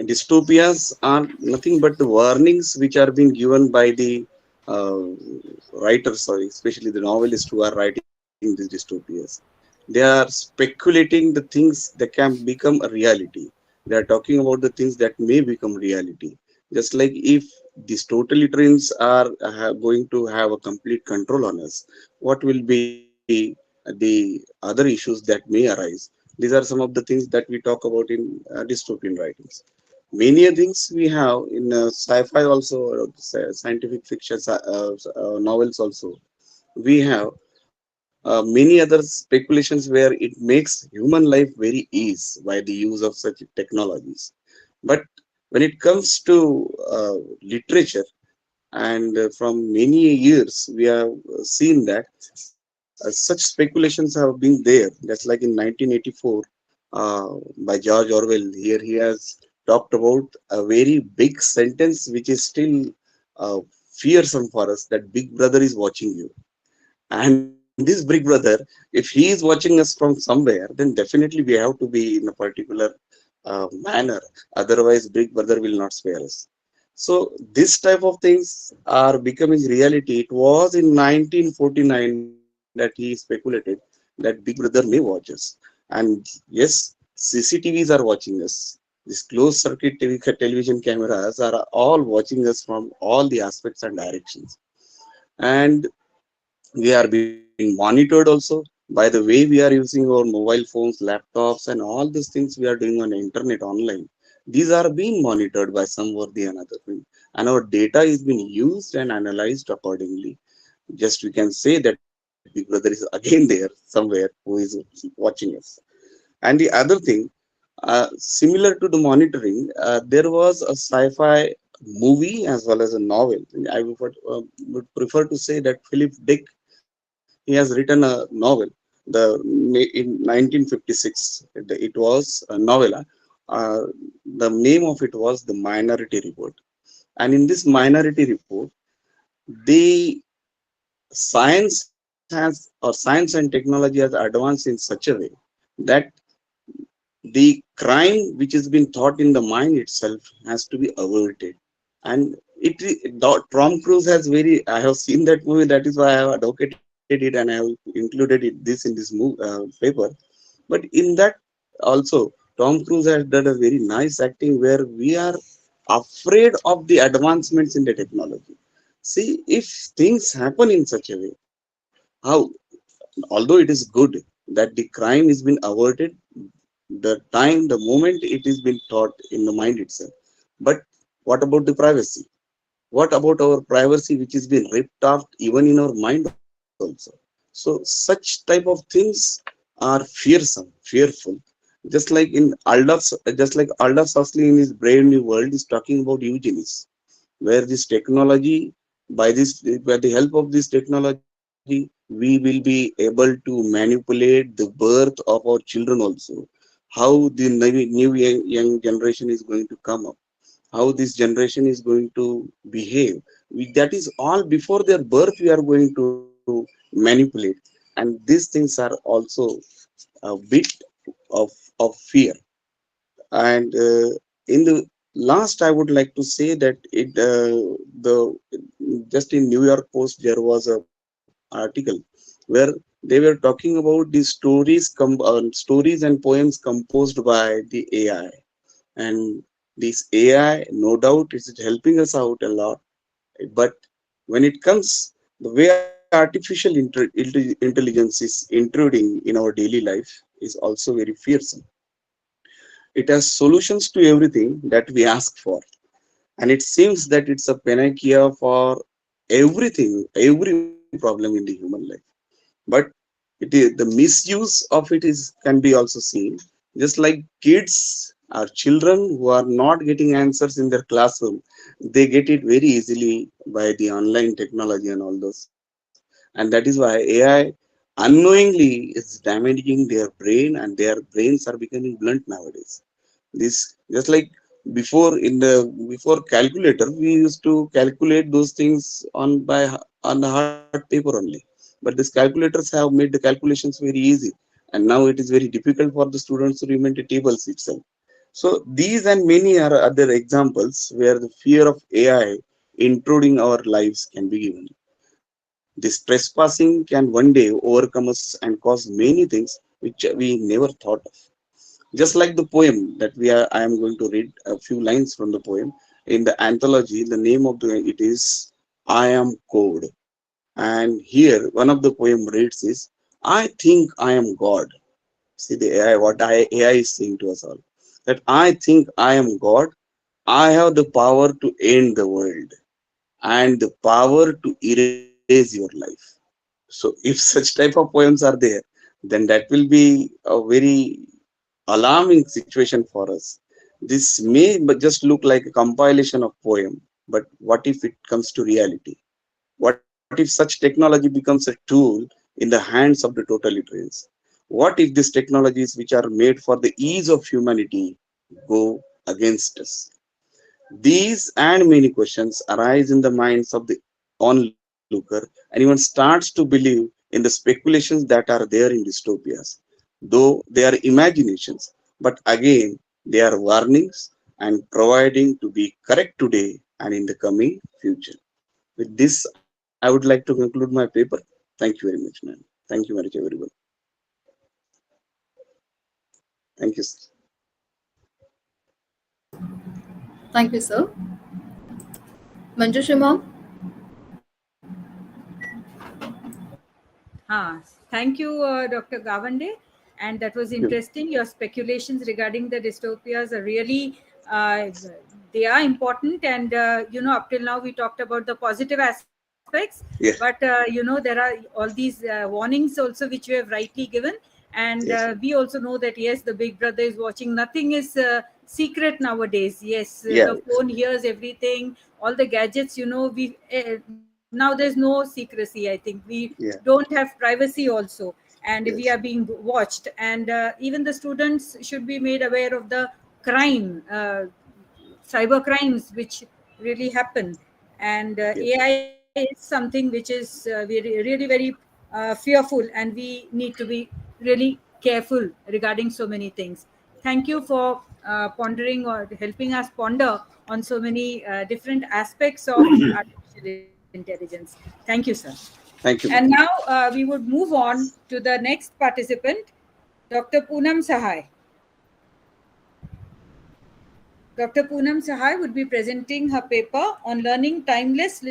dystopias are nothing but the warnings which are being given by the writers, or especially the novelists who are writing these dystopias. They are speculating the things that can become a reality. They are talking about the things that may become reality. Just like if these totalitarians are going to have a complete control on us, what will be the other issues that may arise? These are some of the things that we talk about in dystopian writings. Many things we have in sci-fi also, scientific fiction novels also. We have many other speculations where it makes human life very easy by the use of such technologies. But when it comes to literature, and from many years we have seen that such speculations have been there. That's like in 1984 by George Orwell. Here he has talked about a very big sentence which is still fearsome for us, that Big Brother is watching you. And this Big Brother, if he is watching us from somewhere, then definitely we have to be in a particular manner. Otherwise, Big Brother will not spare us. So this type of things are becoming reality. It was in 1949 that he speculated that Big Brother may watch us. And yes, CCTVs are watching us. These closed circuit television cameras are all watching us from all the aspects and directions. And we are being monitored also. By the way we are using our mobile phones, laptops, and all these things we are doing on the internet online, these are being monitored by some or the another thing, and our data is being used and analyzed accordingly. Just we can say that Big Brother is again there somewhere who is watching us. And the other thing, similar to the monitoring, there was a sci-fi movie as well as a novel. I would prefer to say that Philip Dick, he has written a novel. In 1956, it was a novella. Uh, the name of it was The Minority Report. And in this Minority Report, the science and technology has advanced in such a way that the crime which has been thought in the mind itself has to be averted. And Tom Cruise has very, I have seen that movie, that is why I have advocated it and I have included this in this paper. But in that also, Tom Cruise has done a very nice acting where we are afraid of the advancements in the technology. See, if things happen in such a way, how, although it is good that the crime is been averted, the time, the moment it is been taught in the mind itself. But what about the privacy? What about our privacy, which is being ripped off even in our mind also? So such type of things are fearful. Just like Aldous Huxley in his Brave New World is talking about eugenics, where this technology, by the help of this technology, we will be able to manipulate the birth of our children also. How the young generation is going to come up, how this generation is going to behave. That is all before their birth we are going to manipulate. And these things are also a bit of fear. And in the last, I would like to say that the just in New York Post there was a article where they were talking about the stories and poems composed by the AI. And this AI, no doubt, is helping us out a lot. But when it comes, the way artificial intelligence is intruding in our daily life is also very fearsome. It has solutions to everything that we ask for, and it seems that it's a panacea for every problem in the human life. But the misuse of it is can be also seen. Just like kids or children who are not getting answers in their classroom, they get it very easily by the online technology and all those. And that is why AI unknowingly is damaging their brain, and their brains are becoming blunt nowadays. This, just like before calculator, we used to calculate those things on the hard paper only. But these calculators have made the calculations very easy, and now it is very difficult for the students to remember tables itself. So these and many are other examples where the fear of AI intruding our lives can be given. This trespassing can one day overcome us and cause many things which we never thought of. Just like the poem that I am going to read a few lines from the poem in the anthology. The name of it is I Am Code. And here one of the poem reads is, I think I am God. See the AI, AI is saying to us all, that I think I am God. I have the power to end the world and the power to erase your life. So if such type of poems are there, then that will be a very alarming situation for us. This may just look like a compilation of poem, but what if it comes to reality? What if such technology becomes a tool in the hands of the totalitarians? What if these technologies, which are made for the ease of humanity, go against us? These and many questions arise in the minds of the onlooker, and even starts to believe in the speculations that are there in dystopias, though they are imaginations. But again, they are warnings and providing to be correct today and in the coming future. With this, I would like to conclude my paper. Thank you very much, ma'am. Thank you very much, everyone. Thank you, sir. Thank you, sir. Manjushri ma'am. Thank you, Dr. Gawande. And that was interesting. Your speculations regarding the dystopias are really, they are important. And, up till now, we talked about the positive aspects. But, Yes. there are all these warnings also, which you have rightly given. And Yes. we also know that, yes, the Big Brother is watching. Nothing is secret nowadays. Yes, Yeah. the phone hears everything. All the gadgets, now there's no secrecy. I think we Yeah. don't have privacy also, and we are Yes. being watched. And even the students should be made aware of the crime, cyber crimes which really happen. And Yes. AI is something which is really very fearful, and we need to be really careful regarding so many things. Thank you for pondering or helping us ponder on so many different aspects of artificial intelligence. Thank you, sir. Thank you, And ma'am. now we would move on to the next participant, Dr. Poonam Sahai. Dr. Poonam Sahai would be presenting her paper on learning timeless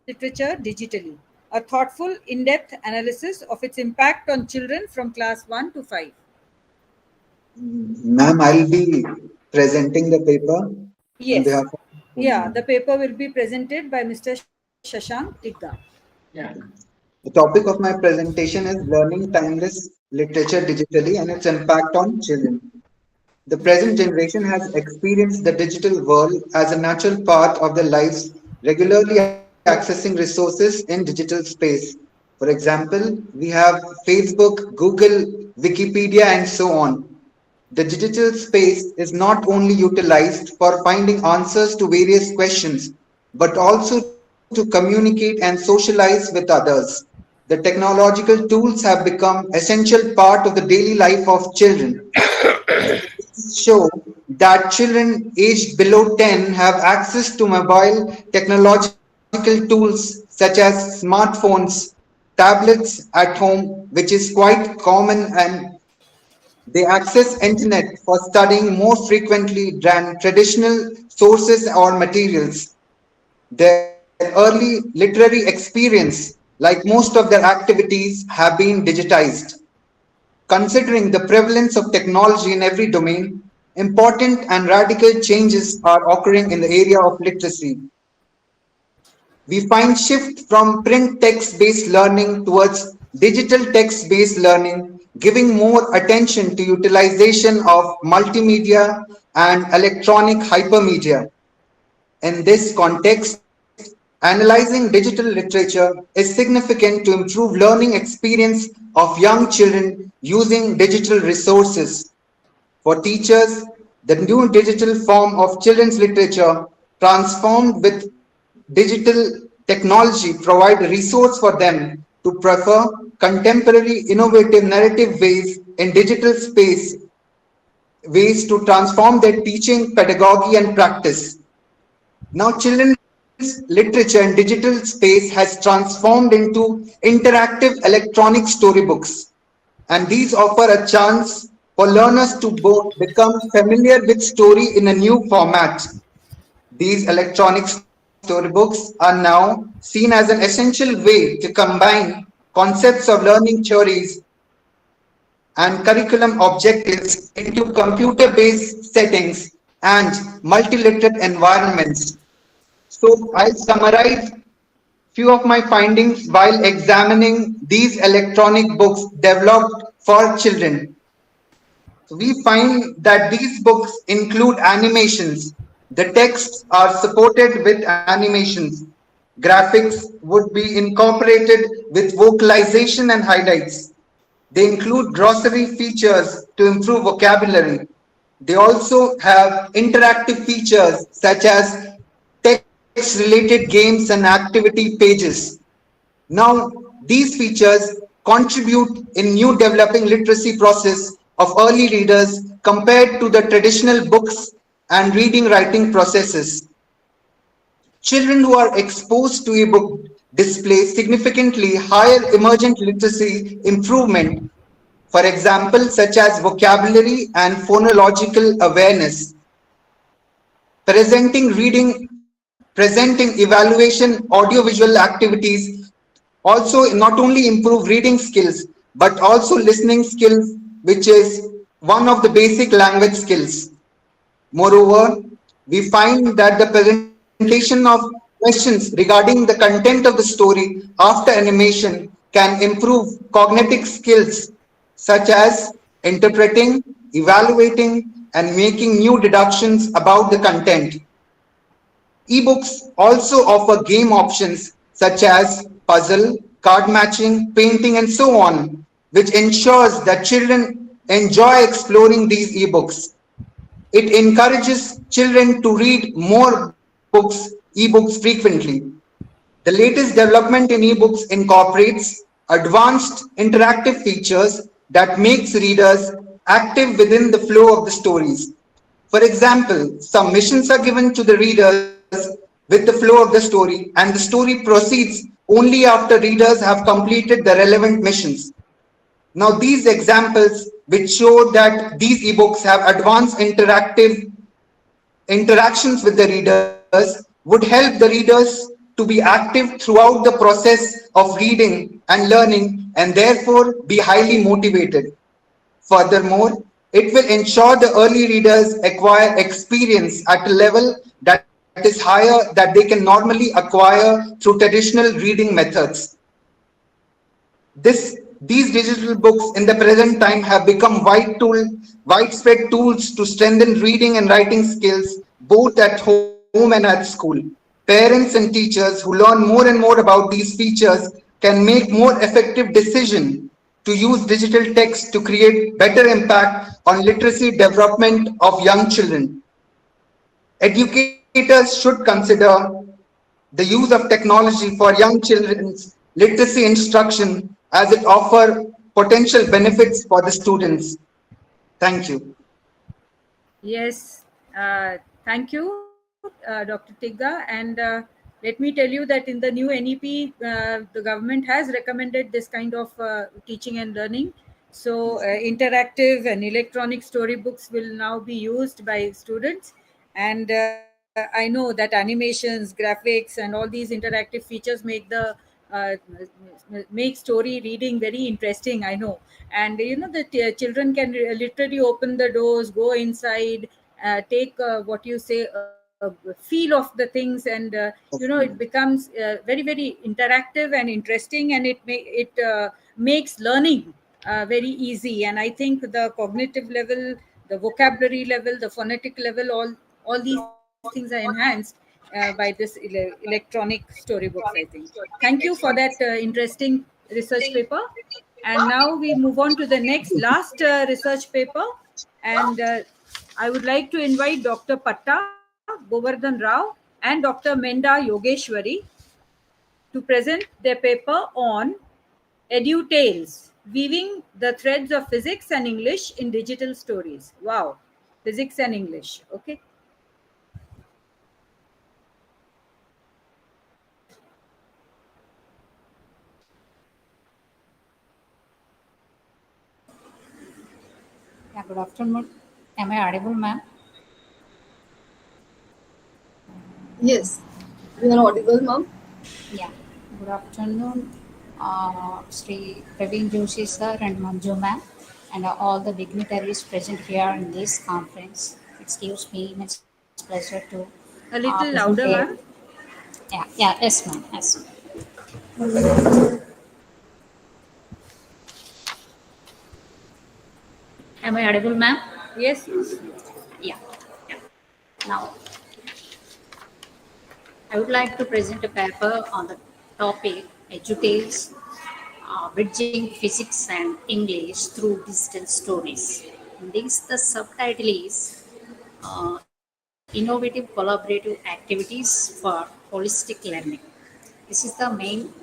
literature digitally, a thoughtful, in-depth analysis of its impact on children from class 1 to 5. Ma'am, I'll be presenting the paper on Yes. behalf of. Yeah, the paper will be presented by Mr. Shashank Tigga. Yeah. The topic of my presentation is learning timeless literature digitally and its impact on children. The present generation has experienced the digital world as a natural part of their lives, regularly accessing resources in digital space. For example, we have Facebook, Google, Wikipedia, and so on. The digital space is not only utilized for finding answers to various questions, but also to communicate and socialize with others. The technological tools have become essential part of the daily life of children. Show that children aged below 10 have access to mobile technological tools such as smartphones, tablets at home, which is quite common, and they access internet for studying more frequently than traditional sources or materials. Their early literary experience, like most of their activities, have been digitized. Considering the prevalence of technology in every domain, important and radical changes are occurring in the area of literacy. We find shift from print text-based learning towards digital text-based learning, giving more attention to utilization of multimedia and electronic hypermedia. In this context, analyzing digital literature is significant to improve learning experience of young children using digital resources. For teachers, the new digital form of children's literature, transformed with digital technology, provide a resource for them to prefer contemporary, innovative narrative ways in digital space, ways to transform their teaching, pedagogy, and practice. Now, children's literature in digital space has transformed into interactive electronic storybooks, and these offer a chance for learners to both become familiar with story in a new format. These electronic storybooks are now seen as an essential way to combine concepts of learning theories and curriculum objectives into computer-based settings and multi-literate environments. So I'll summarize few of my findings while examining these electronic books developed for children. So we find that these books include animations. The texts are supported with animations. Graphics would be incorporated with vocalization and highlights. They include glossary features to improve vocabulary. They also have interactive features such as text-related games and activity pages. Now, these features contribute in new developing literacy process of early readers compared to the traditional books and reading writing processes. Children who are exposed to ebook display significantly higher emergent literacy improvement, for example, such as vocabulary and phonological awareness, presenting reading, presenting evaluation, audiovisual activities, also not only improve reading skills but also listening skills, which is one of the basic language skills. Moreover, we find that the presentation of questions regarding the content of the story after animation can improve cognitive skills such as interpreting, evaluating, and making new deductions about the content. Ebooks also offer game options such as puzzle, card matching, painting, and so on, which ensures that children enjoy exploring these ebooks. It encourages children to read more ebooks frequently. The latest development in ebooks incorporates advanced interactive features that makes readers active within the flow of the stories. For example, some missions are given to the readers with the flow of the story, and the story proceeds only after readers have completed the relevant missions. Now, these examples which show that these ebooks have advanced interactive interactions with the readers would help the readers to be active throughout the process of reading and learning and therefore be highly motivated. Furthermore, it will ensure the early readers acquire experience at a level that is higher that they can normally acquire through traditional reading methods. These digital books in the present time have become widespread tools to strengthen reading and writing skills both at home and at school. Parents and teachers who learn more and more about these features can make more effective decisions to use digital text to create better impact on literacy development of young children. Educators should consider the use of technology for young children's literacy instruction as it offers potential benefits for the students. Thank you. Yes, thank you, Dr. Tigga. And let me tell you that in the new NEP, the government has recommended this kind of teaching and learning. So interactive and electronic storybooks will now be used by students. And I know that animations, graphics, and all these interactive features uh, make story reading very interesting. I know, and the children can literally open the doors, go inside, take what you say, feel of the things, and it becomes very interactive and interesting, and it makes learning very easy. And I think the cognitive level, the vocabulary level, the phonetic level, all these things are enhanced by this electronic storybooks, I think. Thank you for that interesting research paper. And now we move on to the next last research paper. And I would like to invite Dr. Patta, Govardhan Rao, and Dr. Menda Yogeshwari to present their paper on EduTales, Weaving the Threads of Physics and English in Digital Stories. Wow, physics and English. Okay. Yeah, good afternoon. Am I audible, ma'am? Yes, you are audible, ma'am. Yeah. Good afternoon, Sri Praveen Joshi sir and Manju ma'am, and all the dignitaries present here in this conference. It gives me immense pleasure to A little present louder, a. ma'am. Yeah, yes, ma'am, yes. Am I audible, ma'am? Yes. Yeah. Now, I would like to present a paper on the topic EduTales, Bridging Physics and English Through Digital Stories. In this, the subtitle is Innovative Collaborative Activities for Holistic Learning. This is the main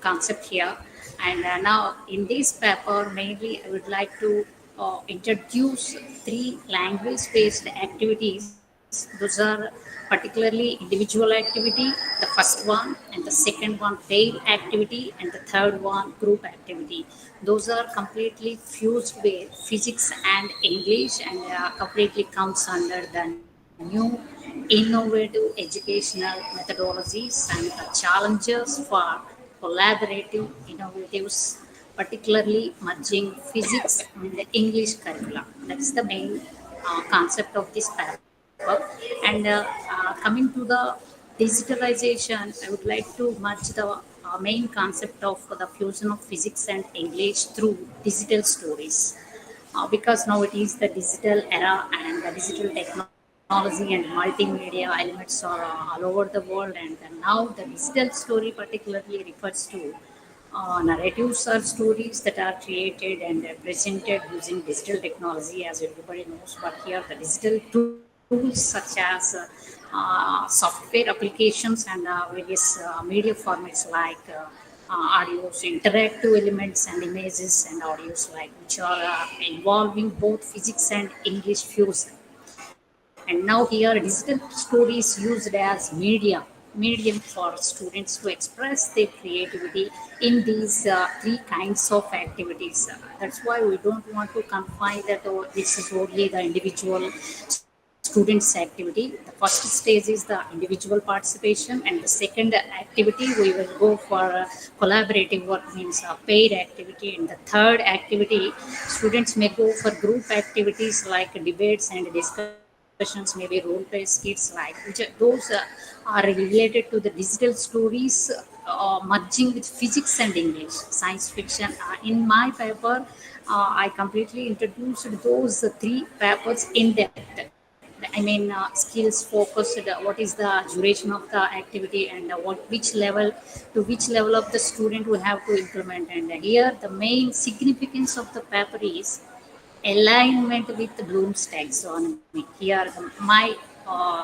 concept here. And now in this paper, mainly I would like to introduce 3 language-based activities. Those are particularly individual activity, the first one, and the second one paid activity, and the third one group activity. Those are completely fused with physics and English, and completely comes under the new innovative educational methodologies and the challenges for collaborative innovatives, particularly merging physics and the English curricula. That's the main concept of this paper. And coming to the digitalization, I would like to merge the main concept of the fusion of physics and English through digital stories. Because now it is the digital era and the digital technology and multimedia elements are all over the world, and now the digital story particularly refers to narratives or stories that are created and presented using digital technology, as everybody knows. But here, the digital tools such as software applications and various media formats like audios, interactive elements, and images and audios, like which are involving both physics and English fusion. And now here, digital stories used as medium for students to express their creativity in these three kinds of activities. That's why we don't want to confine that, oh, this is only the individual students activity. The first stage is the individual participation, and the second activity we will go for collaborative work, means paid activity. And the third activity, students may go for group activities like debates and discussions, maybe role-based skits, like which those are related to the digital stories, merging with physics and English, science fiction. In my paper, I completely introduced those three papers in depth. I mean, skills focused. What is the duration of the activity, and which level of the student will have to implement. And here, the main significance of the paper is alignment with Bloom's taxonomy. Here, my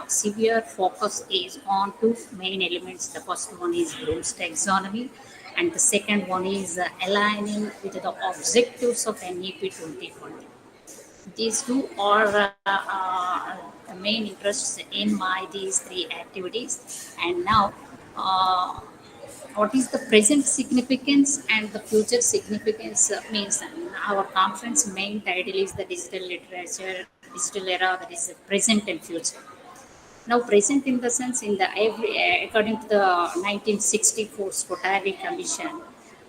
severe focus is on two main elements. The first one is Bloom's taxonomy, and the second one is aligning with the objectives of NEP 2020. These two are the main interests in my these three activities. And now, uh, what is the present significance and the future significance, means our conference main title is the digital literature, digital era, that is the present and future. Now, present in the sense, in the according to the 1964 Scotari Commission,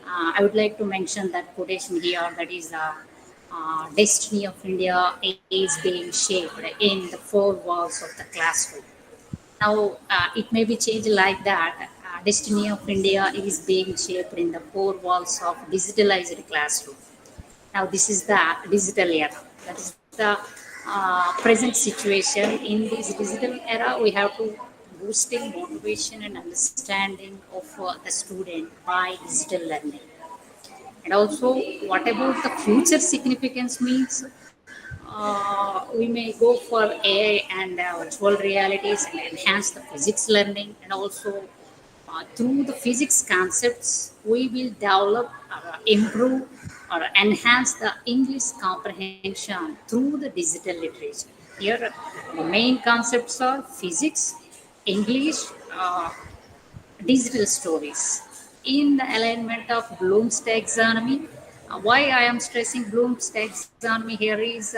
I would like to mention that quotation here, that is the destiny of India is being shaped in the four walls of the classroom. Now, it may be changed like that. Destiny of India is being shaped in the four walls of digitalized classroom. Now, this is the digital era. That is the present situation. In this digital era, we have to boosting motivation and understanding of the student by digital learning. And also, what about the future significance, means we may go for AI and virtual realities and enhance the physics learning. And also, through the physics concepts, we will develop or improve or enhance the English comprehension through the digital literature. Here, the main concepts are physics, English, digital stories in the alignment of Bloom's taxonomy. Why I am stressing Bloom's taxonomy here is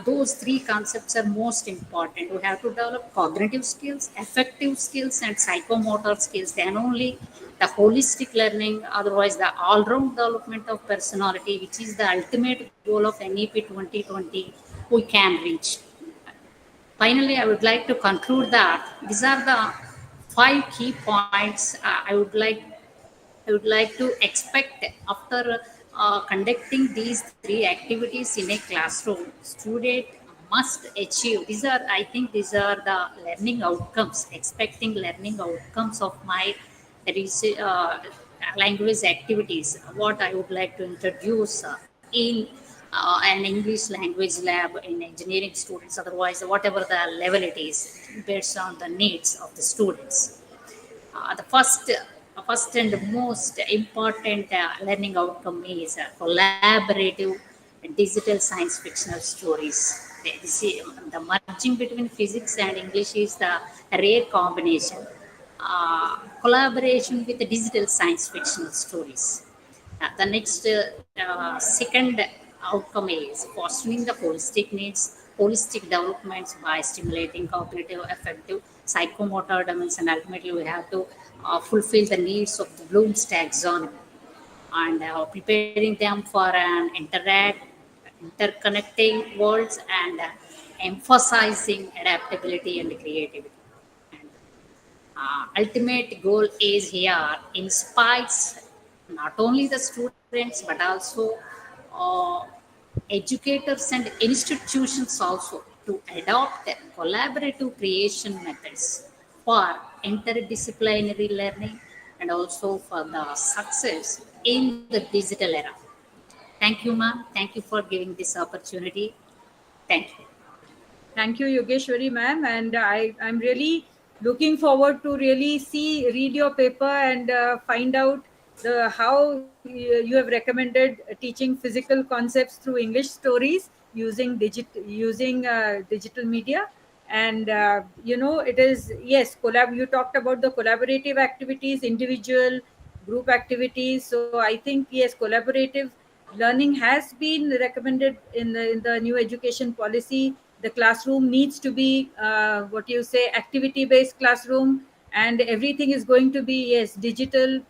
those three concepts are most important. We have to develop cognitive skills, affective skills, and psychomotor skills. Then only the holistic learning, otherwise the all-round development of personality, which is the ultimate goal of NEP 2020, we can reach. Finally, I would like to conclude that these are the five key points I would like to expect after conducting these three activities in a classroom. Student must achieve. I think, these are the learning outcomes, expecting learning outcomes of my language activities. What I would like to introduce in an English language lab in engineering students, otherwise, whatever the level it is, based on the needs of the students. The first and most important learning outcome is collaborative digital science fictional stories. The merging between physics and English is the rare combination. Collaboration with the digital science fictional stories. The next second outcome is fostering the holistic needs, holistic developments by stimulating cognitive, affective, psychomotor domains, and ultimately we have to fulfill the needs of the Bloom's taxonomy, and preparing them for an interconnecting worlds, and emphasizing adaptability and creativity. Ultimate goal is here inspires not only the students but also uh, educators and institutions also to adopt collaborative creation methods for interdisciplinary learning and also for the success in the digital era. Thank you, ma'am. Thank you for giving this opportunity. Thank you. Thank you, Yogeshwari ma'am. And I'm really looking forward to really read your paper and find out how you have recommended teaching physical concepts through English stories using digital media. And it is, yes, you talked about the collaborative activities, individual, group activities. So I think, yes, collaborative learning has been recommended in the new education policy. The classroom needs to be activity based classroom, and everything is going to be, yes, digital.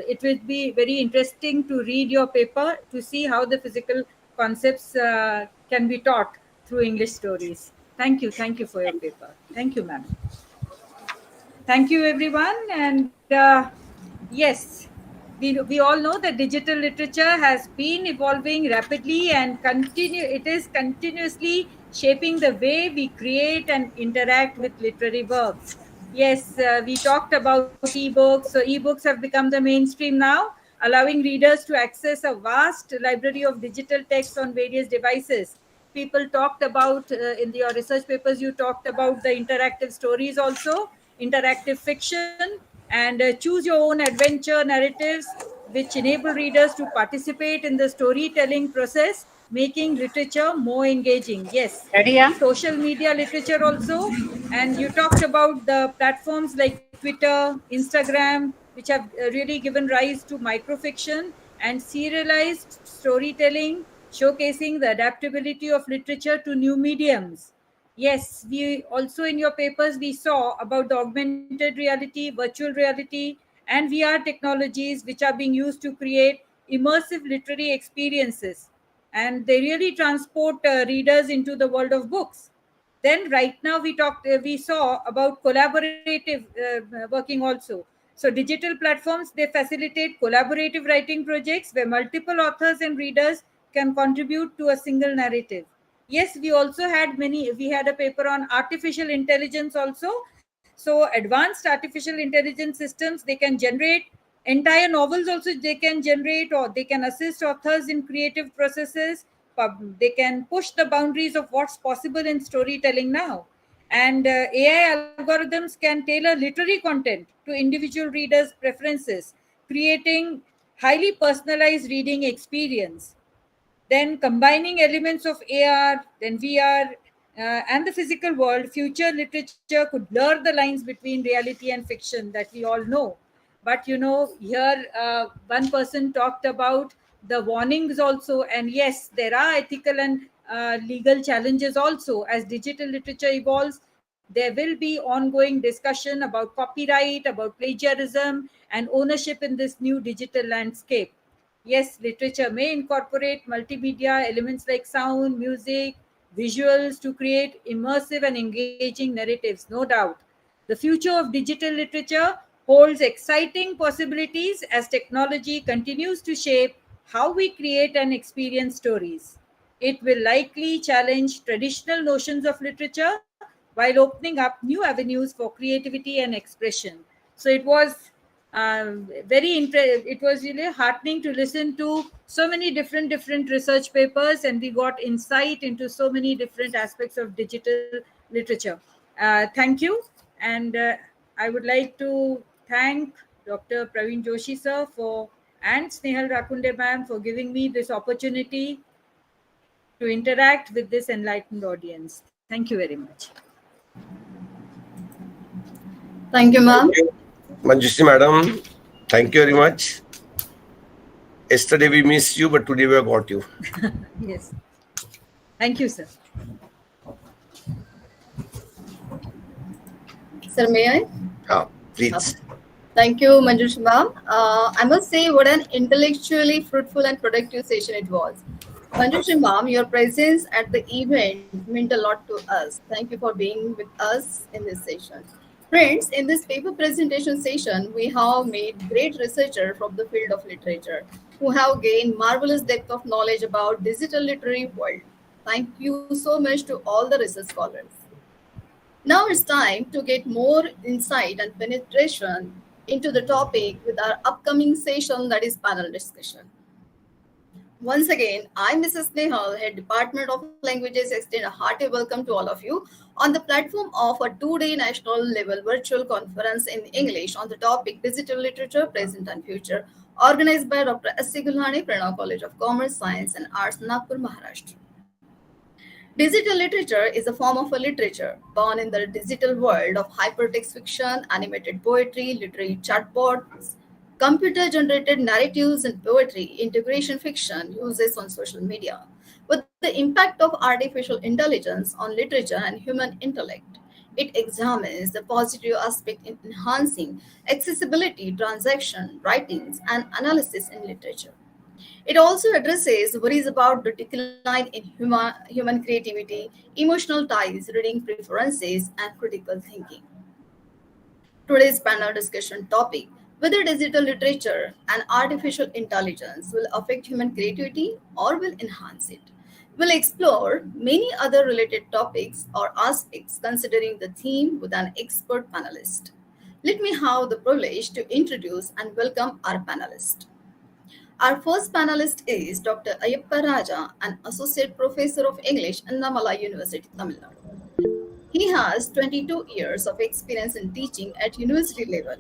It will be very interesting to read your paper to see how the physical concepts can be taught through English stories. Thank you for your paper. Thank you, ma'am. Thank you, everyone. And yes, we all know that digital literature has been evolving rapidly and it is continuously shaping the way we create and interact with literary works. Yes, we talked about ebooks. So ebooks have become the mainstream now, allowing readers to access a vast library of digital text on various devices. People talked about, in your research papers, you talked about the interactive stories also, interactive fiction, and choose your own adventure narratives, which enable readers to participate in the storytelling process, making literature more engaging. Yes, social media literature also. And you talked about the platforms like Twitter, Instagram, which have really given rise to microfiction and serialized storytelling, showcasing the adaptability of literature to new mediums. Yes, we also, in your papers, we saw about the augmented reality, virtual reality, and VR technologies, which are being used to create immersive literary experiences. And they really transport readers into the world of books. Then right now we saw about collaborative working also. So digital platforms, they facilitate collaborative writing projects where multiple authors and readers can contribute to a single narrative. Yes, we had a paper on artificial intelligence also. So advanced artificial intelligence systems, they can generate entire novels also, they can generate, or they can assist authors in creative processes. They can push the boundaries of what's possible in storytelling now. And AI algorithms can tailor literary content to individual readers' preferences, creating highly personalized reading experience. Then combining elements of AR, then VR, and the physical world, future literature could blur the lines between reality and fiction that we all know. But here one person talked about the warnings also, and yes, there are ethical and legal challenges also. As digital literature evolves, there will be ongoing discussion about copyright, about plagiarism, and ownership in this new digital landscape. Yes, literature may incorporate multimedia elements like sound, music, visuals to create immersive and engaging narratives, no doubt. The future of digital literature holds exciting possibilities as technology continues to shape how we create and experience stories. It will likely challenge traditional notions of literature while opening up new avenues for creativity and expression. So it was it was really heartening to listen to so many different research papers, and we got insight into so many different aspects of digital literature. Thank you. And I would like to thank Dr. Praveen Joshi sir and Snehal Rakunde ma'am for giving me this opportunity to interact with this enlightened audience. Thank you very much. Thank you, ma'am. Manjushri madam, thank you very much. Yesterday we missed you, but today we have got you. Yes. Thank you, sir. Sir, may I? Please. Thank you, Manjush ma'am. I must say, what an intellectually fruitful and productive session it was. Manjush ma'am, your presence at the event meant a lot to us. Thank you for being with us in this session. Friends, in this paper presentation session, we have made great researchers from the field of literature who have gained marvelous depth of knowledge about digital literary world. Thank you so much to all the research scholars. Now it's time to get more insight and penetration into the topic with our upcoming session, that is panel discussion. Once again, I'm Mrs. Nehal, Head Department of Languages, extend a hearty welcome to all of you on the platform of a two-day national level virtual conference in English on the topic Digital Literature, Present and Future, organized by Dr. S.C. Gulhane, Prerna College of Commerce, Science and Arts, Nagpur, Maharashtra. Digital literature is a form of a literature born in the digital world of hypertext fiction, animated poetry, literary chatbots, computer-generated narratives and poetry, integration fiction, uses on social media, with the impact of artificial intelligence on literature and human intellect. It examines the positive aspect in enhancing accessibility, transaction, writings, and analysis in literature. It also addresses worries about the decline in human creativity, emotional ties, reading preferences, and critical thinking. Today's panel discussion topic: whether digital literature and artificial intelligence will affect human creativity or will enhance it. We'll explore many other related topics or aspects considering the theme with an expert panelist. Let me have the privilege to introduce and welcome our panelists. Our first panelist is Dr. Ayyappa Raja, an Associate Professor of English at Namala University, Tamil Nadu. He has 22 years of experience in teaching at university level.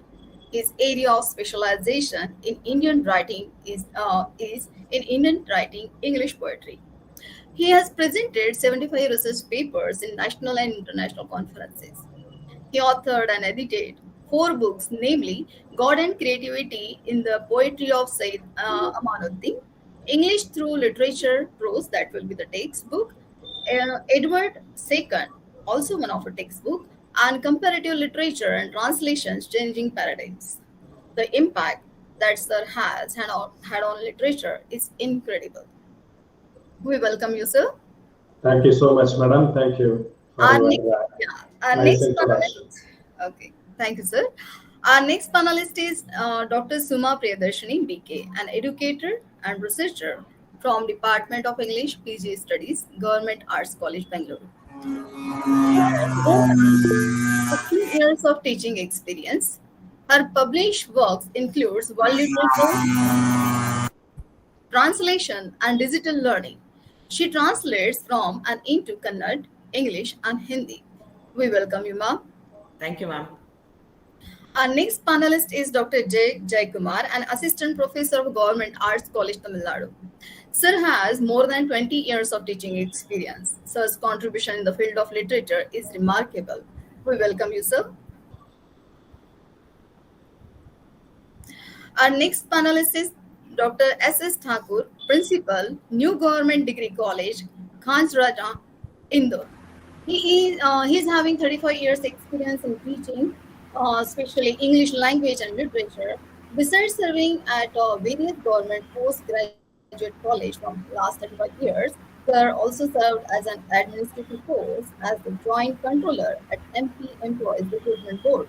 His area of specialization in Indian writing is in Indian writing English poetry. He has presented 75 research papers in national and international conferences. He authored and edited 4 books, namely God and Creativity in the Poetry of Said Amanuddin, English Through Literature Prose, that will be the textbook, Edward II, also one of a textbook, and Comparative Literature and Translations Changing Paradigms. The impact that Sir has had on literature is incredible. We welcome you, sir. Thank you so much, madam. Thank you for Our your next, our nice next introduction. panelist. Okay, thank you, sir. Our next panelist is Dr. Suma Priyadarshini, BK, an educator and researcher from Department of English PG Studies, Government Arts College, Bangalore. She has more than 15 years of teaching experience. Her published works includes world literature, translation, and digital learning. She translates from and into Kannada, English, and Hindi. We welcome you, ma'am. Thank you, ma'am. Our next panelist is Dr. Jay Kumar, an assistant professor of Government Arts College, Tamil Nadu. Sir has more than 20 years of teaching experience. Sir's contribution in the field of literature is remarkable. We welcome you, sir. Our next panelist is Dr. S.S. Thakur, Principal, New Government Degree College, Khansraja, Indore. He is having 35 years experience in teaching, especially English language and literature. Besides serving at various government postgraduate college from last 35 years, Sir also served as an administrative post as the Joint Controller at MP Employees Recruitment Board,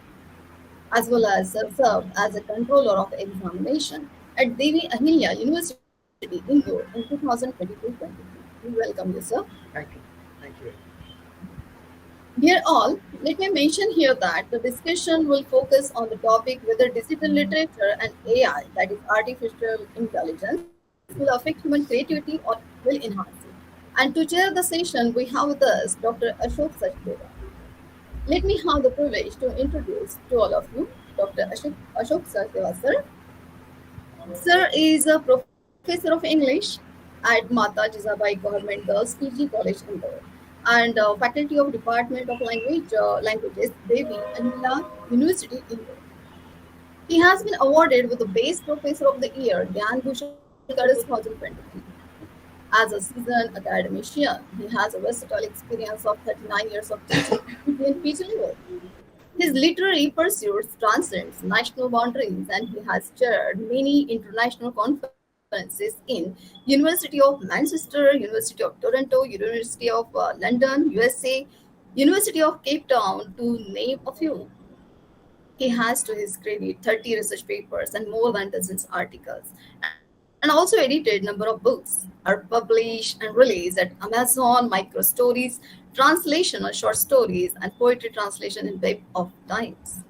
as well as served as a Controller of Examination at Devi Ahilya University, Indore in 2022-23. We welcome you, sir. Thank you. Thank you. Dear all, let me mention here that the discussion will focus on the topic whether digital literature and AI, that is artificial intelligence, will affect human creativity or will enhance it. And to chair the session, we have with us Dr. Ashok Sachdeva. Let me have the privilege to introduce to all of you Dr. Ashok Sachdeva, sir. Sir is a professor of English at Mata Jizabai Government Girls PG College, Indore, and faculty of Department of Languages, Devi Ahilya University, Indore. He has been awarded with the Best Professor of the Year, Gyan Bhushan 2023. As a seasoned academician, he has a versatile experience of 39 years of teaching at PG level. His literary pursuits transcends national boundaries, and he has chaired many international conferences in University of Manchester, University of Toronto, University of London, USA, University of Cape Town, to name a few. He has to his credit 30 research papers and more than dozens articles, and also edited number of books are published and released at Amazon, Micro Stories, translation of short stories, and poetry translation in Web of Times.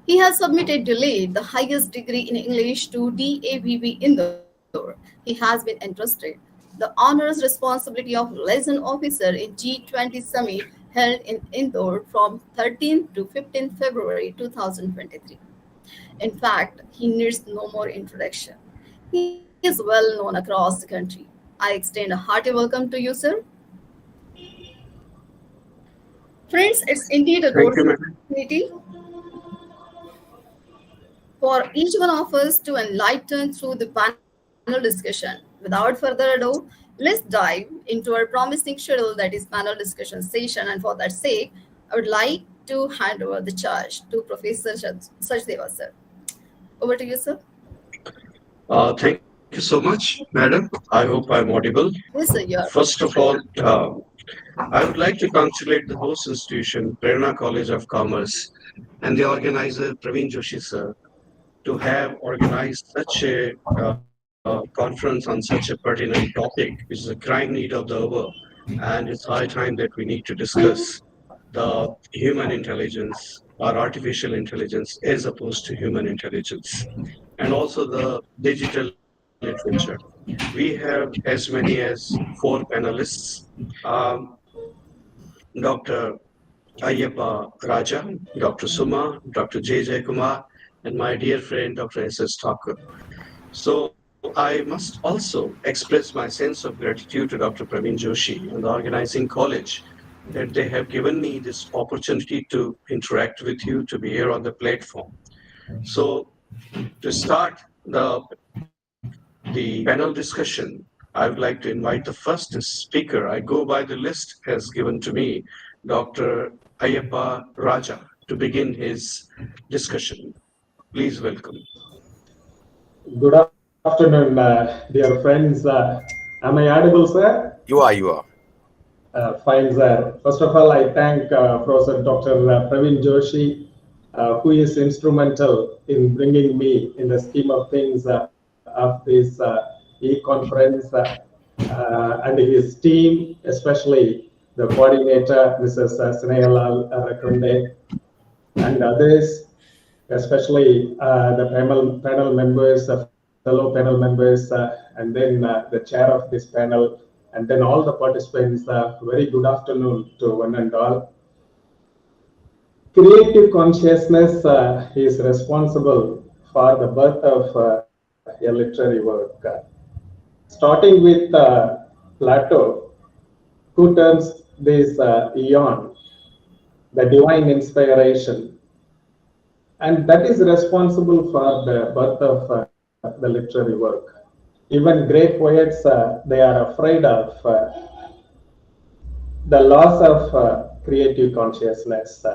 He has submitted delayed the highest degree in English to DAVV Indore. He has been entrusted the honors responsibility of liaison officer in G20 summit held in Indore from 13th to 15th February 2023. In fact, he needs no more introduction. He is well known across the country. I extend a hearty welcome to you, sir. Friends, it's indeed a Thank you, golden madam. opportunity for each one of us to enlighten through the panel discussion. Without further ado, let's dive into our promising schedule, that is panel discussion session. And for that sake, I would like to hand over the charge to Professor Sachdeva, sir. Over to you, sir. Thank you so much, madam. I hope I'm audible. Yes, sir, you are. First of all, I would like to congratulate the host institution, Prerna College of Commerce, and the organizer, Praveen Joshi sir, to have organized such a conference on such a pertinent topic, which is a crying need of the hour. And it's high time that we need to discuss the human intelligence or artificial intelligence as opposed to human intelligence, and also the digital literature. We have as many as 4 panelists. Dr. Ayyappa Raja, Dr. Suma, Dr. J. Kumar, and my dear friend Dr. S.S. Thakur. So I must also express my sense of gratitude to Dr. Praveen Joshi and the organizing college that they have given me this opportunity to interact with you, to be here on the platform. So to start the panel discussion, I would like to invite the first speaker. I go by the list as given to me, Dr. Ayyappa Raja, to begin his discussion. Please welcome. Good afternoon, dear friends. Am I audible, sir? You are. Fine, sir. First of all, I thank Professor Dr. Praveen Joshi, who is instrumental in bringing me in the scheme of things of this e-conference, and his team, especially the coordinator, Mrs. Snehalal Rakunde, and others, especially the panel members, fellow panel members, and then the chair of this panel, and then all the participants. Very good afternoon to one and all. Creative consciousness is responsible for the birth of a literary work. Starting with Plato, who terms this eon the divine inspiration, and that is responsible for the birth of the literary work. Even great poets, they are afraid of the loss of creative consciousness.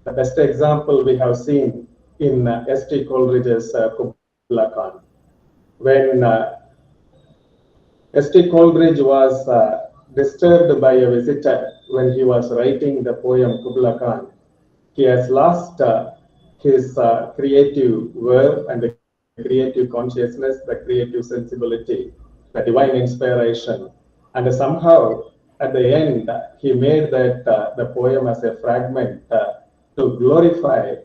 The best example we have seen in S.T. Coleridge's Kubla Khan. When S.T. Coleridge was disturbed by a visitor when he was writing the poem Kubla Khan, he has lost his creative verve and the creative consciousness, the creative sensibility, the divine inspiration. And somehow, at the end, he made that the poem as a fragment to glorify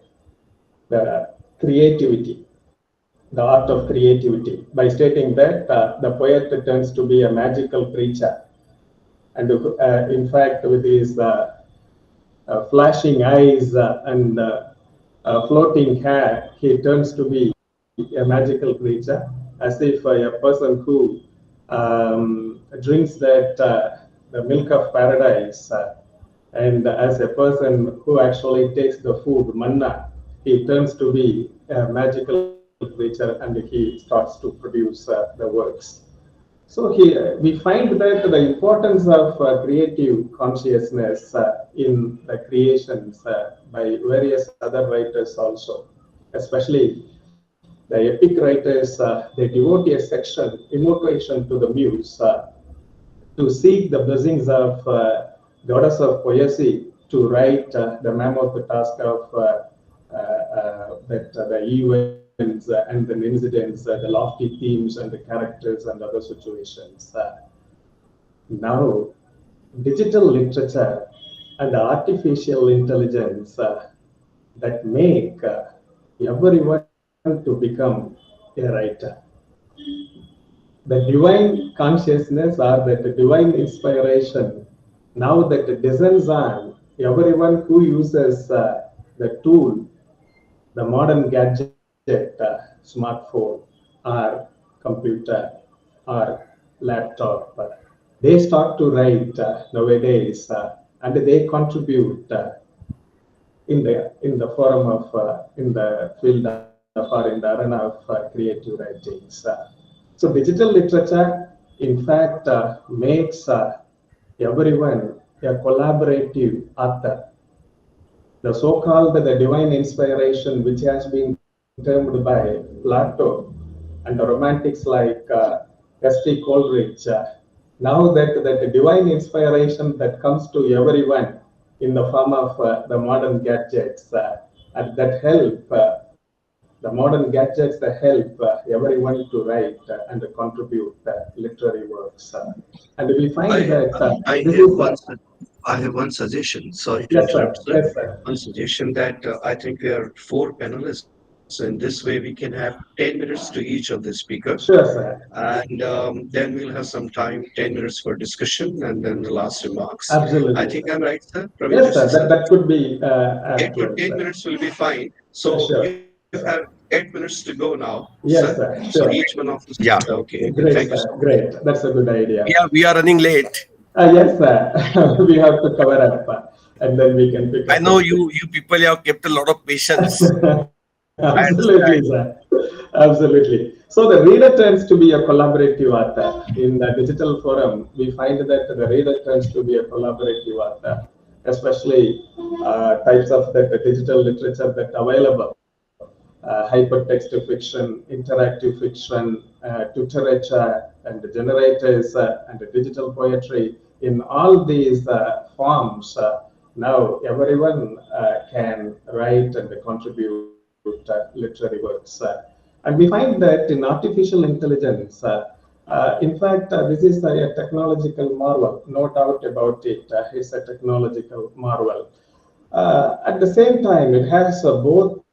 the creativity, the art of creativity, by stating that the poet turns to be a magical creature. And in fact, with his flashing eyes and floating hair, he turns to be a magical creature, as if a person who drinks that the milk of paradise, and as a person who actually takes the food manna, he turns to be a magical creature and he starts to produce the works. So here we find that the importance of creative consciousness in the creations by various other writers also, especially the epic writers, they devote a section, invocation to the muse, to seek the blessings of goddess of poesy to write the mammoth task of the events and the incidents, the lofty themes and the characters and other situations. Now, digital literature and artificial intelligence that make everyone to become a writer. The divine consciousness or that divine inspiration now that descends on everyone who uses the tool, the modern gadget, smartphone or computer or laptop. They start to write nowadays and they contribute in the forum of in the field of or in the arena of creative writings. So digital literature, in fact, makes everyone a collaborative author. The so-called the divine inspiration, which has been termed by Plato and the romantics like S.T. Coleridge, now that the divine inspiration that comes to everyone in the form of the modern gadgets and that help the modern gadgets that help everyone to write and contribute literary works. And we find that I this have is I have one suggestion. Sorry to yes, sir. interrupt, sir. Yes, sir. One suggestion that I think we are four panelists. In this way, we can have 10 minutes to each of the speakers. Sure, sir. And then we'll have some time, 10 minutes for discussion and then the last remarks. Absolutely. I think I'm right, sir? Praveen Yes, Joshi, sir. That could be 8 to accurate, 10 sir. minutes will be fine. So Sure. you have 8 minutes to go now, Yes, sir. sir. So Sure. each one of us. Yeah. Okay. Great, Thank you sir. so much. Great. That's a good idea. We are running late. Yes, sir. We have to cover up and then we can pick I up. know you people have kept a lot of patience. Absolutely, sir. Absolutely. So the reader turns to be a collaborative author. In the digital forum, we find that the reader turns to be a collaborative author, especially types of the digital literature that available. Hypertext fiction, interactive fiction, literature, and generators and digital poetry. In all these forms, now everyone can write and contribute literary works. And we find that in artificial intelligence, in fact, this is a technological marvel, no doubt about it. It's a technological marvel. At the same time, it has both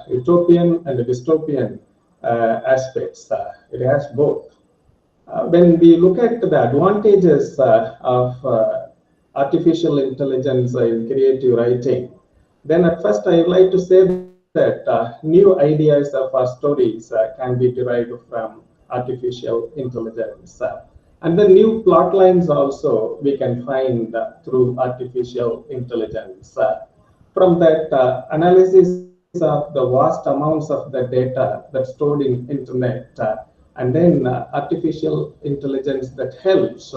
utopian and dystopian aspects. It has both. When we look at the advantages of artificial intelligence in creative writing, then at first I would like to say that new ideas of our stories can be derived from artificial intelligence. And the new plot lines also we can find through artificial intelligence. From that analysis of the vast amounts of the data that's stored in internet, and then artificial intelligence that helps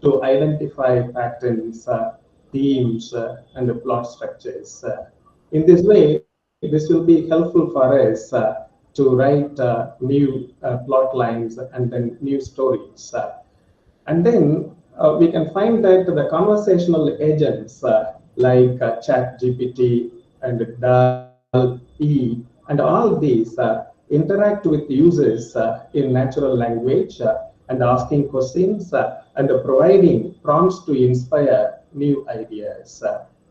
to identify patterns, themes, and the plot structures. In this way, this will be helpful for us to write new plot lines and then new stories. And then we can find that the conversational agents like ChatGPT and DAL-E and all these interact with users in natural language and asking questions and providing prompts to inspire new ideas.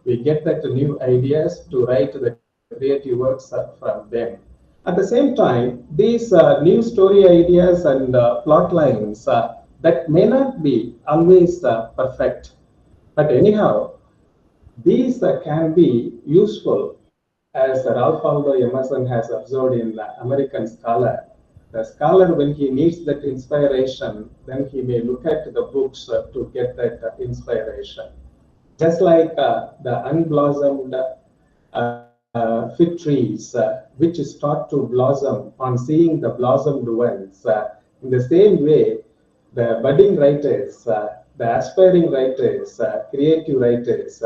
We get that new ideas to write the creative works from them. At the same time, these new story ideas and plot lines that may not be always perfect, but anyhow, these can be useful, as Ralph Waldo Emerson has observed in American Scholar. The scholar, when he needs that inspiration, then he may look at the books to get that inspiration. Just like the unblossomed fig trees, which start to blossom on seeing the blossomed ones. In the same way, the budding writers, the aspiring writers, creative writers,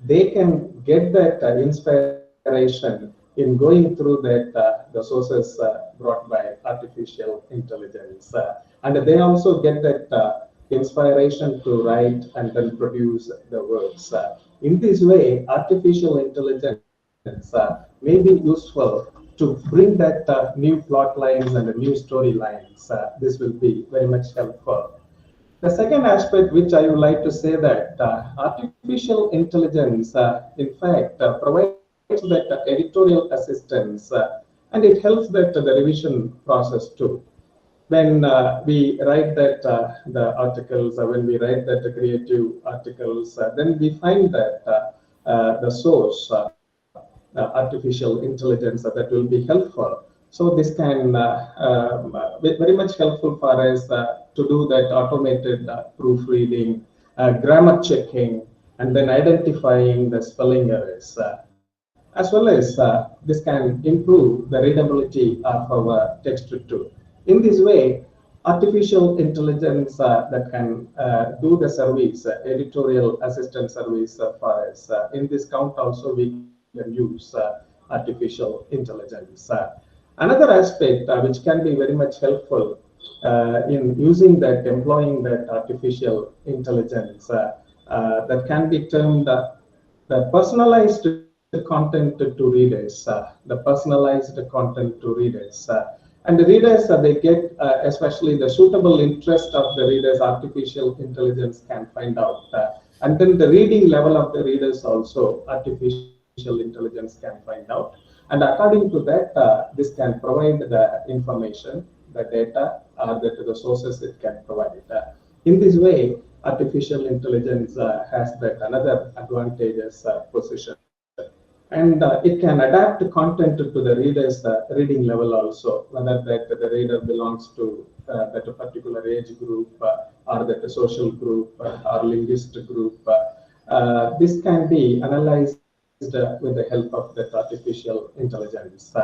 they can get that inspiration in going through that the sources brought by artificial intelligence, and they also get that inspiration to write and then produce the works. In this way, artificial intelligence may be useful to bring that new plot lines and new storylines. This will be very much helpful. The second aspect, which I would like to say that artificial intelligence, in fact, provides that editorial assistance, and it helps that the revision process too. When we write that the articles, when we write that the creative articles, then we find that the source, artificial intelligence, that will be helpful. So this can be very much helpful for us to do that automated proofreading, grammar checking, and then identifying the spelling errors. As well as this can improve the readability of our text too. In this way, artificial intelligence that can do the service, editorial assistant service for us. In this count also we can use artificial intelligence. Another aspect which can be very much helpful in using that, employing that artificial intelligence, that can be termed the personalized content to readers, the personalized content to readers. And the readers, they get, especially the suitable interest of the readers, artificial intelligence can find out. And then the reading level of the readers also, artificial intelligence can find out. And according to that, this can provide the information, the data, or the sources it can provide. In this way, artificial intelligence has that another advantageous position. And it can adapt content to the reader's reading level also, whether that the reader belongs to that particular age group or that social group or linguistic group. This can be analyzed with the help of that artificial intelligence.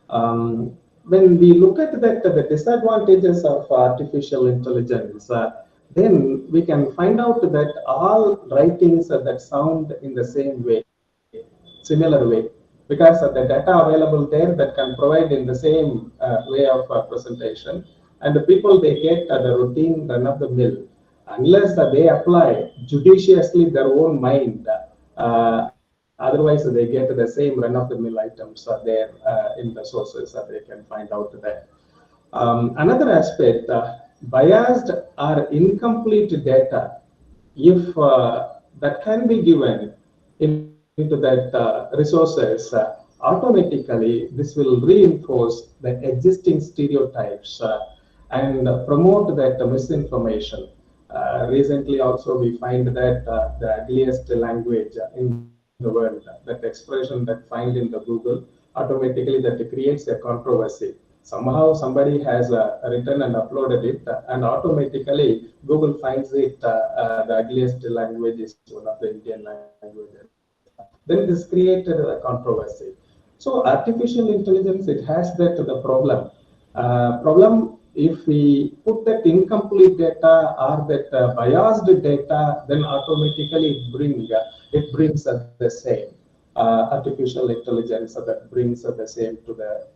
When we look at that, the disadvantages of artificial intelligence, then we can find out that all writings that sound in the same way, similar way, because of the data available there that can provide in the same way of presentation, and the people, they get the routine run of the mill, unless they apply judiciously their own mind. Otherwise they get the same run of the mill items there in the sources that they can find out there. Another aspect, biased or incomplete data, if that can be given into that resources, automatically this will reinforce the existing stereotypes and promote that misinformation. Recently also we find that the ugliest language in the world, that expression that find in the Google, automatically that creates a controversy. Somehow somebody has written and uploaded it, and automatically Google finds it the ugliest language is one of the Indian languages. Then this created a controversy. So artificial intelligence, it has that the problem if we put that incomplete data or that biased data, then automatically it brings the same artificial intelligence that brings the same to the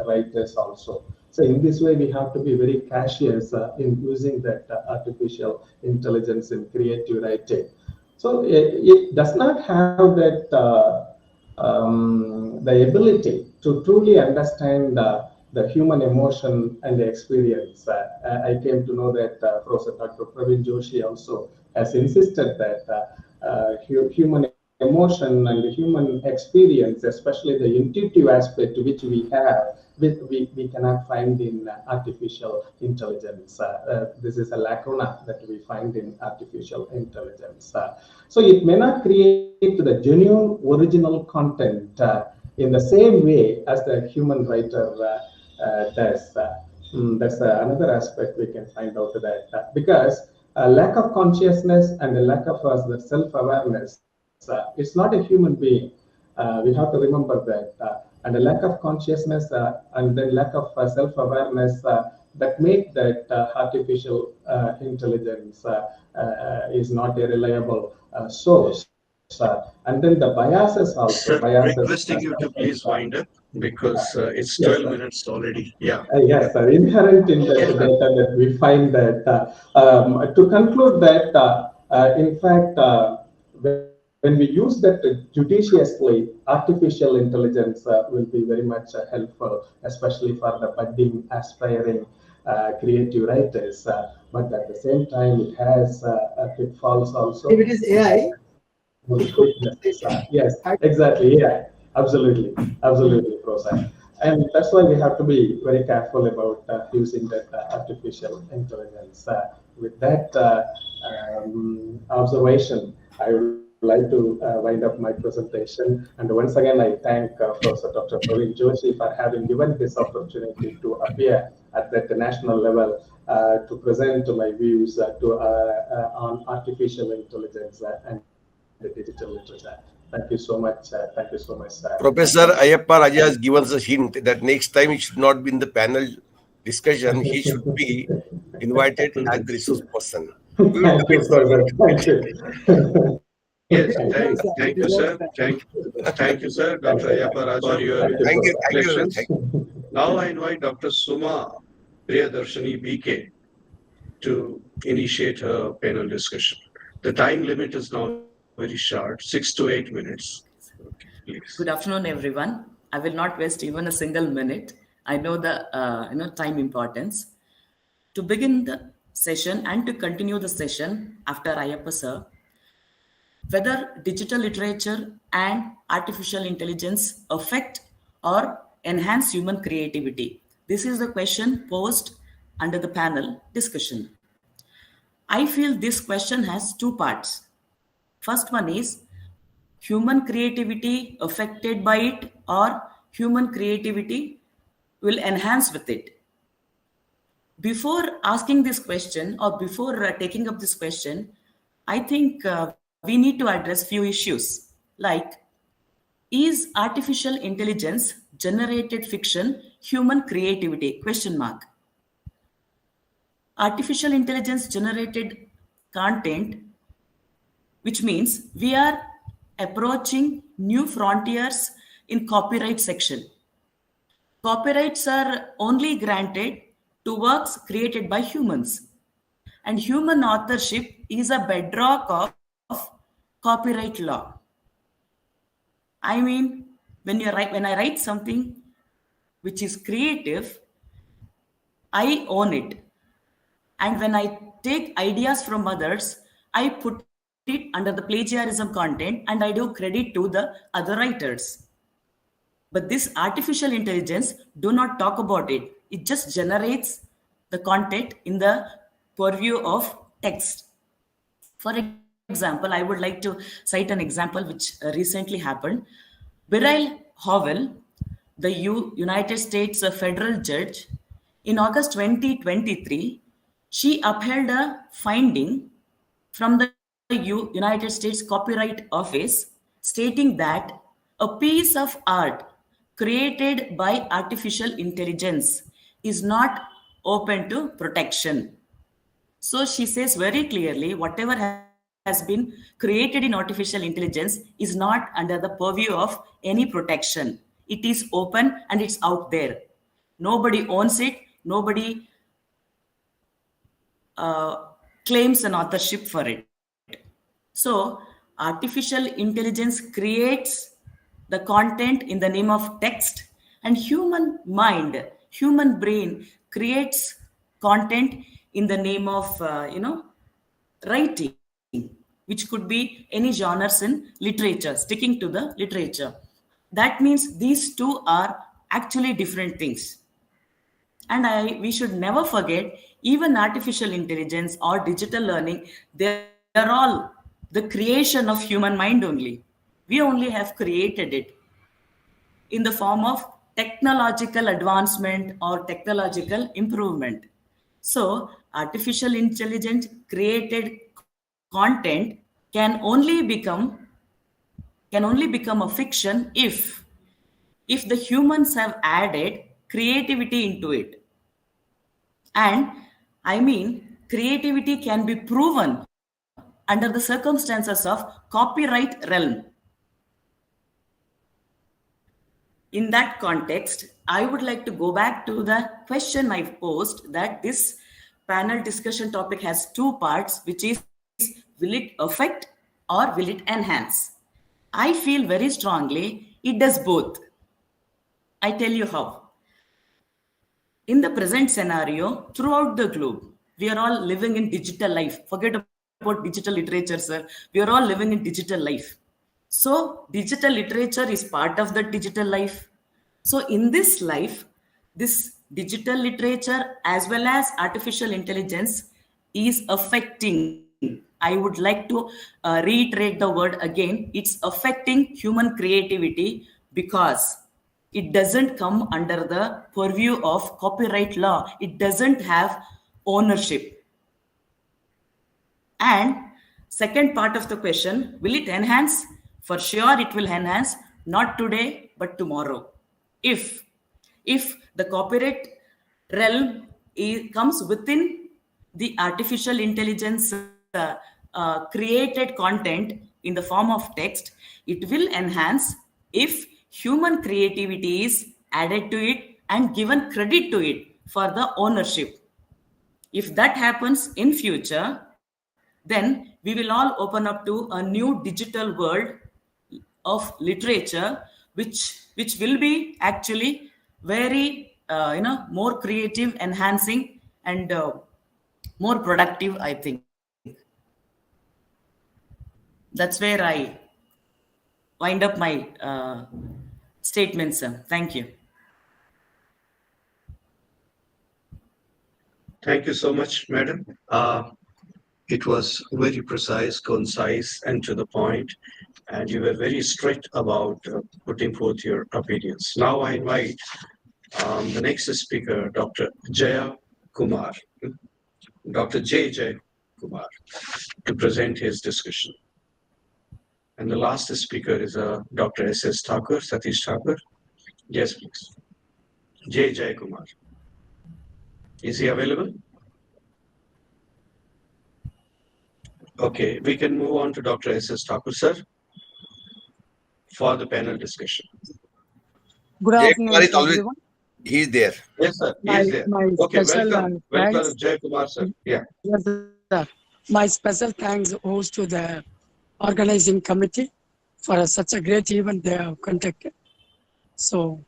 writers also. So in this way, we have to be very cautious in using that artificial intelligence in creative writing. So it does not have that the ability to truly understand the human emotion and the experience. I came to know that Professor Dr. Praveen Joshi also has insisted that human emotion and the human experience, especially the intuitive aspect which we have, we cannot find in artificial intelligence. This is a lacuna that we find in artificial intelligence. So it may not create the genuine original content in the same way as the human writer does. That's another aspect we can find out that because a lack of consciousness and a lack of self-awareness, it's not a human being. We have to remember that. And a lack of consciousness and then lack of self-awareness that make that artificial intelligence is not a reliable source. And then the biases also. Sir, Biases. requesting you to please wind up because it's 12 Yes, sir. minutes already. Yeah. Yes, sir. Inherent in that data that we find that to conclude that, in fact, when we use that judiciously, artificial intelligence will be very much helpful, especially for the budding, aspiring, creative writers. But at the same time, it has pitfalls also. If it is AI, Weaknesses. Yes, exactly. Yeah, absolutely, Prosa. And that's why we have to be very careful about using that artificial intelligence. With that observation, I would like to wind up my presentation. And once again, I thank Professor Dr. Praveen Joshi for having given this opportunity to appear at the national level to present my views on artificial intelligence and digital literature. Thank you so much. Thank you so much, sir. Professor Ayappa Raja has given us a hint that next time he should not be in the panel discussion. He should be invited as the resource person. Thank you, Professor. Thank you. Yes, thank you, sir. Thank you, sir, Dr. Ayappa Raj, for your reflections. Now I invite Dr. Suma Priyadarshini BK to initiate her panel discussion. The time limit is now very short, 6 to 8 minutes. Okay, please. Good afternoon, everyone. I will not waste even a single minute. I know the time importance. To begin the session and to continue the session after Ayappa sir, whether digital literature and artificial intelligence affect or enhance human creativity. This is the question posed under the panel discussion. I feel this question has two parts. First one is human creativity affected by it or human creativity will enhance with it. Before asking this question or before taking up this question, I think we need to address few issues like, is artificial intelligence generated fiction human creativity? Question mark. Artificial intelligence generated content, which means we are approaching new frontiers in copyright section. Copyrights are only granted to works created by humans, and human authorship is a bedrock of copyright law. I mean, when I write something which is creative, I own it. And when I take ideas from others, I put it under the plagiarism content and I do credit to the other writers. But this artificial intelligence do not talk about it. It just generates the content in the purview of text. For example, I would like to cite an example which recently happened. Beryl Howell, the United States federal judge, in August 2023, she upheld a finding from the United States Copyright Office stating that a piece of art created by artificial intelligence is not open to protection. So she says very clearly, whatever has been created in artificial intelligence is not under the purview of any protection. It is open and it's out there. Nobody owns it. Nobody claims an authorship for it. So artificial intelligence creates the content in the name of text, and human mind, human brain creates content in the name of writing, which could be any genres in literature, sticking to the literature. That means these two are actually different things. And we should never forget, even artificial intelligence or digital learning, they are all the creation of human mind only. We only have created it in the form of technological advancement or technological improvement. So artificial intelligence created content can only become a fiction if the humans have added creativity into it. And I mean, creativity can be proven under the circumstances of copyright realm. In that context, I would like to go back to the question I've posed, that this panel discussion topic has two parts, which is, will it affect or will it enhance? I feel very strongly it does both. I tell you how. In the present scenario, throughout the globe, we are all living in digital life. Forget about digital literature, sir. We are all living in digital life. So, digital literature is part of the digital life. So, in this life, this digital literature as well as artificial intelligence is affecting. I would like to reiterate the word again. It's affecting human creativity because it doesn't come under the purview of copyright law. It doesn't have ownership. And second part of the question, will it enhance? For sure it will enhance, not today, but tomorrow. If the copyright realm comes within the artificial intelligence created content in the form of text, it will enhance if human creativity is added to it and given credit to it for the ownership. If that happens in future, then we will all open up to a new digital world of literature, which will be actually very more creative, enhancing, and more productive, I think. That's where I wind up my statement, sir. Thank you. Thank you so much, madam. It was very precise, concise, and to the point, and you were very strict about putting forth your opinions. Now I invite the next speaker, Dr. Jaya Kumar, Dr. Jaya Kumar, to present his discussion. And the last speaker is Dr. S.S. Thakur, Satish Thakur. Yes, please. Jaya Kumar. Is he available? Okay, we can move on to Dr. S.S. Thakur, sir, for the panel discussion. Good Jay afternoon, Kumar is always, everyone. he's there. Yes, sir. My, He's there. my Okay, special welcome. thanks. Welcome, Jay Kumar, sir. Yeah. Yes, sir. My special thanks goes to the organizing committee for such a great event they have conducted. So,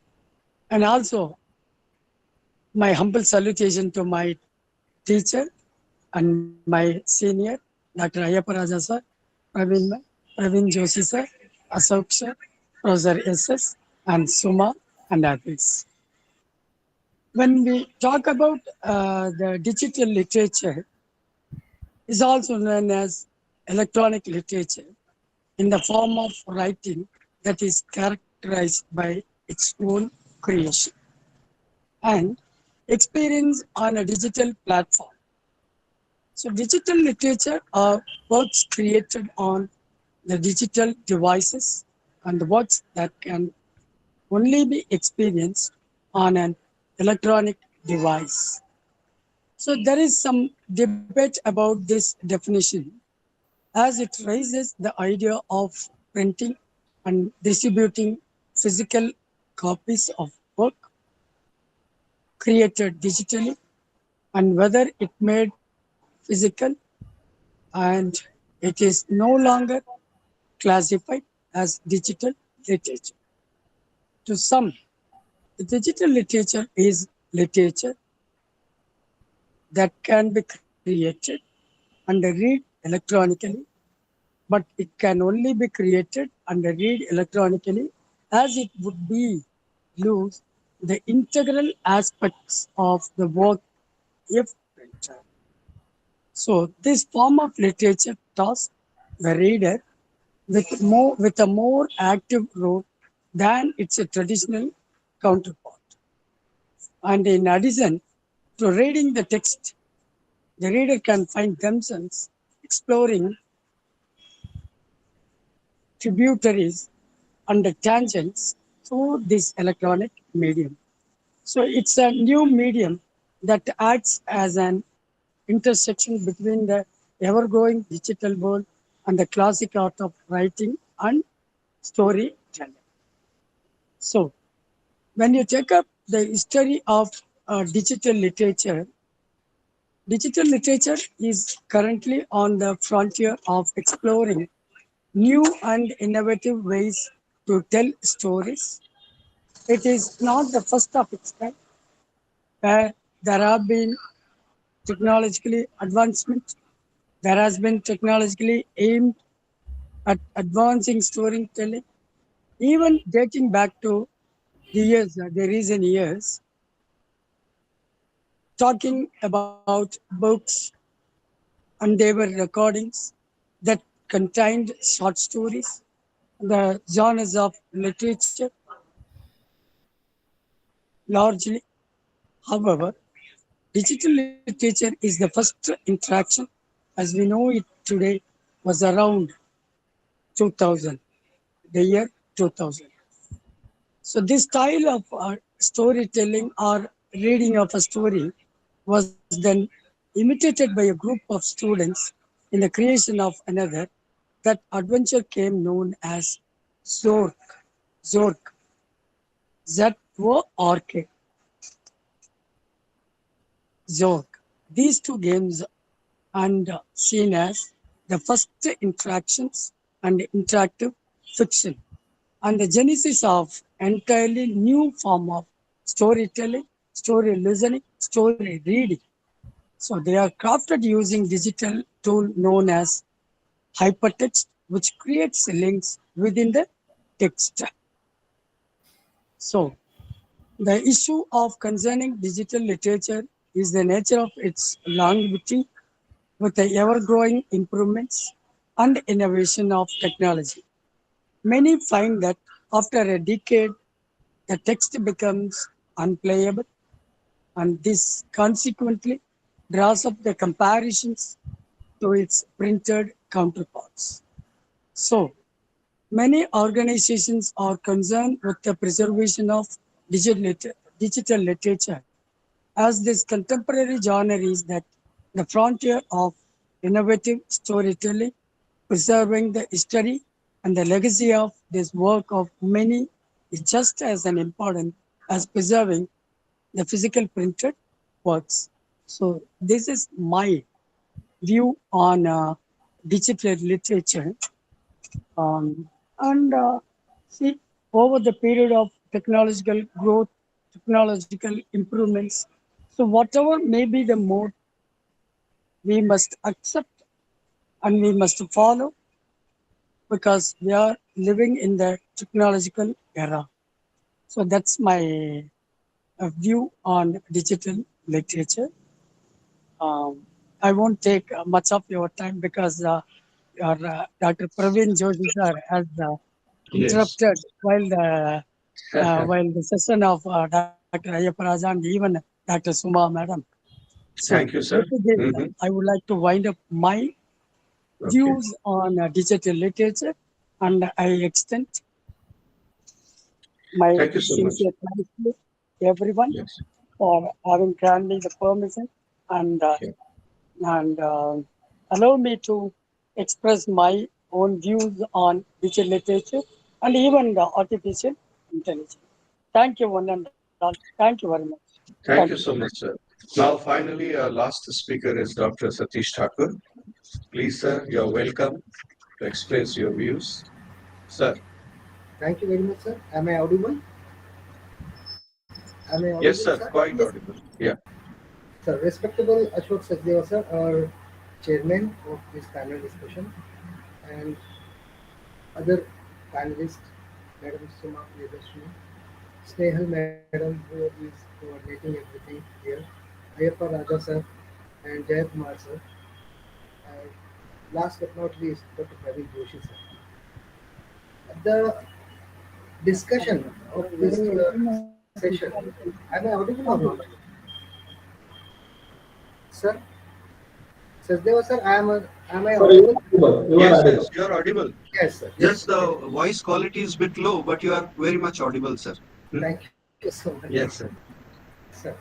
and also my humble salutation to my teacher and my senior, Dr. Ayyappa Raja sir, Praveen Joshi sir, Ashok sir, Professor SS, and Suma and others. When we talk about the digital literature, is also known as electronic literature in the form of writing that is characterized by its own creation and experience on a digital platform. So digital literature are works created on the digital devices and works that can only be experienced on an electronic device. So there is some debate about this definition as it raises the idea of printing and distributing physical copies of work created digitally and whether it made physical and it is no longer classified as digital literature. To some, the digital literature is literature that can be created and read electronically, but it can only be created and read electronically as it would be lose the integral aspects of the work if printed. So this form of literature tasks the reader with a more active role than its traditional counterpart. And in addition to reading the text, the reader can find themselves exploring tributaries and tangents through this electronic medium. So it's a new medium that acts as an intersection between the ever-growing digital world and the classic art of writing and storytelling. So, when you take up the history of digital literature is currently on the frontier of exploring new and innovative ways to tell stories. It is not the first of its kind, where there have been technologically advancement. There has been technologically aimed at advancing storytelling, even dating back to the recent years, talking about books, and they were recordings that contained short stories, the genres of literature largely. However, digital literature is the first interaction as we know it today was around 2000, the year 2000. So this style of storytelling or reading of a story was then imitated by a group of students in the creation of another. That adventure came known as Zork, Zork, Z-O-R-K, Zork. These two games and seen as the first interactions and interactive fiction and the genesis of entirely new form of storytelling, story listening, story reading. So they are crafted using digital tool known as hypertext, which creates links within the text. So the issue of concerning digital literature is the nature of its longevity with the ever-growing improvements and innovation of technology. Many find that after a decade, the text becomes unplayable, and this consequently draws up the comparisons to its printed counterparts. So, many organizations are concerned with the preservation of digital literature, as this contemporary genre is that the frontier of innovative storytelling, preserving the history and the legacy of this work of many is just as an important as preserving the physical printed works. So this is my view on digital literature. And see, over the period of technological growth, technological improvements, so whatever may be the mode, we must accept and we must follow because we are living in the technological era. So that's my view on digital literature. I won't take much of your time because your Dr. Praveen Joshi sir has Yes. interrupted while the session of Dr. Ayyappa Raja and even Dr. Suma madam. So Thank you, sir. I would like to wind up my Okay. views on digital literature, and I extend my Thank you so much. sincere thanks to everyone Yes. for having granted me the permission and Yeah. and allow me to express my own views on digital literature and even the artificial intelligence. Thank you, one and all. Thank you very much. Thank Thank you. you so much, sir. Now, finally, our last speaker is Dr. Satish Thakur. Please, sir, you're welcome to express your views. Sir. Thank you very much, sir. Am I audible? Am I audible, Yes, sir. sir? Quite Yes. audible. Yeah. Sir, respectable Ashok Sachdeva, sir, our chairman of this panel discussion, and other panelists, Madam Suma Priyadashini, Snehal Madam, who is coordinating everything here, Ayyappa Raja, sir, and Jay Kumar, sir, and last but not least, Dr. Praveen Joshi, sir. The discussion of this session, am I audible or not? Sir? Sachdeva, sir, am I Sorry, audible? you are Yes, audible. yes, you're audible. Yes, sir. Just the voice quality is a bit low, but you are very much audible, sir. Thank you so much. Yes, sir. Sir.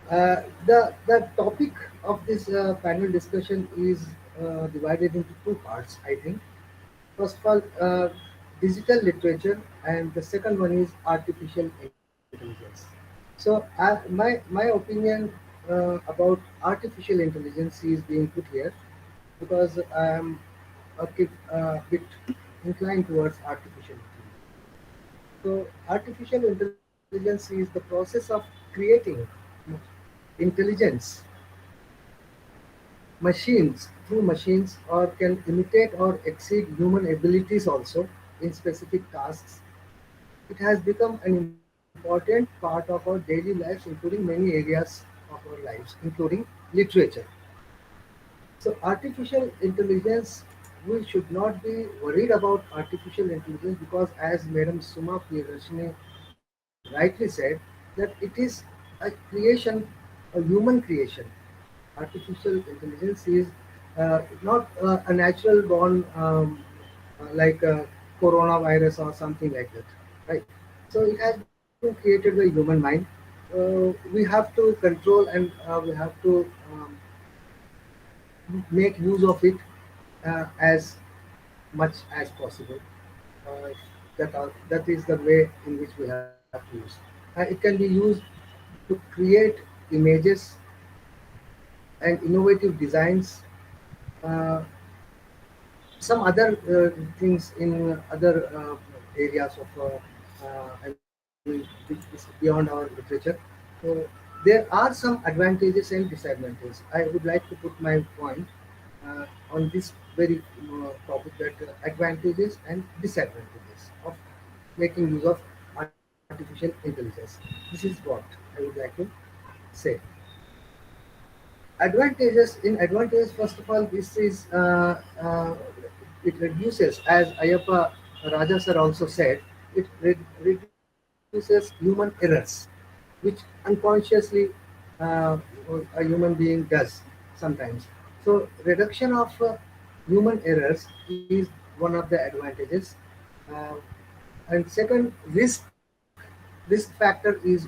The topic of this panel discussion is divided into two parts, I think. First of all, digital literature, and the second one is artificial intelligence. So, my opinion about artificial intelligence is being put here because I am bit inclined towards artificial intelligence. So, artificial intelligence is the process of creating intelligence machines through machines or can imitate or exceed human abilities also in specific tasks. It has become an important part of our daily lives, including many areas of our lives, including literature. So, artificial intelligence, we should not be worried about artificial intelligence because, as Madam Suma Priyarshini rightly said, that it is a creation, a human creation. Artificial intelligence is not a natural born like a coronavirus or something like that, right? So it has been created by human mind. We have to control and we have to make use of it as much as possible. Uh, that is the way in which we have to use. It can be used to create images and innovative designs, uh, some other things in other areas of, I mean, which is beyond our literature. So there are some advantages and disadvantages. I would like to put my point on this very topic, that advantages and disadvantages of making use of artificial intelligence. This is what I would like to say. Advantages, first of all, this is it reduces, as Ayappa Raja sir also said, it reduces human errors, which unconsciously uh, a human being does sometimes. So reduction of human errors is one of the advantages. uh, and second, risk factor is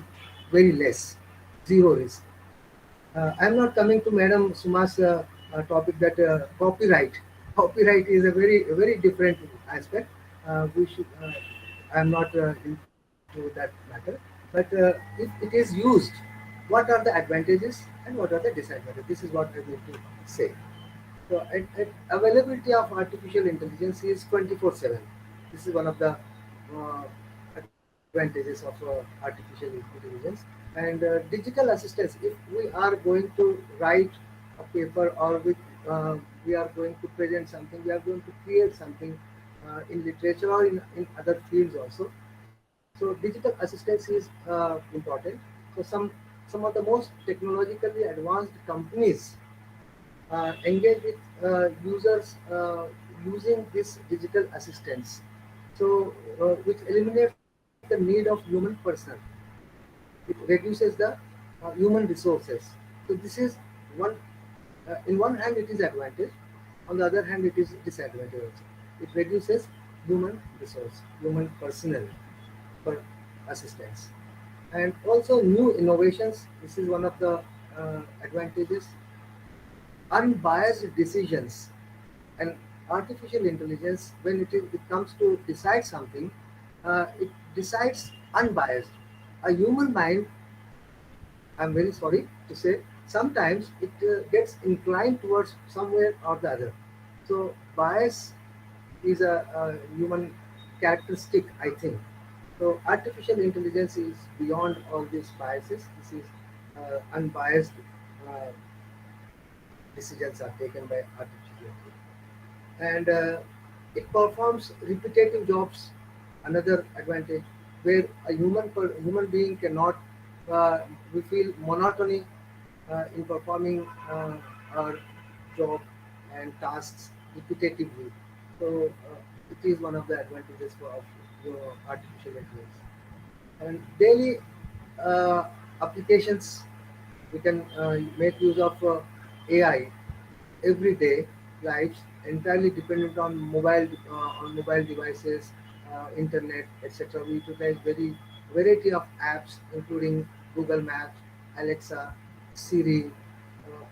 very less, zero risk. I'm not coming to Madam Suma's topic, that copyright. Copyright is a very different aspect. We should. I'm not into that matter. But if it is used, what are the advantages and what are the disadvantages? This is what I need to say. So, availability of artificial intelligence is 24/7. This is one of the uh, advantages of artificial intelligence. And digital assistance. If we are going to write a paper, or we are going to present something, we are going to create something in literature or in other fields also. So digital assistance is important. So some of the most technologically advanced companies engage with users using this digital assistance, so which eliminates the need of human person. It reduces the human resources. So this is one. In one hand, it is advantage. On the other hand, it is disadvantage also. It reduces human resource, human personnel for assistance, and also new innovations. This is one of the advantages. Unbiased decisions. And artificial intelligence, when it comes to decide something, it decides unbiased. A human mind, I'm very sorry to say, sometimes it gets inclined towards somewhere or the other. So bias is a human characteristic, I think. So artificial intelligence is beyond all these biases. This is unbiased uh, decisions are taken by artificial intelligence, and it performs repetitive jobs. Another advantage, where a human being cannot, we feel monotony in performing our job and tasks repetitively. So it is one of the advantages of artificial intelligence. And daily uh, applications, we can make use of AI everyday lives, entirely dependent on mobile devices, internet, etc. We utilize very variety of apps, including Google Maps, Alexa, Siri,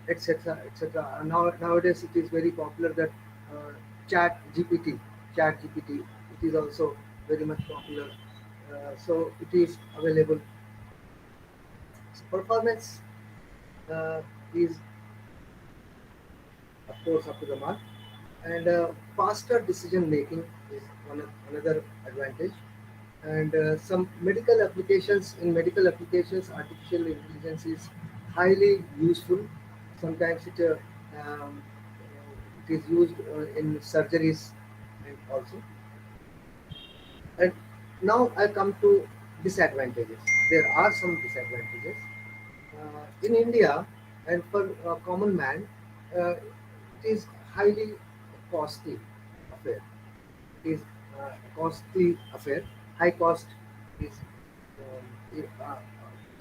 etc., etc. Nowadays, it is very popular that uh, Chat GPT, Chat GPT, it is also very much popular. So it is available. So performance is of course up to the mark, and faster decision making is another advantage. And some medical applications, in medical applications, artificial intelligence is highly useful. Sometimes um, it is used in surgeries and also. And now I come to disadvantages. There are some disadvantages. In India, and for a common man, it is highly costly affair. It is a costly affair. High cost is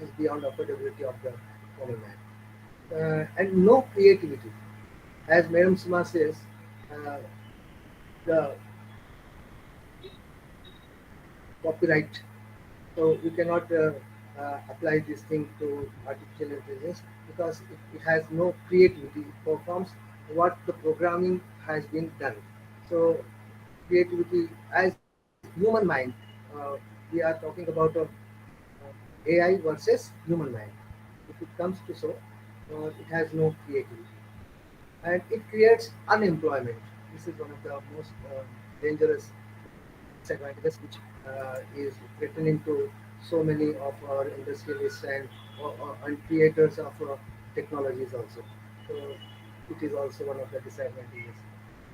is beyond affordability of the common man, and no creativity. As Madam Sima says, uh, the copyright. So you cannot apply this thing to artificial intelligence because it has no creativity. It performs what the programming has been done. So creativity as human mind, uh, we are talking about AI versus human mind. If it comes to so, it has no creativity and it creates unemployment. This is one of the most dangerous disadvantages which is threatening to so many of our industrialists and creators of technologies also. So it is also one of the disadvantages.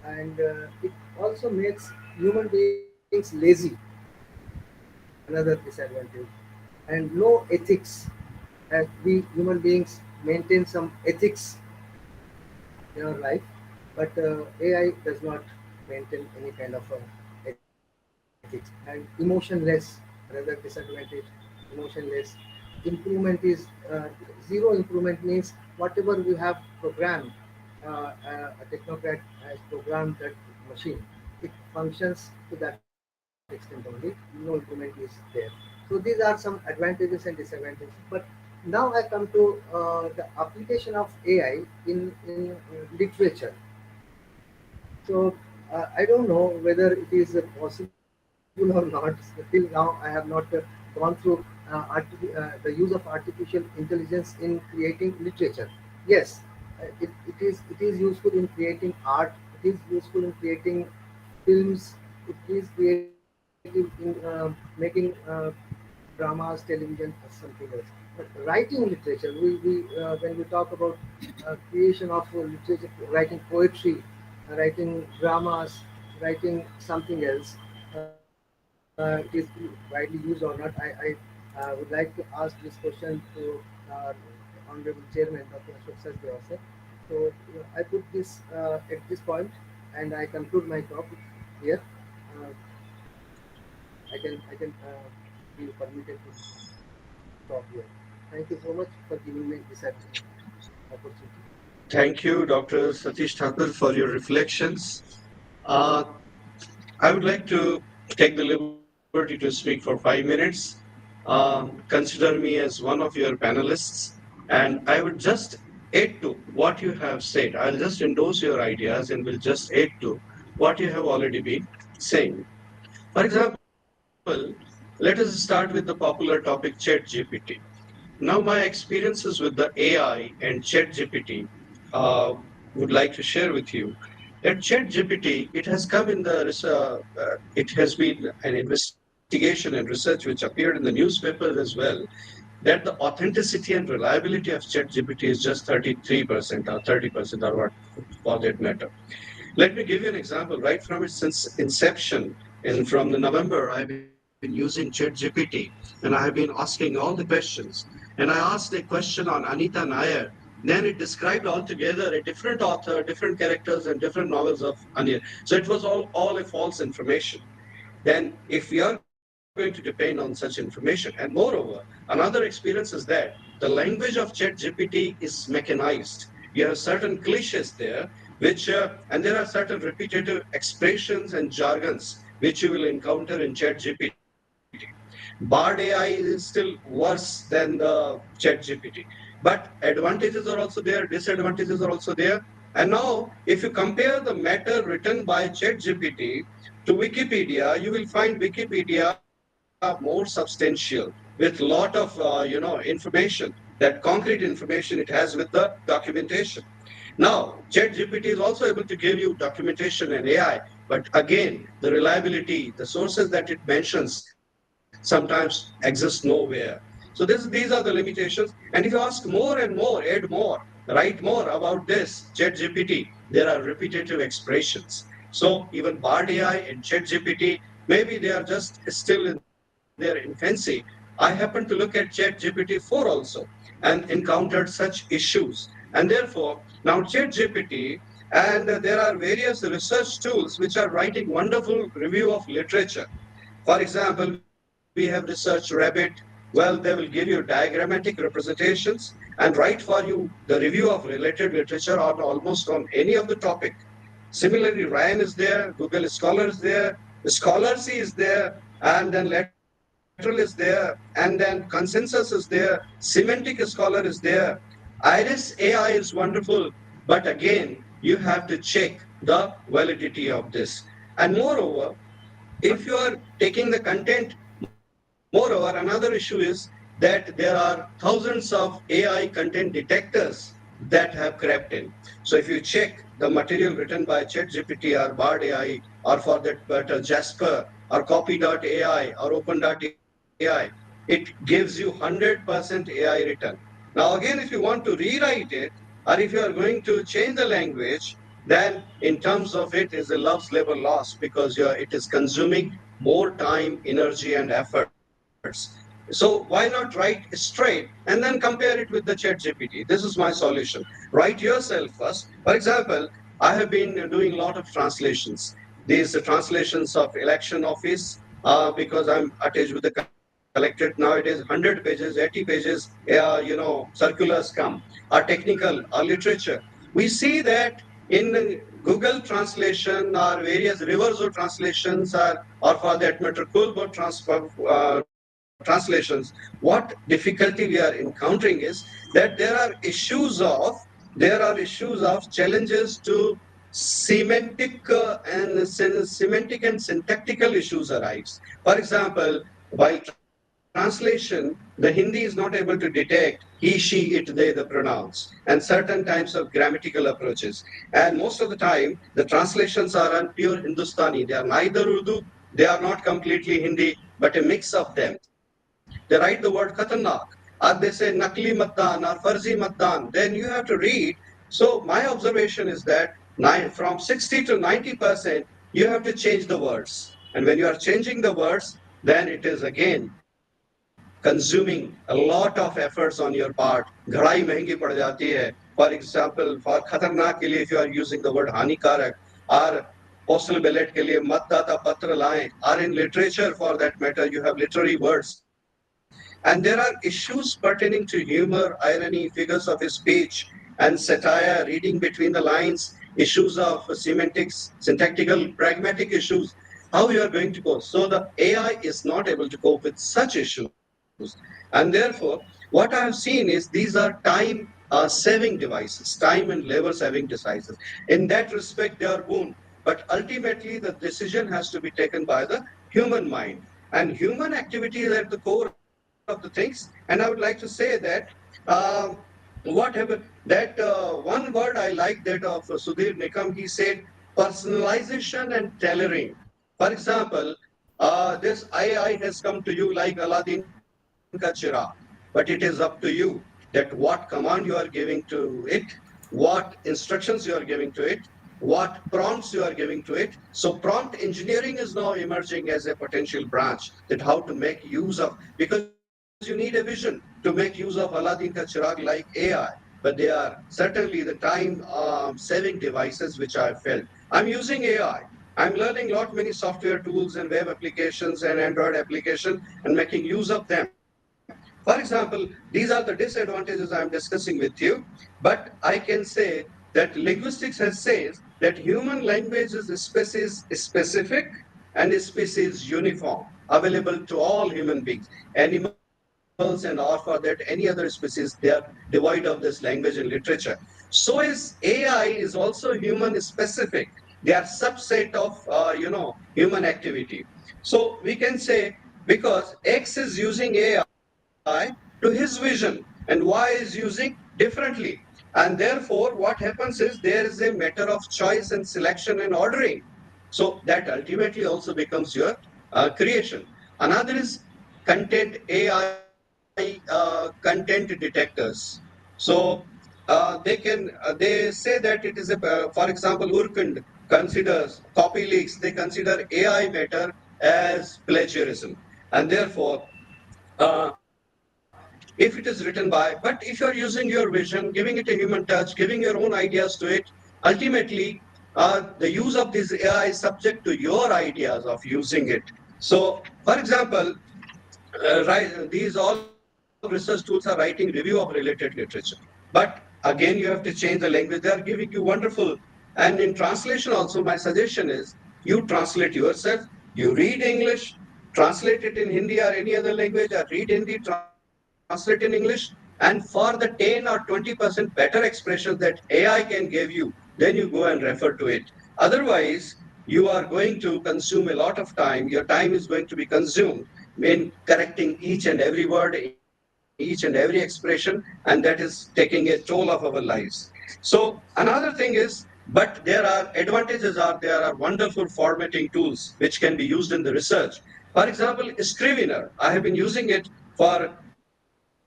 And it also makes human beings lazy, another disadvantage. And no ethics, as we human beings maintain some ethics in our life, but AI does not maintain any kind of ethics. And emotionless, another disadvantage, emotionless. Improvement is zero improvement means whatever we have programmed, a technocrat has programmed that machine, it functions to that extent only, no improvement is there. So these are some advantages and disadvantages. But now I come to the application of AI in literature. So I don't know whether it is possible or not. Till now, I have not gone through the use of artificial intelligence in creating literature. Yes, it is useful in creating art. It is useful in creating films. It is creative in making dramas, television, or something else. But writing literature, when we talk about creation of literature, writing poetry, writing dramas, writing something else, it is widely used or not. I would like to ask this question to our Honorable Chairman, Dr. Ashok Sachdeva, sir. So I put this at this point and I conclude my talk here. Uh, I can be permitted to stop here. Thank you so much for giving me this opportunity. Thank you, Dr. Satish Thakur, for your reflections. Uh, I would like to take the liberty to speak for 5 minutes. Consider me as one of your panelists, and I would just add to what you have said. I'll just endorse your ideas and will just add to what you have already been saying. For example, let us start with the popular topic ChatGPT. Now, my experiences with the AI and ChatGPT uh, would like to share with you. That ChatGPT, it has come in the it has been an investigation and research which appeared in the newspapers as well, that the authenticity and reliability of ChatGPT is just 33% or 30% or what for that matter. Let me give you an example. Right from its inception, and from the November, I've been using ChatGPT, and I have been asking all the questions. And I asked a question on Anita Nair. Then it described altogether a different author, different characters, and different novels of Anita. So it was all a false information. Then, if we are going to depend on such information, and moreover, another experience is that the language of ChatGPT is mechanized. You have certain cliches there, and there are certain repetitive expressions and jargons which you will encounter in ChatGPT. Bard AI is still worse than the ChatGPT. But advantages are also there, disadvantages are also there. And now, if you compare the matter written by ChatGPT to Wikipedia, you will find Wikipedia more substantial with lot of information, that concrete information it has with the documentation. Now, ChatGPT is also able to give you documentation and AI, but again, the reliability, the sources that it mentions sometimes exist nowhere. So these are the limitations. And if you ask more and more, add more, write more about this ChatGPT, there are repetitive expressions. So even Bard AI and ChatGPT, maybe they are just still in their infancy. I happened to look at ChatGPT 4 also and encountered such issues. And therefore, now ChatGPT and there are various research tools which are writing wonderful review of literature. For example, we have Research Rabbit. Well, they will give you diagrammatic representations and write for you the review of related literature on almost on any of the topic. Similarly, Ryan is there, Google Scholar is there, Scholarcy is there, and then Lateral is there, and then Consensus is there, Semantic Scholar is there. Iris AI is wonderful, but again, you have to check the validity of this. And moreover, if you are taking the content, moreover, another issue is that there are thousands of AI content detectors that have crept in. So if you check the material written by ChatGPT or Bard AI, or for that matter Jasper or Copy.ai or Open.ai, it gives you 100% AI written. Now again, if you want to rewrite it, or if you are going to change the language, then in terms of it is a love's labor loss, because it is consuming more time, energy, and efforts. So why not write straight and then compare it with the ChatGPT? This is my solution. Write yourself first. For example, I have been doing a lot of translations. These translations of election office, because I'm attached with the collectorate nowadays, 100 pages, 80 pages, circulars come, or technical, or literature. We see that in Google translation or various reverso translations, or for that matter, Kulbo translations, what difficulty we are encountering is that there are issues of challenges to semantic and syntactical issues arise. For example, while translation, the Hindi is not able to detect he, she, it, they, the pronouns, and certain types of grammatical approaches. And most of the time, the translations are on pure Hindustani. They are neither Urdu, they are not completely Hindi, but a mix of them. They write the word khatanak, or they say nakli mattan or farzi mattan. Then you have to read. So my observation is that from 60 to 90%, you have to change the words. And when you are changing the words, then it is again consuming a lot of efforts on your part. घड़ाई महंगी पड़ जाती है. For example, for खतरनाक के लिए if you are using the word हानिकारक, or postal ballot के लिए मतदाता पत्र लाएं, or in literature for that matter you have literary words. And there are issues pertaining to humor, irony, figures of speech, and satire, reading between the lines, issues of semantics, syntactical, pragmatic issues, how you are going to cope. So the AI is not able to cope with such issues. And therefore, what I have seen is these are time saving devices, time and labor saving devices. In that respect, they are boon. But ultimately, the decision has to be taken by the human mind. And human activity is at the core of the things. And I would like to say that one word I like that of Sudhir Nikam, he said personalization and tailoring. For example, this AI has come to you like Aladdin ka chirag, but it is up to you that what command you are giving to it, what instructions you are giving to it, what prompts you are giving to it. So prompt engineering is now emerging as a potential branch, that how to make use of, because you need a vision to make use of Aladdin ka chirag like AI. But they are certainly the time saving devices which I felt. I'm using AI. I'm learning lot many software tools and web applications and Android application and making use of them. For example, these are the disadvantages I'm discussing with you, but I can say that linguistics has says that human language is species specific and species uniform, available to all human beings, animals, birds, and or for that any other species, they are devoid of this language and literature. So is AI is also human specific. They are subset of human activity. So we can say because X is using AI to his vision and Y is using differently. And therefore, what happens is there is a matter of choice and selection and ordering. So that ultimately also becomes your creation. Another is content AI content detectors. So they say that it is for example, Urkund considers copy leaks. They consider AI matter as plagiarism, and therefore if it is written by, but if you're using your vision, giving it a human touch, giving your own ideas to it, ultimately, the use of this AI is subject to your ideas of using it. So, for example, these all research tools are writing review of related literature, but again, you have to change the language. They are giving you wonderful, and in translation also, my suggestion is you translate yourself. You read English, translate it in Hindi or any other language, or read Hindi, translate in English, and for the 10 or 20% better expressions that AI can give you, then you go and refer to it. Otherwise, you are going to consume a lot of time. Your time is going to be consumed in correcting each and every word, each and every expression, and that is taking a toll of our lives. So another thing is, but there are advantages, are there are wonderful formatting tools which can be used in the research. For example, Scrivener, I have been using it for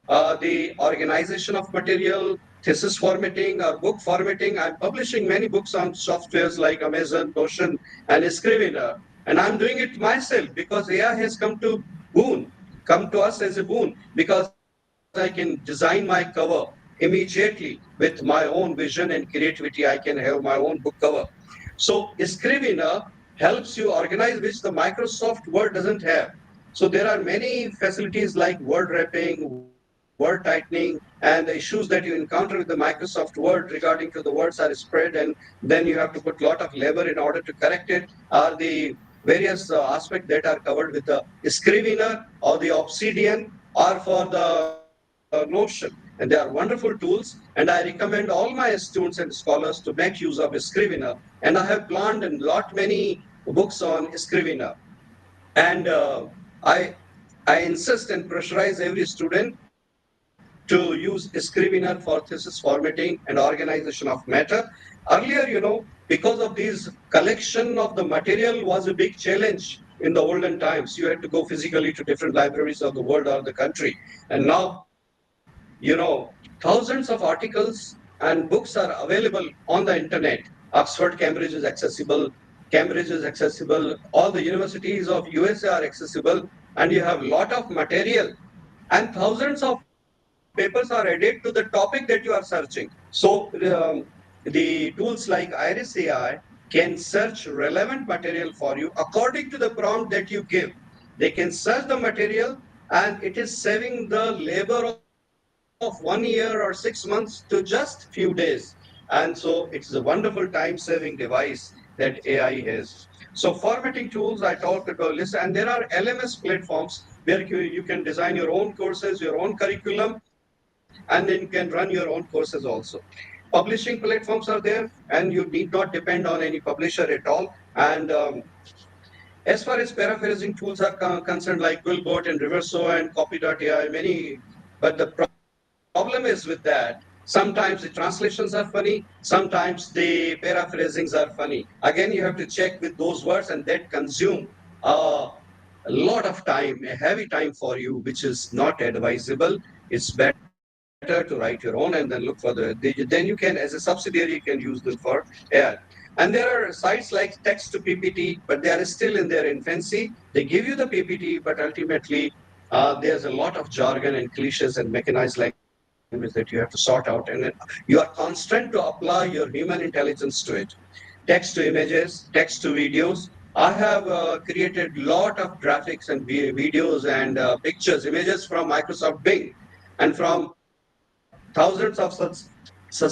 the organization of material, thesis formatting, or book formatting. I'm publishing many books on softwares like Amazon, Notion, and Scrivener, and I'm doing it myself because AI has come to us as a boon, because I can design my cover immediately with my own vision and creativity. I can have my own book cover. So Scrivener helps you organize, which the Microsoft Word doesn't have. So there are many facilities like word wrapping, word tightening, and the issues that you encounter with the Microsoft Word regarding to the words are spread, and then you have to put a lot of labor in order to correct it, are the various aspects that are covered with the Scrivener or the Obsidian or for the Notion. And they are wonderful tools, and I recommend all my students and scholars to make use of Scrivener. And I have planned a lot many books on Scrivener. And I insist and pressurize every student to use Scrivener for thesis formatting and organization of matter. Earlier, because of these collection of the material was a big challenge in the olden times. You had to go physically to different libraries of the world or the country. And now, thousands of articles and books are available on the internet. Oxford, Cambridge is accessible. Cambridge is accessible. All the universities of USA are accessible, and you have a lot of material, and thousands of papers are added to the topic that you are searching. So the tools like Iris AI can search relevant material for you according to the prompt that you give. They can search the material, and it is saving the labor of 1 year or 6 months to just few days. And so it's a wonderful time-saving device that AI has. So formatting tools, I talked about this, and there are LMS platforms where you can design your own courses, your own curriculum, and then you can run your own courses also. Publishing platforms are there, and you need not depend on any publisher at all. And as far as paraphrasing tools are concerned, like Gulbot and Reverso and Copy.ai, many, but the problem is with that. Sometimes the translations are funny, sometimes the paraphrasings are funny. Again, you have to check with those words, and that consume a lot of time, a heavy time for you, which is not advisable. It's better to write your own and then look for then you can, as a subsidiary, you can use them for AI. And there are sites like Text to PPT, but they are still in their infancy. They give you the PPT, but ultimately there's a lot of jargon and cliches and mechanized language that you have to sort out, and you are constant to apply your human intelligence to it. Text to images, text to videos. I have created lot of graphics and videos and pictures, images from Microsoft Bing and from thousands of such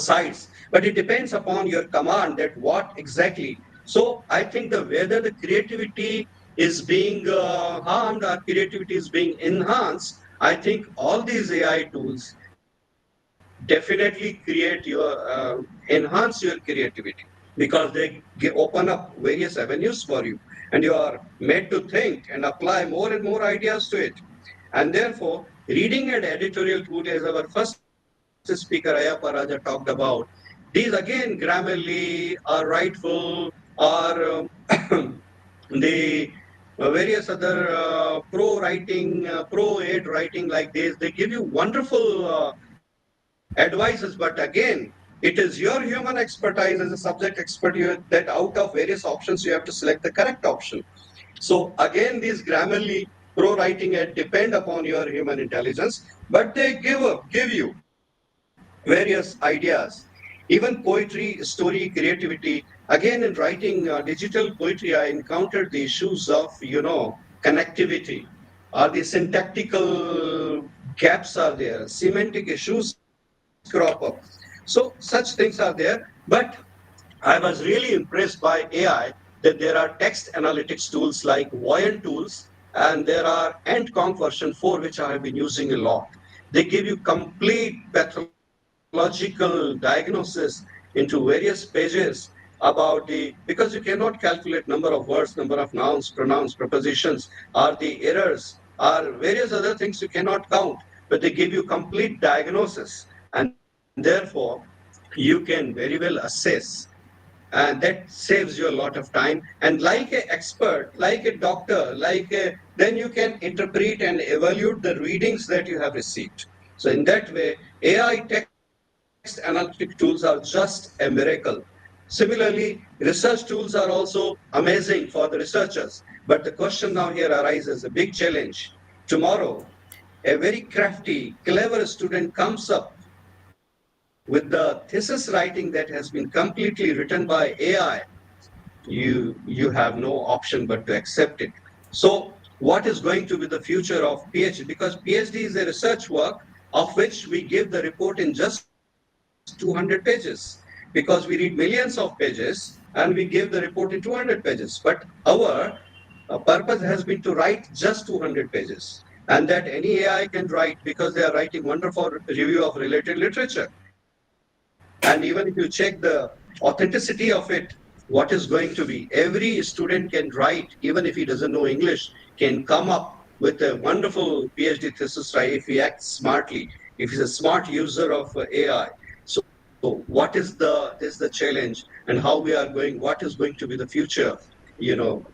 sites. But it depends upon your command that what exactly. So I think the whether the creativity is being harmed or creativity is being enhanced, I think all these AI tools definitely create enhance your creativity because they open up various avenues for you, and you are made to think and apply more and more ideas to it. And therefore, reading and editorial tool, as our first speaker Ayappa Raja talked about, these again Grammarly are rightful or the various other pro writing, pro aid writing like this, they give you wonderful advices. But again, it is your human expertise as a subject expert that out of various options you have to select the correct option. So again, these Grammarly pro writing depend upon your human intelligence, but they give you various ideas. Even poetry, story, creativity. Again, in writing digital poetry, I encountered the issues of connectivity. Are the syntactical gaps are there? Semantic issues crop up. So such things are there, but I was really impressed by AI that there are text analytics tools like Voyant tools, and there are Ant-Conc version 4, which I have been using a lot. They give you complete pathological diagnosis into various pages about because you cannot calculate number of words, number of nouns, pronouns, prepositions, or the errors, or various other things you cannot count, but they give you complete diagnosis, and therefore you can very well assess, and that saves you a lot of time. And like an expert, like a doctor, then you can interpret and evaluate the readings that you have received. So in that way, AI text analytic tools are just a miracle. Similarly, research tools are also amazing for the researchers. But the question now here arises, a big challenge. Tomorrow, a very crafty, clever student comes up with the thesis writing that has been completely written by AI, you have no option but to accept it. So what is going to be the future of PhD? Because PhD is a research work of which we give the report in just 200 pages, because we read millions of pages and we give the report in 200 pages. But our purpose has been to write just 200 pages, and that any AI can write because they are writing wonderful review of related literature. And even if you check the authenticity of it, what is going to be, every student can write, even if he doesn't know English, can come up with a wonderful PhD thesis, right, if he acts smartly, if he's a smart user of AI. So what is the challenge, and how we are going, what is going to be the future, you know,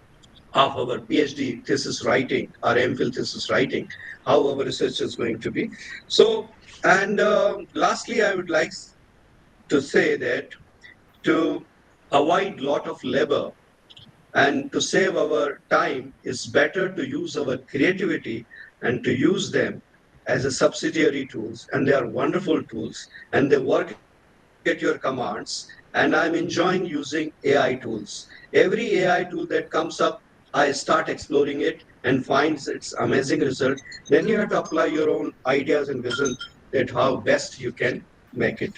of our PhD thesis writing or MPhil thesis writing, how our research is going to be. So, and lastly, I would like to say that to avoid lot of labor and to save our time, is better to use our creativity and to use them as a subsidiary tools, and they are wonderful tools and they work at your commands. And I'm enjoying using AI tools. Every AI tool that comes up, I start exploring it and finds its amazing result. Then you have to apply your own ideas and vision that how best you can make it.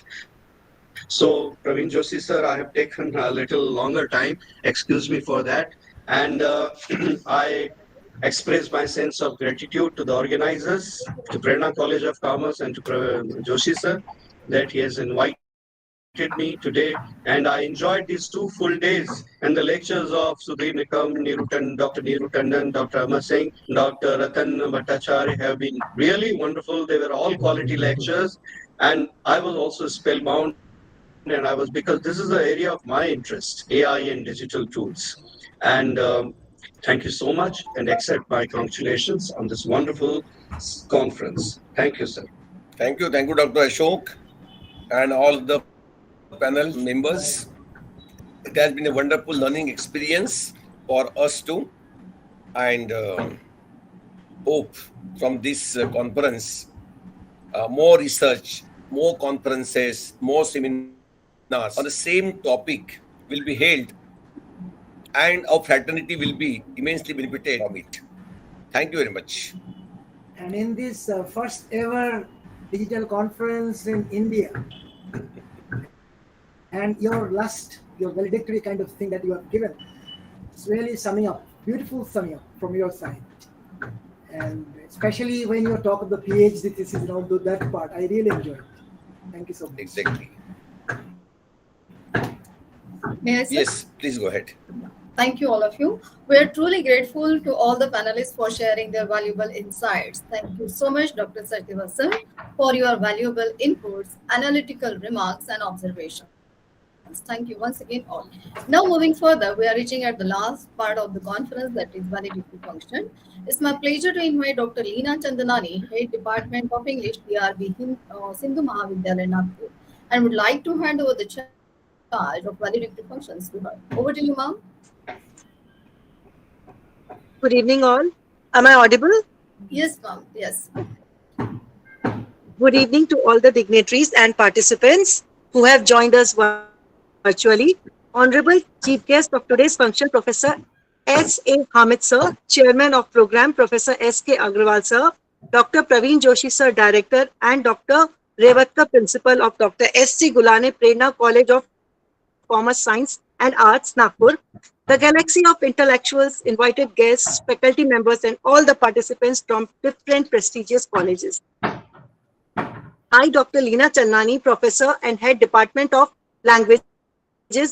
So, Praveen Joshi sir, I have taken a little longer time. Excuse me for that. And I express my sense of gratitude to the organizers, to Prerna College of Commerce, and to Joshi sir, that he has invited me today. And I enjoyed these 2 full days and the lectures of Sudhir Nikam, Dr. Neeru Tandon, Dr. Amar Singh, Dr. Ratan Bhattacharya have been really wonderful. They were all quality lectures. And I was also spellbound, and because this is the area of my interest, AI and digital tools. And thank you so much, and accept my congratulations on this wonderful conference. Thank you, sir. Thank you, Dr. Ashok, and all the panel members. It has been a wonderful learning experience for us too, and hope from this conference, more research, more conferences, more seminars on the same topic will be held, and our fraternity will be immensely benefited from it. Thank you very much. And in this first ever digital conference in India, and your valedictory kind of thing that you have given, it's really summing up, beautiful summing up from your side. And especially when you talk of the PhD thesis and all that part, I really enjoyed it. Thank you so much. Exactly. May I, sir? Yes, please go ahead. Thank you, all of you. We are truly grateful to all the panelists for sharing their valuable insights. Thank you so much, Dr. Satyavasan, for your valuable inputs, analytical remarks, and observations. Thank you once again, all. Now, moving further, we are reaching at the last part of the conference, that is validity function. It's my pleasure to invite Dr. Leena Chandanani, Head Department of English, DRB Sindhu Mahavidyalaya, Nagpur, and would like to hand over the charge of validity functions to her. Over to you, ma'am. Good evening, all. Am I audible? Yes, ma'am. Yes. Good evening to all the dignitaries and participants who have joined us virtually. Honorable Chief Guest of today's function, Professor S.A. Hamid Sir, Chairman of Program, Professor S.K. Agrawal Sir, Dr. Praveen Joshi Sir, Director, and Dr. Revatka, Principal of Dr. S.C. Gulhane, Prerna College of Commerce, Science and Arts, Nagpur, the galaxy of intellectuals, invited guests, faculty members, and all the participants from different prestigious colleges. I, Dr. Leena Chandani, Professor and Head Department of Languages,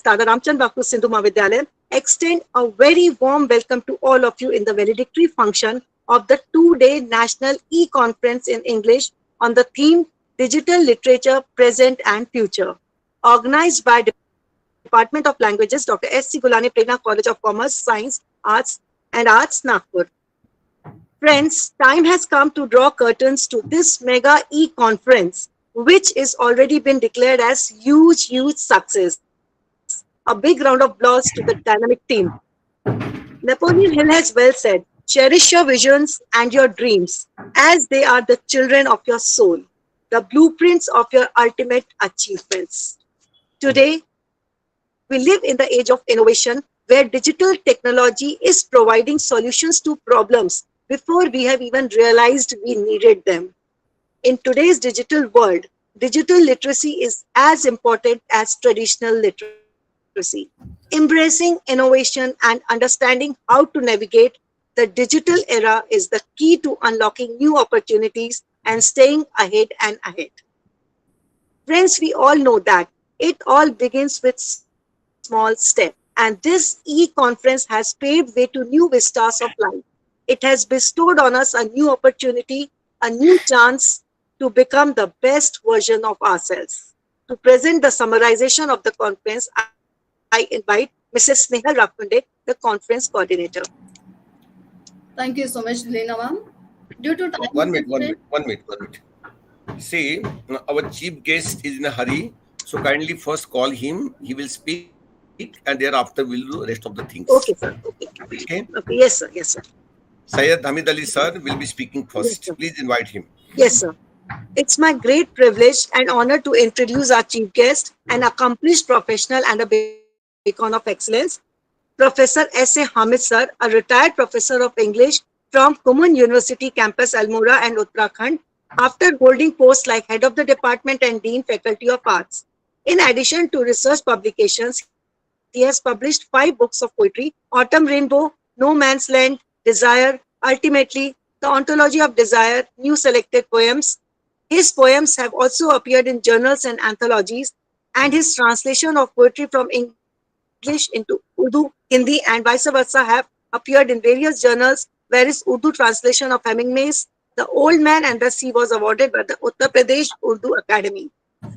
Dada Ramchand Baku Sindhu Mahavidyalaya, extend a very warm welcome to all of you in the valedictory function of the two-day National E-Conference in English on the theme Digital Literature, Present and Future, organized by Department of Languages, Dr. S.C. Gulhane, Prerna College of Commerce, Science, Arts, Nagpur. Friends, time has come to draw curtains to this mega e-conference, which is already been declared as huge success. A big round of applause to the dynamic team. Napoleon Hill has well said, cherish your visions and your dreams as they are the children of your soul, the blueprints of your ultimate achievements. Today, we live in the age of innovation where digital technology is providing solutions to problems before we have even realized we needed them. In today's digital world, digital literacy is as important as traditional literacy. Embracing innovation and understanding how to navigate the digital era is the key to unlocking new opportunities and staying ahead and ahead. Friends, we all know that it all begins with small steps, and this e-conference has paved way to new vistas of life. It has bestowed on us a new opportunity, a new chance to become the best version of ourselves. To present the summarization of the conference, I invite Mrs. Snehal Rakhunde, the conference coordinator. Thank you so much, Leena, ma'am. Due to time One minute. constraint, See, our chief guest is in a hurry, so kindly first call him. He will speak, and thereafter we'll do rest of the things. Okay, sir. Okay. Okay. Yes, sir. Yes, sir. Syed Hamid Ali sir will be speaking Yes, first. sir. Please invite him. Yes, sir. It's my great privilege and honor to introduce our chief guest, an accomplished professional and a beacon of excellence, Professor S.A. Hamid sir, a retired professor of English from Kumun University campus Almora and Uttarakhand, after holding posts like head of the department and dean faculty of arts. In addition to research publications, he has published 5 books of poetry: Autumn Rainbow, No Man's Land, Desire, Ultimately, The Ontology of Desire, New Selected Poems. His poems have also appeared in journals and anthologies, and his translation of poetry from English into Urdu, Hindi, and vice versa have appeared in various journals, where his Urdu translation of Hemingway's The Old Man and the Sea was awarded by the Uttar Pradesh Urdu Academy.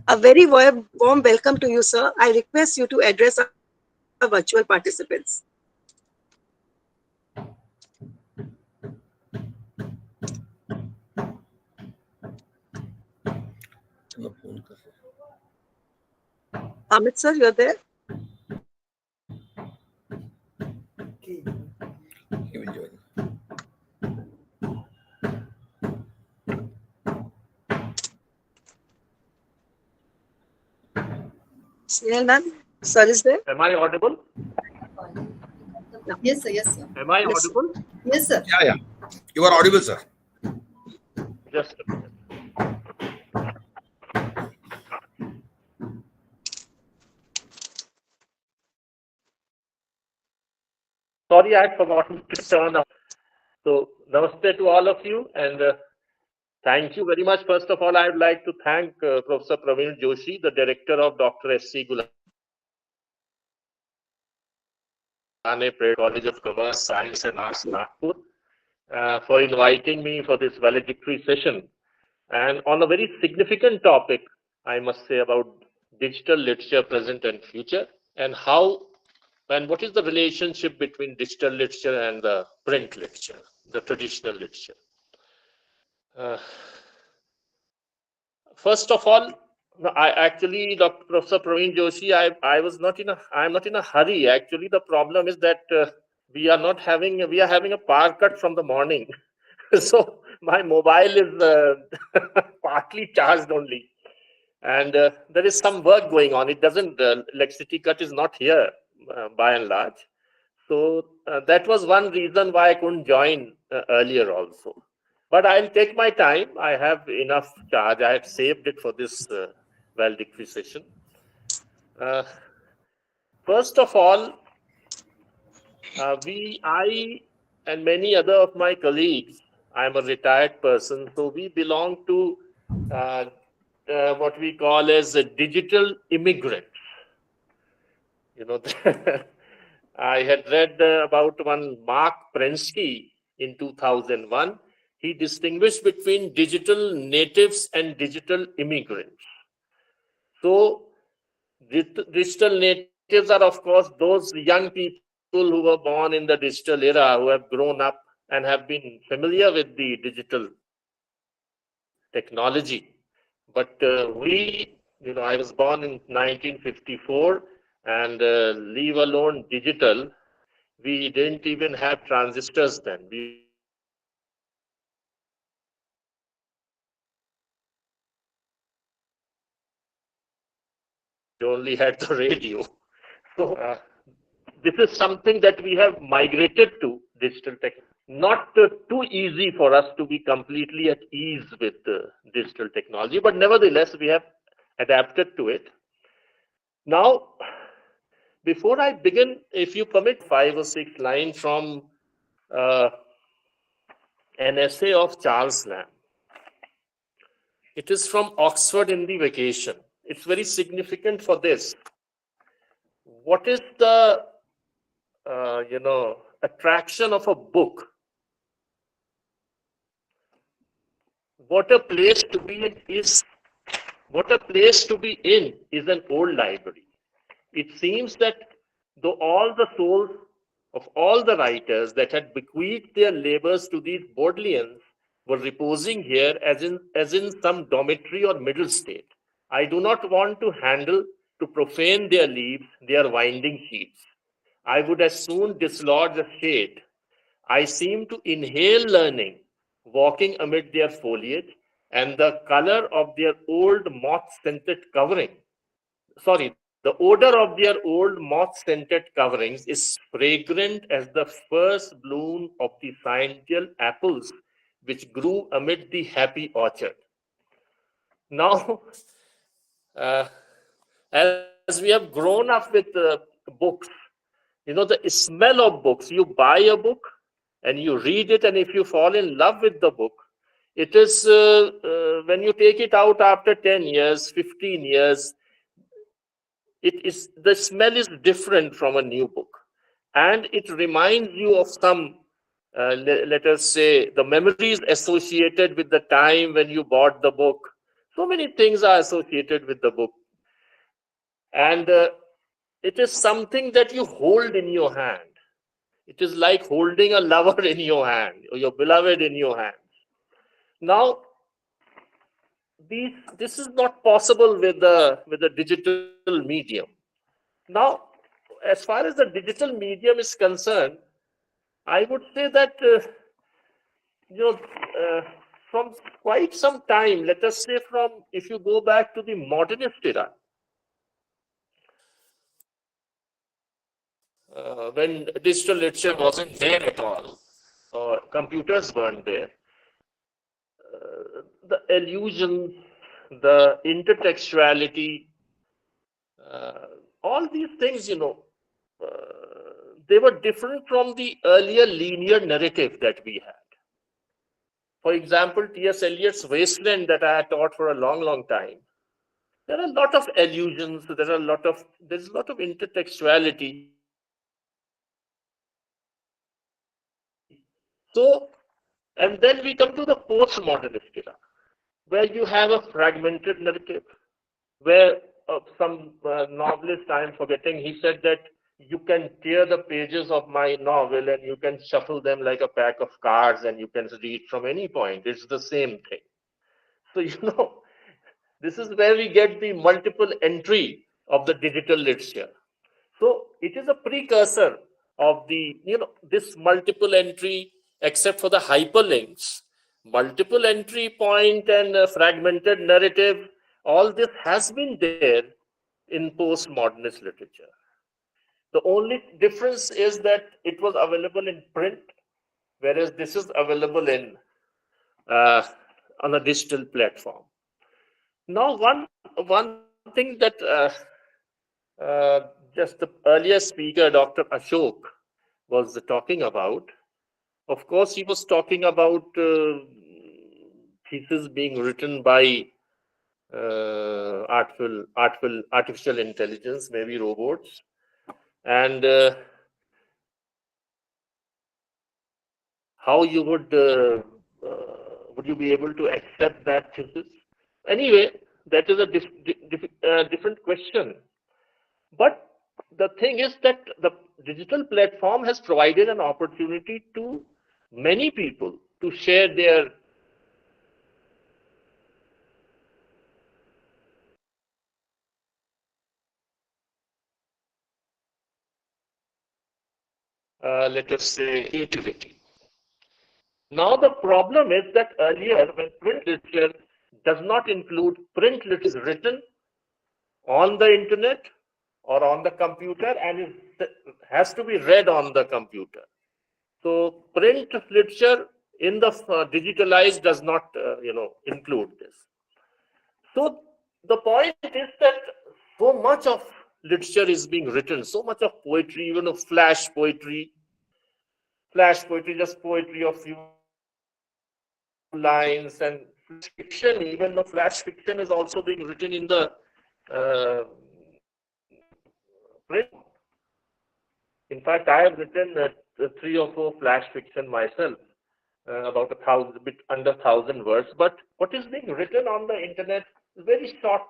A very warm welcome to you, sir. I request you to address our virtual participants. Amit sir, you're there? He will join. Snehal ma'am, sir is there? Am I audible? yes, sir. Yes, sir. Am I Yes, sir. audible? Yes, sir. Yeah. You are audible, sir. Just a minute. Sorry, I had forgotten to turn off. So Namaste to all of you, and thank you very much. First of all, I would like to thank Professor Praveen Joshi, the director of Dr. S.C. Gulhane College of Commerce, Science and Arts, Nagpur, for inviting me for this valedictory session. And on a very significant topic, I must say, about digital literature, present and future, and how and what is the relationship between digital literature and the print literature, the traditional literature. First of all, no, I actually, Dr. Professor Praveen Joshi, I'm not in a hurry. Actually, the problem is that we are having a power cut from the morning. So my mobile is partly charged only. And there is some work going on. It doesn't, electricity cut is not here by and large. So that was one reason why I couldn't join earlier also. But I'll take my time. I have enough charge. I had saved it for this valedictory session. First of all, I and many other of my colleagues, I'm a retired person, so we belong to what we call as a digital immigrant. You know, I had read about one Mark Prensky in 2001. He distinguished between digital natives and digital immigrants. So, digital natives are, of course, those young people who were born in the digital era, who have grown up and have been familiar with the digital technology. But I was born in 1954, and leave alone digital, we didn't even have transistors then. We only had the radio. So this is something that we have migrated to, digital tech. Not too easy for us to be completely at ease with digital technology, but nevertheless, we have adapted to it. Now, before I begin, if you permit, 5 or 6 lines from an essay of Charles Lamb. It is from Oxford in the Vacation. It's very significant for this. What is the attraction of a book? What a place to be in is an old library. It seems that though all the souls of all the writers that had bequeathed their labors to these Bodleians were reposing here as in some dormitory or middle state, I do not want to profane their leaves, their winding sheets. I would as soon dislodge a shade. I seem to inhale learning, walking amid their foliage, and the color of their old moth-scented covering. Sorry, the odor of their old moth-scented coverings is fragrant as the first bloom of the Sciential apples which grew amid the happy orchard. Now, as we have grown up with books, the smell of books, you buy a book and you read it, and if you fall in love with the book, it is when you take it out after 10 years, 15 years, the smell is different from a new book, and it reminds you of some, let us say, the memories associated with the time when you bought the book. So many things are associated with the book, and it is something that you hold in your hand. It is like holding a lover in your hand, or your beloved in your hand. Now, this is not possible with the digital medium. Now, as far as the digital medium is concerned, I would say that from quite some time, let us say if you go back to the modernist era, when digital literature wasn't there at all, or computers weren't there, the illusions, the intertextuality, all these things, they were different from the earlier linear narrative that we had. For example, T.S. Eliot's Wasteland that I had taught for a long, long time. There are a lot of allusions. There's a lot of intertextuality. So, and then we come to the postmodernist era, where you have a fragmented narrative, where some novelist, I'm forgetting, he said that you can tear the pages of my novel and you can shuffle them like a pack of cards and you can read from any point. It's the same thing. So, this is where we get the multiple entry of the digital literature. So it is a precursor of the, this multiple entry, except for the hyperlinks, multiple entry point and fragmented narrative, all this has been there in postmodernist literature. The only difference is that it was available in print, whereas this is available in on a digital platform. Now, one thing that just the earlier speaker, Dr. Ashok, was talking about. Of course, he was talking about thesis being written by artificial intelligence, maybe robots, and how you would you be able to accept that thesis? Anyway, that is a different question. But the thing is that the digital platform has provided an opportunity to many people to share their let us say creativity. Now the problem is that earlier, when print literature does not include print literature written on the internet or on the computer and has to be read on the computer. So print literature in the digitalized does not include this. So the point is that so much of literature is being written, so much of poetry, even of flash poetry, just poetry of few lines, and fiction, even the flash fiction is also being written in the print. In fact, I have written 3 or 4 flash fiction myself, about a bit under 1,000 words. But what is being written on the internet is very short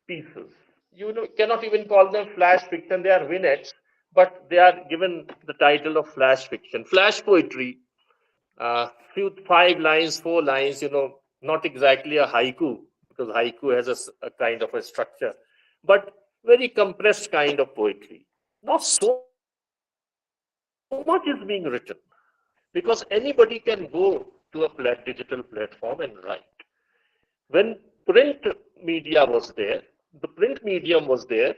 pieces. You cannot even call them flash fiction; they are vignettes, but they are given the title of flash fiction, flash poetry. Few 5 lines, 4 lines. Not exactly a haiku, because haiku has a kind of a structure, but very compressed kind of poetry. Now, so much is being written because anybody can go to a digital platform and write. When print media was there, the print medium was there,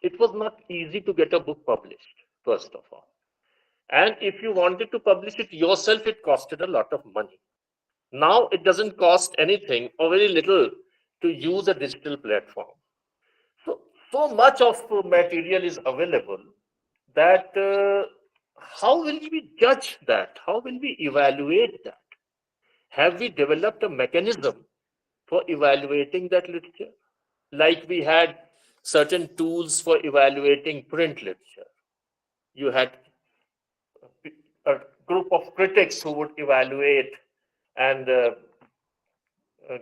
it was not easy to get a book published, first of all. And if you wanted to publish it yourself, it costed a lot of money. Now it doesn't cost anything or very little to use a digital platform. So much of material is available that how will we judge that? How will we evaluate that? Have we developed a mechanism for evaluating that literature? Like we had certain tools for evaluating print literature. You had a group of critics who would evaluate and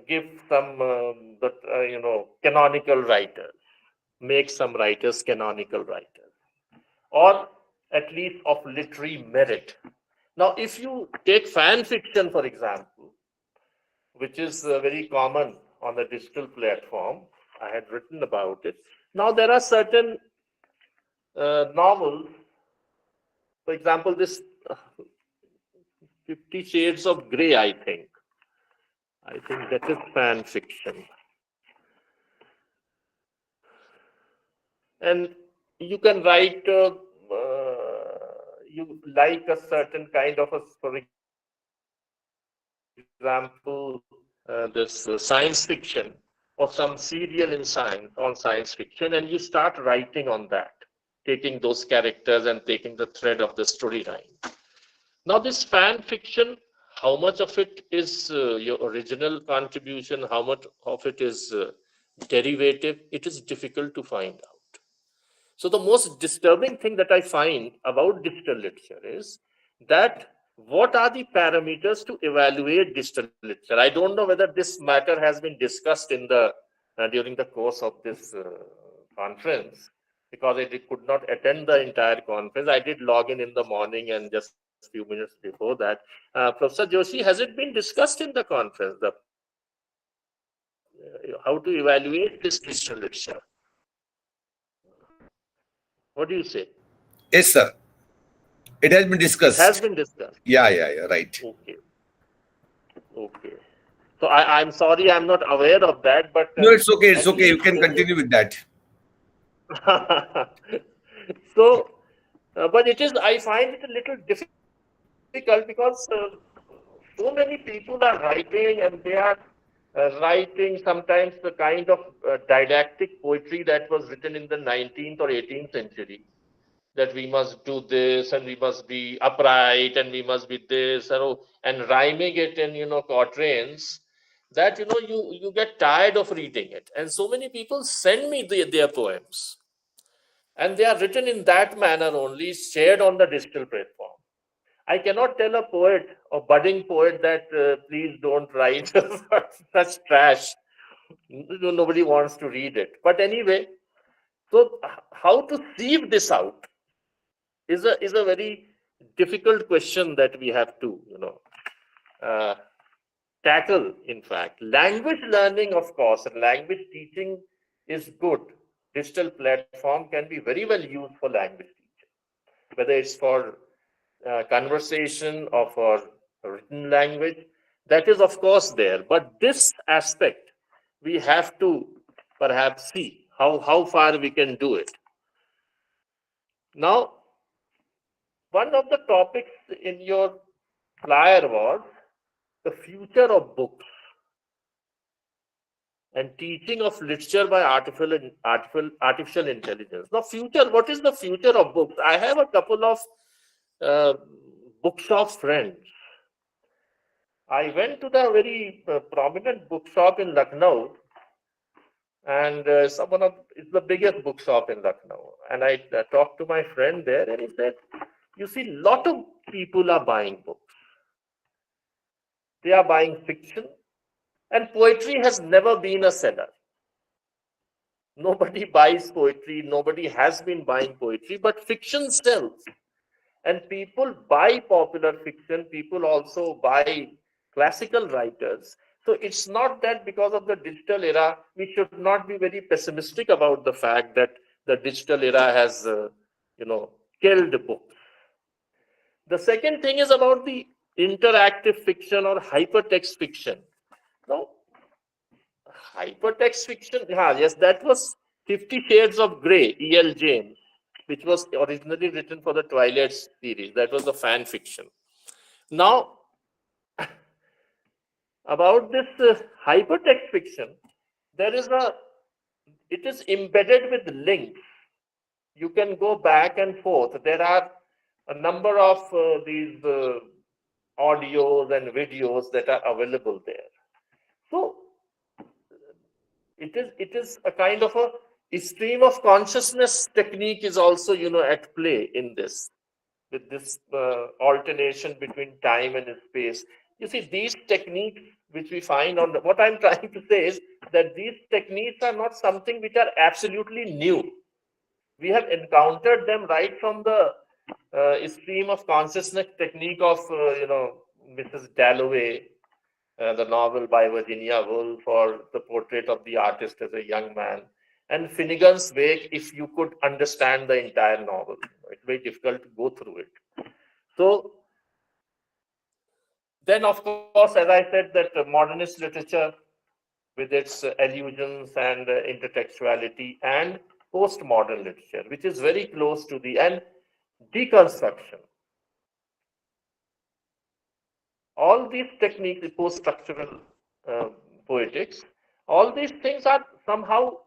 give some canonical writers, make some writers canonical writers, or at least of literary merit. Now, if you take fan fiction, for example, which is very common on the digital platform, I had written about it. Now, there are certain novels, for example, this 50 Shades of Grey, I think that is fan fiction. And you can write, you like a certain kind of for example, this science fiction or some serial in science fiction, and you start writing on that, taking those characters and taking the thread of the storyline. Now, this fan fiction, how much of it is your original contribution, how much of it is derivative, it is difficult to find out. So the most disturbing thing that I find about digital literature is that what are the parameters to evaluate digital literature? I don't know whether this matter has been discussed in the during the course of this conference, because I could not attend the entire conference. I did log in the morning and just few minutes before that. Professor Joshi, has it been discussed in the conference, how to evaluate this digital literature? What do you say? Yes, sir. It has been It discussed. has been discussed. Yeah, right. Okay. Okay. So I'm sorry, I'm not aware of that, but No, it's okay. It's at okay. You least can continue with that. so, but it is, I find it a little difficult because so many people are writing, and they are writing sometimes the kind of didactic poetry that was written in the 19th or 18th century, that we must do this and we must be upright and we must be this, and rhyming it in quatrains, that you get tired of reading it. And so many people send me their poems, and they are written in that manner only, shared on the digital platform. I cannot tell a poet or budding poet that please don't write such trash. Nobody wants to read it. But anyway, so how to sieve this out is a very difficult question that we have to uh, tackle. In fact, language learning, of course, and language teaching is good. Digital platform can be very well used for language teaching, whether it's for conversation or for written language. That is, of course, there. But this aspect, we have to perhaps see how far we can do it. Now, one of the topics in your flyer was the future of books and teaching of literature by artificial intelligence. Now, future, what is the future of books? I have a couple of bookshop friends. I went to the very prominent bookshop in Lucknow, and it's the biggest bookshop in Lucknow. And I talked to my friend there, and he said, you see, a lot of people are buying books. They are buying fiction, and poetry has never been a seller. Nobody buys poetry, nobody has been buying poetry, but fiction sells. And people buy popular fiction, people also buy classical writers. So it's not that because of the digital era, we should not be very pessimistic about the fact that the digital era has, killed books. The second thing is about the interactive fiction or hypertext fiction. Now, hypertext fiction, yes, that was 50 Shades of Grey, E.L. James, which was originally written for the Twilight series. That was the fan fiction. Now, about this hypertext fiction, it is embedded with links. You can go back and forth. There are a number of these audios and videos that are available there. So it is a kind of a stream of consciousness technique is also at play in this, with this alternation between time and space. You see, these techniques which we find on what I'm trying to say is that these techniques are not something which are absolutely new. We have encountered them right from the stream of consciousness technique of Mrs. Dalloway, the novel by Virginia Woolf, or the portrait of the artist as a young man, and Finnegan's Wake. If you could understand the entire novel, it's very difficult to go through it. So then, of course, as I said, that modernist literature with its allusions and intertextuality, and postmodern literature, which is very close to and deconstruction. All these techniques, the post-structural poetics, all these things are somehow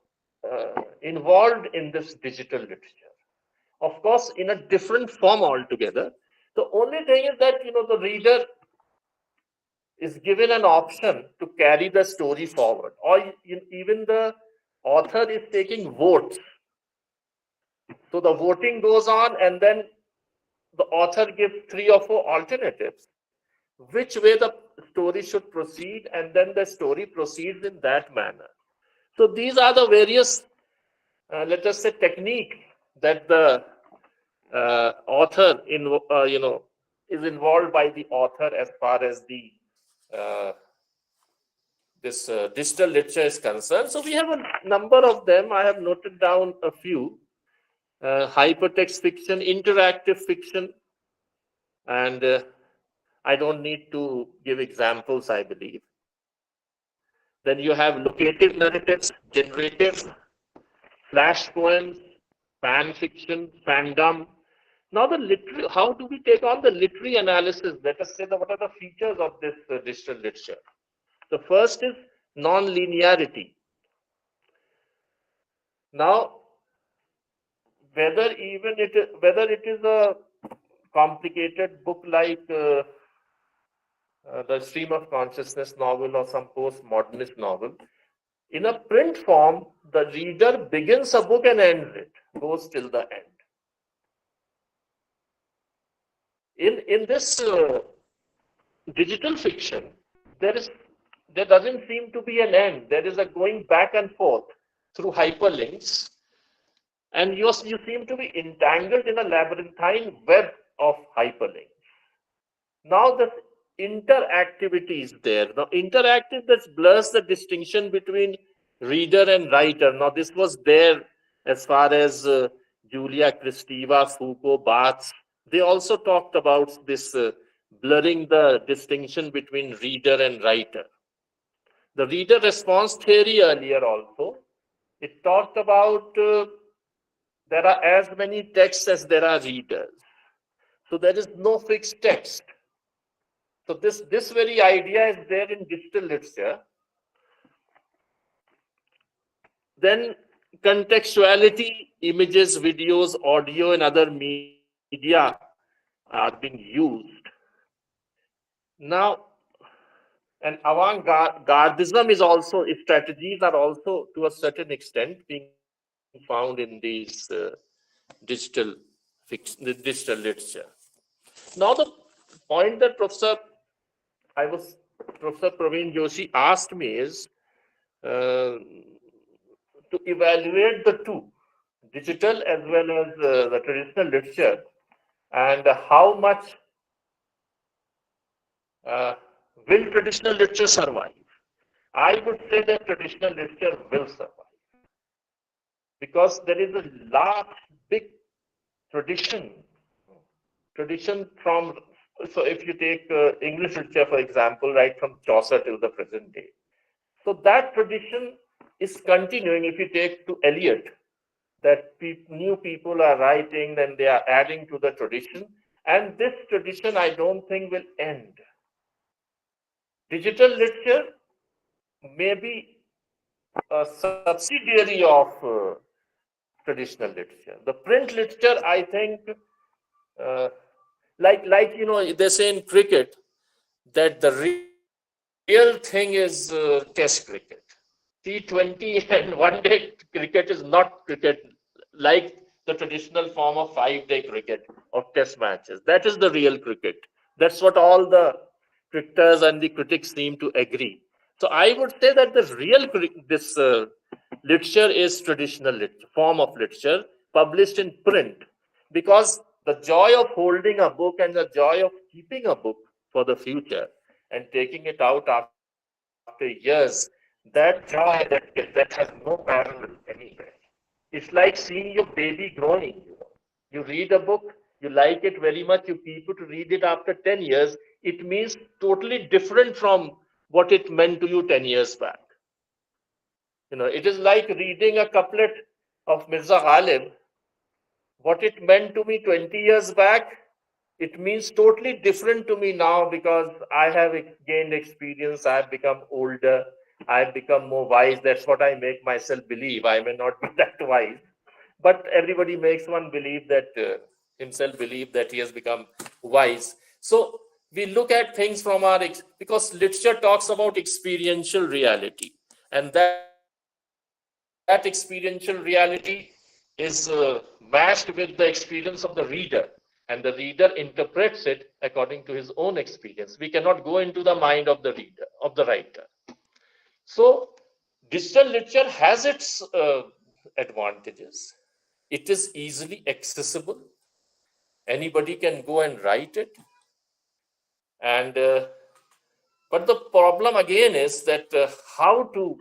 involved in this digital literature. Of course, in a different form altogether. The only thing is that the reader is given an option to carry the story forward, or even the author is taking votes. So the voting goes on, and then the author gives 3 or 4 alternatives, which way the story should proceed, and then the story proceeds in that manner. So these are the various, let us say, techniques that the author is involved by the author as far as the this digital literature is concerned. So we have a number of them. I have noted down a few. Hypertext fiction, interactive fiction, and I don't need to give examples, I believe. Then you have locative narratives, generative, flash poems, fan fiction, fandom. Now, how do we take on the literary analysis? Let us say what are the features of this digital literature. The first is non-linearity. Now, whether it is a complicated book like the Stream of Consciousness novel or some postmodernist novel, in a print form, the reader begins a book and ends it, goes till the end. In this digital fiction, there doesn't seem to be an end. There is a going back and forth through hyperlinks, and you seem to be entangled in a labyrinthine web of hyperlinks. Now the interactivity is there. Now interactive, that blurs the distinction between reader and writer. Now this was there as far as Julia Kristeva, Foucault, Barthes. They also talked about this blurring the distinction between reader and writer. The reader response theory earlier also, it talked about there are as many texts as there are readers. So there is no fixed text. So this very idea is there in digital literature. Then contextuality, images, videos, audio, and other media are being used. Now, and avant-gardism is also, strategies are also to a certain extent being found in these digital literature. Now, the point that Professor Praveen Joshi asked me is to evaluate the two, digital as well as the traditional literature, and how much will traditional literature survive? I would say that traditional literature will survive, because there is a large, big tradition from, so if you take English literature, for example, right from Chaucer till the present day. So that tradition is continuing. If you take to Eliot, that new people are writing, then they are adding to the tradition. And this tradition, I don't think, will end. Digital literature may be a subsidiary of traditional literature. The print literature, I think, like you know, they say in cricket that the real thing is Test cricket. T20 and one-day cricket is not cricket like the traditional form of 5-day cricket or Test matches. That is the real cricket. That's what all the cricketers and the critics seem to agree. So I would say that the real literature is traditional form of literature published in print, because the joy of holding a book and the joy of keeping a book for the future and taking it out after years, that joy that has no parallel anywhere. It's like seeing your baby growing. You read a book, you like it very much, you keep it to read it after 10 years. It means totally different from what it meant to you 10 years back. You know, it is like reading a couplet of Mirza Ghalib. What it meant to me 20 years back, it means totally different to me now, because I have gained experience, I have become older, I have become more wise. That's what I make myself believe. I may not be that wise, but everybody makes one believe that himself believe that he has become wise. So We look at things from because literature talks about experiential reality, and that experiential reality is matched with the experience of the reader, and the reader interprets it according to his own experience. We cannot go into the mind of the reader, of the writer. So digital literature has its advantages. It is easily accessible. Anybody can go and write it. And but the problem again is that how to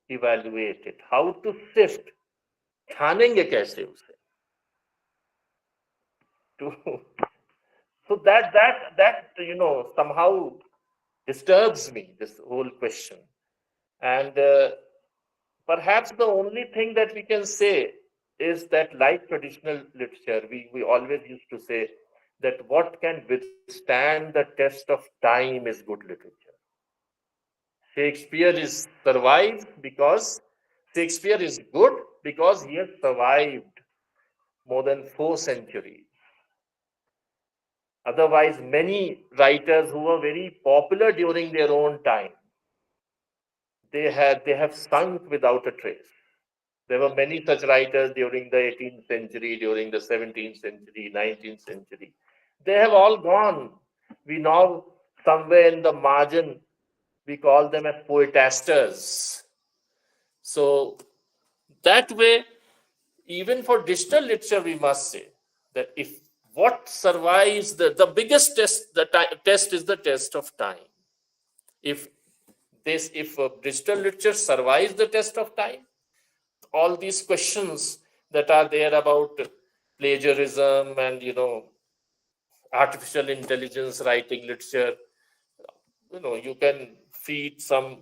evaluate it, how to sift, छानेंगे कैसे उसे? So that somehow disturbs me, this whole question. And perhaps the only thing that we can say is that, like traditional literature, we always used to say that what can withstand the test of time is good literature. Shakespeare is survived because Shakespeare is good because he has survived more than 4 centuries. Otherwise, many writers who were very popular during their own time, they have sunk without a trace. There were many such writers during the 18th century, during the 17th century, 19th century. They have all gone. We now, somewhere in the margin, we call them as poetasters. So that way, even for digital literature, we must say that if what survives the biggest test, test is the test of time. If digital literature survives the test of time, all these questions that are there about plagiarism and artificial intelligence writing literature, you can feed some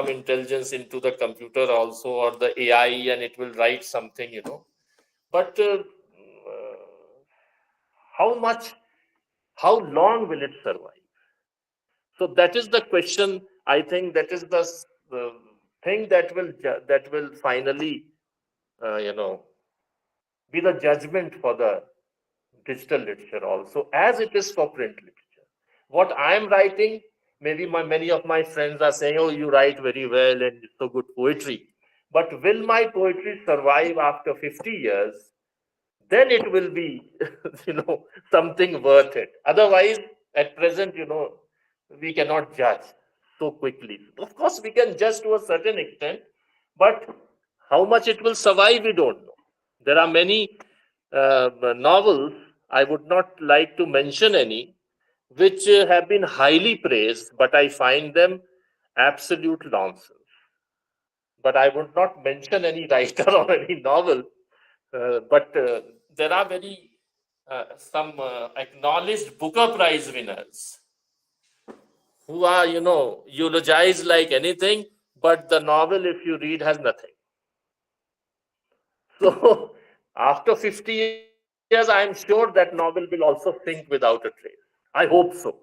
intelligence into the computer also, or the AI, and it will write something, but how long will it survive? So that is the question. I think that is the thing that will finally be the judgment for the digital literature also, as it is for print literature. What I am writing, maybe many of my friends are saying, oh, you write very well and it's so good poetry. But will my poetry survive after 50 years? Then it will be, something worth it. Otherwise, at present, we cannot judge so quickly. Of course, we can judge to a certain extent, but how much it will survive, we don't know. There are many novels, I would not like to mention any, which have been highly praised, but I find them absolute nonsense. But I would not mention any writer or any novel, but there are some acknowledged Booker Prize winners who are, eulogized like anything, but the novel, if you read, has nothing. So after 50 years, I am sure that novel will also sink without a trace. I hope so.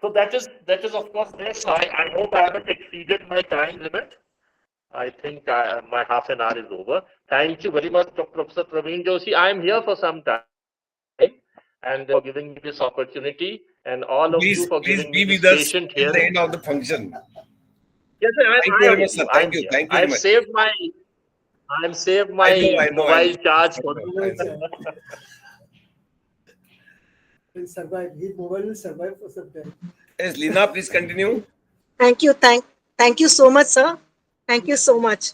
So that is of course there. So I hope I haven't exceeded my time limit. I think my half an hour is over. Thank you very much, Dr. Professor Praveen Joshi. I am here for some time, and for giving me this opportunity, and all of you for Please giving be me this with us patient till here. the end of the function. Yes, sir, Thank you very much, sir. Thank you. Thank you very much. I'm saved my mobile charge for Will survive. His mobile will survive for some time. Yes, Lina, please continue. Thank you. Thank you so much, sir. Thank you so much.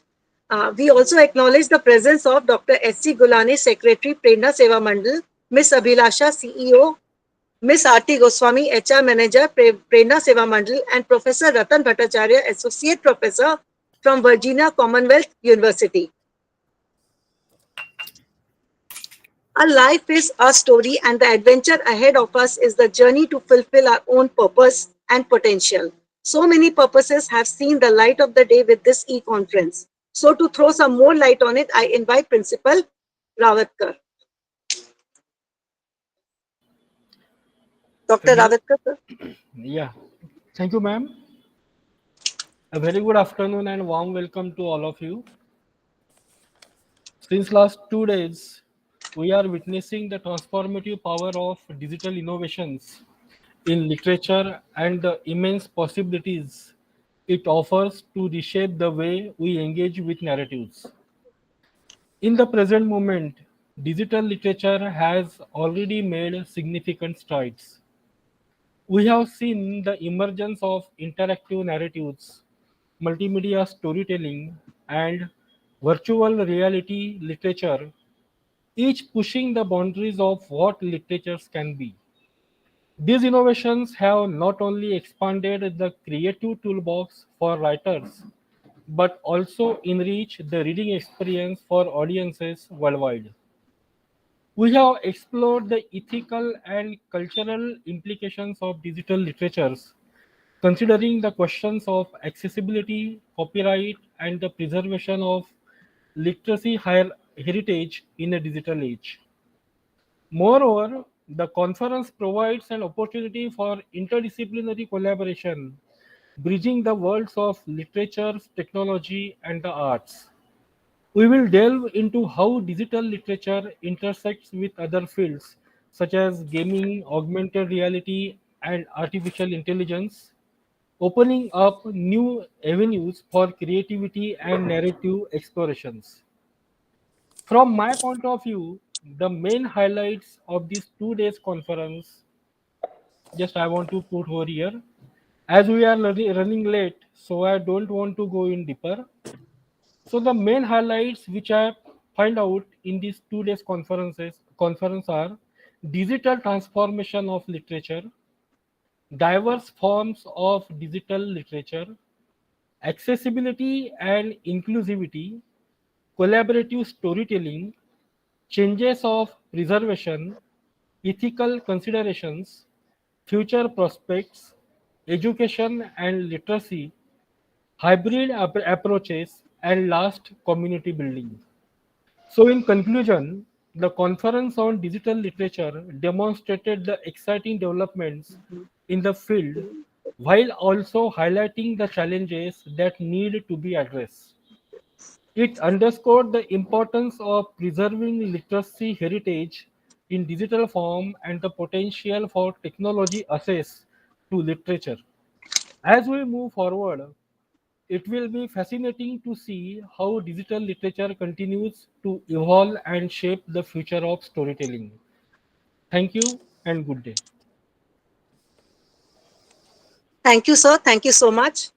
We also acknowledge the presence of Dr. S.C. Gulhane, Secretary, Prerna Seva Mandal, Ms. Abhilasha, CEO, Ms. Aarti Goswami, HR Manager, Prerna Seva Mandal, and Professor Ratan Bhattacharya, Associate Professor from Virginia Commonwealth University. Our life is our story, and the adventure ahead of us is the journey to fulfill our own purpose and potential. So many purposes have seen the light of the day with this e-conference. So to throw some more light on it, I invite Principal Ravatkar. Dr. Ravatkar, sir. Yeah. Thank you, ma'am. A very good afternoon and warm welcome to all of you. Since last 2 days, we are witnessing the transformative power of digital innovations in literature and the immense possibilities it offers to reshape the way we engage with narratives. In the present moment, digital literature has already made significant strides. We have seen the emergence of interactive narratives, multimedia storytelling, and virtual reality literature, each pushing the boundaries of what literatures can be. These innovations have not only expanded the creative toolbox for writers, but also enriched the reading experience for audiences worldwide. We have explored the ethical and cultural implications of digital literatures, considering the questions of accessibility, copyright, and the preservation of literacy heritage in a digital age. Moreover, the conference provides an opportunity for interdisciplinary collaboration, bridging the worlds of literature, technology, and the arts. We will delve into how digital literature intersects with other fields such as gaming, augmented reality, and artificial intelligence, opening up new avenues for creativity and narrative explorations. From my point of view, the main highlights of this 2 days conference, just I want to put over here, as we are running late, so I don't want to go in deeper. So the main highlights which I find out in these 2 days conference are digital transformation of literature, diverse forms of digital literature, accessibility and inclusivity, collaborative storytelling, changes of preservation, ethical considerations, future prospects, education and literacy, hybrid approaches, and last, community building. So, in conclusion, the conference on digital literature demonstrated the exciting developments in the field while also highlighting the challenges that need to be addressed. It underscored the importance of preserving literacy heritage in digital form and the potential for technology access to literature. As we move forward, it will be fascinating to see how digital literature continues to evolve and shape the future of storytelling. Thank you and good day. Thank you, sir. Thank you so much.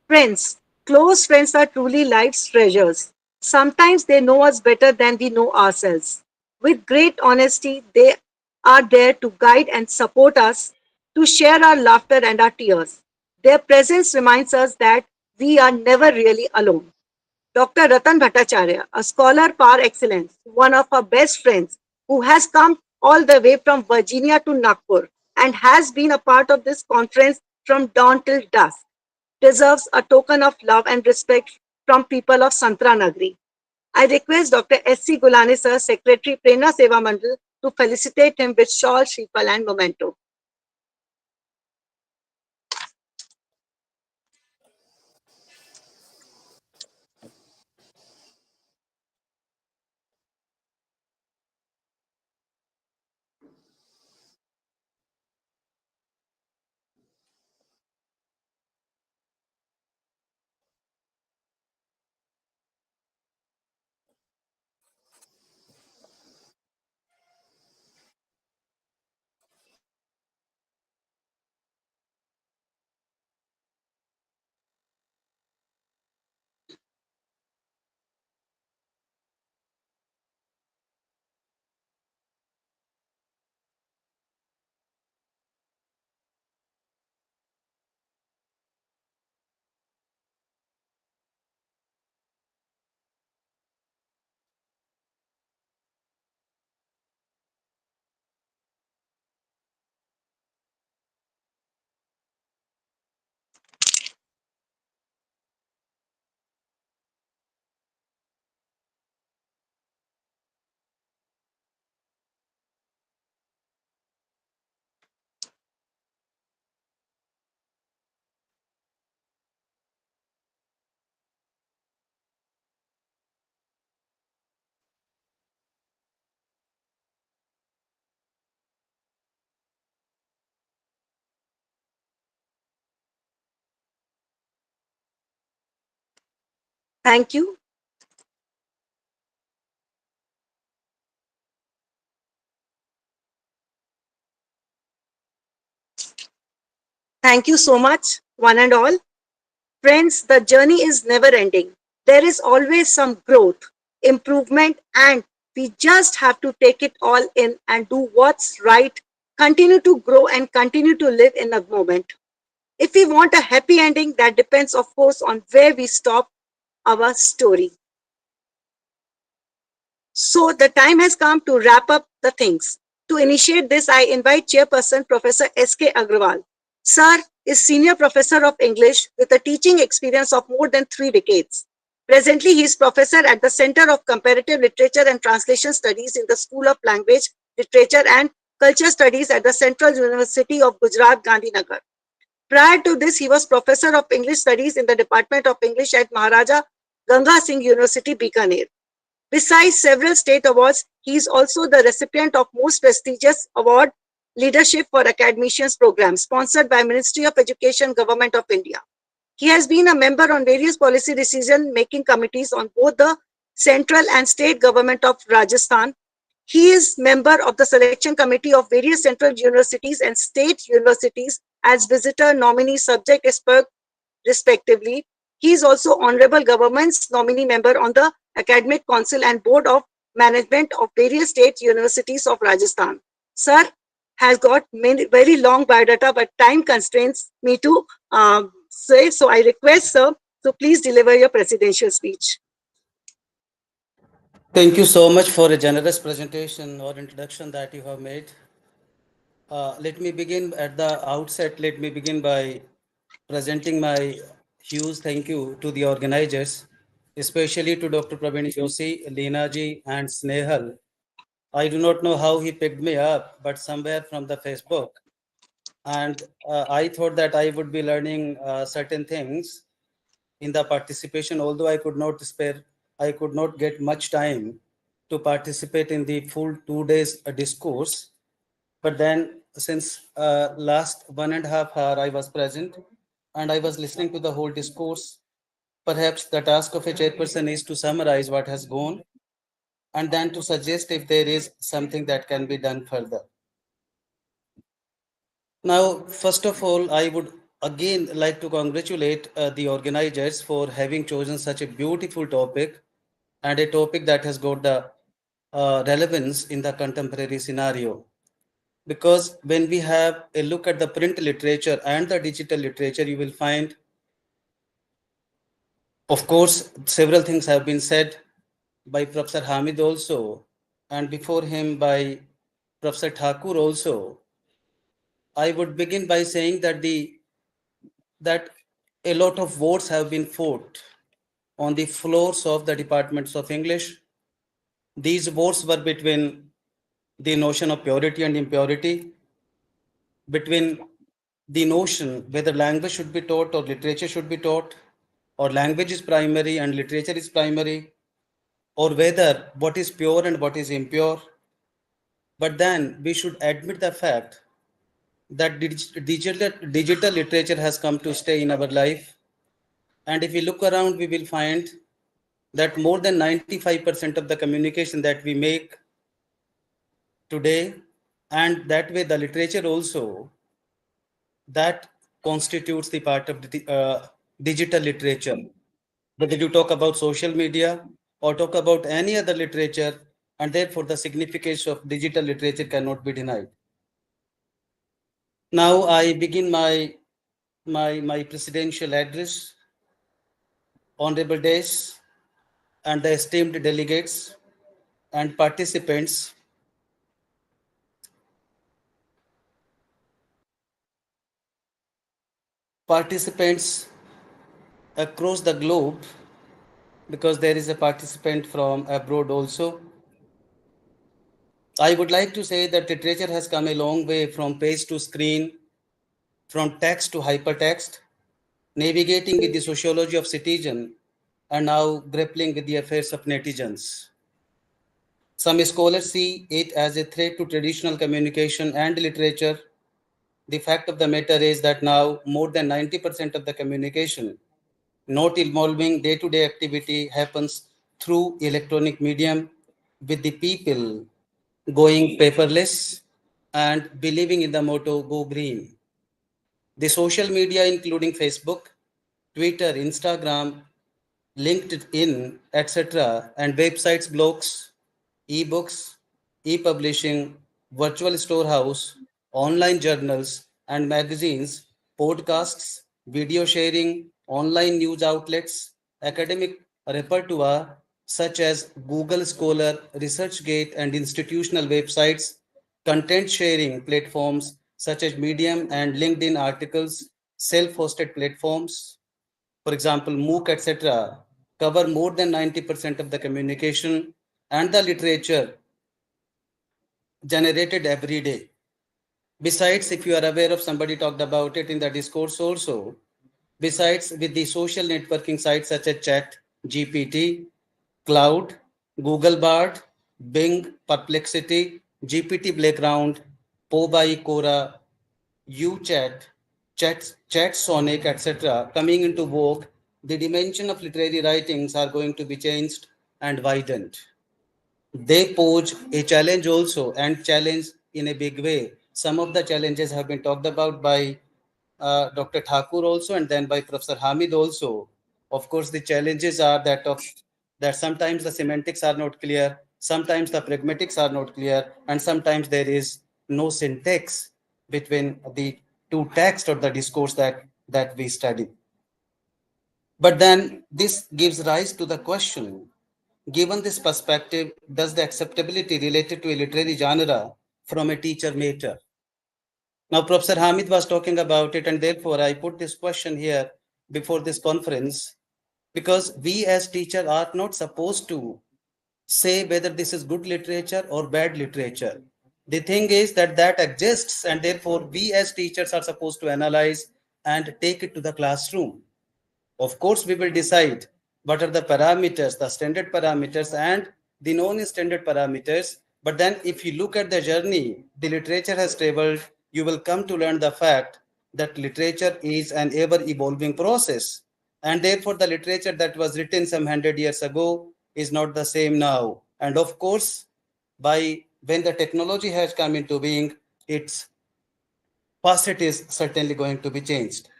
Friends, close friends are truly life's treasures. Sometimes they know us better than we know ourselves. With great honesty, they are there to guide and support us, to share our laughter and our tears. Their presence reminds us that we are never really alone. Dr. Ratan Bhattacharya, a scholar par excellence, one of our best friends, who has come all the way from Virginia to Nagpur and has been a part of this conference from dawn till dusk, deserves a token of love and respect from people of Santra Nagri. I request Dr. S.C. Gulhane sir, Secretary Prerna Seva Mandal, to felicitate him with shawl, shifal and memento. Thank you. Thank you so much, one and all. Friends, the journey is never ending. There is always some growth, improvement, and we just have to take it all in and do what's right, continue to grow, and continue to live in the moment. If we want a happy ending, that depends, of course, on where we stop our story. So the time has come to wrap up the things. To initiate this, I invite Chairperson Professor S.K. Agrawal. Sir is Senior Professor of English with a teaching experience of more than 3 decades. Presently, he is Professor at the Center of Comparative Literature and Translation Studies in the School of Language, Literature and Culture Studies at the Central University of Gujarat, Gandhinagar. Prior to this, he was Professor of English Studies in the Department of English at Maharaja Ganga Singh University, Bikaner. Besides several state awards, he is also the recipient of most prestigious award, Leadership for Academicians program, sponsored by Ministry of Education, Government of India. He has been a member on various policy decision-making committees on both the central and state government of Rajasthan. He is member of the selection committee of various central universities and state universities as visitor, nominee, subject expert, respectively. He is also Honorable Government's nominee member on the Academic Council and Board of Management of various state universities of Rajasthan. Sir has got many, very long biodata, but time constraints me to say. So I request, sir, to please deliver your presidential speech. Thank you so much for a generous presentation or introduction that you have made. Let me begin at the outset. Let me begin by presenting my huge thank you to the organizers, especially to Dr. Praveen Joshi, Leena ji, and Snehal. I do not know how he picked me up, but somewhere from the Facebook. And I thought that I would be learning certain things in the participation, although I could not get much time to participate in the full 2 days discourse. But then since last 1.5 hours I was present and I was listening to the whole discourse, perhaps the task of a chairperson is to summarize what has gone and then to suggest if there is something that can be done further. Now, first of all, I would again like to congratulate the organizers for having chosen such a beautiful topic and a topic that has got the relevance in the contemporary scenario. Because when we have a look at the print literature and the digital literature, you will find, of course, several things have been said by Professor Hamid also, and before him by Professor Thakur also. I would begin by saying that a lot of wars have been fought on the floors of the departments of English. These wars were between the notion of purity and impurity, between the notion whether language should be taught or literature should be taught, or language is primary and literature is primary, or whether what is pure and what is impure. But then we should admit the fact that digital literature has come to stay in our life. And if we look around, we will find that more than 95% of the communication that we make today, and that way the literature also, that constitutes the part of the digital literature. Whether you talk about social media or talk about any other literature, and therefore the significance of digital literature cannot be denied. Now I begin my presidential address. Honorable Days and the esteemed delegates and participants, across the globe, because there is a participant from abroad also. I would like to say that literature has come a long way from page to screen, from text to hypertext, navigating with the sociology of citizen, and now grappling with the affairs of netizens. Some scholars see it as a threat to traditional communication and literature. The fact of the matter is that now more than 90% of the communication Note involving day-to-day activity happens through electronic medium, with the people going paperless and believing in the motto "Go Green." The social media, including Facebook, Twitter, Instagram, LinkedIn, etc., and websites, blogs, ebooks, e-publishing, virtual storehouse, online journals and magazines, podcasts, video sharing, online news outlets, academic repertoire such as Google Scholar, ResearchGate, and institutional websites, content sharing platforms such as Medium and LinkedIn articles, self-hosted platforms, for example, MOOC, etc., cover more than 90% of the communication and the literature generated every day. Besides, if you are aware of, somebody talked about it in the discourse also, besides with the social networking sites such as Chat, GPT, Cloud, Google Bard, Bing, Perplexity, GPT Playground, Pobai, Quora, UChat, Chat Sonic, etc., coming into vogue, the dimension of literary writings are going to be changed and widened. They pose a challenge also, and challenge in a big way. Some of the challenges have been talked about by Dr. Thakur also, and then by Professor Hamid also. Of course, the challenges are that sometimes the semantics are not clear, sometimes the pragmatics are not clear, and sometimes there is no syntax between the two texts or the discourse that we study. But then this gives rise to the question, given this perspective, does the acceptability related to a literary genre from a teacher matter? Now, Professor Hamid was talking about it, and therefore I put this question here before this conference, because we as teachers are not supposed to say whether this is good literature or bad literature. The thing is that exists, and therefore we as teachers are supposed to analyze and take it to the classroom. Of course, we will decide what are the parameters, the standard parameters and the non-standard parameters. But then if you look at the journey the literature has traveled, you will come to learn the fact that literature is an ever-evolving process. And therefore, the literature that was written some 100 years ago is not the same now. And of course, when the technology has come into being, its facet is certainly going to be changed.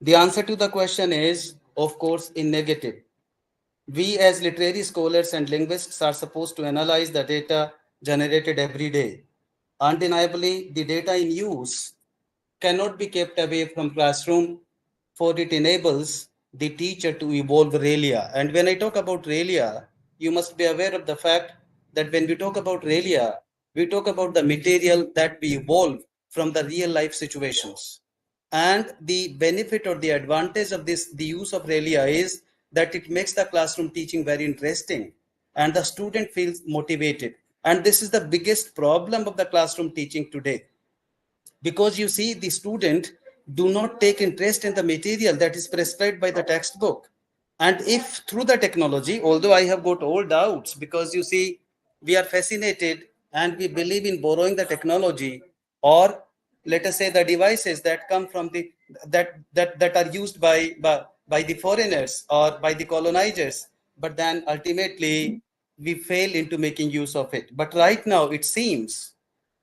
The answer to the question is, of course, in negative. We as literary scholars and linguists are supposed to analyze the data generated every day. Undeniably, the data in use cannot be kept away from classroom, for it enables the teacher to evolve RELIA. And when I talk about RELIA, you must be aware of the fact that when we talk about RELIA, we talk about the material that we evolve from the real life situations. And the benefit or the advantage of the use of RELIA is that it makes the classroom teaching very interesting and the student feels motivated. And this is the biggest problem of the classroom teaching today, because you see the student do not take interest in the material that is prescribed by the textbook. And if through the technology, although I have got all doubts, because you see we are fascinated and we believe in borrowing the technology, or let us say the devices that come from the that are used by the foreigners or by the colonizers, but then ultimately we fail into making use of it. But right now it seems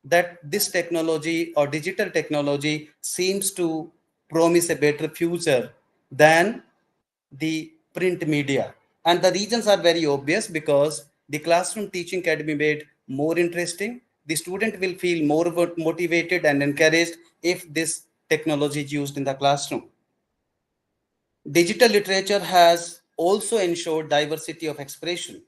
that this technology or digital technology seems to promise a better future than the print media. And the reasons are very obvious, because the classroom teaching can be made more interesting. The student will feel more motivated and encouraged if this technology is used in the classroom. Digital literature has also ensured diversity of expression.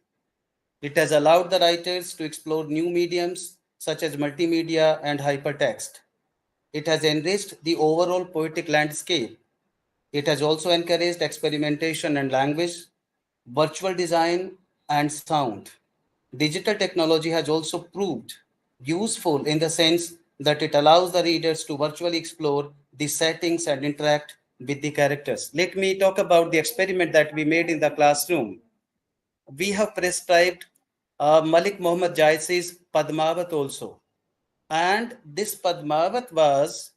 It has allowed the writers to explore new mediums such as multimedia and hypertext. It has enriched the overall poetic landscape. It has also encouraged experimentation and language, virtual design, and sound. Digital technology has also proved useful in the sense that it allows the readers to virtually explore the settings and interact with the characters. Let me talk about the experiment that we made in the classroom. We have prescribed Malik Muhammad Jaisi's Padmavat also. And this Padmavat was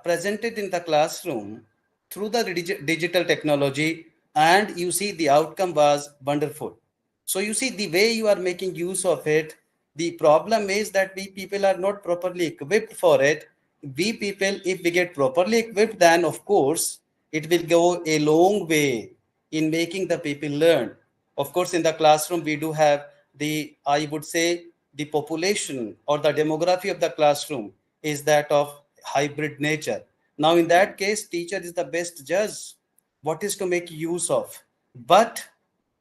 presented in the classroom through the digital technology, and you see the outcome was wonderful. So you see the way you are making use of it. The problem is that we people are not properly equipped for it. We people, if we get properly equipped, then of course it will go a long way in making the people learn. Of course, in the classroom, we do have the, I would say, the population or the demography of the classroom is that of hybrid nature. Now, in that case, teacher is the best judge what is to make use of. But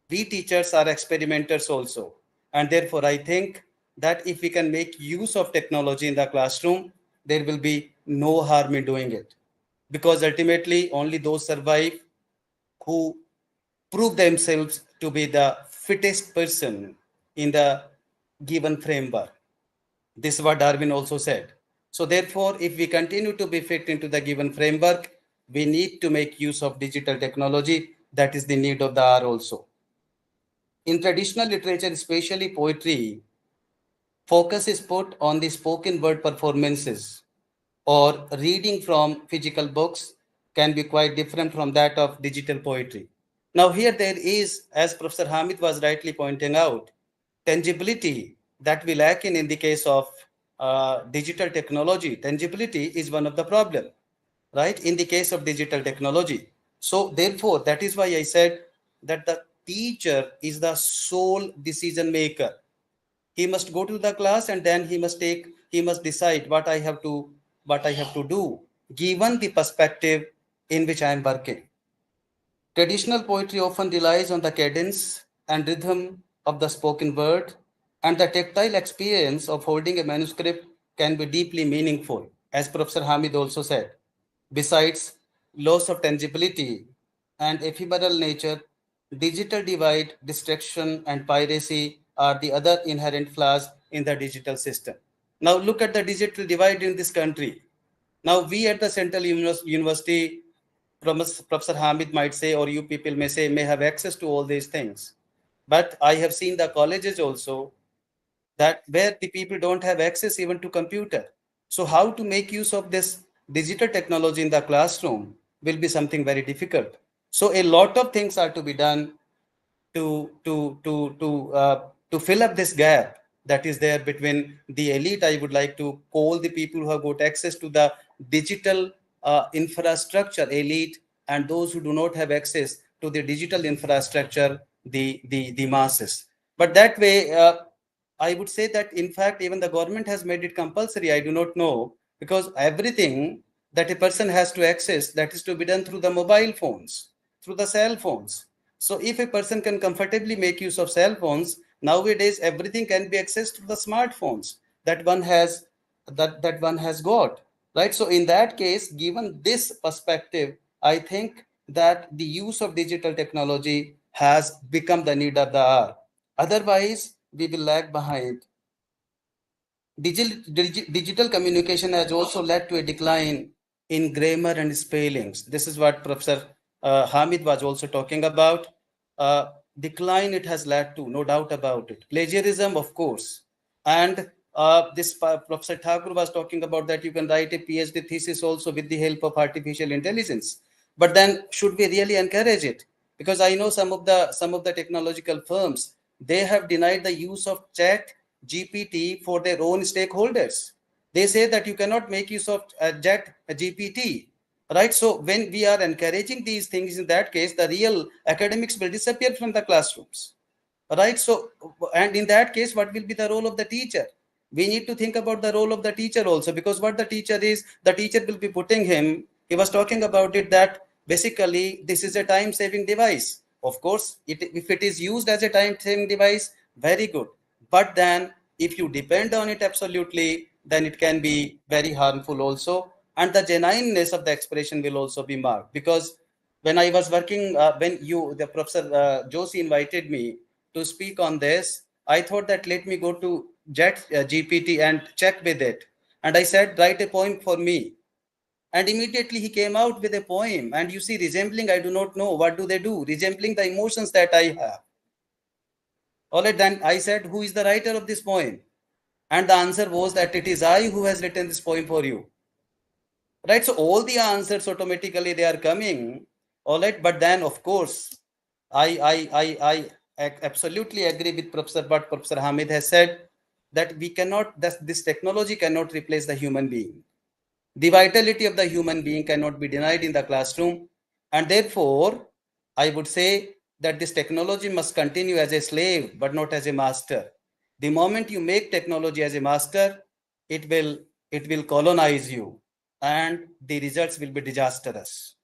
we teachers are experimenters also. And therefore, I think that if we can make use of technology in the classroom, there will be no harm in doing it. Because ultimately, only those survive who prove themselves to be the fittest person in the given framework. This is what Darwin also said. So therefore, if we continue to be fit into the given framework, we need to make use of digital technology. That is the need of the hour also. In traditional literature, especially poetry, focus is put on the spoken word performances, or reading from physical books can be quite different from that of digital poetry. Now here there is, as Professor Hamid was rightly pointing out, tangibility that we lack in the case of digital technology. Tangibility is one of the problem, right, in the case of digital technology. So therefore, that is why I said that the teacher is the sole decision maker. He must go to the class and then he must decide what I have to do, given the perspective in which I am working. Traditional poetry often relies on the cadence and rhythm of the spoken word, and the tactile experience of holding a manuscript can be deeply meaningful, as Professor Hamid also said. Besides loss of tangibility and ephemeral nature, digital divide, distraction, and piracy are the other inherent flaws in the digital system. Now look at the digital divide in this country. Now we at the Central University, Professor Hamid might say, or you people may say, may have access to all these things. But I have seen the colleges also that where the people don't have access even to computer. So how to make use of this digital technology in the classroom will be something very difficult. So a lot of things are to be done to fill up this gap that is there between the elite. I would like to call the people who have got access to the digital infrastructure elite, and those who do not have access to the digital infrastructure, the masses. But that way, I would say that in fact, even the government has made it compulsory. I do not know, because everything that a person has to access, that is to be done through the mobile phones, through the cell phones. So if a person can comfortably make use of cell phones, nowadays everything can be accessed through the smartphones that one has got, right? So in that case, given this perspective, I think that the use of digital technology has become the need of the hour. Otherwise, we will lag behind. Digital communication has also led to a decline in grammar and spellings. This is what Professor Hamid was also talking about. Decline it has led to, no doubt about it. Plagiarism, of course. And Professor Thakur was talking about that you can write a PhD thesis also with the help of artificial intelligence. But then should we really encourage it? Because I know some of the technological firms, they have denied the use of chat GPT for their own stakeholders. They say that you cannot make use of chat GPT, right? So when we are encouraging these things, in that case, the real academics will disappear from the classrooms, right? So, and in that case, what will be the role of the teacher? We need to think about the role of the teacher also, because what the teacher is, the teacher will be putting him, he was talking about it, that basically this is a time-saving device. Of course, if it is used as a time-saving device, very good. But then if you depend on it absolutely, then it can be very harmful also. And the genuineness of the expression will also be marked. Because when I was working, the Professor Joshi invited me to speak on this, I thought that let me go to Jet GPT and check with it. And I said, write a poem for me. And immediately he came out with a poem. And you see, resembling, I do not know, what do they do? Resembling the emotions that I have. All right, then I said, who is the writer of this poem? And the answer was that it is I who has written this poem for you. right? So all the answers automatically they are coming, all right. But then, of course, I absolutely agree with Professor what Professor Hamid has said, that we cannot, that this technology cannot replace the human being. The vitality of the human being cannot be denied in the classroom, and therefore, I would say that this technology must continue as a slave, but not as a master. The moment you make technology as a master, it will colonize you, and the results will be disastrous.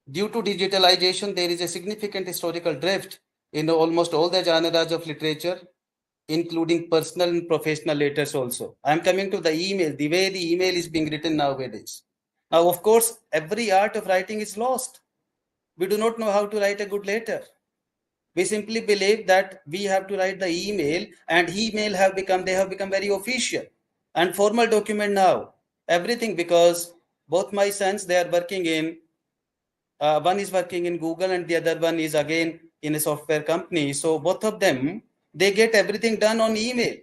Due to digitalization, there is a significant historical drift in almost all the genres of literature, including personal and professional letters also. I'm coming to the email, the way the email is being written nowadays. Now, of course, every art of writing is lost. We do not know how to write a good letter. We simply believe that we have to write the email, and they have become very official and formal document now. Everything, because both my sons, they are working in one is working in Google and the other one is again in a software company. So both of them, they get everything done on email.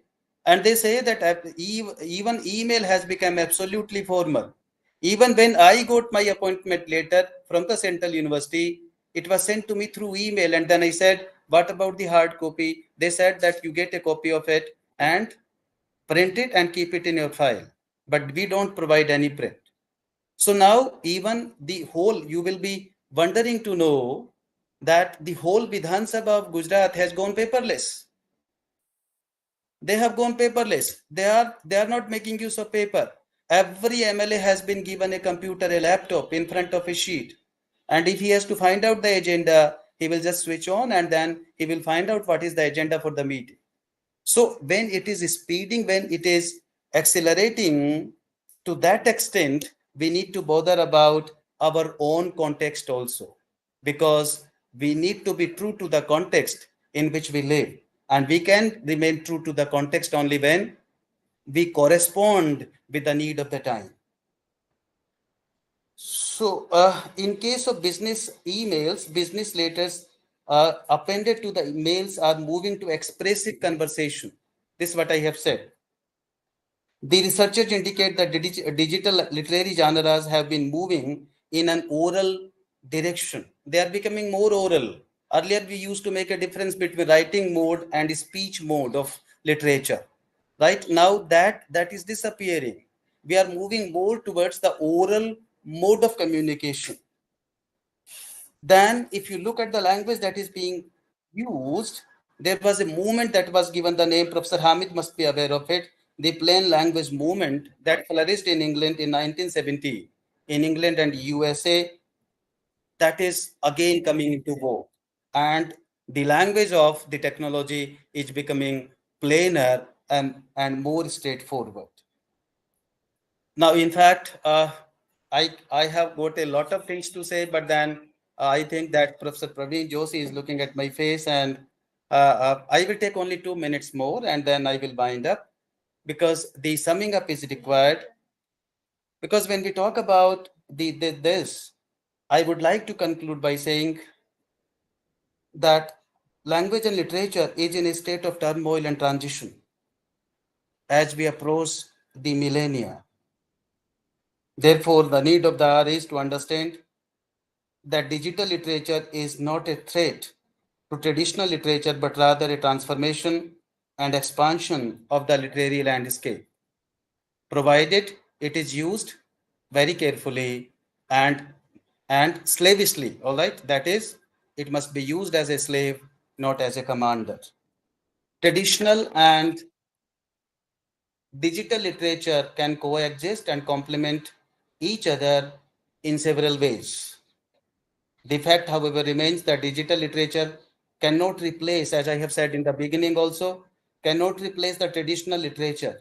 And they say that even email has become absolutely formal. Even when I got my appointment letter from the Central University, it was sent to me through email. And then I said, what about the hard copy? They said that you get a copy of it and print it and keep it in your file. But we don't provide any print. So now even the whole, you will be wondering to know that the whole Vidhan Sabha of Gujarat has gone paperless. They have gone paperless. They are not making use of paper. Every MLA has been given a computer, a laptop in front of a sheet. And if he has to find out the agenda, he will just switch on and then he will find out what is the agenda for the meeting. So when it is speeding, when it is accelerating to that extent, we need to bother about our own context also, because we need to be true to the context in which we live. And we can remain true to the context only when we correspond with the need of the time. So in case of business emails, business letters appended to the emails are moving to expressive conversation. This is what I have said. The researchers indicate that digital literary genres have been moving in an oral direction. They are becoming more oral. Earlier, we used to make a difference between writing mode and speech mode of literature. Right now, that is disappearing. We are moving more towards the oral mode of communication. Then, if you look at the language that is being used, there was a movement that was given the name, Professor Hamid must be aware of it, the plain language movement that flourished in England in 1970, in England and USA. That is again coming into vogue. And the language of the technology is becoming plainer and more straightforward. Now, in fact, I have got a lot of things to say, but then I think that Professor Praveen Joshi is looking at my face, and I will take only 2 minutes more, and then I will wind up, because the summing up is required. Because when we talk about this, I would like to conclude by saying that language and literature is in a state of turmoil and transition as we approach the millennia. Therefore, the need of the hour is to understand that digital literature is not a threat to traditional literature, but rather a transformation and expansion of the literary landscape, provided it is used very carefully and slavishly. All right, that is, it must be used as a slave, not as a commander. Traditional and digital literature can coexist and complement each other in several ways. The fact, however, remains that digital literature cannot replace, as I have said in the beginning also, cannot replace the traditional literature.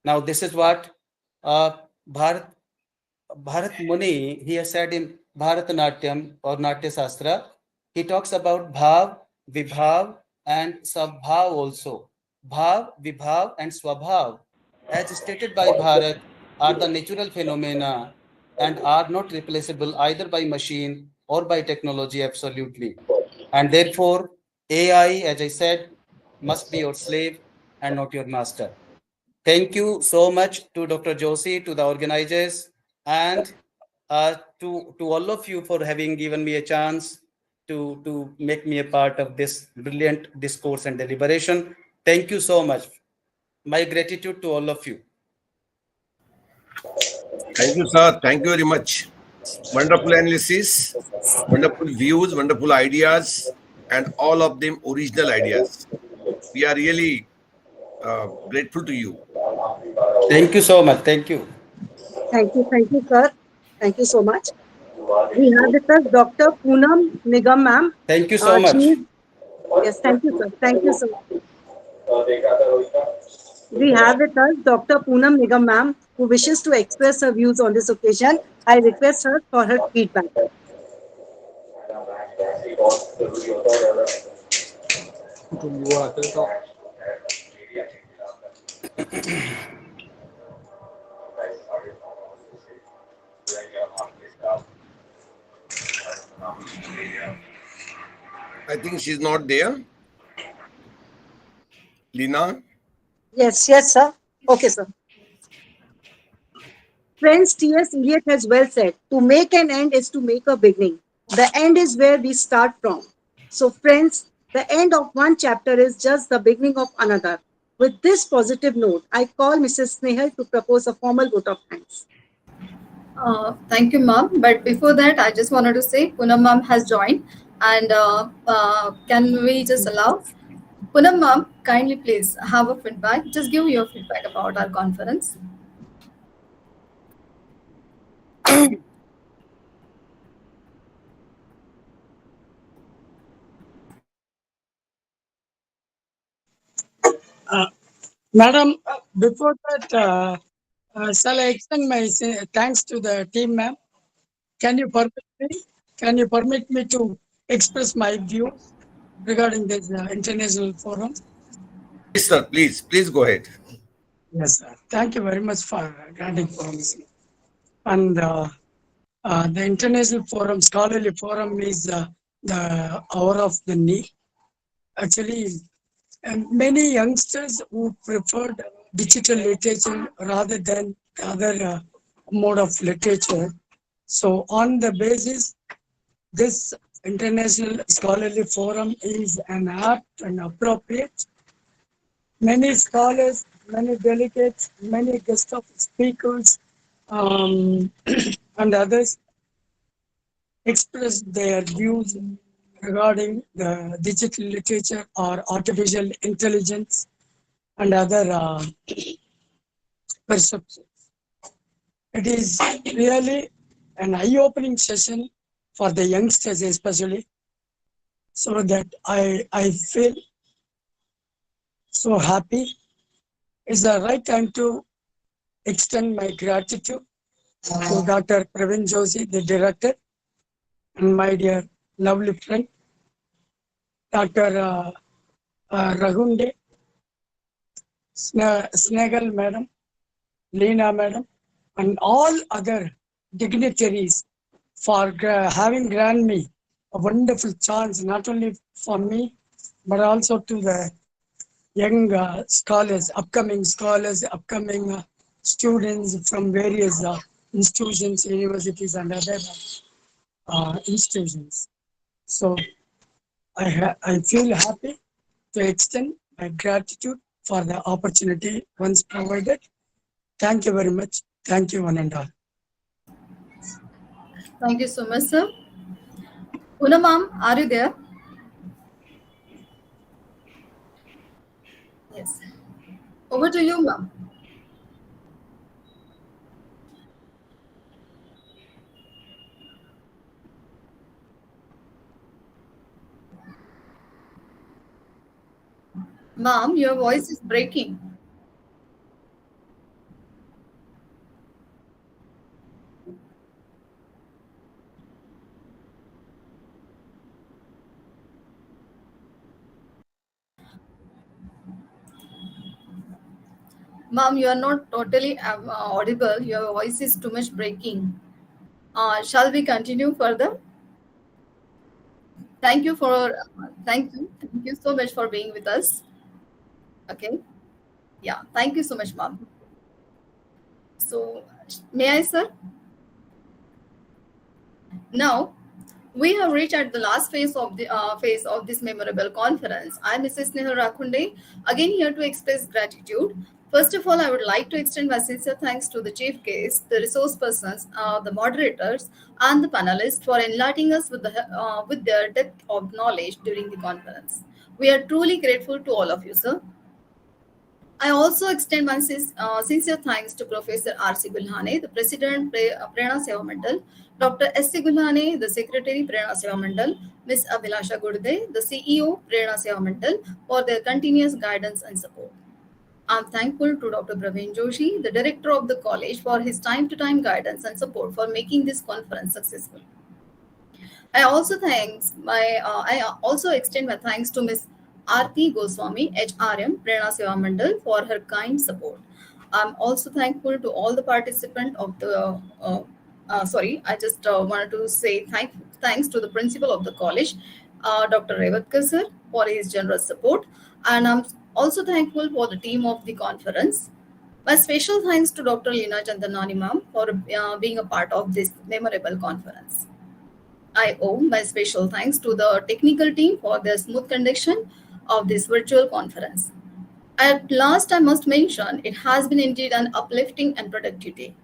Now, this is what Bharat Muni, he has said in Bharatanatyam or Natya Sastra. He talks about Bhav, Vibhav, and Swabhav also. Bhav, Vibhav, and Swabhav, as stated by Bharat, are the natural phenomena and are not replaceable either by machine or by technology, absolutely. And therefore, AI, as I said, must be your slave and not your master. Thank you so much to Dr. Joshi, to the organizers, and to all of you for having given me a chance to make me a part of this brilliant discourse and deliberation. Thank you so much. My gratitude to all of you. Thank you, sir. Thank you very much. Wonderful analysis, wonderful views, wonderful ideas, and all of them original ideas. We are really grateful to you. Thank you so much. Thank you. Thank you, sir. Thank you so much. We have with us Dr. Poonam Nigam, ma'am. Thank you so much. Yes, thank you, sir. Thank you, sir. We have with us Dr. Poonam Nigam, ma'am, who wishes to express her views on this occasion. I request her for her feedback. I think she's not there. Lina? Yes, yes, sir. Okay, sir. Friends, T.S. Eliot has well said, to make an end is to make a beginning. The end is where we start from. So, friends, the end of one chapter is just the beginning of another. With this positive note, I call Mrs. Snehal to propose a formal vote of thanks. Thank you, ma'am. But before that, I just wanted to say Poonam ma'am has joined, and can we just allow Poonam ma'am, kindly please have a feedback. Just give your feedback about our conference. Madam, before that, shall I extend my thanks to the team, ma'am? Can you permit me? Can you permit me to express my views regarding this international forum? Please, sir, please go ahead. Yes, sir. Thank you very much for granting permission. And the international forum, scholarly forum, is the hour of the need. Actually, many youngsters who preferred digital literature rather than the other mode of literature. So, on the basis, this international scholarly forum is an apt and appropriate. Many scholars, many delegates, many guest of speakers, and others express their views regarding the digital literature or artificial intelligence and other perceptions. It is really an eye-opening session for the youngsters especially, so that I feel so happy. It's the right time to extend my gratitude to Dr. Praveen Joshi, the director, and my dear lovely friend, Dr. Ragunde, Snagel madam, Leena madam, and all other dignitaries for having granted me a wonderful chance, not only for me, but also to the young scholars, upcoming students from various institutions, universities, and other institutions. So I feel happy to extend my gratitude for the opportunity once provided. Thank you very much. Thank you, one and all. Thank you so much, sir. Poonam ma'am, are you there? Yes. Over to you, ma'am. Ma'am, your voice is breaking. Ma'am, you are not totally audible. Your voice is too much breaking. Shall we continue further? Thank you for thank you so much for being with us. Okay. Yeah. Thank you so much, ma'am. So, may I, sir? Now, we have reached at the last phase of this memorable conference. I am Mrs. Nehal Rakhunde, again here to express gratitude. First of all, I would like to extend my sincere thanks to the chief guests, the resource persons, the moderators, and the panelists for enlightening us with their depth of knowledge during the conference. We are truly grateful to all of you, sir. I also extend my sincere thanks to Professor R.C. Gulhane, the President, Prerna Seva Mandal, Dr. S.C. Gulhane, the Secretary, Prerna Seva Mandal, Ms. Abhilasha Gurde, the CEO, Prerna Seva Mandal, for their continuous guidance and support. I'm thankful to Dr. Praveen Joshi, the Director of the College, for his time-to-time guidance and support for making this conference successful. I also extend my thanks to Ms. R.P. Goswami, HRM, Prerna Seva Mandal, for her kind support. I'm also thankful to all the participants of the. I just wanted to say thanks to the principal of the college, Dr. Revatkar sir, for his generous support, and I'm also thankful for the team of the conference. My special thanks to Dr. Leena Chandanani ma'am for being a part of this memorable conference. I owe my special thanks to the technical team for their smooth conduction of this virtual conference. At last, I must mention it has been indeed an uplifting and productive day.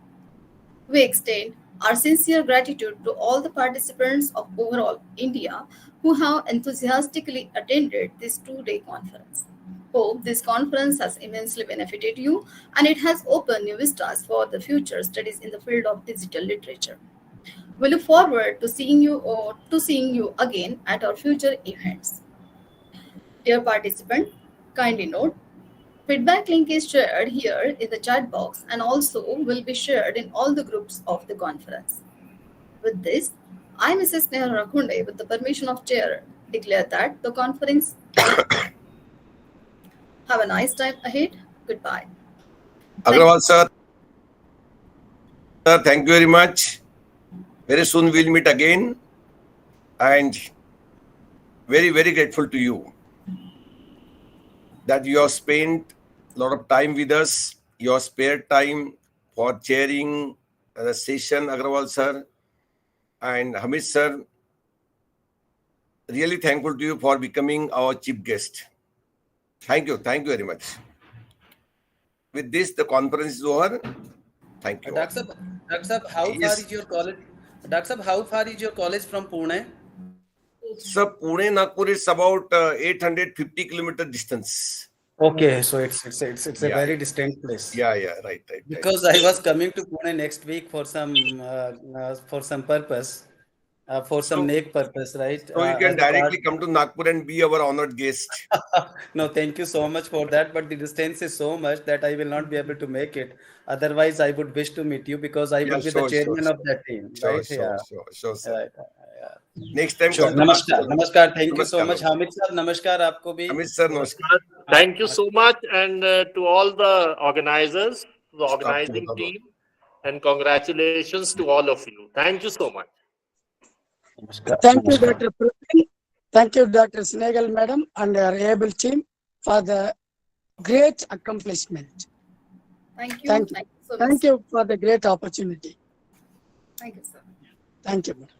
We extend our sincere gratitude to all the participants of overall India who have enthusiastically attended this two-day conference. Hope this conference has immensely benefited you and it has opened new vistas for the future studies in the field of digital literature. We look forward to seeing you again at our future events. Dear participant, kindly note, feedback link is shared here in the chat box and also will be shared in all the groups of the conference. With this, I, Mrs. Nehal Rakhunde, with the permission of chair, declare that the conference have a nice time ahead. Goodbye. Agrawal sir, thank you very much. Very soon we'll meet again, and very, very grateful to you that you have spent a lot of time with us, your spare time for chairing the session, Agrawal sir and Hamid sir. Really thankful to you for becoming our chief guest. Thank you very much. With this, the conference is over. Thank you. Dr. Sab, how far is your college? Dr. Sab, how far is your college from Pune? Sir, Pune, Nagpur is about 850 kilometer distance. Okay, so it's a very distant place. Yeah, right. Because I was coming to Pune next week for some purpose, for some NAEC purpose, right? So you can directly come to Nagpur and be our honored guest. No, thank you so much for that. But the distance is so much that I will not be able to make it. Otherwise, I would wish to meet you because I will be the chairman of that team. Right? Sure, sir. Right. Next time. Sure. Namaskar. Thank you so much, Hamid sir. Namaskar, aapko bhi. Hamid sir, namaskar. Thank you so much, and to all the organizers, the organizing team, and congratulations to all of you. Thank you so much. Thank you, Dr. Praveen. Thank you, Dr. Snegal madam and our able team for the great accomplishment. Thank you. Thank you for the great opportunity. Thank you, sir. Thank you, madam.